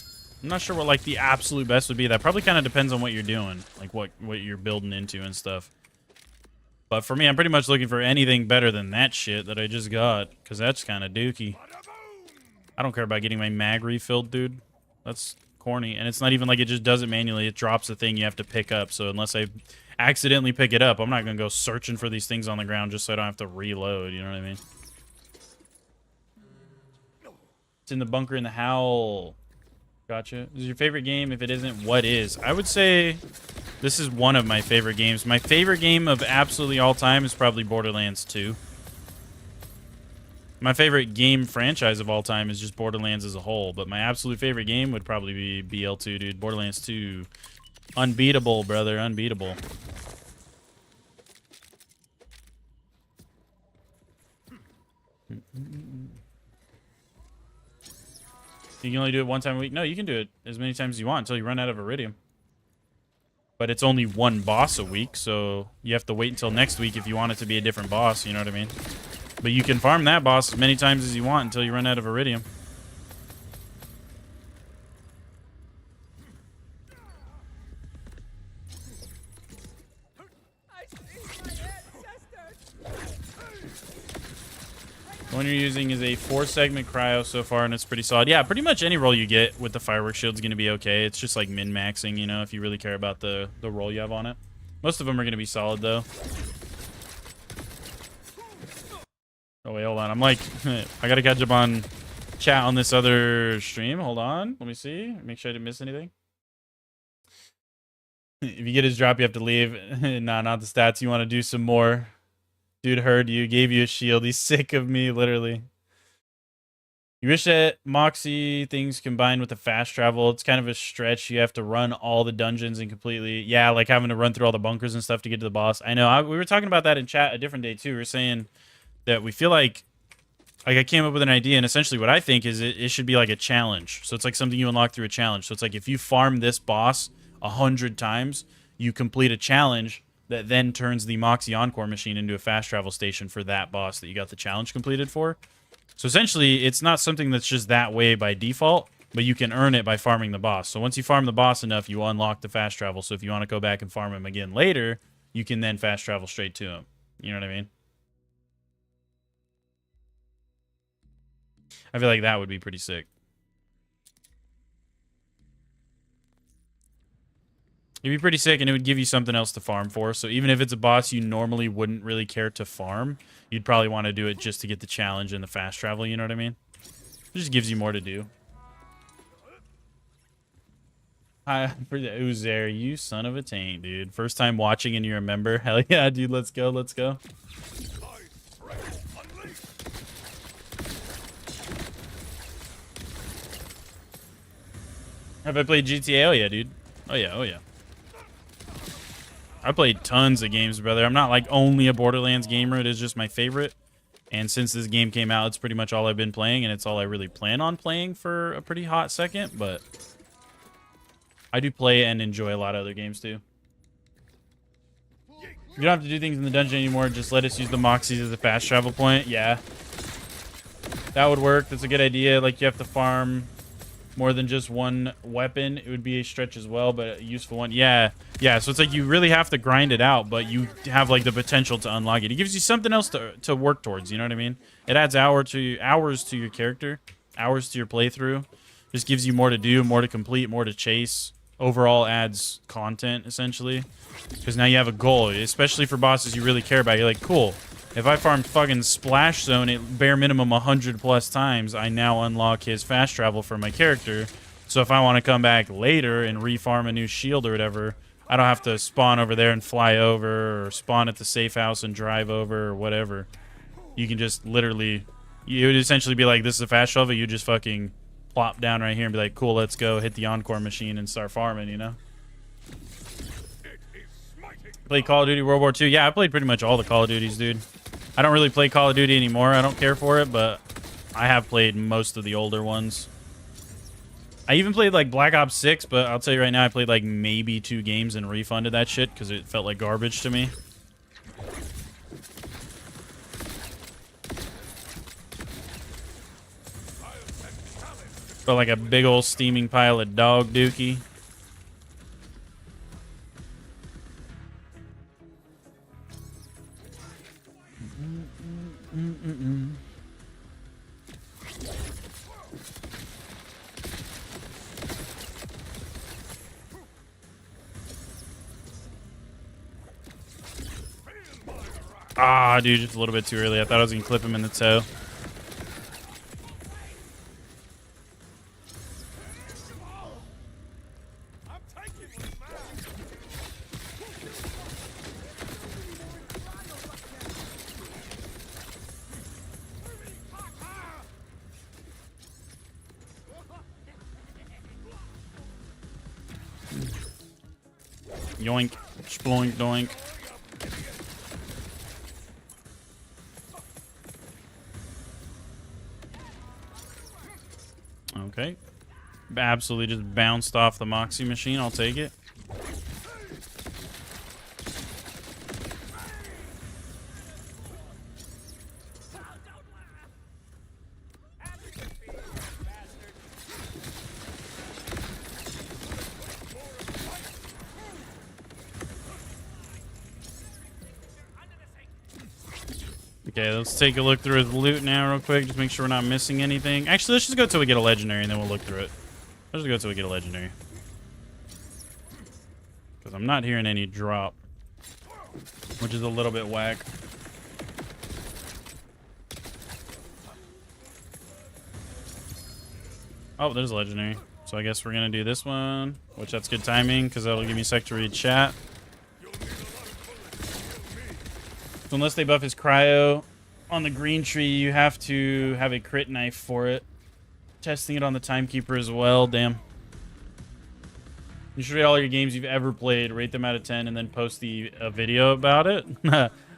I'm not sure what like the absolute best would be. That probably kind of depends on what you're doing, like what you're building into and stuff. But for me, I'm pretty much looking for anything better than that shit that I just got, because that's kind of dookie. I don't care about getting my mag refilled, dude. That's corny. And it's not even like it just does it manually. It drops the thing you have to pick up. So unless I accidentally pick it up, I'm not going to go searching for these things on the ground just so I don't have to reload. You know what I mean? It's in the bunker in the Howl. Gotcha. Is your favorite game? If it isn't, what is? I would say this is one of my favorite games. My favorite game of absolutely all time is probably Borderlands 2. My favorite game franchise of all time is just Borderlands as a whole, but my absolute favorite game would probably be BL2, dude. Borderlands 2. Unbeatable, brother. Unbeatable. You can only do it one time a week. No, you can do it as many times as you want until you run out of Iridium. But it's only one boss a week, so you have to wait until next week if you want it to be a different boss, you know what I mean? But you can farm that boss as many times as you want until you run out of Iridium. one you're using is a 4-segment cryo so far, and it's pretty solid. Yeah, pretty much any roll you get with the fireworks shield is going to be okay. It's just like min-maxing, you know, if you really care about the roll you have on it. Most of them are going to be solid, though. Oh, wait, hold on. I'm like, I got to catch up on chat on this other stream. Hold on. Let me see. Make sure I didn't miss anything. If you get his drop, you have to leave. Nah, not the stats. You want to do some more. Dude heard you, gave you a shield. He's sick of me, literally. You wish that Moxie things combined with the fast travel. It's kind of a stretch. You have to run all the dungeons and completely... Yeah, like having to run through all the bunkers and stuff to get to the boss. I know. We were talking about that in chat a different day, too. We were saying that we feel like I came up with an idea, and essentially what I think is it should be like a challenge. So it's like something you unlock through a challenge. So it's like if you farm this boss 100 times, you complete a challenge that then turns the Moxie Encore machine into a fast travel station for that boss that you got the challenge completed for. So essentially, it's not something that's just that way by default, but you can earn it by farming the boss. So once you farm the boss enough, you unlock the fast travel. So if you want to go back and farm him again later, you can then fast travel straight to him. You know what I mean? I feel like that would be pretty sick. It'd be pretty sick, and it would give you something else to farm for. So even if it's a boss you normally wouldn't really care to farm, you'd probably want to do it just to get the challenge and the fast travel, you know what I mean? It just gives you more to do. Hi, for the Uzer, you son of a taint, dude. First time watching and you're a member. Hell yeah, dude, let's go, let's go. Have I played GTA? Oh yeah, dude. Oh yeah, oh yeah. I played tons of games, brother. I'm not like only a Borderlands gamer. It is just my favorite. And since this game came out, it's pretty much all I've been playing, and it's all I really plan on playing for a pretty hot second. But I do play and enjoy a lot of other games too. You don't have to do things in the dungeon anymore. Just let us use the Moxies as a fast travel point. Yeah. That would work. That's a good idea. Like, you have to farm more than just one weapon. It would be a stretch as well, but a useful one. Yeah. Yeah, so it's like you really have to grind it out, but you have like the potential to unlock it. It gives you something else to work towards, you know what I mean? It adds hours to your character, hours to your playthrough. Just gives you more to do, more to complete, more to chase. Overall adds content, essentially. Because now you have a goal, especially for bosses you really care about. You're like, cool. If I farmed fucking Splash Zone at bare minimum 100 plus times, I now unlock his fast travel for my character. So if I want to come back later and refarm a new shield or whatever, I don't have to spawn over there and fly over, or spawn at the safe house and drive over, or whatever. You can just literally, you would essentially be like, this is a fast travel. You just fucking plop down right here and be like, cool, let's go hit the Encore machine and start farming, you know? Play Call of Duty World War II. Yeah, I played pretty much all the Call of Duties, dude. I don't really play Call of Duty anymore. I don't care for it, but I have played most of the older ones. I even played like Black Ops 6, but I'll tell you right now, I played like maybe 2 games and refunded that shit because it felt like garbage to me. Felt like a big old steaming pile of dog dookie. Ah, dude, just a little bit too early. I thought I was going to clip him in the toe. Yoink, sploink, doink. Okay. Absolutely just bounced off the Moxie machine. I'll take it. The Okay, let's take a look through the loot now real quick. Just make sure we're not missing anything. Actually, let's just go till we get a legendary and then we'll look through it. Let's just go till we get a legendary. Because I'm not hearing any drop, which is a little bit whack. Oh, there's a legendary. So I guess we're going to do this one, which that's good timing because that'll give me a sec to read chat. So unless they buff his cryo on the green tree, you have to have a crit knife for it. Testing it on the timekeeper as well. Damn. You should rate all your games you've ever played, rate them out of 10, and then post a video about it.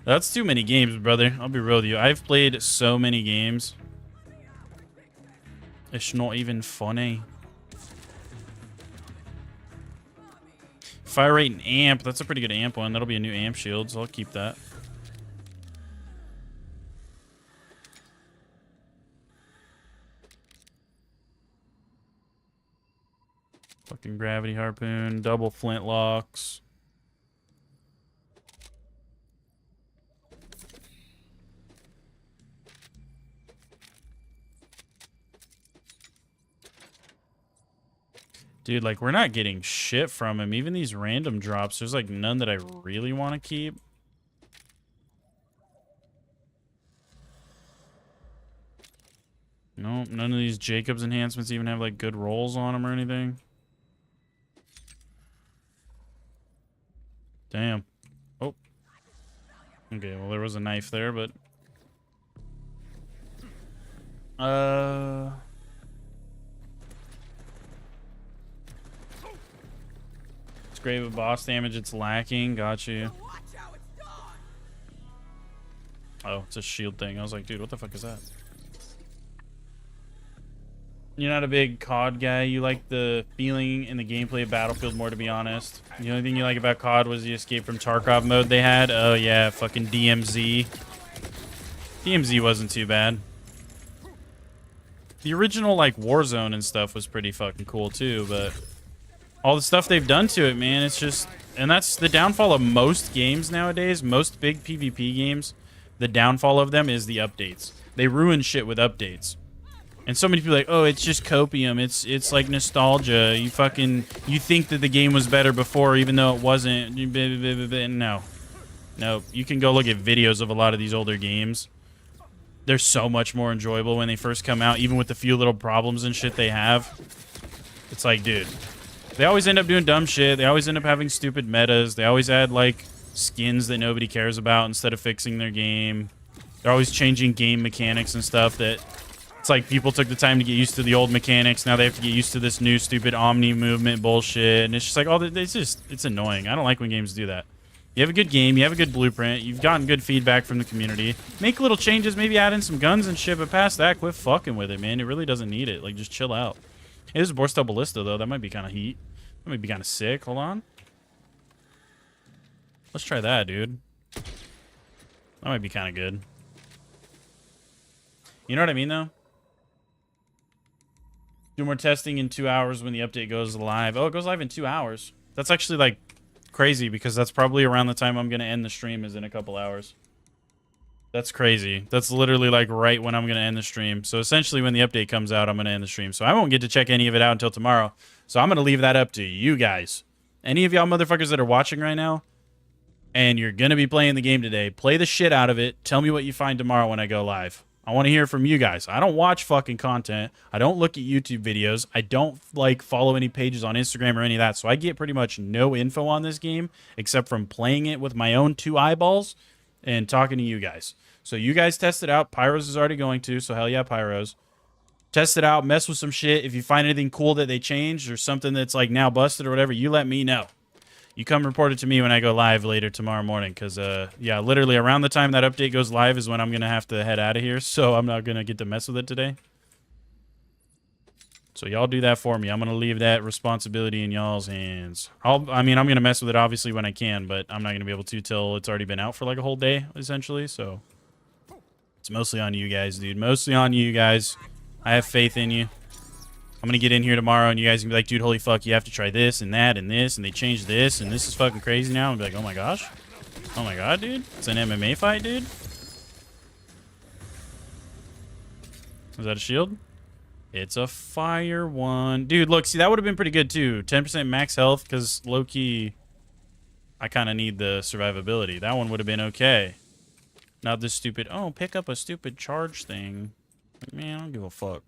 That's too many games, brother. I'll be real with you. I've played so many games. It's not even funny. Fire rate and amp. That's a pretty good amp one. That'll be a new amp shield, so I'll keep that. Fucking gravity harpoon. Double flintlocks. Dude, like, we're not getting shit from him. Even these random drops, there's, like, none that I really want to keep. Nope, none of these Jacobs enhancements even have, like, good rolls on them or anything. Damn. Oh. Okay, well, there was a knife there, but... It's great with boss damage, it's lacking. Got you. Oh, it's a shield thing. I was like, dude, what the fuck is that? You're not a big COD guy. You like the feeling in the gameplay of Battlefield more, to be honest. The only thing you like about COD was the escape from Tarkov mode they had. Oh, yeah, fucking DMZ. DMZ wasn't too bad. The original, like, Warzone and stuff was pretty fucking cool, too, but... all the stuff they've done to it, man, it's just... and that's the downfall of most games nowadays. Most big PvP games, the downfall of them is the updates. They ruin shit with updates. And so many people are like, oh, it's just copium. It's like nostalgia. You think that the game was better before, even though it wasn't. No. No. You can go look at videos of a lot of these older games. They're so much more enjoyable when they first come out, even with the few little problems and shit they have. It's like, dude, they always end up doing dumb shit. They always end up having stupid metas. They always add, like, skins that nobody cares about instead of fixing their game. They're always changing game mechanics and stuff that... it's like people took the time to get used to the old mechanics. Now they have to get used to this new stupid Omni movement bullshit. And it's just like, it's annoying. I don't like when games do that. You have a good game. You have a good blueprint. You've gotten good feedback from the community. Make little changes. Maybe add in some guns and shit. But past that, quit fucking with it, man. It really doesn't need it. Like, just chill out. Hey, this is Borstel Ballista, though. That might be kind of heat. That might be kind of sick. Hold on. Let's try that, dude. That might be kind of good. You know what I mean, though? Do more testing in 2 hours when the update goes live. Oh, it goes live in 2 hours. That's actually, like, crazy because that's probably around the time I'm going to end the stream is in a couple hours. That's crazy. That's literally, like, right when I'm going to end the stream. So, essentially, when the update comes out, I'm going to end the stream. So, I won't get to check any of it out until tomorrow. So, I'm going to leave that up to you guys. Any of y'all motherfuckers that are watching right now, and you're going to be playing the game today, play the shit out of it. Tell me what you find tomorrow when I go live. I want to hear from you guys. I don't watch fucking content. I don't look at YouTube videos. I don't, like, follow any pages on Instagram or any of that. So I get pretty much no info on this game except from playing it with my own 2 eyeballs and talking to you guys. So you guys test it out. Pyros is already going to, so hell yeah, Pyros. Test it out. Mess with some shit. If you find anything cool that they changed or something that's, like, now busted or whatever, you let me know. You come report it to me when I go live later tomorrow morning because, yeah, literally around the time that update goes live is when I'm going to have to head out of here, so I'm not going to get to mess with it today. So y'all do that for me. I'm going to leave that responsibility in y'all's hands. I'm going to mess with it, obviously, when I can, but I'm not going to be able to till it's already been out for, like, a whole day, essentially, so it's mostly on you guys, dude. Mostly on you guys. I have faith in you. I'm going to get in here tomorrow, and you guys can be like, dude, holy fuck, you have to try this and that and this, and they changed this, and this is fucking crazy now. I'm be like, oh my gosh. Oh my god, dude. It's an MMA fight, dude. Is that a shield? It's a fire one. Dude, look, see, that would have been pretty good, too. 10% max health, because low-key, I kind of need the survivability. That one would have been okay. Not this stupid, oh, pick up a stupid charge thing. Like, man, I don't give a fuck.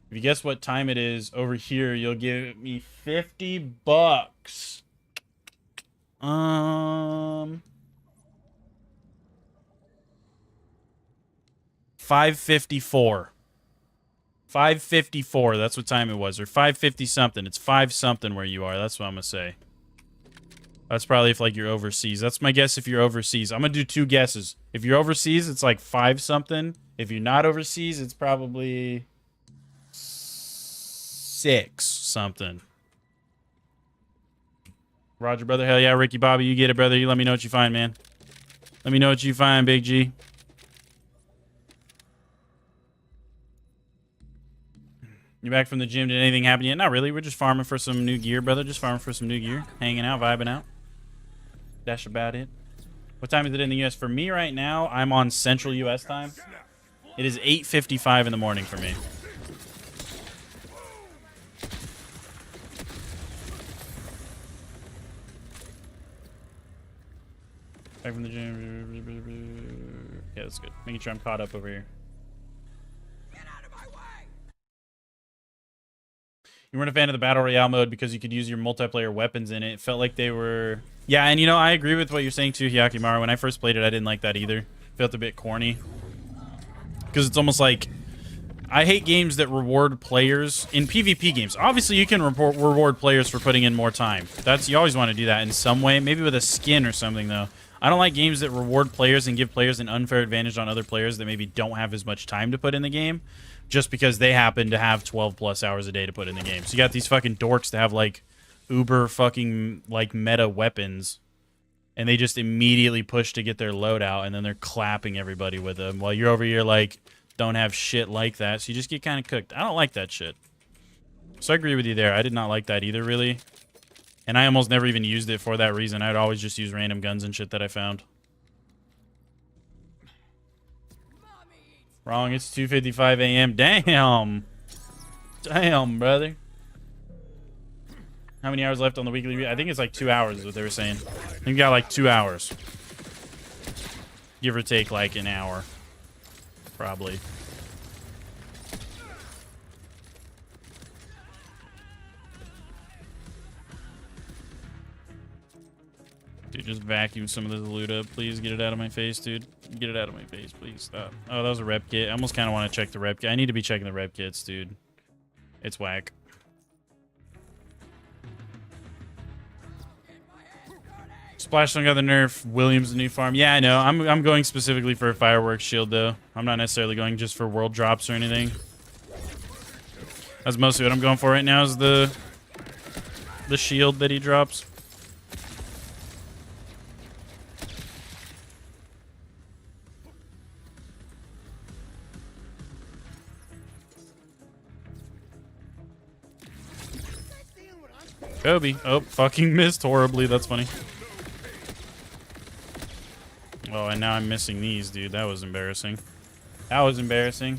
If you guess what time it is over here, you'll give me $50. 5:54. 5:54. That's what time it was, or 5:50 something. It's 5 something where you are. That's what I'm gonna say. That's probably if like you're overseas. That's my guess if you're overseas. I'm gonna do 2 guesses. If you're overseas, it's like 5 something. If you're not overseas, it's probably 6 something. Roger, brother. Hell yeah, Ricky Bobby, you get it, brother. You let me know what you find, man. Let me know what you find, Big G. You back from the gym? Did anything happen yet? Not really. We're just farming for some new gear, brother. Just farming for some new gear. Hanging out, vibing out. That's about it. What time is it in the U.S.? For me right now, I'm on Central U.S. time. It is 8:55 in the morning for me. Back from the gym. Yeah, that's good. Making sure I'm caught up over here. You weren't a fan of the Battle Royale mode because you could use your multiplayer weapons in it. It felt like they were... Yeah, and you know, I agree with what you're saying too, Hyakimaru. When I first played it, I didn't like that either. It felt a bit corny. Because it's almost like... I hate games that reward players in PvP games. Obviously, you can reward players for putting in more time. You always want to do that in some way. Maybe with a skin or something, though. I don't like games that reward players and give players an unfair advantage on other players that maybe don't have as much time to put in the game, just because they happen to have 12 plus hours a day to put in the game. So you got these fucking dorks that have like uber fucking like meta weapons, and they just immediately push to get their loadout, and then they're clapping everybody with them while you're over here like don't have shit like that. So you just get kind of cooked. I don't like that shit. So I agree with you there. I did not like that either, really. And I almost never even used it for that reason. I'd always just use random guns and shit that I found. Wrong, it's 2:55 a.m. Damn. Damn, brother. How many hours left on the weekly? I think it's like 2 hours is what they were saying. I think you got like 2 hours. Give or take like an hour. Probably. Dude, just vacuum some of this loot up. Please get it out of my face, dude. Get it out of my face, please. Stop. Oh, that was a rep kit. I almost kind of want to check the rep kit. I need to be checking the rep kits, dude. It's whack. Splashstone got the nerf. Williams the new farm. Yeah, I know. I'm going specifically for a fireworks shield, though. I'm not necessarily going just for world drops or anything. That's mostly what I'm going for right now is the shield that he drops. Kobe. Oh, fucking missed horribly. That's funny. Oh, and now I'm missing these, dude. That was embarrassing. That was embarrassing.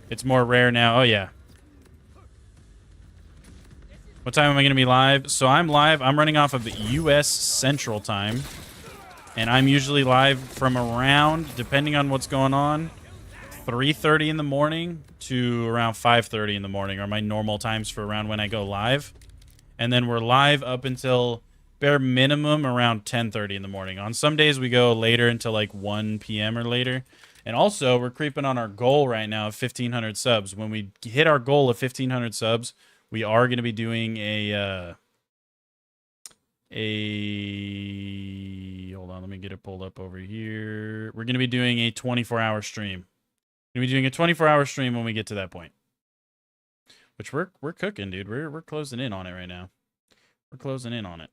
It's more rare now. Oh, yeah. What time am I going to be live? So I'm live. I'm running off of the U.S. Central Time. And I'm usually live from around, depending on what's going on, 3:30 in the morning to around 5:30 in the morning are my normal times for around when I go live. And then we're live up until bare minimum around 10:30 in the morning. On some days we go later until like 1 p.m. or later. And also we're creeping on our goal right now of 1,500 subs. When we hit our goal of 1,500 subs, we are going to be doing hold on, let me get it pulled up over here. We're going to be doing a 24-hour stream. We're going to be doing a 24-hour stream when we get to that point. Which we're cooking, dude. We're closing in on it right now. We're closing in on it.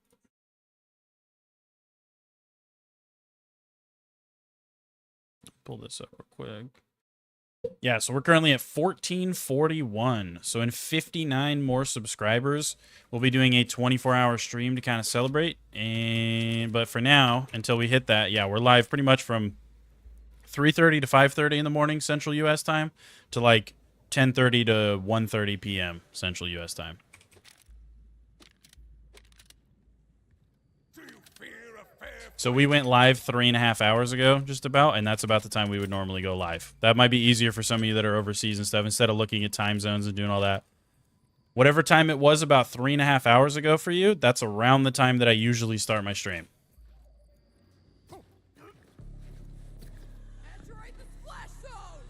Pull this up real quick. Yeah, so we're currently at 1441. So in 59 more subscribers, we'll be doing a 24-hour stream to kind of celebrate. But for now, until we hit that, yeah, we're live pretty much from 3:30 to 5:30 in the morning Central US time to like 10:30 to 1:30 p.m. Central US time. Do you fear a fair So we went live 3.5 hours ago, just about, and that's about the time we would normally go live. That might be easier for some of you that are overseas and stuff, instead of looking at time zones and doing all that. Whatever time it was about 3.5 hours ago for you, that's around the time that I usually start my stream. Entering the splash zone!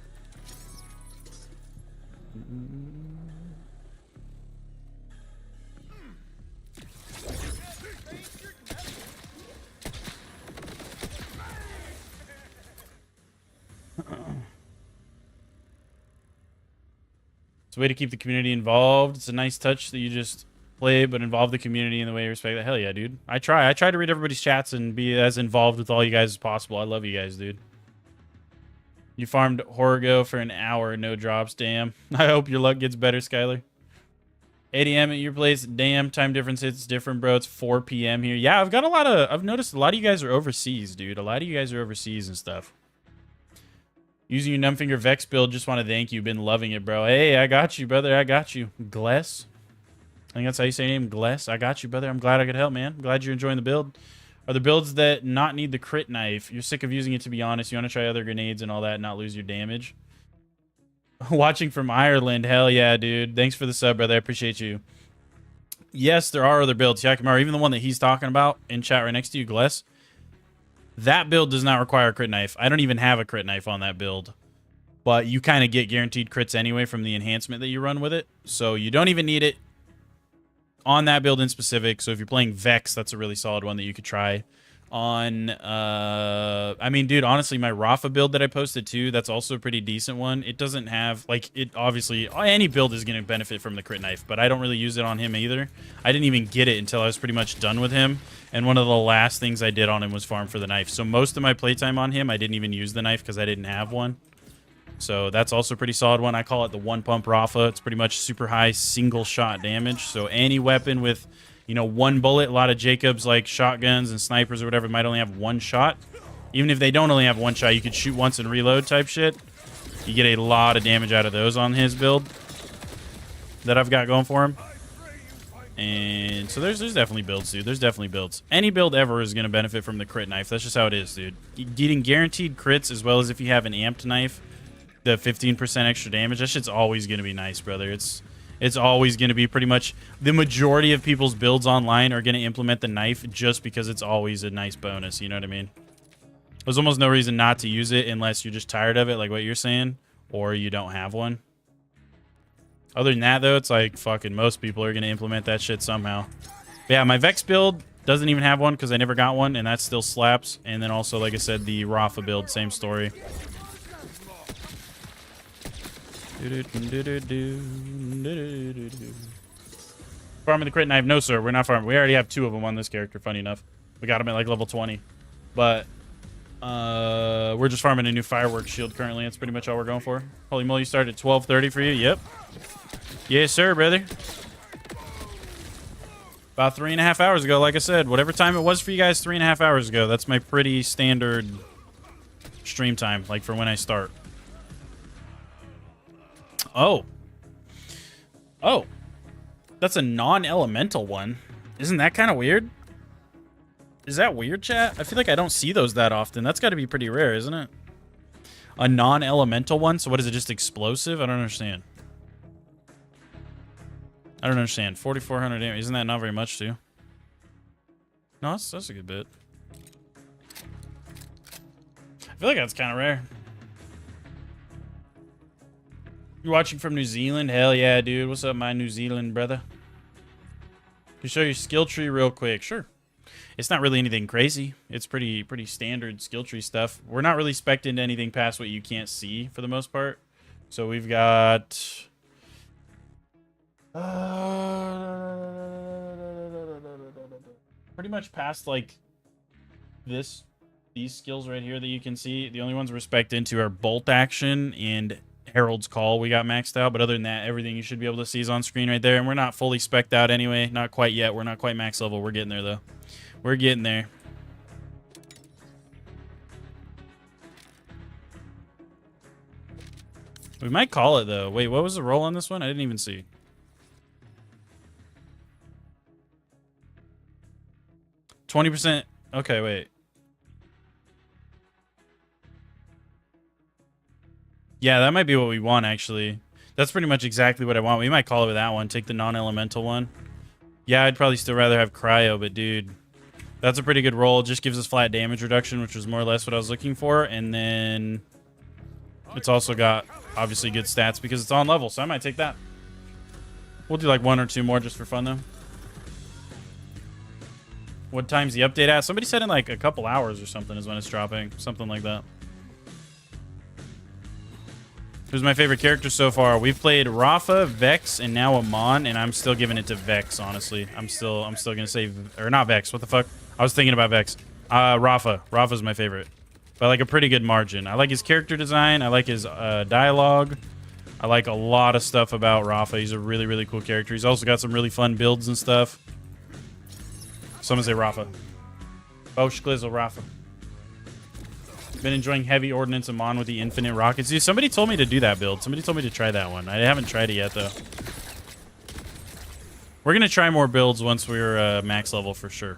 It's a way to keep the community involved. It's a nice touch that you just play, but involve the community in the way you respect that. Hell yeah, dude. I try to read everybody's chats and be as involved with all you guys as possible. I love you guys, dude. You farmed Horgo for an hour, no drops. Damn. I hope your luck gets better, Skylar. 8 a.m. at your place. Damn, time difference hits different, bro. It's 4 p.m. here. Yeah, I've noticed a lot of you guys are overseas, dude. A lot of you guys are overseas and stuff. Using your Numbfinger Vex build, just want to thank you. Been loving it, bro. Hey, I got you, brother. I got you. Gless. I think that's how you say your name, Gless. I got you, brother. I'm glad I could help, man. I'm glad you're enjoying the build. Are the builds that not need the crit knife? You're sick of using it, to be honest. You want to try other grenades and all that and not lose your damage? Watching from Ireland. Hell yeah, dude. Thanks for the sub, brother. I appreciate you. Yes, there are other builds. Yakimara, even the one that he's talking about in chat right next to you, Gless. That build does not require a crit knife. I don't even have a crit knife on that build. But you kind of get guaranteed crits anyway from the enhancement that you run with it. So you don't even need it on that build in specific. So if you're playing Vex, that's a really solid one that you could try. On, I mean, dude, honestly, my Rafa build that I posted too, that's also a pretty decent one. It doesn't have, like, it obviously, any build is going to benefit from the crit knife, but I don't really use it on him either. I didn't even get it until I was pretty much done with him, and one of the last things I did on him was farm for the knife. So most of my playtime on him, I didn't even use the knife because I didn't have one. So that's also a pretty solid one. I call it the one pump Rafa. It's pretty much super high single shot damage. So any weapon with, you know, one bullet, a lot of Jacobs like shotguns and snipers or whatever might only have one shot. Even if they don't only have one shot, you could shoot once and reload type shit. You get a lot of damage out of those on his build that I've got going for him. And so there's definitely builds, dude. There's definitely builds. Any build ever is going to benefit from the crit knife. That's just how it is, dude. Getting guaranteed crits, as well as if you have an amped knife, the 15% extra damage, that shit's always going to be nice, brother. It's always going to be pretty much the majority of people's builds online are going to implement the knife just because it's always a nice bonus. You know what I mean? There's almost no reason not to use it unless you're just tired of it, like what you're saying, or you don't have one. Other than that, though, it's like fucking most people are going to implement that shit somehow. But yeah, my Vex build doesn't even have one because I never got one, and that still slaps. And then also, like I said, the Rafa build, same story. Farming the crit knife? No, sir. We're not farming. We already have 2 of them on this character, funny enough. We got them at like level 20. But we're just farming a new fireworks shield currently. That's pretty much all we're going for. Holy moly, you started at 12:30 for you? Yep. Yes, sir, brother. About 3.5 hours ago, like I said. Whatever time it was for you guys 3.5 hours ago. That's my pretty standard stream time, like for when I start. Oh. Oh. That's a non-elemental one. Isn't that kind of weird? Is that weird, chat? I feel like I don't see those that often. That's got to be pretty rare, isn't it? A non-elemental one? So what is it, just explosive? I don't understand. I don't understand. 4,400 damage. Isn't that not very much, too? No, that's a good bit. I feel like that's kind of rare. You're watching from New Zealand? Hell yeah, dude. What's up, my New Zealand brother? Can you show your skill tree real quick? Sure. It's not really anything crazy. It's pretty standard skill tree stuff. We're not really spec'd into anything past what you can't see for the most part. So we've got... pretty much past like these skills right here that you can see. The only ones we're spec'd into are bolt action and Herald's Call we got maxed out. But other than that, everything you should be able to see is on screen right there. And we're not fully spec'd out anyway. Not quite yet. We're not quite max level. We're getting there, though. We're getting there. We might call it, though. Wait, what was the roll on this one? I didn't even see. 20%. Okay, wait. Yeah, that might be what we want, actually. That's pretty much exactly what I want. We might call it with that one. Take the non-elemental one. Yeah, I'd probably still rather have cryo, but dude, that's a pretty good roll. Just gives us flat damage reduction, which was more or less what I was looking for. And then it's also got, obviously, good stats because it's on level, so I might take that. We'll do like 1 or 2 more just for fun, though. What time's the update at? Somebody said in like a couple hours or something is when it's dropping. Something like that. Who's my favorite character so far? We've played Rafa, Vex, and now Amon, and I'm still giving it to Vex, honestly. I'm still gonna say, or not Vex, what the fuck? I was thinking about Vex. Rafa. Rafa's my favorite. By like a pretty good margin. I like his character design, I like his dialogue. I like a lot of stuff about Rafa. He's a really, really cool character. He's also got some really fun builds and stuff. Someone say Rafa. Bosh Glizzle Rafa. Been enjoying heavy ordnance Amon with the infinite rockets. Dude, somebody told me to do that build. Somebody told me to try that one. I haven't tried it yet, though. We're going to try more builds once we're max level for sure.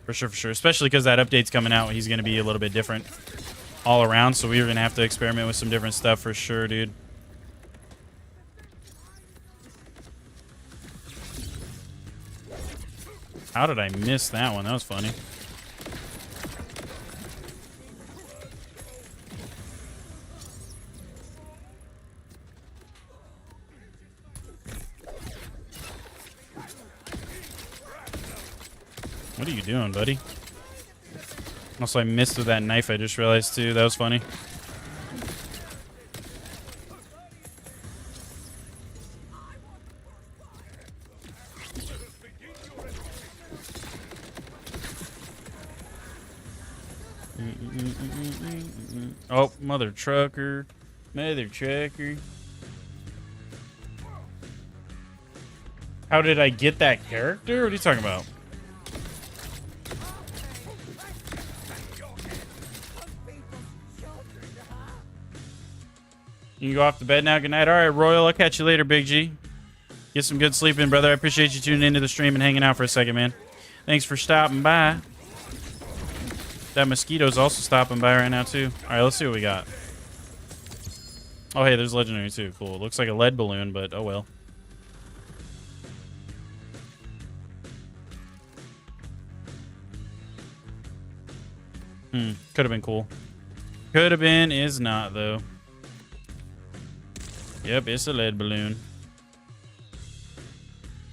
For sure. Especially because that update's coming out. He's going to be a little bit different all around. So we're going to have to experiment with some different stuff for sure, dude. How did I miss that one? That was funny. What are you doing, buddy? Also, I missed with that knife, I just realized, too. That was funny. Oh, mother trucker. Mother trucker. How did I get that character? What are you talking about? You can go off to bed now. Good night. All right, Royal. I'll catch you later, Big G. Get some good sleep in, brother. I appreciate you tuning into the stream and hanging out for a second, man. Thanks for stopping by. That mosquito's also stopping by right now, too. All right, let's see what we got. Oh, hey, there's legendary, too. Cool. It looks like a lead balloon, but oh well. Could have been cool. Could have been, is not, though. Yep, it's a lead balloon.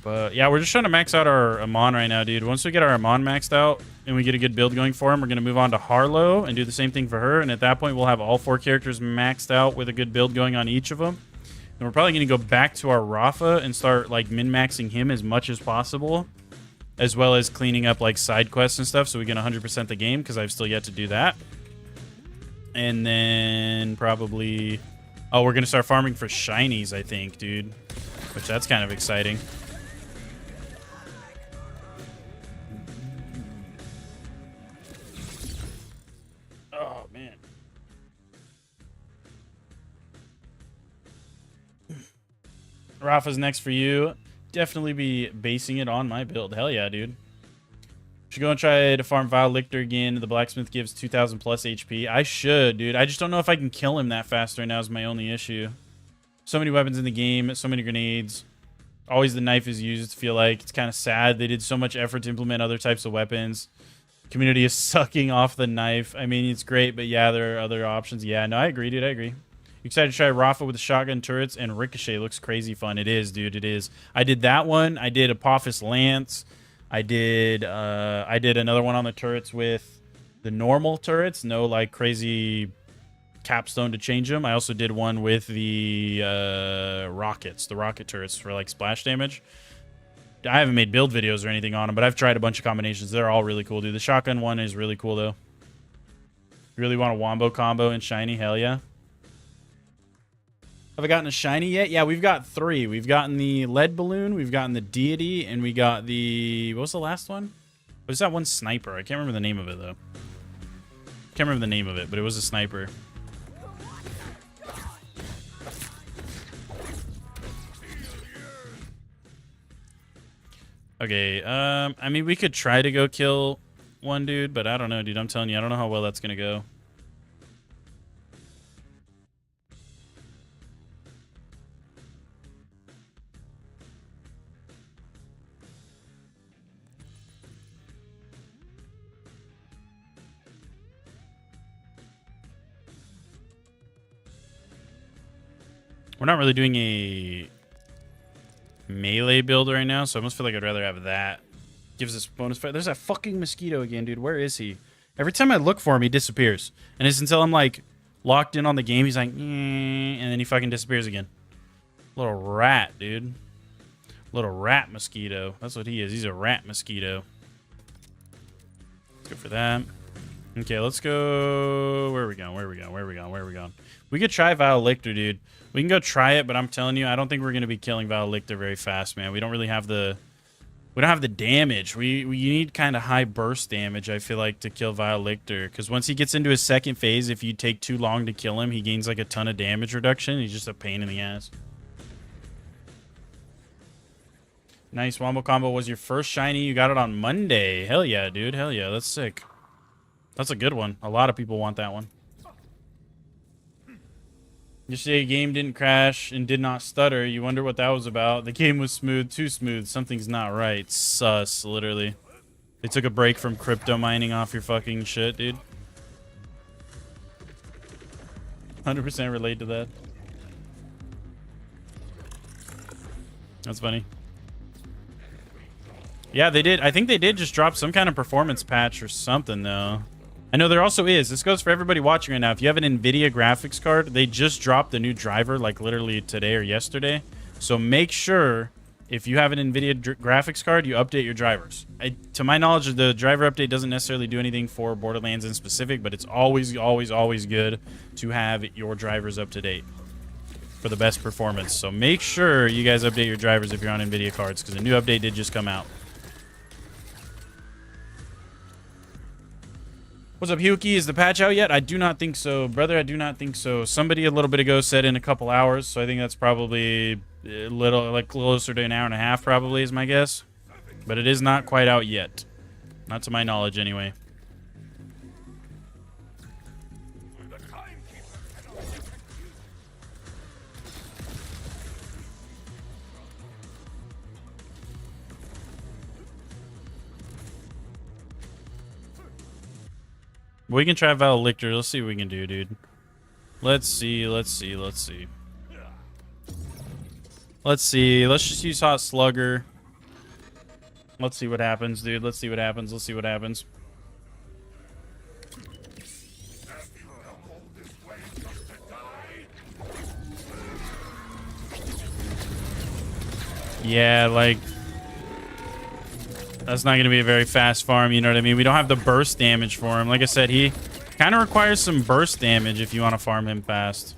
But, yeah, we're just trying to max out our Amon right now, dude. Once we get our Amon maxed out and we get a good build going for him, we're going to move on to Harlow and do the same thing for her. And at that point, we'll have all 4 characters maxed out with a good build going on each of them. And we're probably going to go back to our Rafa and start, like, min-maxing him as much as possible, as well as cleaning up, like, side quests and stuff so we can 100% the game, because I've still yet to do that. And then probably... Oh, we're going to start farming for shinies, I think, dude. Which, that's kind of exciting. Oh, man. Rafa's next for you. Definitely be basing it on my build. Hell yeah, dude. Should go and try to farm Vile Lictor again. The blacksmith gives 2,000 plus HP. I should, dude. I just don't know if I can kill him that fast right now is my only issue. So many weapons in the game. So many grenades. Always the knife is used, I feel like. It's kind of sad. They did so much effort to implement other types of weapons. Community is sucking off the knife. I mean, it's great, but yeah, there are other options. Yeah, no, I agree, dude. I agree. You excited to try Rafa with the shotgun turrets and Ricochet? Looks crazy fun. It is, dude. It is. I did that one. I did Apophis Lance. I did another one on the turrets with the normal turrets. No, like, crazy capstone to change them. I also did one with the rockets. The rocket turrets for, like, splash damage. I haven't made build videos or anything on them, but I've tried a bunch of combinations. They're all really cool, dude. The shotgun one is really cool, though. You really want a wombo combo and shiny? Hell yeah. Have I gotten a shiny yet? Yeah, we've got 3. We've gotten the lead balloon, we've gotten the deity, and we got the... What was the last one? What was that one sniper? I can't remember the name of it, though. Can't remember the name of it, but it was a sniper. Okay, I mean, we could try to go kill one dude, but I don't know, dude. I'm telling you, I don't know how well that's gonna go. We're not really doing a melee build right now, so I almost feel like I'd rather have that. Gives us bonus fight. There's that fucking mosquito again, dude. Where is he? Every time I look for him, he disappears. And it's until I'm like locked in on the game, he's like, and then he fucking disappears again. Little rat, dude. Little rat mosquito. That's what he is. He's a rat mosquito. Let's go for that. Okay, let's go. Where are we going? Where are we going? Where are we going? Where are we going? We could try Valictor, dude. We can go try it, but I'm telling you, I don't think we're going to be killing Valictor very fast, man. We don't really have the... We don't have the damage. We need kind of high burst damage, I feel like, to kill Valictor. Because once he gets into his second phase, if you take too long to kill him, he gains like a ton of damage reduction. He's just a pain in the ass. Nice. Wombo Combo was your first shiny. You got it on Monday. Hell yeah, dude. Hell yeah. That's sick. That's a good one. A lot of people want that one. Yesterday, game didn't crash and did not stutter. You wonder what that was about. The game was smooth, too smooth. Something's not right. Sus, literally. They took a break from crypto mining off your fucking shit, dude. 100% relate to that. That's funny. Yeah, they did. I think they did just drop some kind of performance patch or something, though. I know there also is. This goes for everybody watching right now. If you have an NVIDIA graphics card, they just dropped the new driver like literally today or yesterday. So make sure if you have an NVIDIA graphics card, you update your drivers. To my knowledge, the driver update doesn't necessarily do anything for Borderlands in specific, but it's always, always, always good to have your drivers up to date for the best performance. So make sure you guys update your drivers if you're on NVIDIA cards, because a new update did just come out. What's up, Huki? Is the patch out yet? I do not think so, brother. I do not think so. Somebody a little bit ago said in a couple hours, so I think that's probably a little, like closer to an hour and a half, probably, is my guess. But it is not quite out yet. Not to my knowledge, anyway. We can try Valictor. Let's see what we can do, dude. Let's see. Let's see. Let's see. Let's see. Let's just use Hot Slugger. Let's see what happens, dude. Let's see what happens. Let's see what happens. Yeah, like... That's not going to be a very fast farm, you know what I mean? We don't have the burst damage for him. Like I said, he kind of requires some burst damage if you want to farm him fast.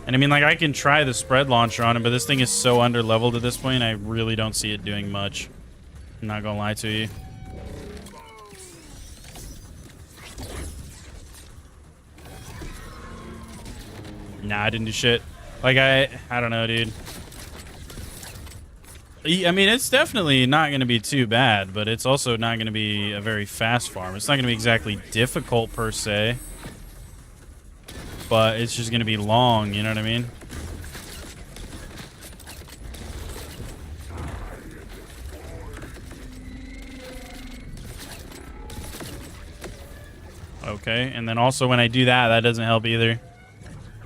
And I mean, like, I can try the spread launcher on him, but this thing is so under-leveled at this point, I really don't see it doing much. I'm not going to lie to you. Nah, I didn't do shit. Like, I don't know, dude. I mean, it's definitely not going to be too bad, but it's also not going to be a very fast farm. It's not going to be exactly difficult, per se. But it's just going to be long, you know what I mean? Okay, and then also when I do that, that doesn't help either.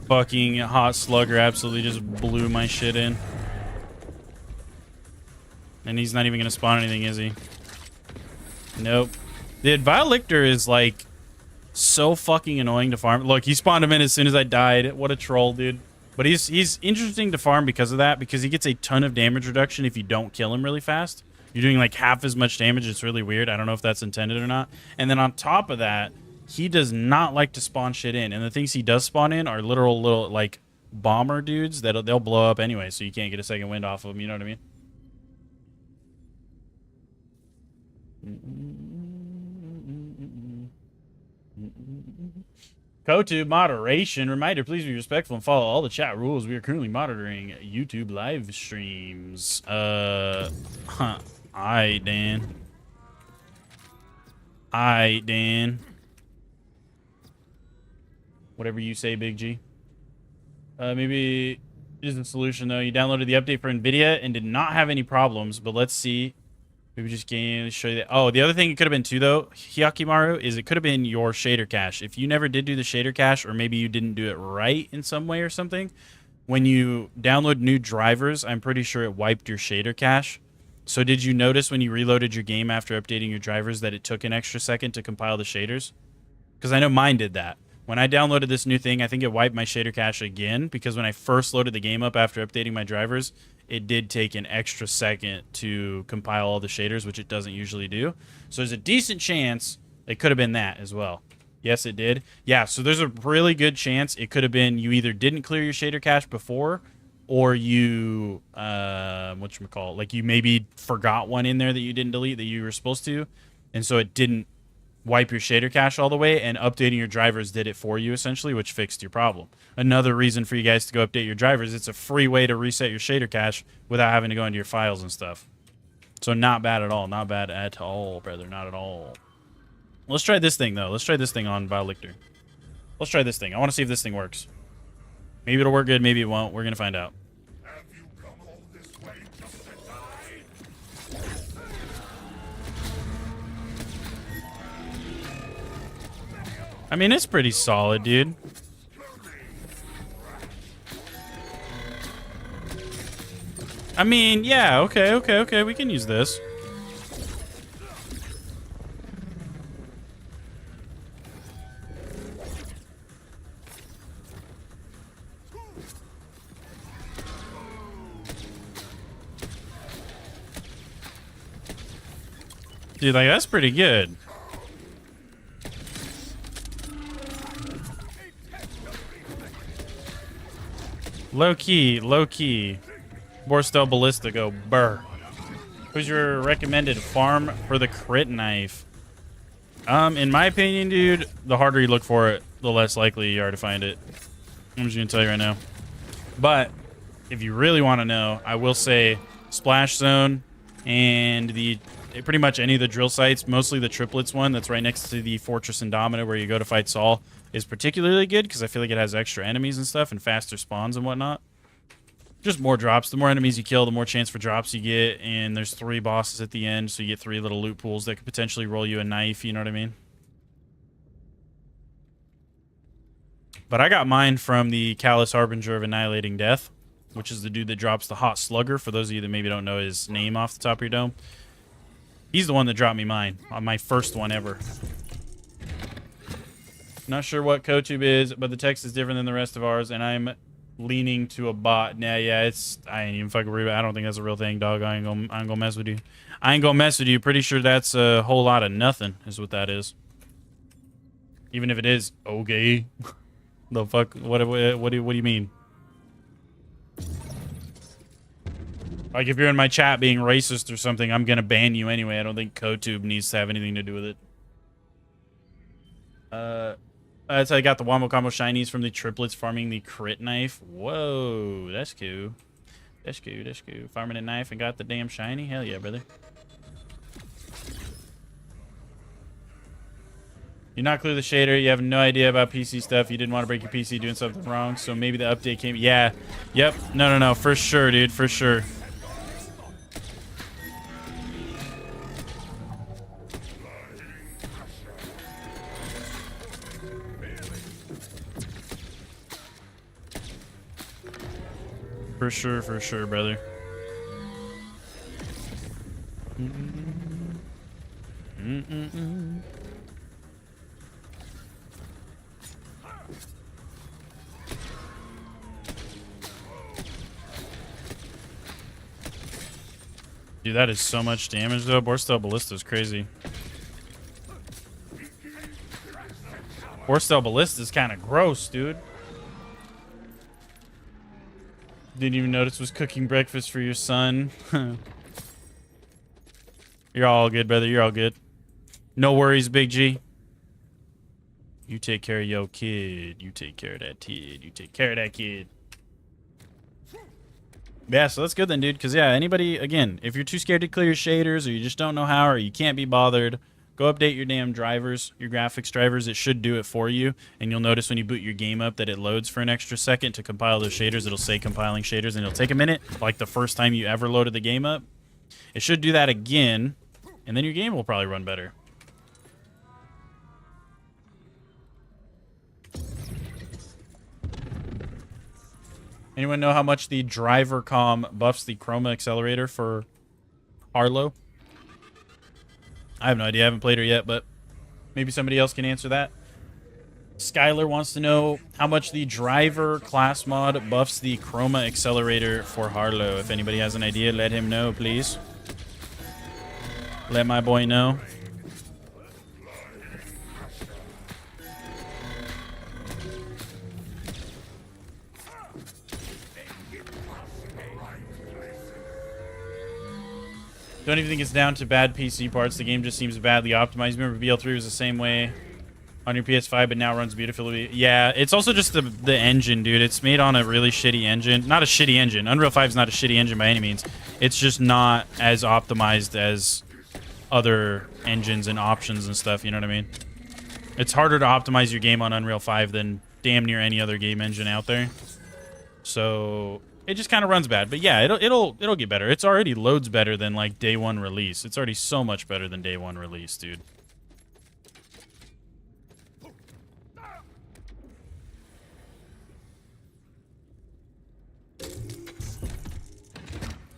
Fucking Hot Slugger absolutely just blew my shit in. And he's not even going to spawn anything, is he? Nope. Dude, Valictor is, like, so fucking annoying to farm. Look, he spawned him in as soon as I died. What a troll, dude. But he's interesting to farm because of that, because he gets a ton of damage reduction if you don't kill him really fast. You're doing, like, half as much damage. It's really weird. I don't know if that's intended or not. And then on top of that, he does not like to spawn shit in, and the things he does spawn in are literal little like bomber dudes that they'll blow up anyway, so you can't get a second wind off of them. You know what I mean? Kotu moderation reminder: please be respectful and follow all the chat rules. We are currently monitoring YouTube live streams. Alright, Dan. Alright, Dan. Whatever you say, Big G. Maybe is the solution though. You downloaded the update for NVIDIA and did not have any problems, but let's see. Maybe just show you that. Oh, the other thing it could have been too, though, Hyakimaru, is it could have been your shader cache. If you never did do the shader cache, or maybe you didn't do it right in some way or something, when you download new drivers, I'm pretty sure it wiped your shader cache. So did you notice when you reloaded your game after updating your drivers that it took an extra second to compile the shaders? Because I know mine did that. When I downloaded this new thing, I think it wiped my shader cache again, because when I first loaded the game up after updating my drivers, it did take an extra second to compile all the shaders, which it doesn't usually do. So there's a decent chance it could have been that as well. Yes, it did. Yeah, so there's a really good chance it could have been you either didn't clear your shader cache before, or you, whatchamacallit, like you maybe forgot one in there that you didn't delete that you were supposed to, and so it didn't wipe your shader cache all the way, and updating your drivers did it for you, essentially, which fixed your problem. Another reason for you guys to go update your drivers, it's a free way to reset your shader cache without having to go into your files and stuff. So not bad at all. Not bad at all, brother. Not at all. Let's try this thing, though. Let's try this thing on Biolictor. Let's try this thing. I want to see if this thing works. Maybe it'll work good, maybe it won't. We're going to find out. Have you come all this way just to die? I mean, it's pretty solid, dude. I mean, yeah, okay. We can use this. Dude, like, that's pretty good. Low key. Borstel Ballista, go burr. Who's your recommended farm for the crit knife? In my opinion, dude, the harder you look for it, the less likely you are to find it. I'm just gonna tell you right now. But if you really want to know, I will say Splash Zone and pretty much any of the drill sites, mostly the triplets one that's right next to the Fortress Indomita where you go to fight Saul, is particularly good because I feel like it has extra enemies and stuff and faster spawns and whatnot. Just more drops. The more enemies you kill, the more chance for drops you get, and there's 3 bosses at the end, so you get 3 little loot pools that could potentially roll you a knife, you know what I mean? But I got mine from the Callous Harbinger of Annihilating Death, which is the dude that drops the Hot Slugger, for those of you that maybe don't know his name off the top of your dome. He's the one that dropped me mine, on my first one ever. Not sure what KoTube is, but the text is different than the rest of ours, and I'm leaning to a bot. Nah, yeah, I ain't even fucking worried about it. I don't think that's a real thing, dog. I ain't gonna mess with you. I ain't gonna mess with you. Pretty sure that's a whole lot of nothing is what that is. Even if it is okay. The fuck? What do you mean? Like, if you're in my chat being racist or something, I'm gonna ban you anyway. I don't think KoTube needs to have anything to do with it. So I got the Wombo Combo Shinies from the triplets farming the crit knife. Whoa, that's cool. That's cool. Farming a knife and got the damn shiny? Hell yeah, brother. You're not clear the shader. You have no idea about PC stuff. You didn't want to break your PC doing something wrong, so maybe the update came. Yeah. Yep. No. For sure, dude. For sure. For sure, brother. Dude, that is so much damage, though. Borstel Ballista is crazy. Borstel Ballista is kind of gross, dude. Didn't even notice was cooking breakfast for your son. You're all good, brother. You're all good. No worries, Big G. You take care of your kid. You take care of that kid. You take care of that kid. Yeah, so that's good then, dude. Because, yeah, anybody, again, if you're too scared to clear your shaders or you just don't know how or you can't be bothered, go update your damn drivers, your graphics drivers. It should do it for you. And you'll notice when you boot your game up that it loads for an extra second to compile those shaders. It'll say compiling shaders, and it'll take a minute, like the first time you ever loaded the game up. It should do that again, and then your game will probably run better. Anyone know how much the driver comm buffs the chroma accelerator for Harlow? I have no idea. I haven't played her yet, but maybe somebody else can answer that. Skylar wants to know how much the driver class mod buffs the chroma accelerator for Harlow. If anybody has an idea, let him know, please. Let my boy know. Don't even think it's down to bad PC parts. The game just seems badly optimized. Remember, BL3 was the same way on your PS5, but now runs beautifully. Yeah, it's also just the engine, dude. It's made on a really shitty engine. Not a shitty engine. Unreal 5 is not a shitty engine by any means. It's just not as optimized as other engines and options and stuff, you know what I mean? It's harder to optimize your game on Unreal 5 than damn near any other game engine out there. So it just kind of runs bad. But yeah, it'll get better. It's already loads better than like day one release. It's already so much better than day one release, dude.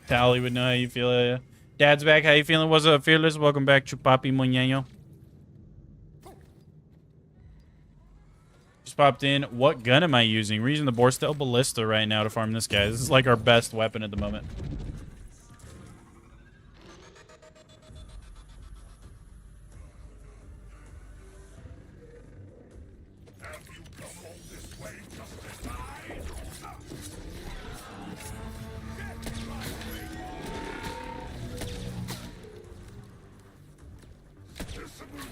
Tally would know how you feel. Dad's back. How you feeling? What's up, Fearless? Welcome back, Chupapi Muñeño. Just popped in. What gun am I using? We're using the Borstel Ballista right now to farm this guy. This is like our best weapon at the moment. Have you come all this way just to die? This must be thunder.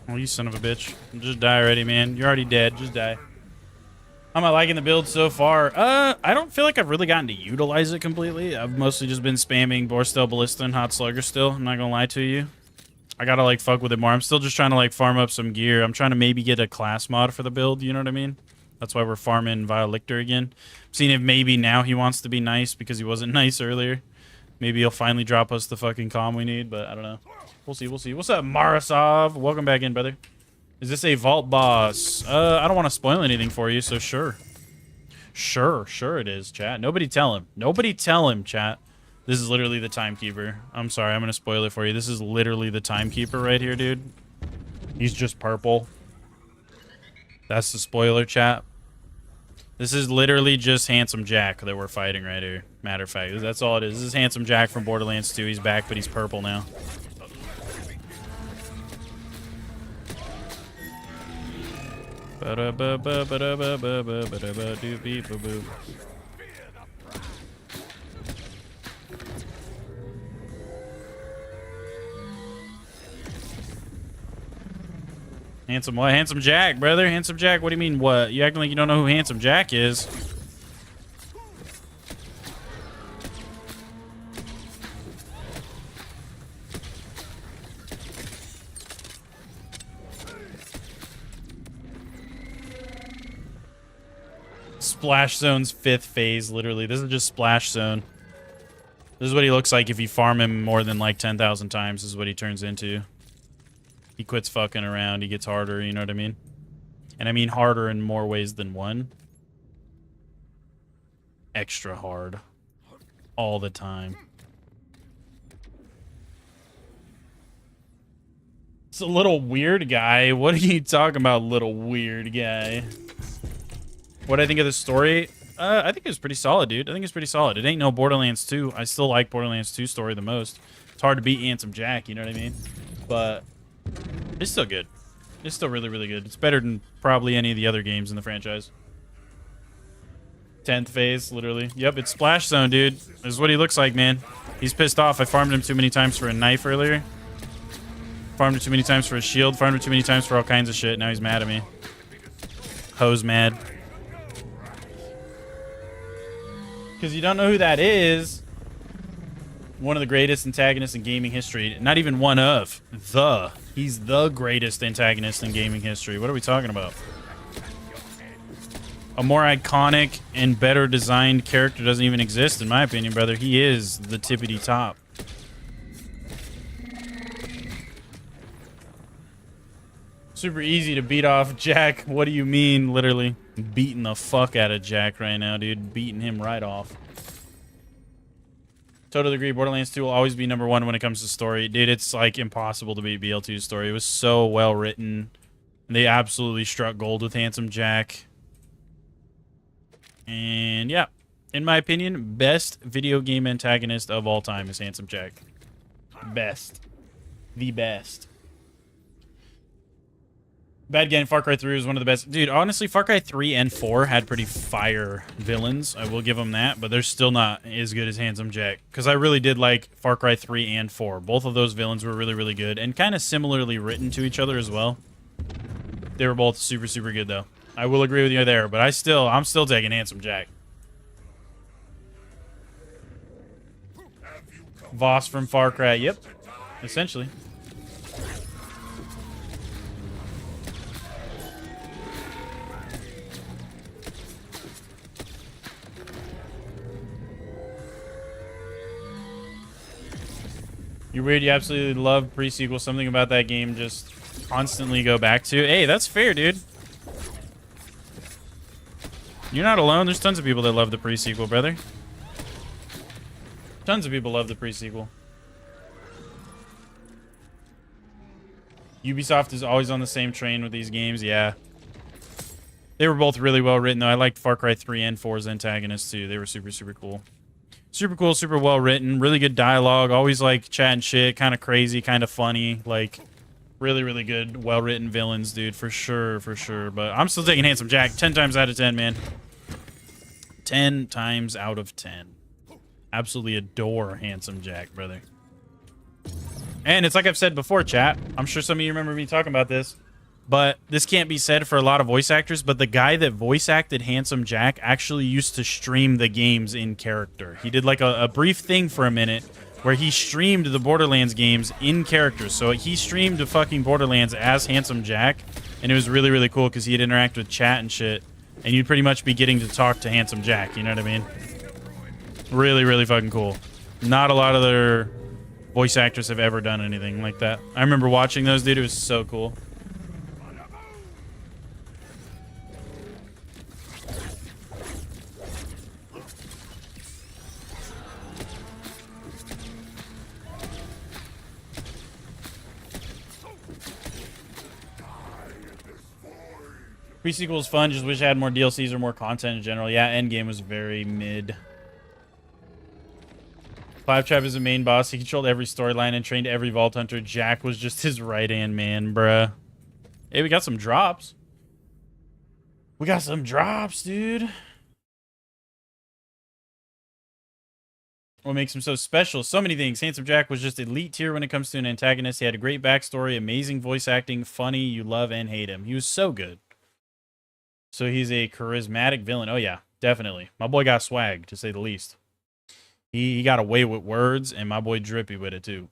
Oh, you son of a bitch. Just die already, man. You're already dead. Just die. How am I liking the build so far? I don't feel like I've really gotten to utilize it completely. I've mostly just been spamming Borstel Ballista and Hot Slugger still. I'm not gonna lie to you. I gotta, like, fuck with it more. I'm still just trying to, like, farm up some gear. I'm trying to maybe get a class mod for the build, you know what I mean? That's why we're farming Vile Lictor again. Seeing if maybe now he wants to be nice because he wasn't nice earlier. Maybe he'll finally drop us the fucking comm we need, but I don't know. We'll see, we'll see. What's up, Marasov? Welcome back in, brother. Is this a vault boss? I don't want to spoil anything for you, so sure. Sure it is, chat. Nobody tell him. Nobody tell him, chat. This is literally the timekeeper. I'm sorry, I'm going to spoil it for you. This is literally the timekeeper right here, dude. He's just purple. That's the spoiler, chat. This is literally just Handsome Jack that we're fighting right here. Matter of fact, that's all it is. This is Handsome Jack from Borderlands 2. He's back, but he's purple now. Handsome what? Handsome Jack, brother. Handsome Jack. What do you mean what? You acting like you don't know who Handsome Jack is. Splash Zone's 5th phase, literally. This is just Splash Zone. This is what he looks like if you farm him more than like 10,000 times. This is what he turns into. He quits fucking around. He gets harder, you know what I mean? And I mean harder in more ways than one. Extra hard. All the time. It's a little weird guy. What are you talking about, little weird guy? What I think of the story? I think it was pretty solid, dude. I think it's pretty solid. It ain't no Borderlands 2. I still like Borderlands 2 story the most. It's hard to beat Handsome Jack, you know what I mean? But it's still good. It's still really, really good. It's better than probably any of the other games in the franchise. 10th phase, literally. Yep, it's Splash Zone, dude. This is what he looks like, man. He's pissed off. I farmed him too many times for a knife earlier. Farmed him too many times for a shield. Farmed him too many times for all kinds of shit. Now he's mad at me. Ho's mad. Because you don't know who that is. One of the greatest antagonists in gaming history. Not even one of. He's the greatest antagonist in gaming history. What are we talking about? A more iconic and better designed character doesn't even exist, in my opinion, brother. He is the tippity top. Super easy to beat off Jack. What do you mean, literally? Beating the fuck out of Jack right now, dude. Beating him right off. Totally agree. Borderlands 2 will always be number one when it comes to story. Dude, it's like impossible to beat BL2's story. It was so well written. They absolutely struck gold with Handsome Jack. And yeah, in my opinion, best video game antagonist of all time is Handsome Jack. Best. The best. Bad game, Far Cry 3 was one of the best. Dude, honestly, Far Cry 3 and 4 had pretty fire villains. I will give them that, but they're still not as good as Handsome Jack. Because I really did like Far Cry 3 and 4. Both of those villains were really, really good. And kind of similarly written to each other as well. They were both super, super good, though. I will agree with you there, but I'm still taking Handsome Jack. Voss from Far Cry, yep. Essentially. You're weird. You absolutely love pre-sequel. Something about that game just constantly go back to. Hey, that's fair, dude. You're not alone. There's tons of people that love the pre-sequel, brother. Tons of people love the pre-sequel. Ubisoft is always on the same train with these games. Yeah. They were both really well written, though. I liked Far Cry 3 and 4's antagonists, too. They were super, super cool. Super cool, super well written, really good dialogue, always like chatting shit, kind of crazy, kind of funny, like really, really good, well written villains, dude, for sure, for sure. But I'm still taking Handsome Jack 10 times out of 10, man. 10 times out of 10. Absolutely adore Handsome Jack, brother. And it's like I've said before, chat. I'm sure some of you remember me talking about this. But this can't be said for a lot of voice actors, but the guy that voice acted Handsome Jack actually used to stream the games in character. He did like a brief thing for a minute where he streamed the Borderlands games in character. So he streamed the fucking Borderlands as Handsome Jack, and it was really, really cool because he'd interact with chat and shit, and you'd pretty much be getting to talk to Handsome Jack, you know what I mean? Really, really fucking cool. Not a lot of their voice actors have ever done anything like that. I remember watching those, dude. It was so cool. Pre-sequel was fun, just wish I had more DLCs or more content in general. Yeah, Endgame was very mid. Claptrap is the main boss. He controlled every storyline and trained every Vault Hunter. Jack was just his right-hand man, bruh. Hey, we got some drops. We got some drops, dude. What makes him so special? So many things. Handsome Jack was just elite tier when it comes to an antagonist. He had a great backstory, amazing voice acting, funny, you love and hate him. He was so good. So he's a charismatic villain. Oh, yeah, definitely. My boy got swag, to say the least. He got away with words, and my boy Drippy with it, too.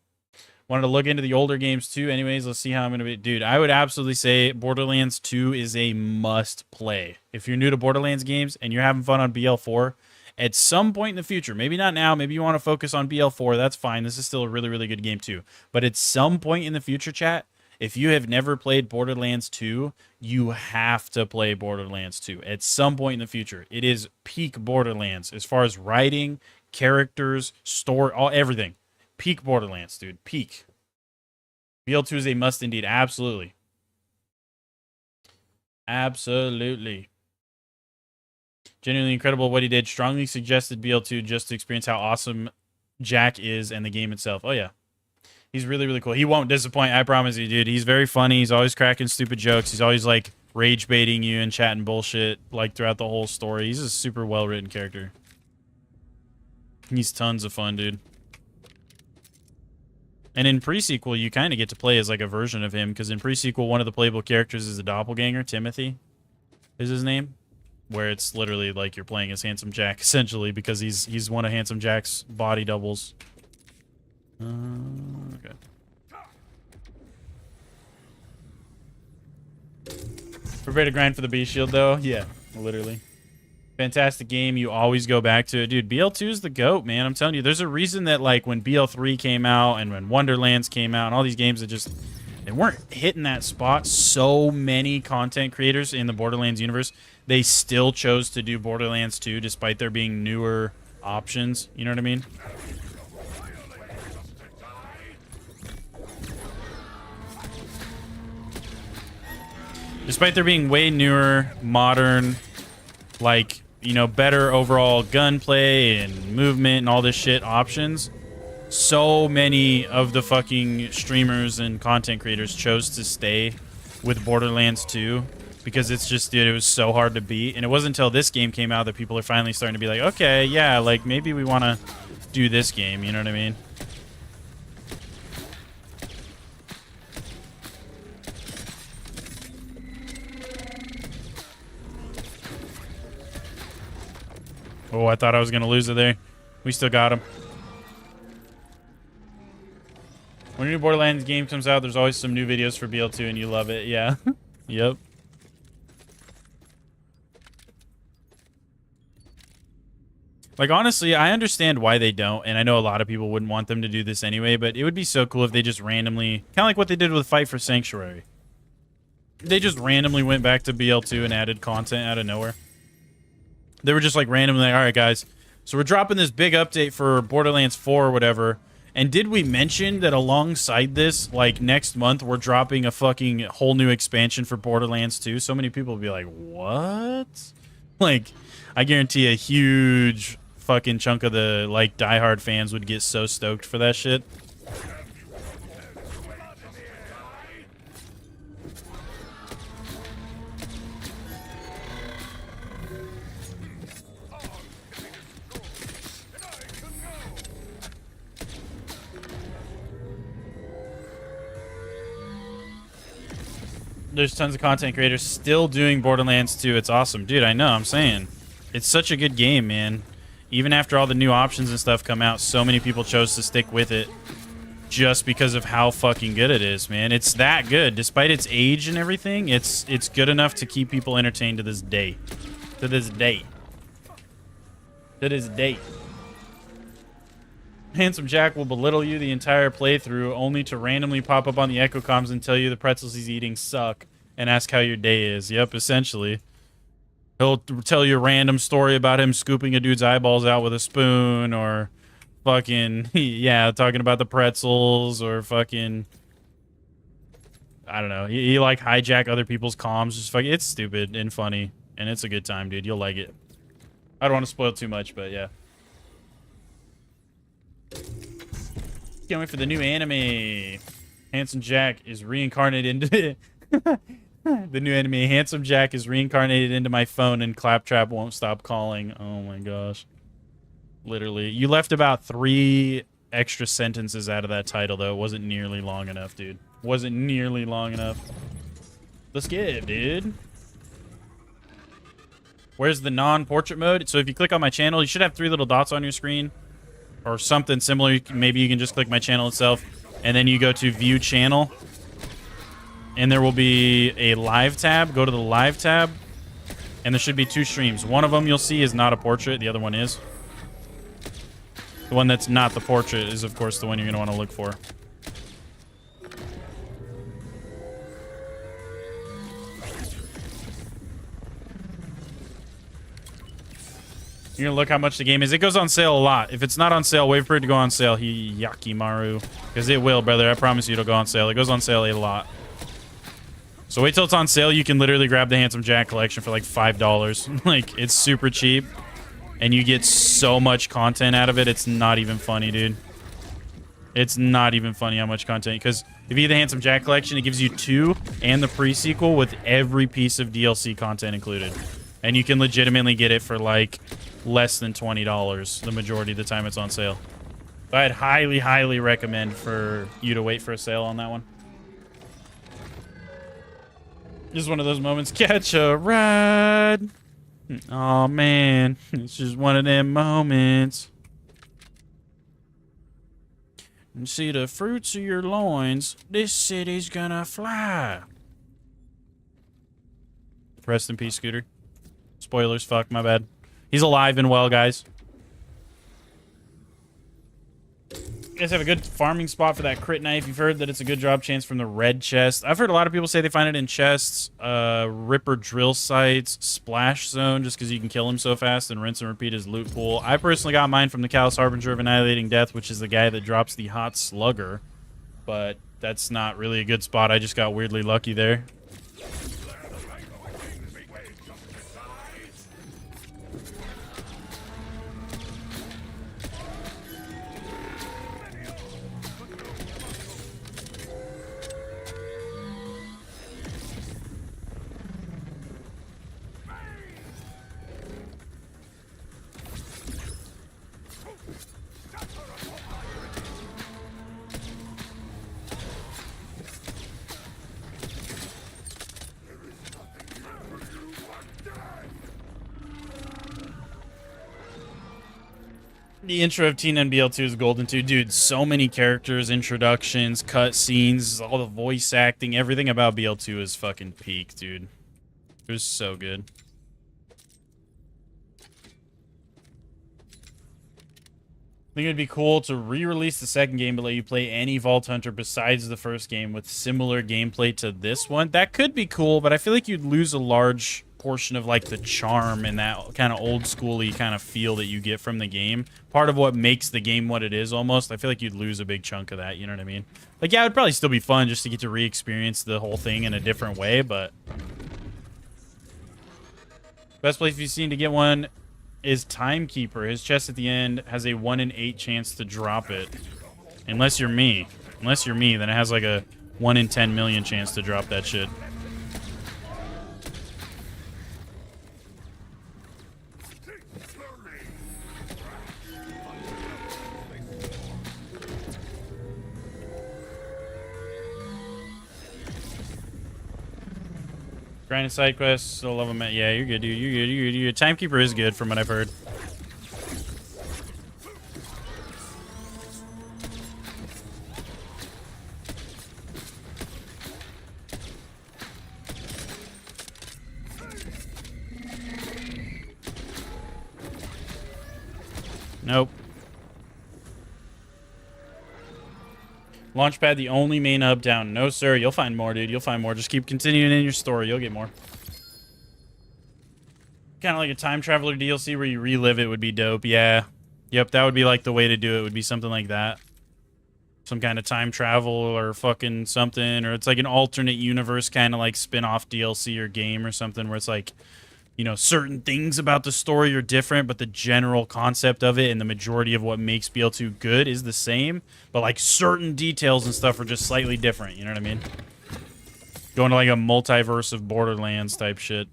Wanted to look into the older games too. Anyways, let's see how I'm going to be. Dude, I would absolutely say Borderlands 2 is a must play. If you're new to Borderlands games and you're having fun on BL4, at some point in the future, maybe not now, maybe you want to focus on BL4, that's fine. This is still a really, really good game too. But at some point in the future, chat, if you have never played Borderlands 2, you have to play Borderlands 2 at some point in the future. It is peak Borderlands as far as writing, characters, story, everything. Peak Borderlands, dude. Peak. BL2 is a must indeed. Absolutely. Absolutely. Genuinely incredible what he did. Strongly suggested BL2 just to experience how awesome Jack is and the game itself. Oh, yeah. He's really, really cool. He won't disappoint. I promise you, dude. He's very funny. He's always cracking stupid jokes. He's always, like, rage baiting you and chatting bullshit, like, throughout the whole story. He's a super well-written character. He's tons of fun, dude. And in pre-sequel, you kind of get to play as like a version of him, because in pre-sequel, one of the playable characters is a doppelganger. Timothy is his name, where it's literally like you're playing as Handsome Jack, essentially, because he's one of Handsome Jack's body doubles. Okay. Prepare to grind for the B shield, though. Yeah, literally. Fantastic game. You always go back to it. Dude, BL2 is the GOAT, man. I'm telling you, there's a reason that, like, when BL3 came out and when Wonderlands came out and all these games that just, they weren't hitting that spot. So many content creators in the Borderlands universe, they still chose to do Borderlands 2 despite there being newer options. You know what I mean? Despite there being way newer, modern, like, you know, better overall gunplay and movement and all this shit options, so many of the fucking streamers and content creators chose to stay with Borderlands 2 because it's just, dude, it was so hard to beat. And it wasn't until this game came out that people are finally starting to be like, okay, yeah, like, maybe we want to do this game, you know what I mean? Oh, I thought I was going to lose it there. We still got him. When a new Borderlands game comes out, there's always some new videos for BL2 and you love it. Yeah. Yep. Like, honestly, I understand why they don't, and I know a lot of people wouldn't want them to do this anyway, but it would be so cool if they just randomly, kind of like what they did with Fight for Sanctuary. They just randomly went back to BL2 and added content out of nowhere. They were just like randomly like, all right, guys, so we're dropping this big update for Borderlands 4 or whatever. And did we mention that alongside this, like next month, we're dropping a fucking whole new expansion for Borderlands 2? So many people would be like, what? Like, I guarantee a huge fucking chunk of the like diehard fans would get so stoked for that shit. There's tons of content creators still doing Borderlands 2. It's awesome. Dude, I know, I'm saying. It's such a good game, man. Even after all the new options and stuff come out, so many people chose to stick with it just because of how fucking good it is, man. It's that good. Despite its age and everything, it's good enough to keep people entertained to this day. To this day. To this day. Handsome Jack will belittle you the entire playthrough, only to randomly pop up on the echo comms and tell you the pretzels he's eating suck and ask how your day is. Yep, essentially. He'll tell you a random story about him scooping a dude's eyeballs out with a spoon, or fucking, yeah, talking about the pretzels, or fucking, I don't know. He like hijack other people's comms. Just fucking, it's stupid and funny, and it's a good time, dude. You'll like it. I don't want to spoil too much, but yeah. Can't wait for the new anime. Handsome Jack is reincarnated into the new anime. Handsome Jack is reincarnated into my phone, and Claptrap won't stop calling. Oh my gosh. Literally. You left about 3 extra sentences out of that title, though. It wasn't nearly long enough, dude. Wasn't nearly long enough. Let's get it, dude. Where's the non-portrait mode? So if you click on my channel, you should have 3 little dots on your screen. Or something similar. Maybe you can just click my channel itself. and then you go to View Channel, and there will be a live tab. Go to the live tab, and there should be 2 streams. One of them you'll see is not a portrait. The other one is. The one that's not the portrait is, of course, the one you're going to want to look for. You're gonna look how much the game is. It goes on sale a lot. If it's not on sale, wait for it to go on sale. Yakimaru. Because it will, brother. I promise you it'll go on sale. It goes on sale a lot. So wait till it's on sale. You can literally grab the Handsome Jack collection for like $5. Like, it's super cheap. And you get so much content out of it. It's not even funny, dude. It's not even funny how much content. Because if you get the Handsome Jack collection, it gives you 2 and the pre-sequel with every piece of DLC content included. And you can legitimately get it for like less than $20 the majority of the time it's on sale. So I'd highly, highly recommend for you to wait for a sale on that one. This is one of those moments. Catch a ride. Oh man, it's just one of them moments. And see the fruits of your loins. This city's gonna fly. Rest in peace, Scooter. Spoilers, fuck, my bad. He's alive and well, guys. You guys have a good farming spot for that crit knife. You've heard that it's a good drop chance from the red chest. I've heard a lot of people say they find it in chests, Ripper drill sites, splash zone, just because you can kill him so fast and rinse and repeat his loot pool. I personally got mine from the Callous Harbinger of Annihilating Death, which is the guy that drops the hot slugger. But that's not really a good spot. I just got weirdly lucky there. The intro of Teen NBL2 is golden too. Dude, so many characters, introductions, cutscenes, all the voice acting, everything about BL2 is fucking peak, dude. It was so good. I think it'd be cool to re-release the second game but let you play any Vault Hunter besides the first game with similar gameplay to this one. That could be cool, but I feel like you'd lose a large portion of like the charm and that kind of old schooly kind of feel that you get from the game. Part of what makes the game what it is almost. I feel like you'd lose a big chunk of that, you know what I mean? Like, yeah, it would probably still be fun just to get to re-experience the whole thing in a different way, but best place you've seen to get one is Timekeeper. His chest at the end has a 1 in 8 chance to drop it. Unless you're me. Unless you're me, then it has like a 1 in 10 million chance to drop that shit. Grinding side quests, still love them. Yeah, you're good, dude. You're good. You're good. You're good. Timekeeper is good from what I've heard. Nope. Launchpad, the only main hub down. No, sir. You'll find more, dude. You'll find more. Just keep continuing in your story. You'll get more. Kind of like a time traveler DLC where you relive it would be dope. Yeah. Yep, that would be like the way to do it. Would be something like that. Some kind of time travel or fucking something. Or it's like an alternate universe kind of like spin-off DLC or game or something where it's like, you know, certain things about the story are different, but the general concept of it and the majority of what makes BL2 good is the same, but like certain details and stuff are just slightly different, you know what I mean? Going to like a multiverse of Borderlands type shit.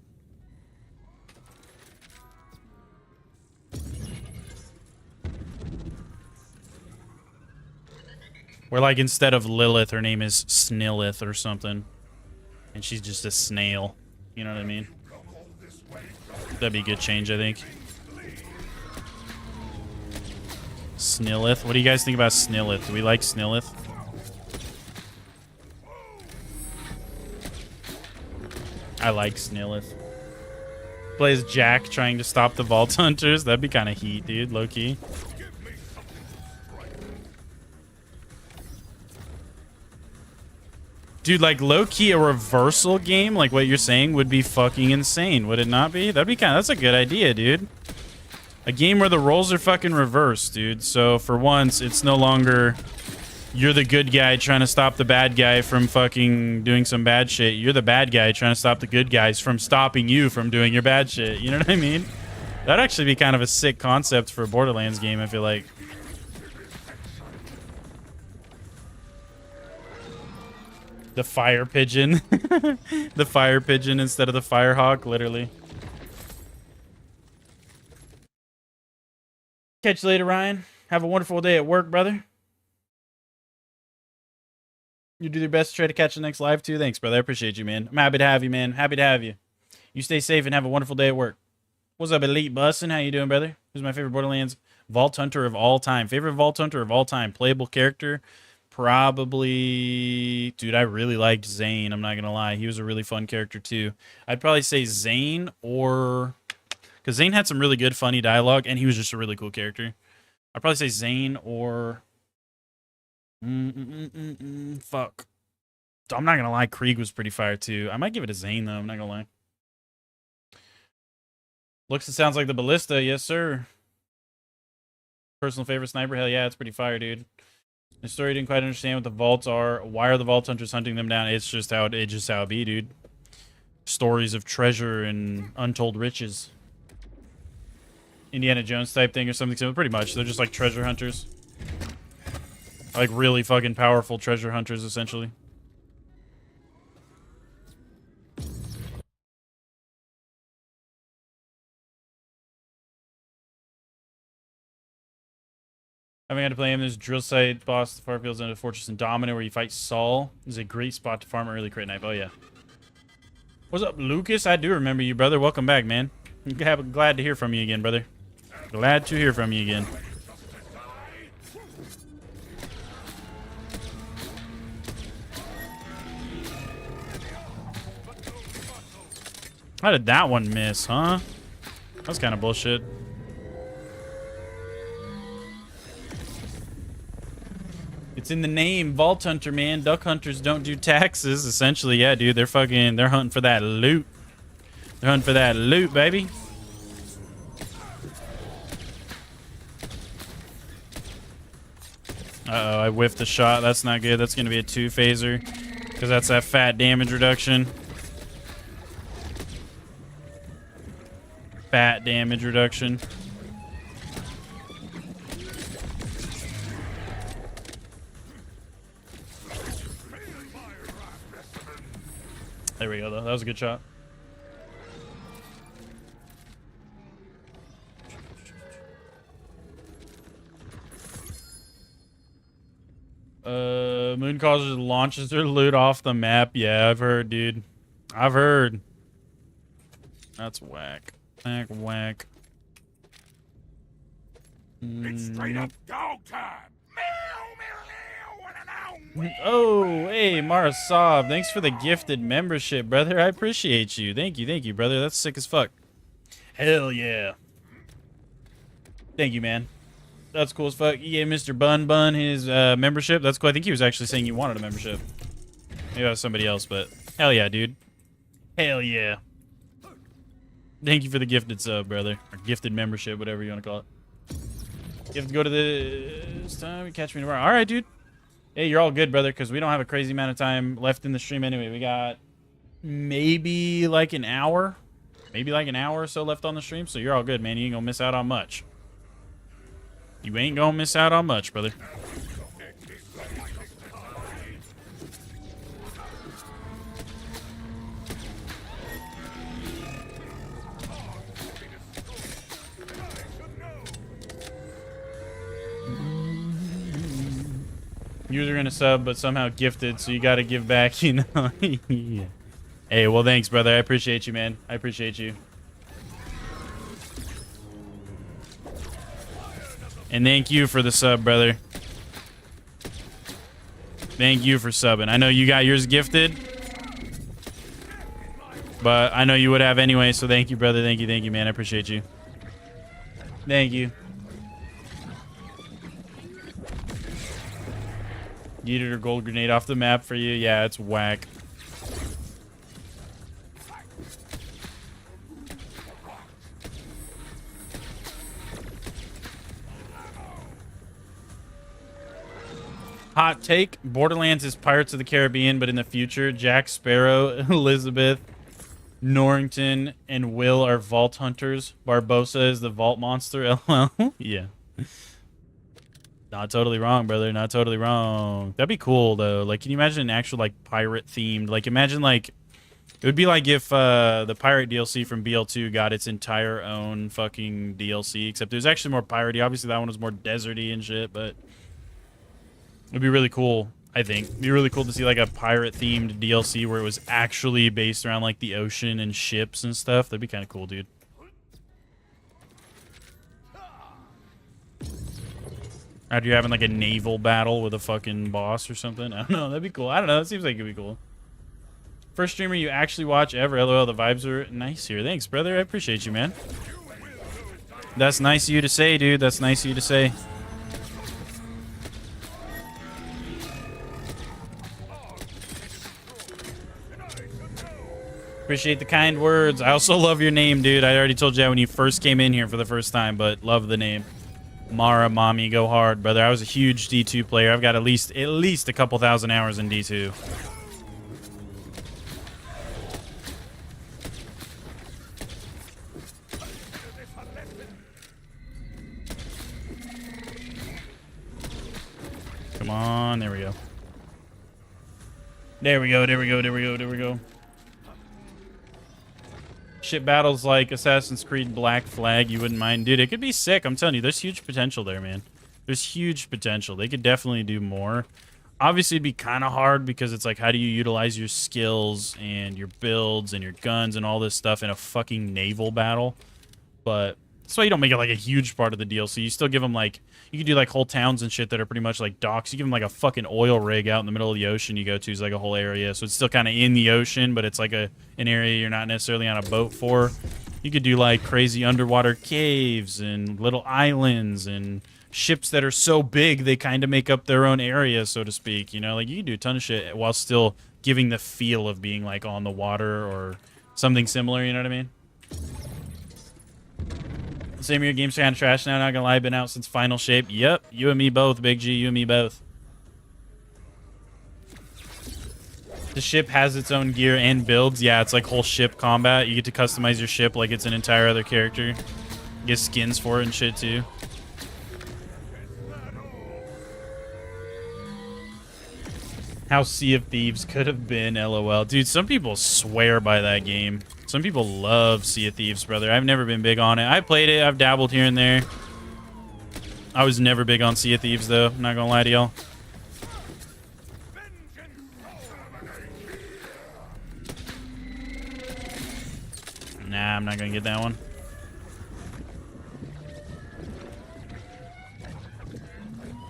Where like instead of Lilith, her name is Snillith or something. And she's just a snail. You know what I mean? That'd be a good change, I think. Snillith. What do you guys think about Snillith? Do we like Snillith? I like Snilleth. Plays Jack trying to stop the Vault Hunters. That'd be kind of heat, dude. Low key. Dude, like low key a reversal game, like what you're saying, would be fucking insane, would it not be? That'd be that's a good idea, dude. A game where the roles are fucking reversed, dude. So for once, it's no longer you're the good guy trying to stop the bad guy from fucking doing some bad shit. You're the bad guy trying to stop the good guys from stopping you from doing your bad shit. You know what I mean? That'd actually be kind of a sick concept for a Borderlands game, I feel like. The fire pigeon. The fire pigeon instead of the firehawk, literally. Catch you later, Ryan. Have a wonderful day at work, brother. You do your best to try to catch the next live, too. Thanks, brother. I appreciate you, man. I'm happy to have you, man. Happy to have you. You stay safe and have a wonderful day at work. What's up, Elite Bussin'? How you doing, brother? Who's my favorite Borderlands Vault Hunter of all time? Favorite Vault Hunter of all time? Playable character? Probably, dude, I really liked Zane. I'm not gonna lie, he was a really fun character too. I'd probably say Zane, or because Zane had some really good funny dialogue and he was just a really cool character. I'd probably say Zane or fuck. I'm not gonna lie, Krieg was pretty fire too. I might give it a Zane though. I'm not gonna lie. Looks and sounds like the Ballista, yes sir. Personal favorite sniper, hell yeah, it's pretty fire, dude. The story didn't quite understand what the vaults are. Why are the vault hunters hunting them down? It's just how it be, dude. Stories of treasure and untold riches. Indiana Jones type thing or something similar. Pretty much. They're just like treasure hunters. Like really fucking powerful treasure hunters, essentially. Having had to play him, there's drill site boss, the Farfields, and a fortress in Dominant where you fight Saul. This is a great spot to farm early crit knife. Oh yeah. What's up, Lucas? I do remember you, brother. Welcome back, man. Glad to hear from you again, brother. Glad to hear from you again. How did that one miss, huh? That's kind of bullshit. It's in the name, Vault Hunter, man. Duck hunters don't do taxes. Essentially, yeah, dude. They're hunting for that loot. They're hunting for that loot, baby. Uh-oh, I whiffed the shot. That's not good. That's going to be a 2-phaser. Because that's that fat damage reduction. Fat damage reduction. There we go, though. That was a good shot. Moon Causer launches their loot off the map. Yeah, I've heard, dude. I've heard. That's whack. Whack, whack. It's straight up dog time. Oh, hey, Marasov. Thanks for the gifted membership, brother. I appreciate you. Thank you, brother. That's sick as fuck. Hell yeah. Thank you, man. That's cool as fuck. You gave Mr. Bun his membership. That's cool. I think he was actually saying you wanted a membership. Maybe that was somebody else, but hell yeah, dude. Hell yeah. Thank you for the gifted sub, brother. Or gifted membership, whatever you want to call it. You have to go to this time. Catch me tomorrow. All right, dude. Hey, you're all good, brother, because we don't have a crazy amount of time left in the stream anyway. We got maybe like an hour. Maybe like an hour or so left on the stream, so you're all good, man. You ain't gonna miss out on much. You ain't gonna miss out on much, brother. User gonna sub, but somehow gifted, so you gotta give back, you know? Yeah. Hey, well, thanks, brother. I appreciate you, man. I appreciate you. And thank you for the sub, brother. Thank you for subbing. I know you got yours gifted. But I know you would have anyway, so thank you, brother. Thank you, man. I appreciate you. Thank you. Yeeted or gold grenade off the map for you. Yeah, it's whack. Hot take. Borderlands is Pirates of the Caribbean, but in the future, Jack Sparrow, Elizabeth, Norrington, and Will are vault hunters. Barbosa is the vault monster. LOL. Yeah. Not totally wrong, brother. Not totally wrong. That'd be cool, though. Like, can you imagine an actual, like, pirate-themed... Like, imagine, like... It would be like if the pirate DLC from BL2 got its entire own fucking DLC, except it was actually more piratey. Obviously, that one was more deserty and shit, but... It'd be really cool, I think. It'd be really cool to see, like, a pirate-themed DLC where it was actually based around, like, the ocean and ships and stuff. That'd be kind of cool, dude. After you're having, like, a naval battle with a fucking boss or something. I don't know. That'd be cool. I don't know. It seems like it'd be cool. First streamer you actually watch ever. LOL, the vibes are nice here. Thanks, brother. I appreciate you, man. That's nice of you to say, dude. That's nice of you to say. Appreciate the kind words. I also love your name, dude. I already told you that when you first came in here for the first time, but love the name. Mara, mommy, go hard, brother. I was a huge D2 player. I've got at least a couple thousand hours in D2. Come on, there we go. There we go, there we go, there we go, there we go. Ship battles like Assassin's Creed Black Flag, you wouldn't mind. Dude, it could be sick. I'm telling you, there's huge potential there, man. There's huge potential. They could definitely do more. Obviously, it'd be kind of hard because it's like, how do you utilize your skills and your builds and your guns and all this stuff in a fucking naval battle? But that's why you don't make it like a huge part of the DLC. You still give them like, you can do like whole towns and shit that are pretty much like docks. You give them like a fucking oil rig out in the middle of the ocean you go to is like a whole area. So it's still kind of in the ocean, but it's like an area you're not necessarily on a boat for. You could do like crazy underwater caves and little islands and ships that are so big they kind of make up their own area, so to speak. You know, like you can do a ton of shit while still giving the feel of being like on the water or something similar. You know what I mean? Same year, game's kind of trash now. Not gonna lie, been out since Final Shape. Yep, you and me both, Big G. You and me both. The ship has its own gear and builds. Yeah, it's like whole ship combat. You get to customize your ship like it's an entire other character. You get skins for it and shit too. How Sea of Thieves could have been, LOL. Dude, some people swear by that game. Some people love Sea of Thieves, brother. I've never been big on it. I played it. I've dabbled here and there. I was never big on Sea of Thieves, though. I'm not gonna lie to y'all. Nah, I'm not gonna get that one.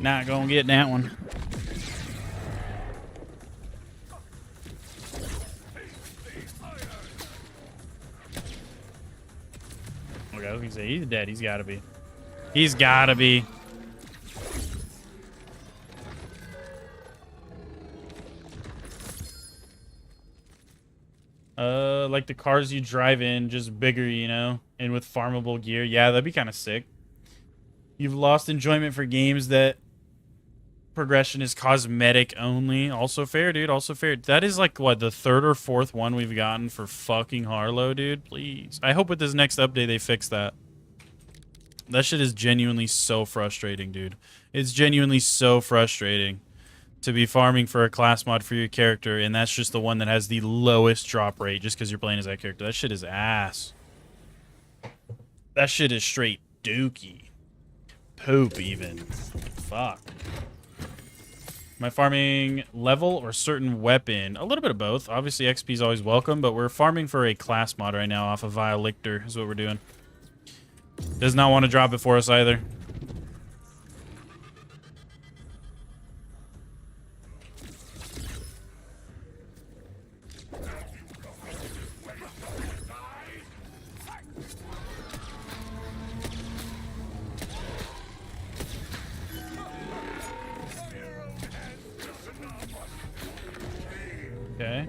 Not gonna get that one. Okay, I was gonna say he's dead. He's gotta be. He's gotta be. Like the cars you drive in, just bigger, you know, and with farmable gear. Yeah, that'd be kind of sick. You've lost enjoyment for games that progression is cosmetic only. Also fair, dude. Also fair. That is like, what, the third or fourth one we've gotten for fucking Harlow, dude? Please. I hope with this next update they fix that. That shit is genuinely so frustrating, dude. It's genuinely so frustrating to be farming for a class mod for your character, and that's just the one that has the lowest drop rate just because you're playing as that character. That shit is ass. That shit is straight dookie. Poop, even. Fuck. Am I farming level or certain weapon? A little bit of both. Obviously, XP is always welcome, but we're farming for a class mod right now off of Vile Lictor is what we're doing. Does not want to drop it for us either. Okay.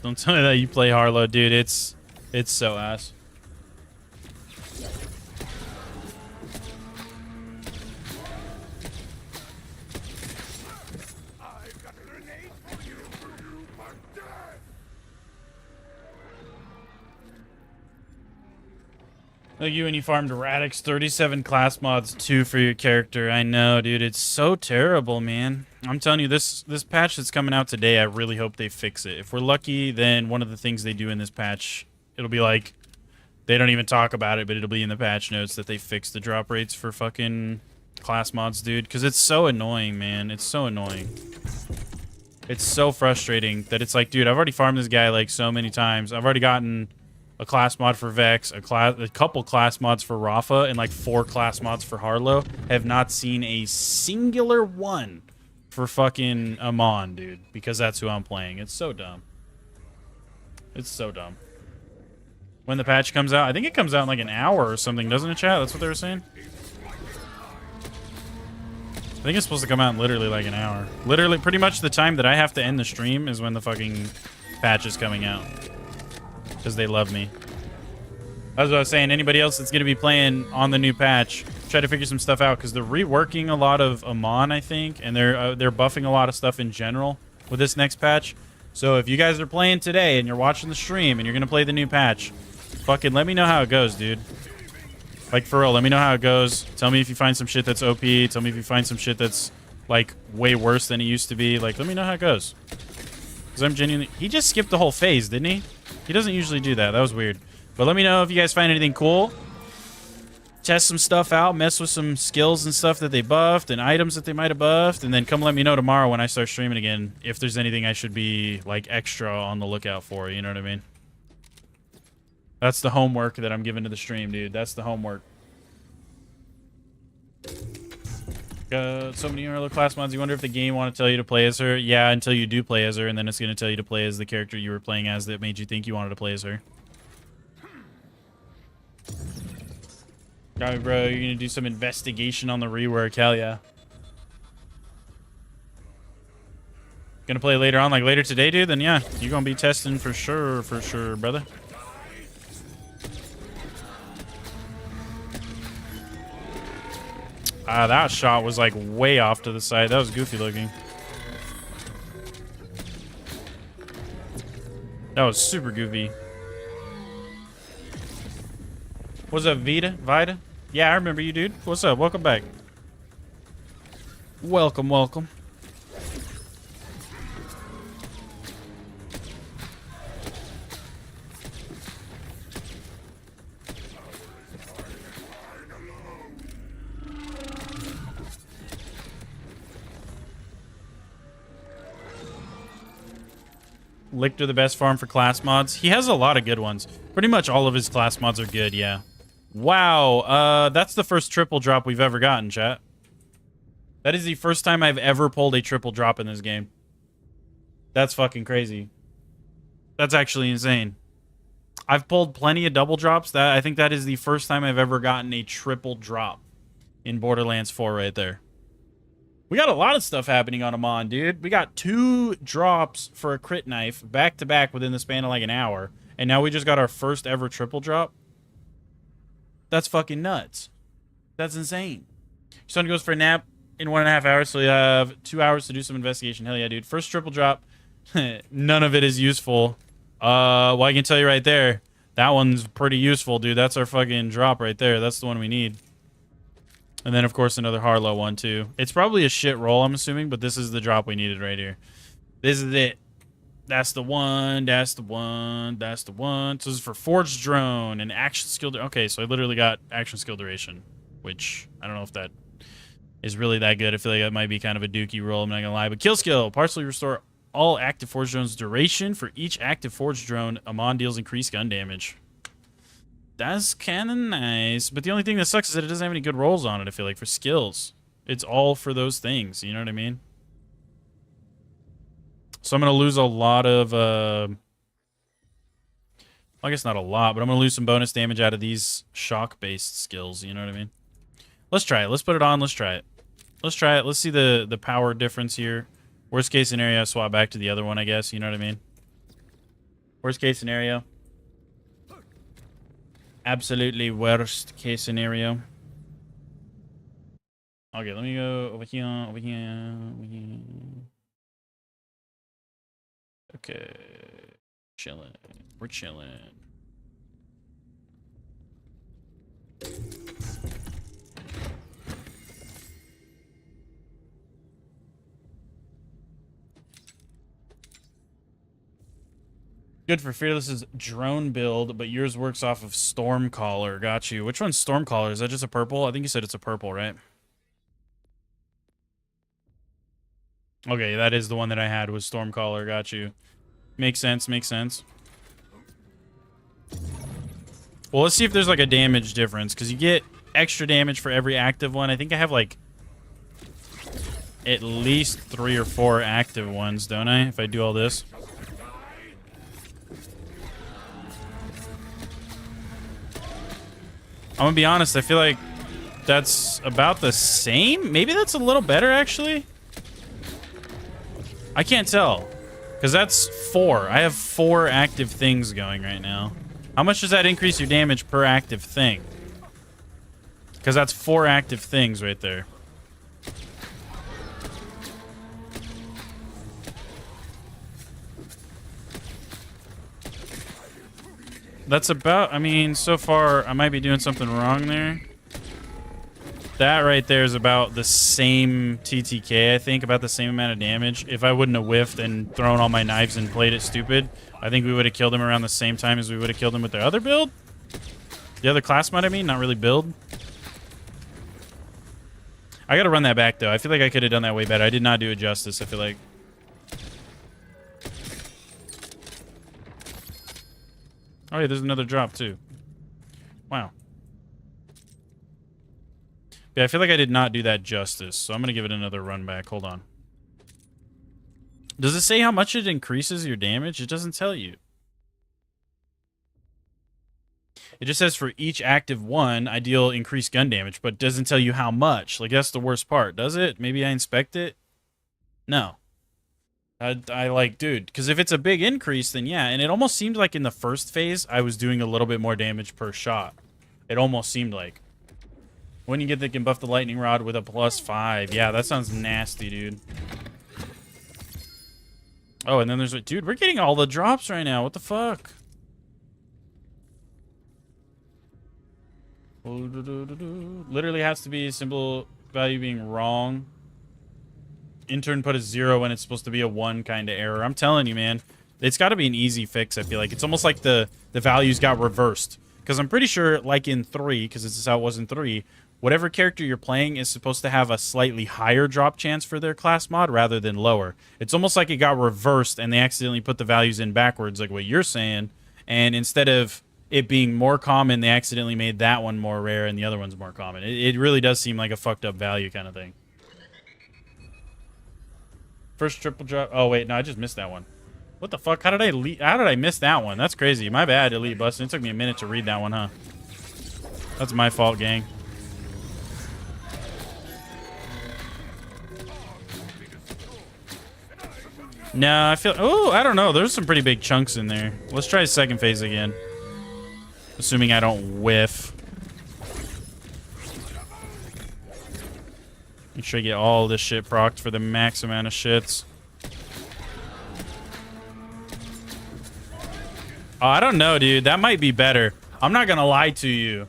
Don't tell me that you play Harlow, dude. It's so ass. I've got a grenade for you. You are dead. Like you when you farmed Radix, 37 class mods, 2 for your character. I know, dude. It's so terrible, man. I'm telling you, this patch that's coming out today, I really hope they fix it. If we're lucky, then one of the things they do in this patch, it'll be like, they don't even talk about it, but it'll be in the patch notes that they fix the drop rates for fucking class mods, dude. Because it's so annoying, man. It's so annoying. It's so frustrating that it's like, dude, I've already farmed this guy like so many times. I've already gotten a class mod for Vex, a couple class mods for Rafa, and like 4 class mods for Harlow. Have not seen a singular one for fucking Amon, dude, because that's who I'm playing. It's so dumb. It's so dumb. When the patch comes out, I think it comes out in like an hour or something, doesn't it, chat? That's what they were saying? I think it's supposed to come out in literally like an hour. Literally, pretty much the time that I have to end the stream is when the fucking patch is coming out. Because they love me. As I was saying, anybody else that's going to be playing on the new patch, try to figure some stuff out, because they're reworking a lot of Amon, I think, and they're buffing a lot of stuff in general with this next patch. So if you guys are playing today and you're watching the stream and you're going to play the new patch, fucking let me know how it goes, dude. Like, for real, let me know how it goes. Tell me if you find some shit that's OP. Tell me if you find some shit that's, like, way worse than it used to be. Like, let me know how it goes. Because I'm genuinely... He just skipped the whole phase, didn't he? He doesn't usually do that. That was weird. But let me know if you guys find anything cool. Test some stuff out. Mess with some skills and stuff that they buffed and items that they might have buffed. And then come let me know tomorrow when I start streaming again if there's anything I should be, like, extra on the lookout for. You know what I mean? That's the homework that I'm giving to the stream, dude. That's the homework. So many early class mods. You wonder if the game want to tell you to play as her. Yeah, until you do play as her, and then it's going to tell you to play as the character you were playing as that made you think you wanted to play as her. Got me, bro. You're going to do some investigation on the rework. Hell yeah. Gonna play later on, like later today, dude? Then yeah, you're going to be testing for sure, brother. That shot was like way off to the side. That was goofy looking. That was super goofy. What's up, Vida? Yeah, I remember you, dude. What's up? Welcome back. Welcome, welcome. Lictor the best farm for class mods. He has a lot of good ones. Pretty much all of his class mods are good, yeah. Wow, that's the first triple drop we've ever gotten, chat. That is the first time I've ever pulled a triple drop in this game. That's fucking crazy. That's actually insane. I've pulled plenty of double drops. I think that is the first time I've ever gotten a triple drop in Borderlands 4 right there. We got a lot of stuff happening on Amon, dude. We got 2 drops for a crit knife back to back within the span of like an hour. And now we just got our first ever triple drop. That's fucking nuts. That's insane. Your son goes for a nap in 1.5 hours, so you have 2 hours to do some investigation. Hell yeah, dude. First triple drop. None of it is useful. Well, I can tell you right there. That one's pretty useful, dude. That's our fucking drop right there. That's the one we need. And then, of course, another Harlow one, too. It's probably a shit roll, I'm assuming, but this is the drop we needed right here. This is it. That's the one. That's the one. That's the one. So this is for Forged Drone and Action Skill. Okay, so I literally got Action Skill Duration, which I don't know if that is really that good. I feel like that might be kind of a dookie roll, I'm not going to lie. But Kill Skill. Partially restore all active Forged Drones' duration. For each active Forged Drone, Amon deals increased gun damage. That's kind of nice, but the only thing that sucks is that it doesn't have any good rolls on it, I feel like, for skills. It's all for those things, you know what I mean? So I'm going to lose a lot of, I guess not a lot, but I'm going to lose some bonus damage out of these shock-based skills, you know what I mean? Let's try it. Let's put it on. Let's try it. Let's try it. Let's see the power difference here. Worst case scenario, I swap back to the other one, I guess. You know what I mean? Worst case scenario. Absolutely worst case scenario. Okay, let me go over here, over here, over here. Okay. Chilling. We're chilling. Good for Fearless's drone build, but yours works off of Stormcaller. Got you. Which one's Stormcaller? Is that just a purple? I think you said it's a purple, right? Okay, that is the one that I had, was Stormcaller. Got you. Makes sense, makes sense. Well, let's see if there's like a damage difference, because you get extra damage for every active one. I think I have like at least 3 or 4 active ones, don't I? If I do all this. I'm gonna be honest, I feel like that's about the same. Maybe that's a little better, actually. I can't tell, because that's 4. I have 4 active things going right now. How much does that increase your damage per active thing? Because that's 4 active things right there. That's about, I mean, so far, I might be doing something wrong there. That right there is about the same TTK, I think, about the same amount of damage. If I wouldn't have whiffed and thrown all my knives and played it stupid, I think we would have killed him around the same time as we would have killed him with the other build. The other class mod, I mean, not really build. I gotta run that back, though. I feel like I could have done that way better. I did not do it justice, I feel like. Oh, yeah, there's another drop, too. Wow. Yeah, I feel like I did not do that justice, so I'm going to give it another run back. Hold on. Does it say how much it increases your damage? It doesn't tell you. It just says for each active one, I deal increased gun damage, but doesn't tell you how much. Like, that's the worst part, does it? Maybe I inspect it? No. I like, dude, because if it's a big increase, then yeah. And it almost seemed like in the first phase, I was doing a little bit more damage per shot. It almost seemed like. When you get the can buff the lightning rod with a +5. Yeah, that sounds nasty, dude. Oh, and then there's... Dude, we're getting all the drops right now. What the fuck? Literally has to be a simple value being wrong. Intern put a 0 when it's supposed to be a 1 kind of error. I'm telling you, man. It's got to be an easy fix, I feel like. It's almost like the values got reversed. Because I'm pretty sure, like in 3, because this is how it was in 3, whatever character you're playing is supposed to have a slightly higher drop chance for their class mod rather than lower. It's almost like it got reversed and they accidentally put the values in backwards, like what you're saying. And instead of it being more common, they accidentally made that one more rare and the other one's more common. It really does seem like a fucked up value kind of thing. First triple drop. Oh, wait. No, I just missed that one. What the fuck? How did I miss that one? That's crazy. My bad, Elite Bustin'. It took me a minute to read that one, huh? That's my fault, gang. No, I feel... Oh, I don't know. There's some pretty big chunks in there. Let's try second phase again. Assuming I don't whiff. Make sure I get all this shit procced for the max amount of shits. Oh, I don't know, dude. That might be better. I'm not gonna lie to you.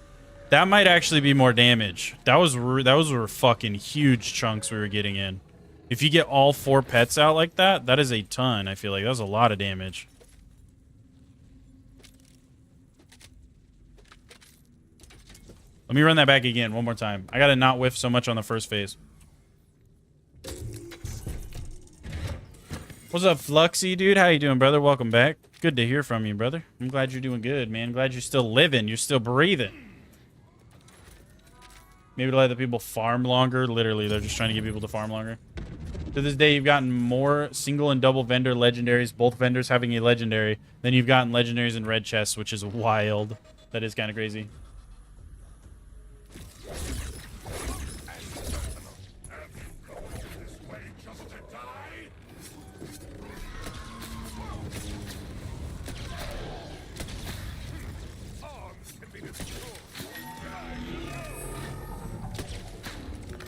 That might actually be more damage. Those were fucking huge chunks we were getting in. If you get all 4 pets out like that, that is a ton, I feel like. That was a lot of damage. Let me run that back again one more time. I gotta not whiff so much on the first phase. What's up, Fluxy, dude? How you doing, brother? Welcome back. Good to hear from you, brother. I'm glad you're doing good, man. Glad you're still living. You're still breathing. Maybe to let the people farm longer. Literally, they're just trying to get people to farm longer. To this day, you've gotten more single and double vendor legendaries, both vendors having a legendary, than you've gotten legendaries in red chests, which is wild. That is kind of crazy.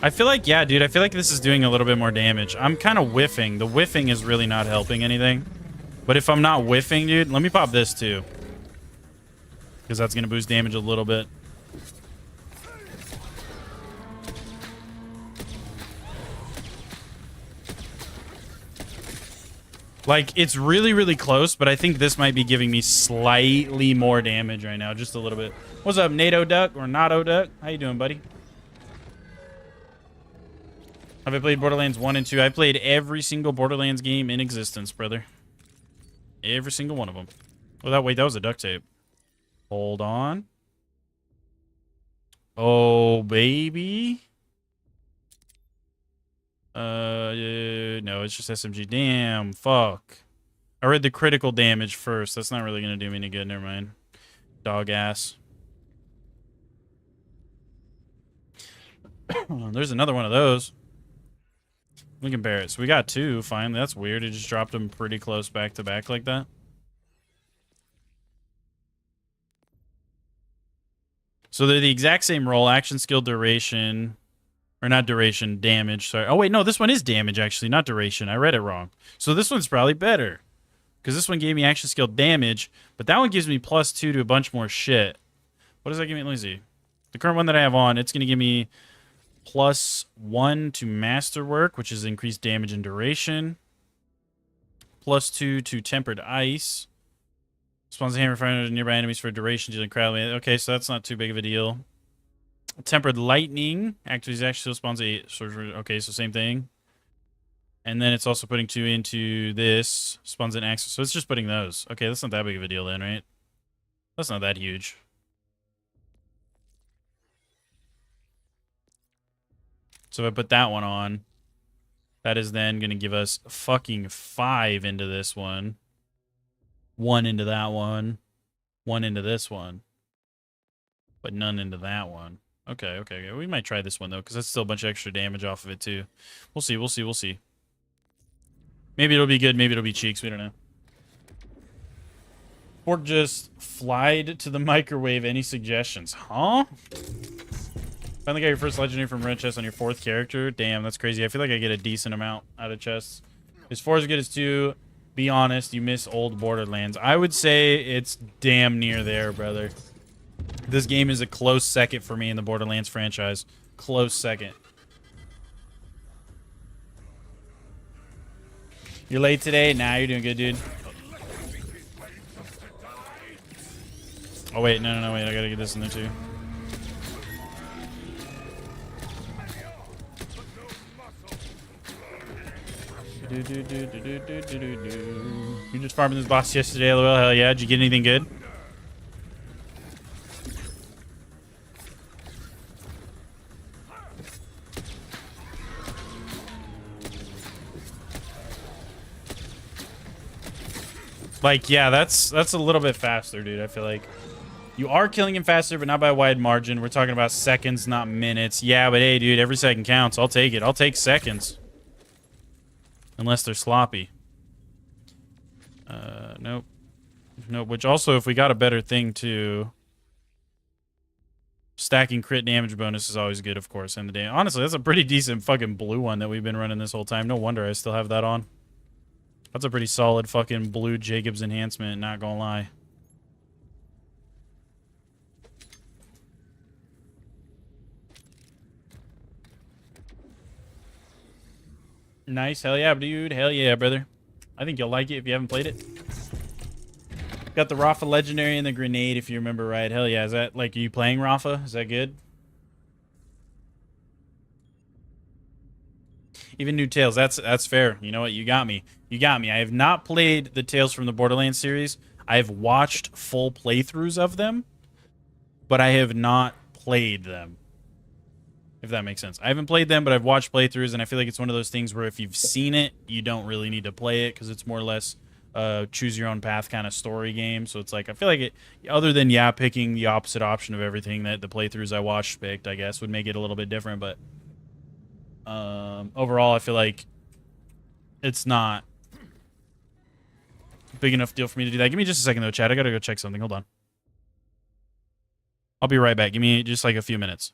I feel like, yeah, dude, I feel like this is doing a little bit more damage. I'm kind of whiffing. The whiffing is really not helping anything. But if I'm not whiffing, dude, let me pop this too. Because that's going to boost damage a little bit. Like, it's really, really close, but I think this might be giving me slightly more damage right now. Just a little bit. What's up, NATO Duck or Nato Duck? How you doing, buddy? Have I played Borderlands 1 and 2? I played every single Borderlands game in existence, brother. Every single one of them. Oh, wait, that was a duct tape. Hold on. Oh, baby. No, it's just SMG. Damn, fuck. I read the critical damage first. That's not really going to do me any good. Never mind. Dog ass. There's another one of those. We compare it. So we got two, finally. That's weird. It just dropped them pretty close back to back like that. So they're the exact same roll. Action, skill, duration. Or not duration, damage. Sorry. Oh, wait, no. This one is damage, actually, not duration. I read it wrong. So this one's probably better. Because this one gave me action, skill, damage. But that one gives me +2 to a bunch more shit. What does that give me? Let me see. The current one that I have on, it's going to give me +1 to masterwork, which is increased damage and duration. +2 to tempered ice. Spawns a hammer firing nearby enemies for duration dealing crowd. Okay, so that's not too big of a deal. Tempered lightning actually spawns a sorcerer. Okay, so same thing. And then it's also putting 2 into this. Spawns an axe. So it's just putting those. Okay, that's not that big of a deal then, right? That's not that huge. So if I put that one on, that is then going to give us fucking 5 into this one. 1 into that one. 1 into this one. But none into that one. Okay, okay. We might try this one, though, because that's still a bunch of extra damage off of it, too. We'll see, we'll see, we'll see. Maybe it'll be good, maybe it'll be cheeks. We don't know. Or just flied to the microwave. Any suggestions? Huh? Finally got your first legendary from red chest on your 4th character. Damn, that's crazy. I feel like I get a decent amount out of chests. Is 4 as good as 2? Be honest, you miss old Borderlands. I would say it's damn near there, brother. This game is a close second for me in the Borderlands franchise. Close second. You're late today? Nah, you're doing good, dude. Oh, wait. No, wait. I gotta get this in there, too. You just farming this boss yesterday, lol. Hell yeah. Did you get anything good? Like, yeah, that's a little bit faster, dude. I feel like you are killing him faster, but not by a wide margin. We're talking about seconds, not minutes. Yeah, but hey, dude, every second counts. I'll take it. I'll take seconds. Unless they're sloppy. Nope. Nope. Which also, if we got a better thing, too. Stacking crit damage bonus is always good, of course, in the day. Honestly, that's a pretty decent fucking blue one that we've been running this whole time. No wonder I still have that on. That's a pretty solid fucking blue Jacobs enhancement, not gonna lie. Nice. Hell yeah, dude. Hell yeah, brother. I think you'll like it if you haven't played it. Got the Rafa Legendary and the Grenade, if you remember right. Hell yeah. Is that, like, are you playing Rafa? Is that good? Even new Tales. That's fair. You know what? You got me. You got me. I have not played the Tales from the Borderlands series. I have watched full playthroughs of them, but I have not played them. If that makes sense. I haven't played them, but I've watched playthroughs, and I feel like it's one of those things where if you've seen it, you don't really need to play it, because it's more or less choose your own path kind of story game. So it's like, I feel like it, other than, yeah, picking the opposite option of everything that the playthroughs I watched picked, I guess, would make it a little bit different, but overall, I feel like it's not a big enough deal for me to do that. Give me just a second, though, Chad. I gotta go check something. Hold on. I'll be right back. Give me just like a few minutes.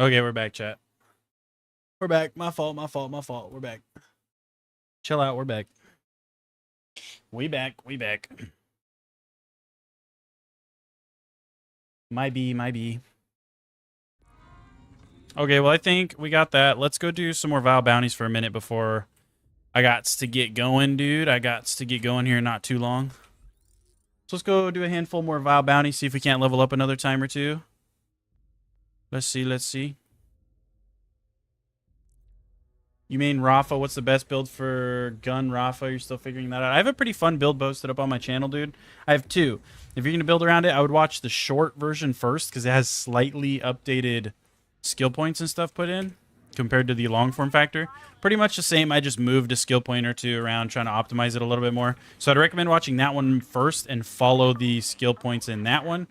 Okay, we're back, chat. We're back. My fault. We're back. Chill out. We're back. We back. My B. Okay, well, I think we got that. Let's go do some more Vow bounties for a minute before I got to get going, dude. I got to get going here not too long. So let's go do a handful more Vow bounties, see if we can't level up another time or two. Let's see. You mean Rafa? What's the best build for gun Rafa? You're still figuring that out. I have a pretty fun build posted up on my channel, dude. I have two. If you're going to build around it, I would watch the short version first because it has slightly updated skill points and stuff put in compared to the long form factor. Pretty much the same. I just moved a skill point or two around trying to optimize it a little bit more. So I'd recommend watching that one first and follow the skill points in that one.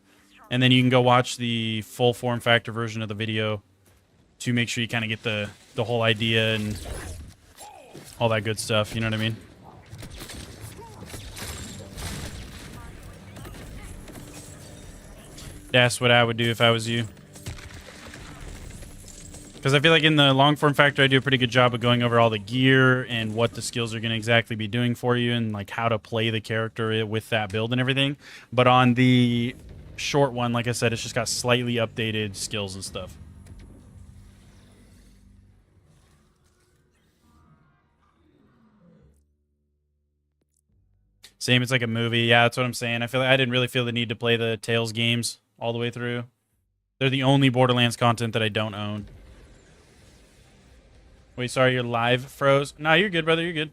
And then you can go watch the full form factor version of the video to make sure you kind of get the whole idea and all that good stuff. You know what I mean? That's what I would do if I was you. Because I feel like in the long form factor, I do a pretty good job of going over all the gear and what the skills are going to exactly be doing for you and like how to play the character with that build and everything. But on the short one, like I said, it's just got slightly updated skills and stuff. Same, it's like a movie. Yeah, that's what I'm saying. I feel like I didn't really feel the need to play the Tales games all the way through. They're the only Borderlands content that I don't own. Wait, sorry, your live froze. Nah, you're good, brother. You're good.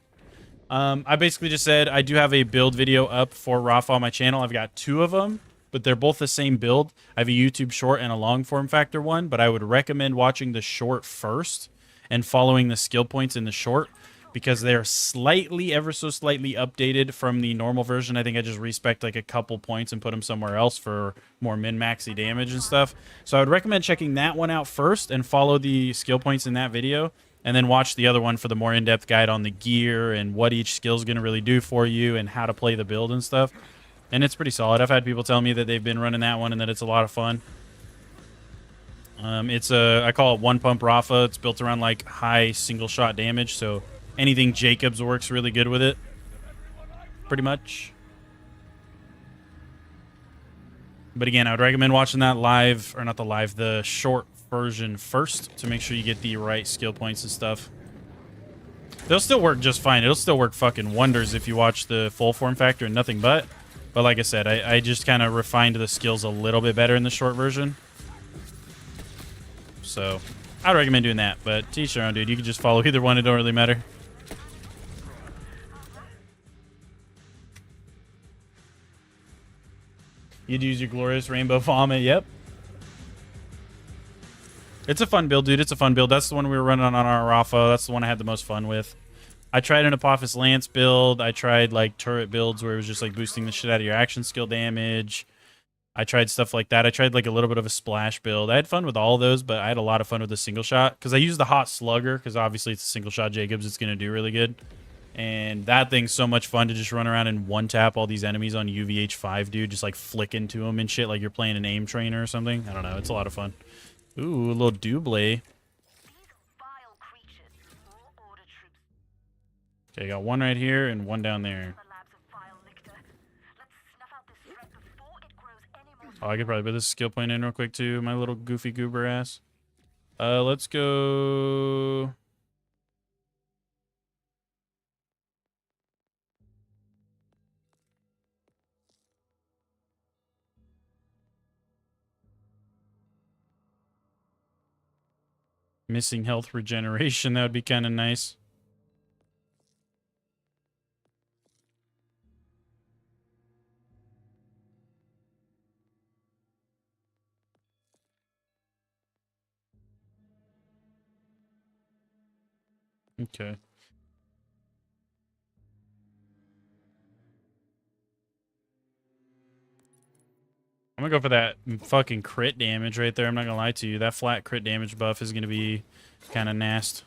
I basically just said I do have a build video up for Rafa on my channel. I've got two of them, but they're both the same build. I have a YouTube short and a long form factor one, but I would recommend watching the short first and following the skill points in the short because they're slightly, ever so slightly updated from the normal version. I think I just respect like a couple points and put them somewhere else for more min-maxy damage and stuff. So I would recommend checking that one out first and follow the skill points in that video. And then watch the other one for the more in-depth guide on the gear and what each skill is going to really do for you and how to play the build and stuff. And it's pretty solid. I've had people tell me that they've been running that one and that it's a lot of fun. I call it one pump Rafa. It's built around like high single shot damage. So anything Jacobs works really good with it. Pretty much. But again, I would recommend watching that live, or not the live, the short version first to make sure you get the right skill points and stuff. They'll still work just fine. It'll still work fucking wonders if you watch the full form factor and nothing but. But like I said, I just kind of refined the skills a little bit better in the short version. So I'd recommend doing that. But to each their own, dude. You can just follow either one. It don't really matter. You'd use your glorious rainbow vomit. Yep. It's a fun build, dude. It's a fun build. That's the one we were running on our Rafa. That's the one I had the most fun with. I tried an Apophis Lance build. I tried like turret builds where it was just like boosting the shit out of your action skill damage. I tried stuff like that. I tried like a little bit of a splash build. I had fun with all of those, but I had a lot of fun with the single shot because I used the hot slugger because obviously it's a single shot Jacobs. It's going to do really good. And that thing's so much fun to just run around and one tap all these enemies on UVH5, dude. Just like flick into them and shit like you're playing an aim trainer or something. I don't know. It's a lot of fun. Ooh, a little double. Okay, got one right here and one down there. Oh, I could probably put this skill point in real quick too, my little goofy goober ass. Let's go. Missing health regeneration, that would be kind of nice. Okay. I'm gonna go for that fucking crit damage right there. I'm not gonna lie to you. That flat crit damage buff is gonna be kind of nasty.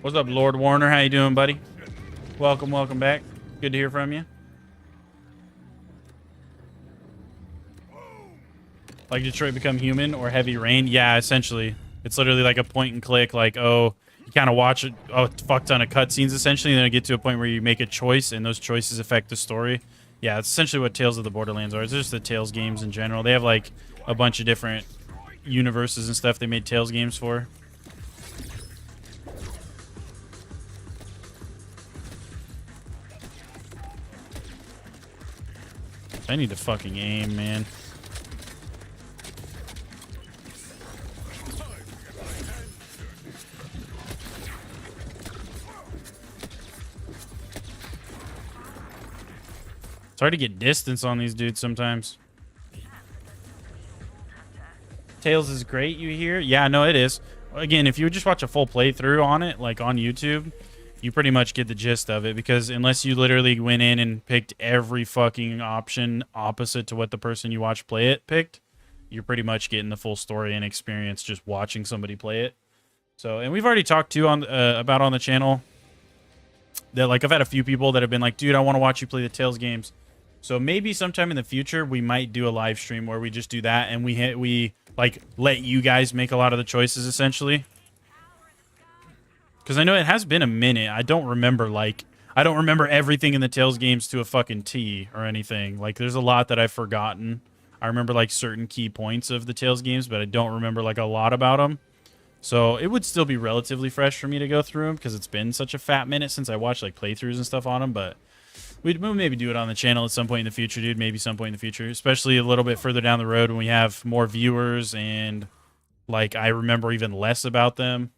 What's up, Lord Warner? How you doing, buddy? Welcome back. Good to hear from you. Like Detroit Become Human or Heavy Rain? Yeah, essentially. It's literally like a point and click, like, oh, you kind of watch it, oh, fuck ton of cutscenes, essentially, and then you get to a point where you make a choice, and those choices affect the story. Yeah, it's essentially what Tales of the Borderlands are. It's just the Tales games in general. They have, like, a bunch of different universes and stuff they made Tales games for. I need to fucking aim, man. It's hard to get distance on these dudes sometimes. Tails is great, you hear? Yeah, no, it is. Again, if you would just watch a full playthrough on it, like on YouTube, you pretty much get the gist of it, because unless you literally went in and picked every fucking option opposite to what the person you watch play it picked, you're pretty much getting the full story and experience just watching somebody play it. So, and we've already talked too on about on the channel that, like, I've had a few people that have been like, dude, I want to watch you play the Tales games. So maybe sometime in the future we might do a live stream where we just do that, and we like let you guys make a lot of the choices, essentially. Because I know it has been a minute. I don't remember everything in the Tales games to a fucking T or anything. Like, there's a lot that I've forgotten. I remember, like, certain key points of the Tales games, but I don't remember, like, a lot about them. So it would still be relatively fresh for me to go through them, because it's been such a fat minute since I watched, like, playthroughs and stuff on them. But we'll maybe do it on the channel at some point in the future, dude. Maybe some point in the future, especially a little bit further down the road when we have more viewers and, like, I remember even less about them.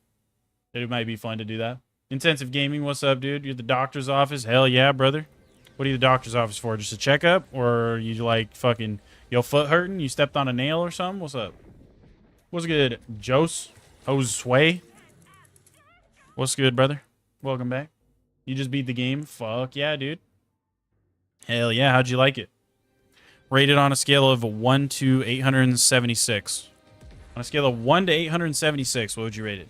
It might be fun to do that. Intensive Gaming, what's up, dude? You're at the doctor's office? Hell yeah, brother. What are you the doctor's office for? Just a checkup? Or you like fucking, your foot hurting? You stepped on a nail or something? What's up? What's good, Josue? What's good, brother? Welcome back. You just beat the game? Fuck yeah, dude. Hell yeah, how'd you like it? Rated on a scale of 1 to 876. On a scale of 1 to 876, what would you rate it?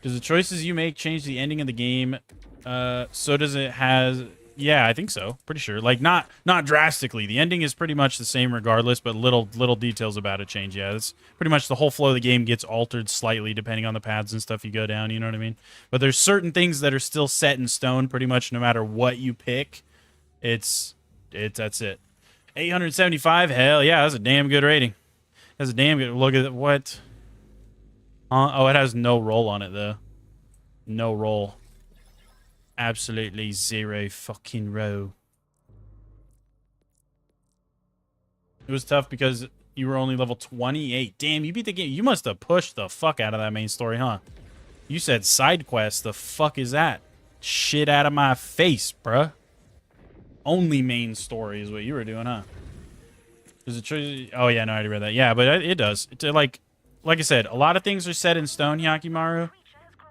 Does the choices you make change the ending of the game? So does it has... Yeah, I think so. Pretty sure. Like, not drastically. The ending is pretty much the same regardless, but little details about it change. Yeah, it's pretty much the whole flow of the game gets altered slightly depending on the paths and stuff you go down, you know what I mean? But there's certain things that are still set in stone pretty much no matter what you pick. That's it. 875? Hell yeah, that's a damn good rating. That's a damn good... Look at what... Oh, it has no roll on it, though. No roll. Absolutely zero fucking roll. It was tough because you were only level 28. Damn, you beat the game. You must have pushed the fuck out of that main story, huh? You said side quest. The fuck is that? Shit out of my face, bruh. Only main story is what you were doing, huh? Does it... Oh, yeah, no, I already read that. Yeah, but it does. It's like I said, a lot of things are set in stone, Yakimaru,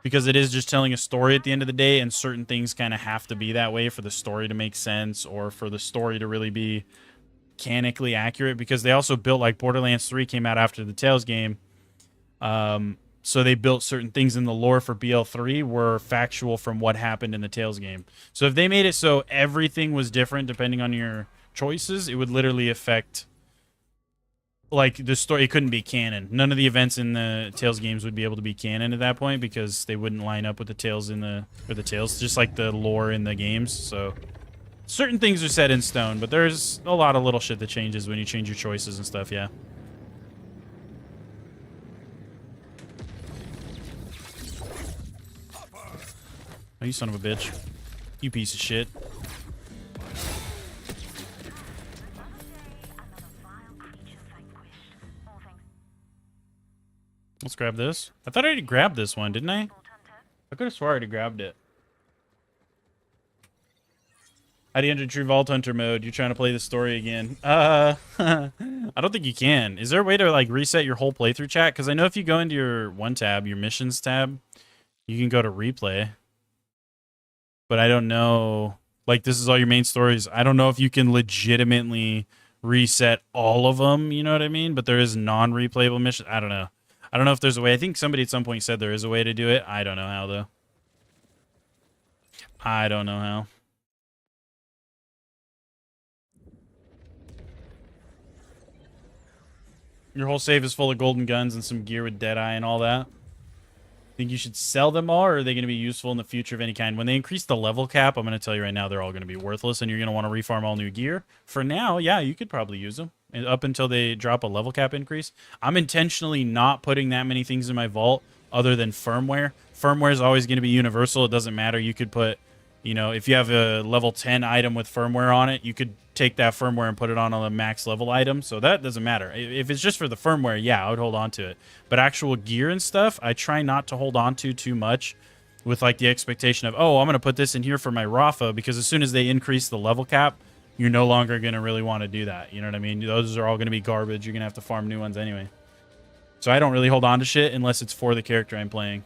because it is just telling a story at the end of the day, and certain things kind of have to be that way for the story to make sense or for the story to really be mechanically accurate, because they also built, like, Borderlands 3 came out after the Tales game, so they built certain things in the lore for BL3 were factual from what happened in the Tales game. So if they made it so everything was different depending on your choices, it would literally affect... Like, the story, it couldn't be canon. None of the events in the Tales games would be able to be canon at that point because they wouldn't line up with the Tales just like the lore in the games. So, certain things are set in stone, but there's a lot of little shit that changes when you change your choices and stuff, yeah. Oh, you son of a bitch. You piece of shit. Let's grab this. I thought I already grabbed this one, didn't I? I could have swore I already grabbed it. How do you enter True Vault Hunter mode? You're trying to play the story again. I don't think you can. Is there a way to, like, reset your whole playthrough, chat? Because I know if you go into your one tab, your missions tab, you can go to replay. But I don't know. Like, this is all your main stories. I don't know if you can legitimately reset all of them, you know what I mean? But there is non-replayable missions. I don't know. I don't know if there's a way. I think somebody at some point said there is a way to do it. I don't know how, though. I don't know how. Your whole save is full of golden guns and some gear with Deadeye and all that. Think you should sell them all, or are they going to be useful in the future of any kind? When they increase the level cap, I'm going to tell you right now, they're all going to be worthless, and you're going to want to refarm all new gear. For now, yeah, you could probably use them up until they drop a level cap increase. I'm intentionally not putting that many things in my vault other than firmware. Firmware is always going to be universal. It doesn't matter. You could put, you know, if you have a level 10 item with firmware on it, you could take that firmware and put it on a max level item. So that doesn't matter. If it's just for the firmware, yeah, I would hold on to it. But actual gear and stuff, I try not to hold on to too much with like the expectation of, oh, I'm going to put this in here for my Rafa, because as soon as they increase the level cap, you're no longer going to really want to do that. You know what I mean? Those are all going to be garbage. You're going to have to farm new ones anyway. So I don't really hold on to shit unless it's for the character I'm playing.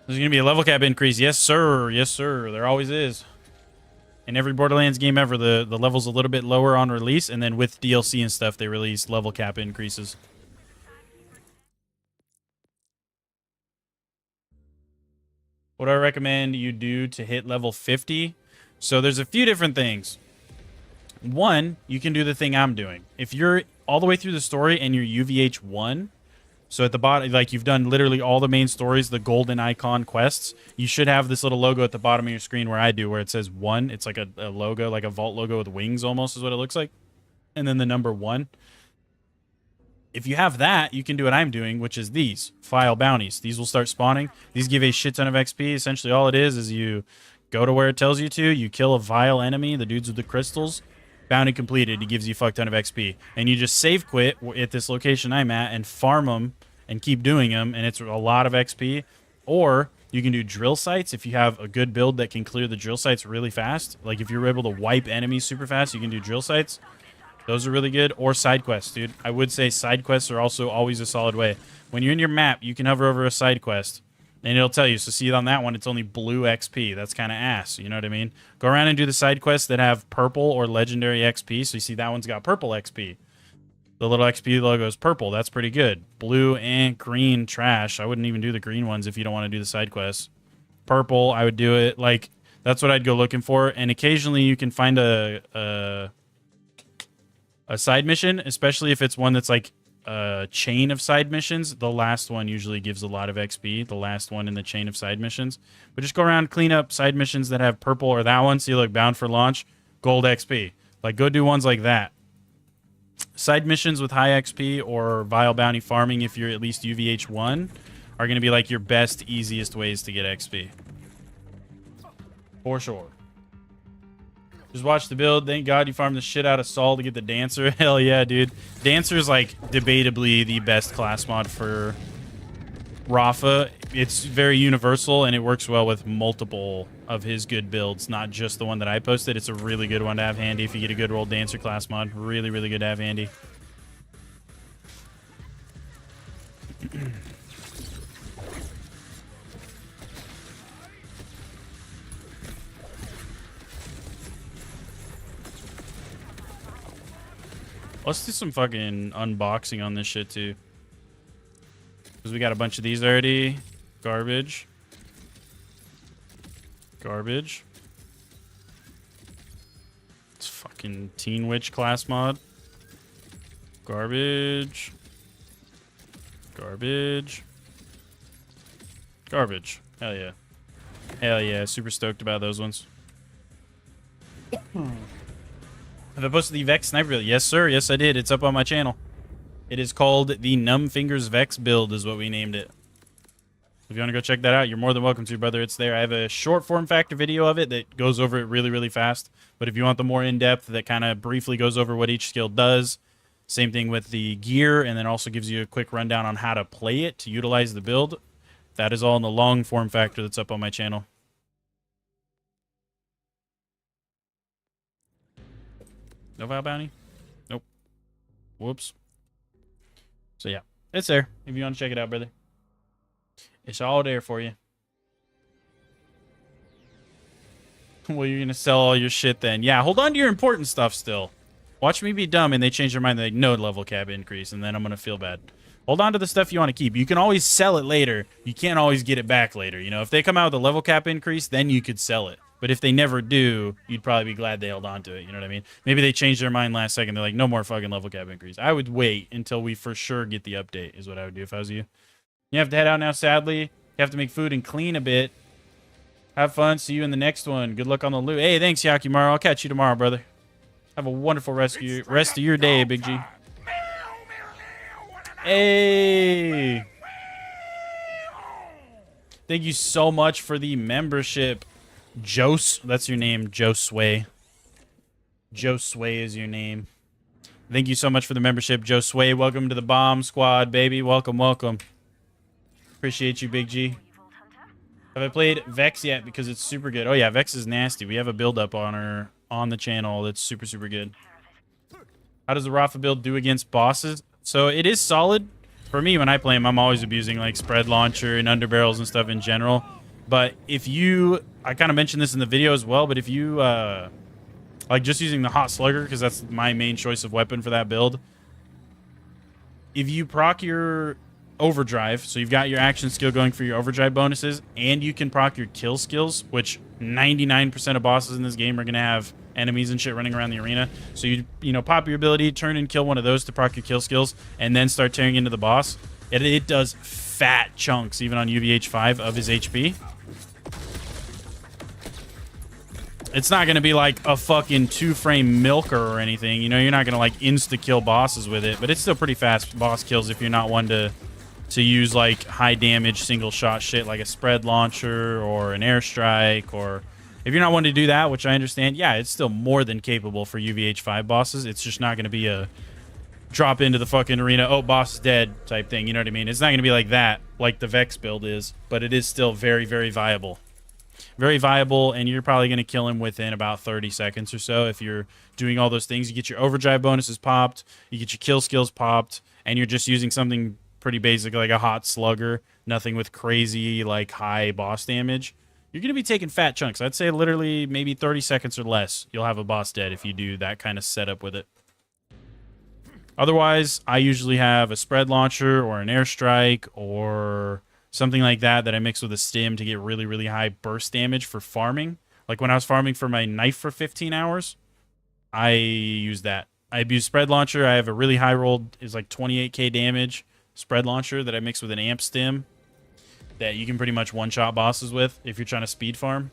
There's going to be a level cap increase. Yes, sir. Yes, sir. There always is. In every Borderlands game ever, the level's a little bit lower on release, and then with DLC and stuff, they release level cap increases. What do I recommend you do to hit level 50? So there's a few different things. One, you can do the thing I'm doing. If you're all the way through the story and you're UVH 1, so at the bottom, like you've done literally all the main stories, the golden icon quests, you should have this little logo at the bottom of your screen where I do, where it says 1. It's like a logo, like a vault logo with wings almost is what it looks like. And then the number 1. If you have that, you can do what I'm doing, which is these file bounties. These will start spawning. These give a shit ton of XP. Essentially all it is you go to where it tells you to, you kill a vile enemy, the dudes with the crystals. Bounty completed. He gives you a fuck ton of XP. And you just save quit at this location I'm at and farm them and keep doing them, and it's a lot of XP. Or you can do drill sites if you have a good build that can clear the drill sites really fast. Like if you're able to wipe enemies super fast, you can do drill sites. Those are really good. Or side quests, dude. I would say side quests are also always a solid way. When you're in your map, you can hover over a side quest, and it'll tell you. So see on that one, it's only blue XP. That's kind of ass. You know what I mean? Go around and do the side quests that have purple or legendary XP. So you see that one's got purple XP. The little XP logo is purple. That's pretty good. Blue and green, trash. I wouldn't even do the green ones if you don't want to do the side quests. Purple, I would do it. Like, that's what I'd go looking for. And occasionally you can find a side mission, especially if it's one that's like a chain of side missions. The last one usually gives a lot of XP, the last one in the chain of side missions. But just go around, clean up side missions that have purple, or that one, see, like bound for launch, gold XP. Like, go do ones like that. Side missions with high XP or vile bounty farming, if you're at least UVH 1, are going to be like your best, easiest ways to get XP. For sure. Just watch the build. Thank God you farmed the shit out of Saul to get the Dancer. Hell yeah, dude. Dancer is like debatably the best class mod for Rafa. It's very universal and it works well with multiple of his good builds, not just the one that I posted. It's a really good one to have handy if you get a good old Dancer class mod. Really, really good to have handy. Let's do some fucking unboxing on this shit too. Because we got a bunch of these already. Garbage. Garbage. It's fucking Teen Witch class mod. Garbage. Garbage. Garbage. Hell yeah. Hell yeah. Super stoked about those ones. Have I posted the Vex sniper build? Yes, sir. Yes, I did. It's up on my channel. It is called the Numb Fingers Vex build is what we named it. If you want to go check that out, you're more than welcome to, brother. It's there. I have a short form factor video of it that goes over it really, really fast. But if you want the more in-depth that kind of briefly goes over what each skill does, same thing with the gear, and then also gives you a quick rundown on how to play it to utilize the build. That is all in the long form factor that's up on my channel. No Vile Bounty? Nope. Whoops. So yeah, it's there. If you want to check it out, brother. It's all there for you. Well, you're gonna sell all your shit then. Yeah, hold on to your important stuff still. Watch me be dumb and they change their mind. They're like, no level cap increase, and then I'm gonna feel bad. Hold on to the stuff you want to keep. You can always sell it later. You can't always get it back later. You know, if they come out with a level cap increase, then you could sell it. But if they never do, you'd probably be glad they held on to it. You know what I mean? Maybe they changed their mind last second. They're like, no more fucking level cap increase. I would wait until we for sure get the update is what I would do if I was you. You have to head out now, sadly. You have to make food and clean a bit. Have fun. See you in the next one. Good luck on the loot. Hey, thanks, Yakimaru. I'll catch you tomorrow, brother. Have a wonderful rest of your day, Big G. Hey. Thank you so much for the membership. Jose, that's your name, Josue. Josue is your name. Thank you so much for the membership, Josue. Welcome to the bomb squad, baby. Welcome, welcome. Appreciate you, Big G. Have I played Vex yet? Because it's super good. Oh yeah, Vex is nasty. We have a build up on her on the channel that's super, super good. How does the Rafa build do against bosses? So it is solid. For me, when I play him, I'm always abusing like spread launcher and underbarrels and stuff in general. But if you, I kind of mentioned this in the video as well, but if you like just using the hot slugger, because that's my main choice of weapon for that build. If you proc your overdrive, so you've got your action skill going for your overdrive bonuses, and you can proc your kill skills, which 99% of bosses in this game are going to have enemies and shit running around the arena. So you know, pop your ability, turn and kill one of those to proc your kill skills, and then start tearing into the boss. It does fat chunks, even on UVH5, of his HP. It's not going to be like a fucking 2-frame milker or anything. You know, you're not going to like insta-kill bosses with it, but it's still pretty fast boss kills if you're not one to use like high damage single shot shit like a spread launcher or an airstrike, or if you're not one to do that, which I understand, yeah, it's still more than capable for UVH5 bosses. It's just not going to be a drop into the fucking arena, oh, boss is dead type thing. You know what I mean? It's not going to be like that, like the Vex build is, but it is still very, very viable. Very viable, and you're probably going to kill him within about 30 seconds or so if you're doing all those things. You get your overdrive bonuses popped, you get your kill skills popped, and you're just using something pretty basic like a hot slugger, nothing with crazy like high boss damage. You're going to be taking fat chunks. I'd say literally maybe 30 seconds or less you'll have a boss dead if you do that kind of setup with it. Otherwise, I usually have a spread launcher or an airstrike or something like that that I mix with a stim to get really, really high burst damage for farming. Like when I was farming for my knife for 15 hours, I use that. I abuse spread launcher. I have a really high rolled, is like 28k damage spread launcher that I mix with an amp stim that you can pretty much one-shot bosses with if you're trying to speed farm.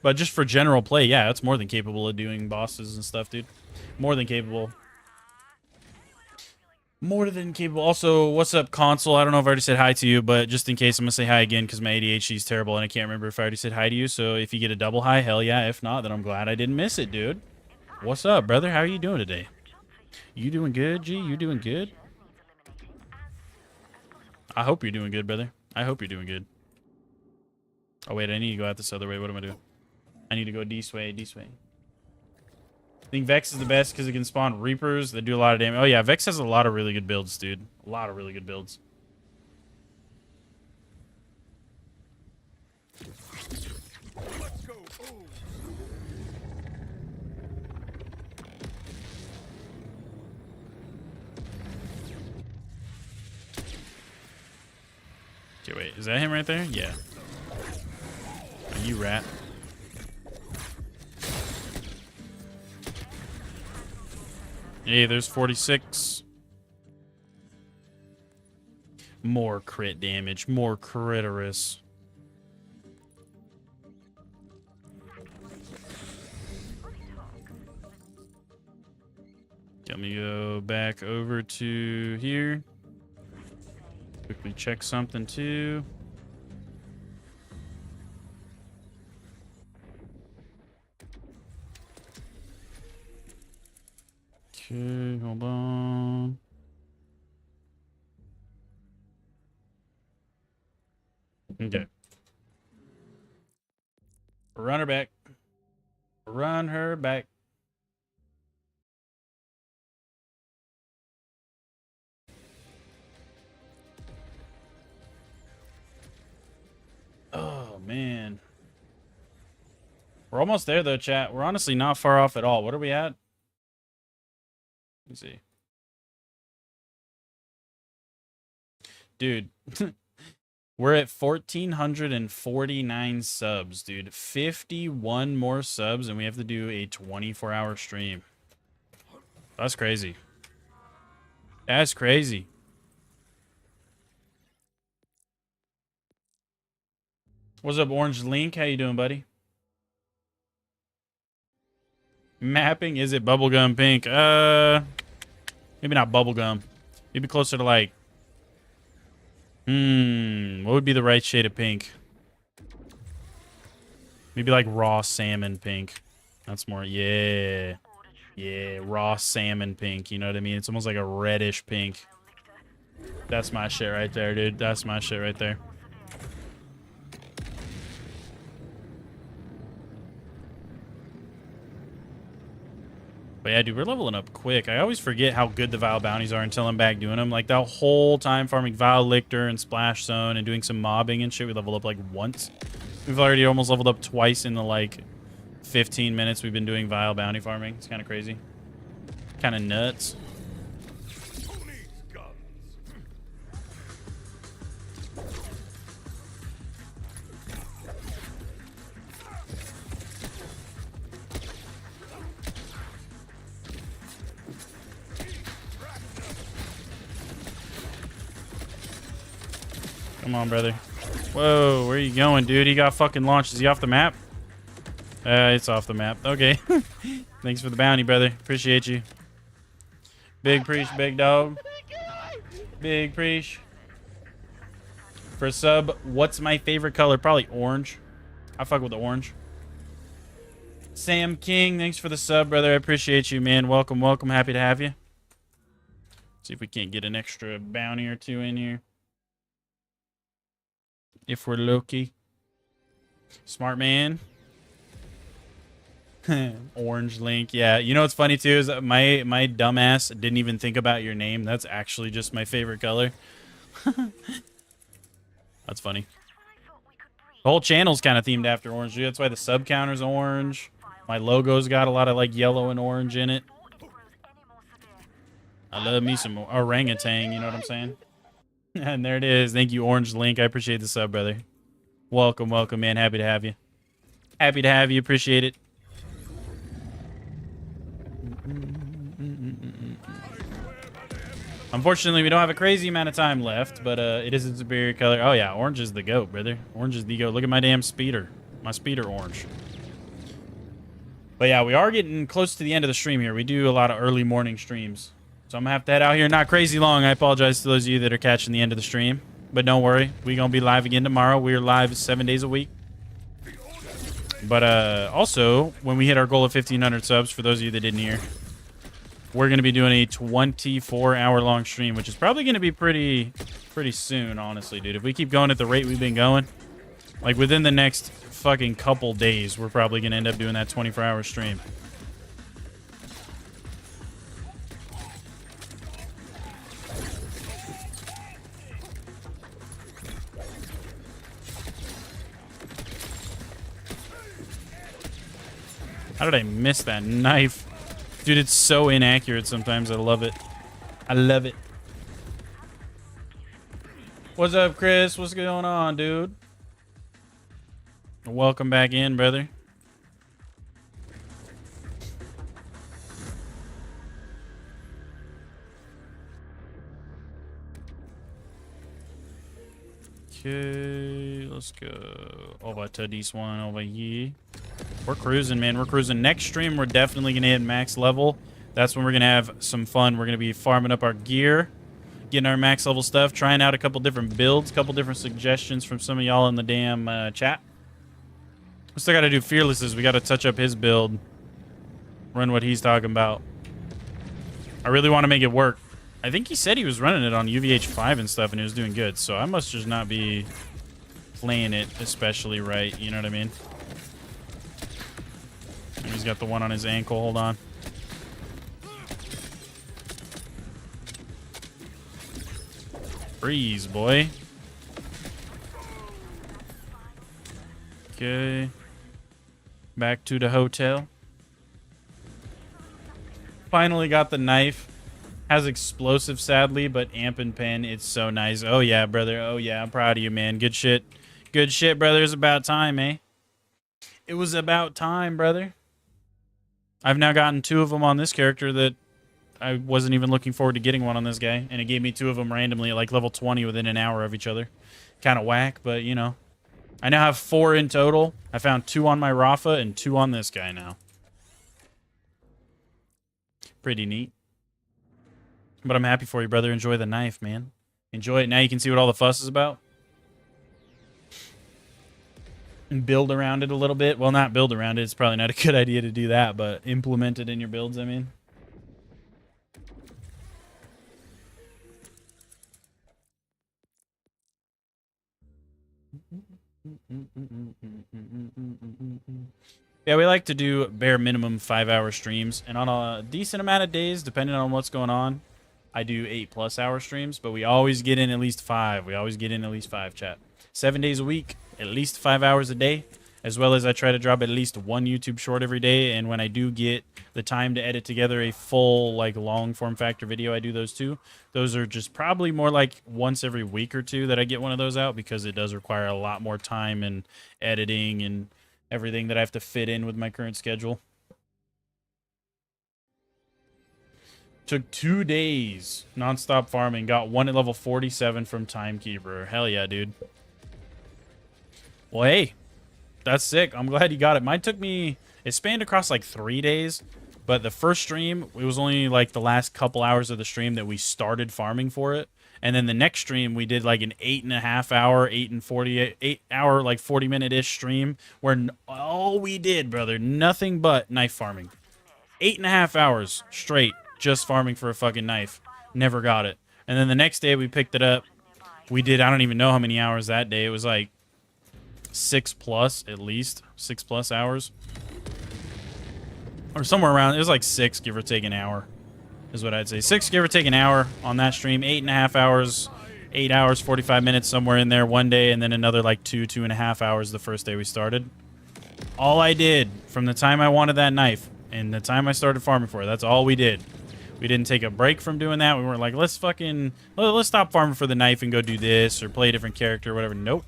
But just for general play, yeah, it's more than capable of doing bosses and stuff, dude. More than capable. More than capable. Also, what's up, console? I don't know if I already said hi to you, but just in case, I'm going to say hi again because my ADHD is terrible and I can't remember if I already said hi to you. So if you get a double hi, hell yeah. If not, then I'm glad I didn't miss it, dude. What's up, brother? How are you doing today? You doing good, G? You doing good? I hope you're doing good, brother. I hope you're doing good. Oh, wait, I need to go out this other way. What am I doing? I need to go this way, this way. I think Vex is the best because it can spawn Reapers that do a lot of damage. Oh, yeah, Vex has a lot of really good builds, dude. A lot of really good builds. Let's go. Oh. Okay, wait. Is that him right there? Yeah. You rat. Hey, there's 46. More crit damage. More critorous. Let me go back over to here. Quickly check something too. Okay, hold on. Okay. Run her back. Run her back. Oh, man. We're almost there, though, chat. We're honestly not far off at all. What are we at? Let me see. Dude, we're at 1,449 subs, dude. 51 more subs, and we have to do a 24-hour stream. That's crazy. That's crazy. What's up, Orange Link? How you doing, buddy? Mapping, is it bubblegum pink? Maybe not bubblegum. Maybe closer to like... what would be the right shade of pink? Maybe like raw salmon pink. That's more, yeah. Yeah, raw salmon pink, you know what I mean? It's almost like a reddish pink. That's my shit right there, dude. That's my shit right there. But yeah, dude, we're leveling up quick. I always forget how good the Vile bounties are until I'm back doing them. Like, that whole time farming Vile Lictor and Splash Zone and doing some mobbing and shit, we leveled up, like, once. We've already almost leveled up twice in the, like, 15 minutes we've been doing Vile bounty farming. It's kind of crazy. Kind of nuts. Who needs guns? Come on, brother. Whoa, where are you going, dude? He got fucking launched. Is he off the map? It's off the map. Okay. Thanks for the bounty, brother. Appreciate you. Big preach, big dog. Big preach. For a sub, what's my favorite color? Probably orange. I fuck with the orange. Sam King, thanks for the sub, brother. I appreciate you, man. Welcome, welcome. Happy to have you. See if we can't get an extra bounty or two in here. If we're lucky. Smart man. Orange Link. Yeah, you know what's funny too is that my dumbass didn't even think about your name. That's actually just my favorite color. That's funny. The whole channel's kind of themed after orange. That's why the sub counter's orange. My logo's got a lot of like yellow and orange in it. I love me some orangutan, you know what I'm saying? And there it is. Thank you, Orange Link. I appreciate the sub, brother. Welcome, welcome, man. Happy to have you. Happy to have you. Appreciate it. Unfortunately, we don't have a crazy amount of time left, but it is a superior color. Oh, yeah. Orange is the goat, brother. Orange is the goat. Look at my damn speeder. My speeder orange. But yeah, we are getting close to the end of the stream here. We do a lot of early morning streams. So I'm going to have to head out here. Not crazy long. I apologize to those of you that are catching the end of the stream. But don't worry. We're going to be live again tomorrow. We're live 7 days a week. But also, when we hit our goal of 1,500 subs, for those of you that didn't hear, we're going to be doing a 24-hour-long stream, which is probably going to be pretty soon, honestly, dude. If we keep going at the rate we've been going, like within the next fucking couple days, we're probably going to end up doing that 24-hour stream. How did I miss that knife? Dude, it's so inaccurate sometimes. I love it. I love it. What's up, Chris? What's going on, dude? Welcome back in, brother. Okay, let's go over to this one over here. We're cruising, man. We're cruising. Next stream, we're definitely going to hit max level. That's when we're going to have some fun. We're going to be farming up our gear, getting our max level stuff, trying out a couple different builds, a couple different suggestions from some of y'all in the damn chat. We still got to do Fearless's. We got to touch up his build, run what he's talking about. I really want to make it work. I think he said he was running it on UVH5 and stuff, and it was doing good. So I must just not be playing it especially right. You know what I mean? And he's got the one on his ankle. Hold on. Freeze, boy. Okay. Back to the hotel. Finally got the knife. Has explosive, sadly, but amp and pen, it's so nice. Oh, yeah, brother. Oh, yeah, I'm proud of you, man. Good shit. Good shit, brother. It's about time, eh? It was about time, brother. I've now gotten 2 of them on this character that I wasn't even looking forward to getting one on this guy. And it gave me 2 of them randomly at like level 20 within an hour of each other. Kind of whack, but, you know. I now have 4 in total. I found 2 on my Rafa and 2 on this guy now. Pretty neat. But I'm happy for you, brother. Enjoy the knife, man. Enjoy it. Now you can see what all the fuss is about. And build around it a little bit. Well, not build around it. It's probably not a good idea to do that, but implement it in your builds, I mean. Yeah, we like to do bare minimum 5-hour streams. And on a decent amount of days, depending on what's going on, I do 8+ hour streams, but we always get in at least 5. We always get in at least 5, chat. 7 days a week, at least 5 hours a day, as well as I try to drop at least 1 YouTube short every day. And when I do get the time to edit together a full, like, long form factor video, I do those too. Those are just probably more like once every week or 2 that I get one of those out, because it does require a lot more time and editing and everything that I have to fit in with my current schedule. Took 2 days nonstop farming. Got 1 at level 47 from Timekeeper. Hell yeah, dude. Well, hey, that's sick. I'm glad you got it. Mine took me, it spanned across like 3 days, but the first stream, it was only like the last couple hours of the stream that we started farming for it. And then the next stream, we did like an 8.5 hour, 8 hour, like 40-minute-ish stream where all we did, brother, nothing but knife farming. 8.5 hours straight. Just farming for a fucking knife. Never got it. And then the next day we picked it up. We did, I don't even know how many hours that day. It was like 6+ at least. 6+ hours. Or somewhere around, it was like 6, give or take an hour. Is what I'd say. 6, give or take an hour on that stream. 8.5 hours. 8 hours, 45 minutes, somewhere in there one day. And then another like 2.5 hours the first day we started. All I did from the time I wanted that knife and the time I started farming for it, that's all we did. We didn't take a break from doing that. We weren't like, let's stop farming for the knife and go do this or play a different character or whatever. Nope.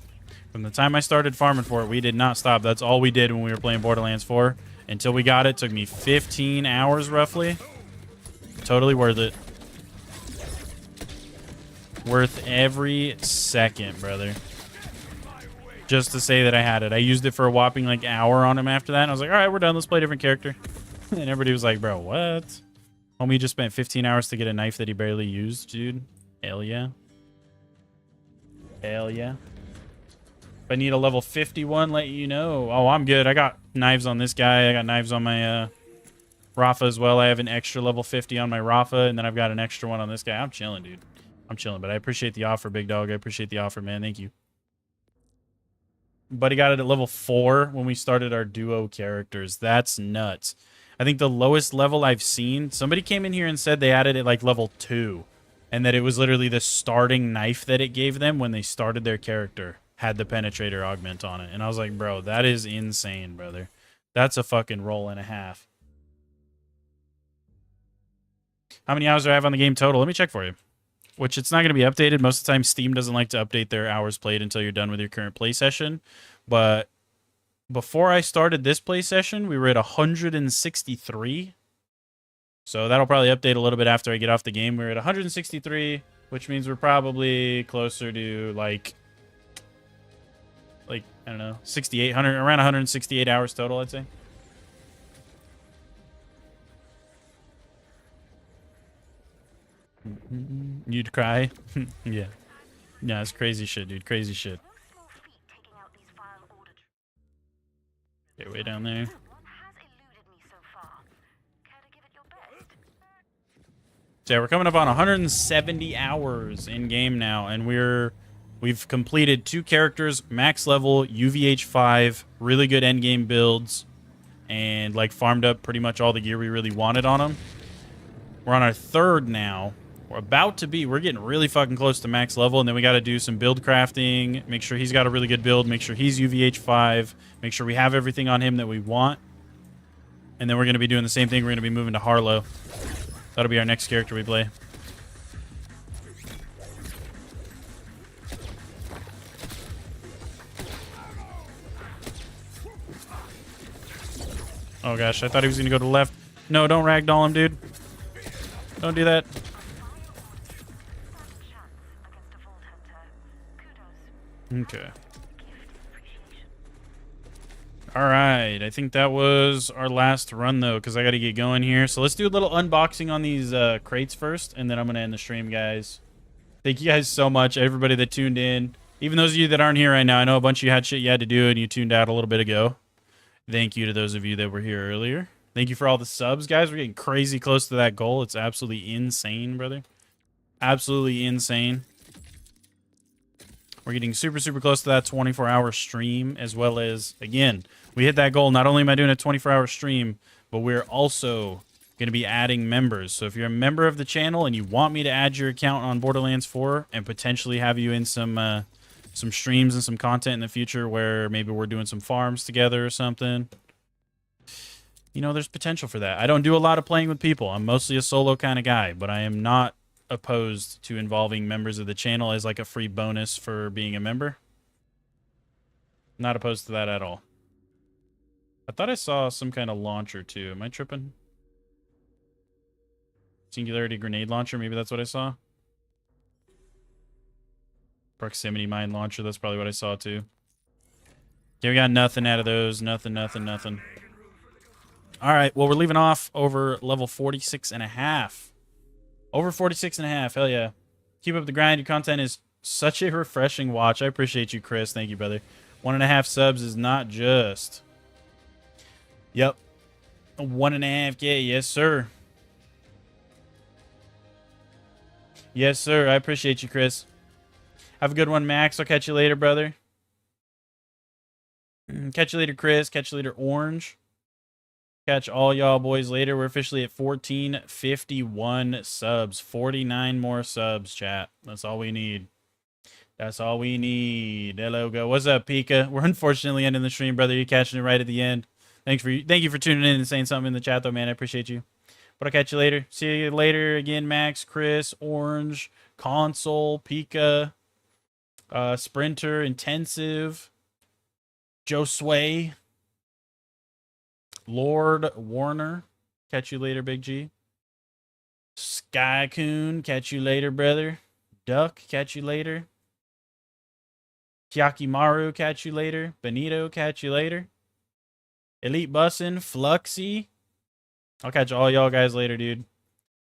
From the time I started farming for it, we did not stop. That's all we did when we were playing Borderlands 4. Until we got it. Took me 15 hours roughly. Totally worth it. Worth every second, brother. Just to say that I had it. I used it for a whopping like hour on him after that. And I was like, all right, we're done. Let's play a different character. And everybody was like, bro, what? Homie just spent 15 hours to get a knife that he barely used, dude. Hell yeah. Hell yeah. If I need a level 51, let you know. Oh, I'm good. I got knives on this guy. I got knives on my Rafa as well. I have an extra level 50 on my Rafa, and then I've got an extra one on this guy. I'm chilling, dude. I'm chilling, but I appreciate the offer, big dog. I appreciate the offer, man. Thank you. Buddy got it at level 4 when we started our duo characters. That's nuts. I think the lowest level I've seen, somebody came in here and said they added it like level 2. And that it was literally the starting knife that it gave them when they started their character. Had the penetrator augment on it. And I was like, bro, that is insane, brother. That's a fucking roll and a half. How many hours do I have on the game total? Let me check for you. Which it's not going to be updated. Most of the time, Steam doesn't like to update their hours played until you're done with your current play session. But before I started this play session, we were at 163. So that'll probably update a little bit after I get off the game. We're at 163, which means we're probably closer to like I don't know, 6,800, around 168 hours total, I'd say. You'd cry? Yeah. Yeah, it's crazy shit, dude. Crazy shit. Okay, way down there. So yeah, we're coming up on 170 hours in game now, and we've completed 2 characters, max level, UVH 5, really good endgame builds, and like farmed up pretty much all the gear we really wanted on them. We're on our 3rd now. We're getting really fucking close to max level, and then we got to do some build crafting, make sure he's got a really good build, make sure he's UVH 5, make sure we have everything on him that we want. And then we're going to be doing the same thing. We're going to be moving to Harlow. That'll be our next character we play. Oh gosh, I thought he was going to go to the left. No, don't ragdoll him, dude. Don't do that. Okay. Alright, I think that was our last run, though, because I got to get going here. So let's do a little unboxing on these crates first, and then I'm going to end the stream, guys. Thank you guys so much, everybody that tuned in. Even those of you that aren't here right now, I know a bunch of you had shit you had to do, and you tuned out a little bit ago. Thank you to those of you that were here earlier. Thank you for all the subs, guys. We're getting crazy close to that goal. It's absolutely insane, brother. Absolutely insane. We're getting super, super close to that 24-hour stream, as well as, again, we hit that goal. Not only am I doing a 24-hour stream, but we're also going to be adding members. So if you're a member of the channel and you want me to add your account on Borderlands 4 and potentially have you in some streams and some content in the future where maybe we're doing some farms together or something, you know, there's potential for that. I don't do a lot of playing with people. I'm mostly a solo kind of guy, but I am not opposed to involving members of the channel as like a free bonus for being a member. Not opposed to that at all. I thought I saw some kind of launcher too. Am I tripping? Singularity grenade launcher, maybe that's what I saw. Proximity mine launcher, that's probably what I saw too. Yeah, we got nothing out of those. Nothing. Alright, well, we're leaving off over level 46.5. Over 46.5, hell yeah. Keep up the grind. Your content is such a refreshing watch. I appreciate you, Chris. Thank you, brother. 1.5 subs is not just. Yep. 1.5K, yes, sir. Yes, sir. I appreciate you, Chris. Have a good one, Max. I'll catch you later, brother. Catch you later, Chris. Catch you later, Orange. Catch all y'all boys later. We're officially at 1451 subs. 49 more subs, chat. That's all we need. That's all we need. Hello, go. What's up, Pika? We're unfortunately ending the stream, brother. You're catching it right at the end. Thank you for tuning in and saying something in the chat, though, man. I appreciate you. But I'll catch you later. See you later again, Max, Chris, Orange, Console, Pika, Sprinter, Intensive, Joe Sway, Lord Warner. Catch you later, Big G. Sky Coon. Catch you later, brother. Duck. Catch you later. Kyakimaru. Catch you later. Benito. Catch you later. Elite Bussin. Fluxy. I'll catch all y'all guys later, dude.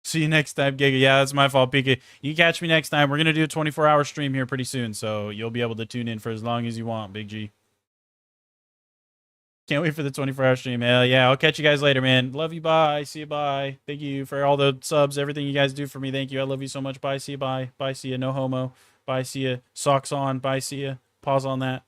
See you next time, Giga. Yeah, that's my fault, Pika. You catch me next time. We're going to do a 24-hour stream here pretty soon, so you'll be able to tune in for as long as you want, Big G. Can't wait for the 24-hour stream. Hell yeah. I'll catch you guys later, man. Love you. Bye. See you. Bye. Thank you for all the subs, everything you guys do for me. Thank you. I love you so much. Bye. See you. Bye. Bye. See you. No homo. Bye. See you. Socks on. Bye. See you. Pause on that.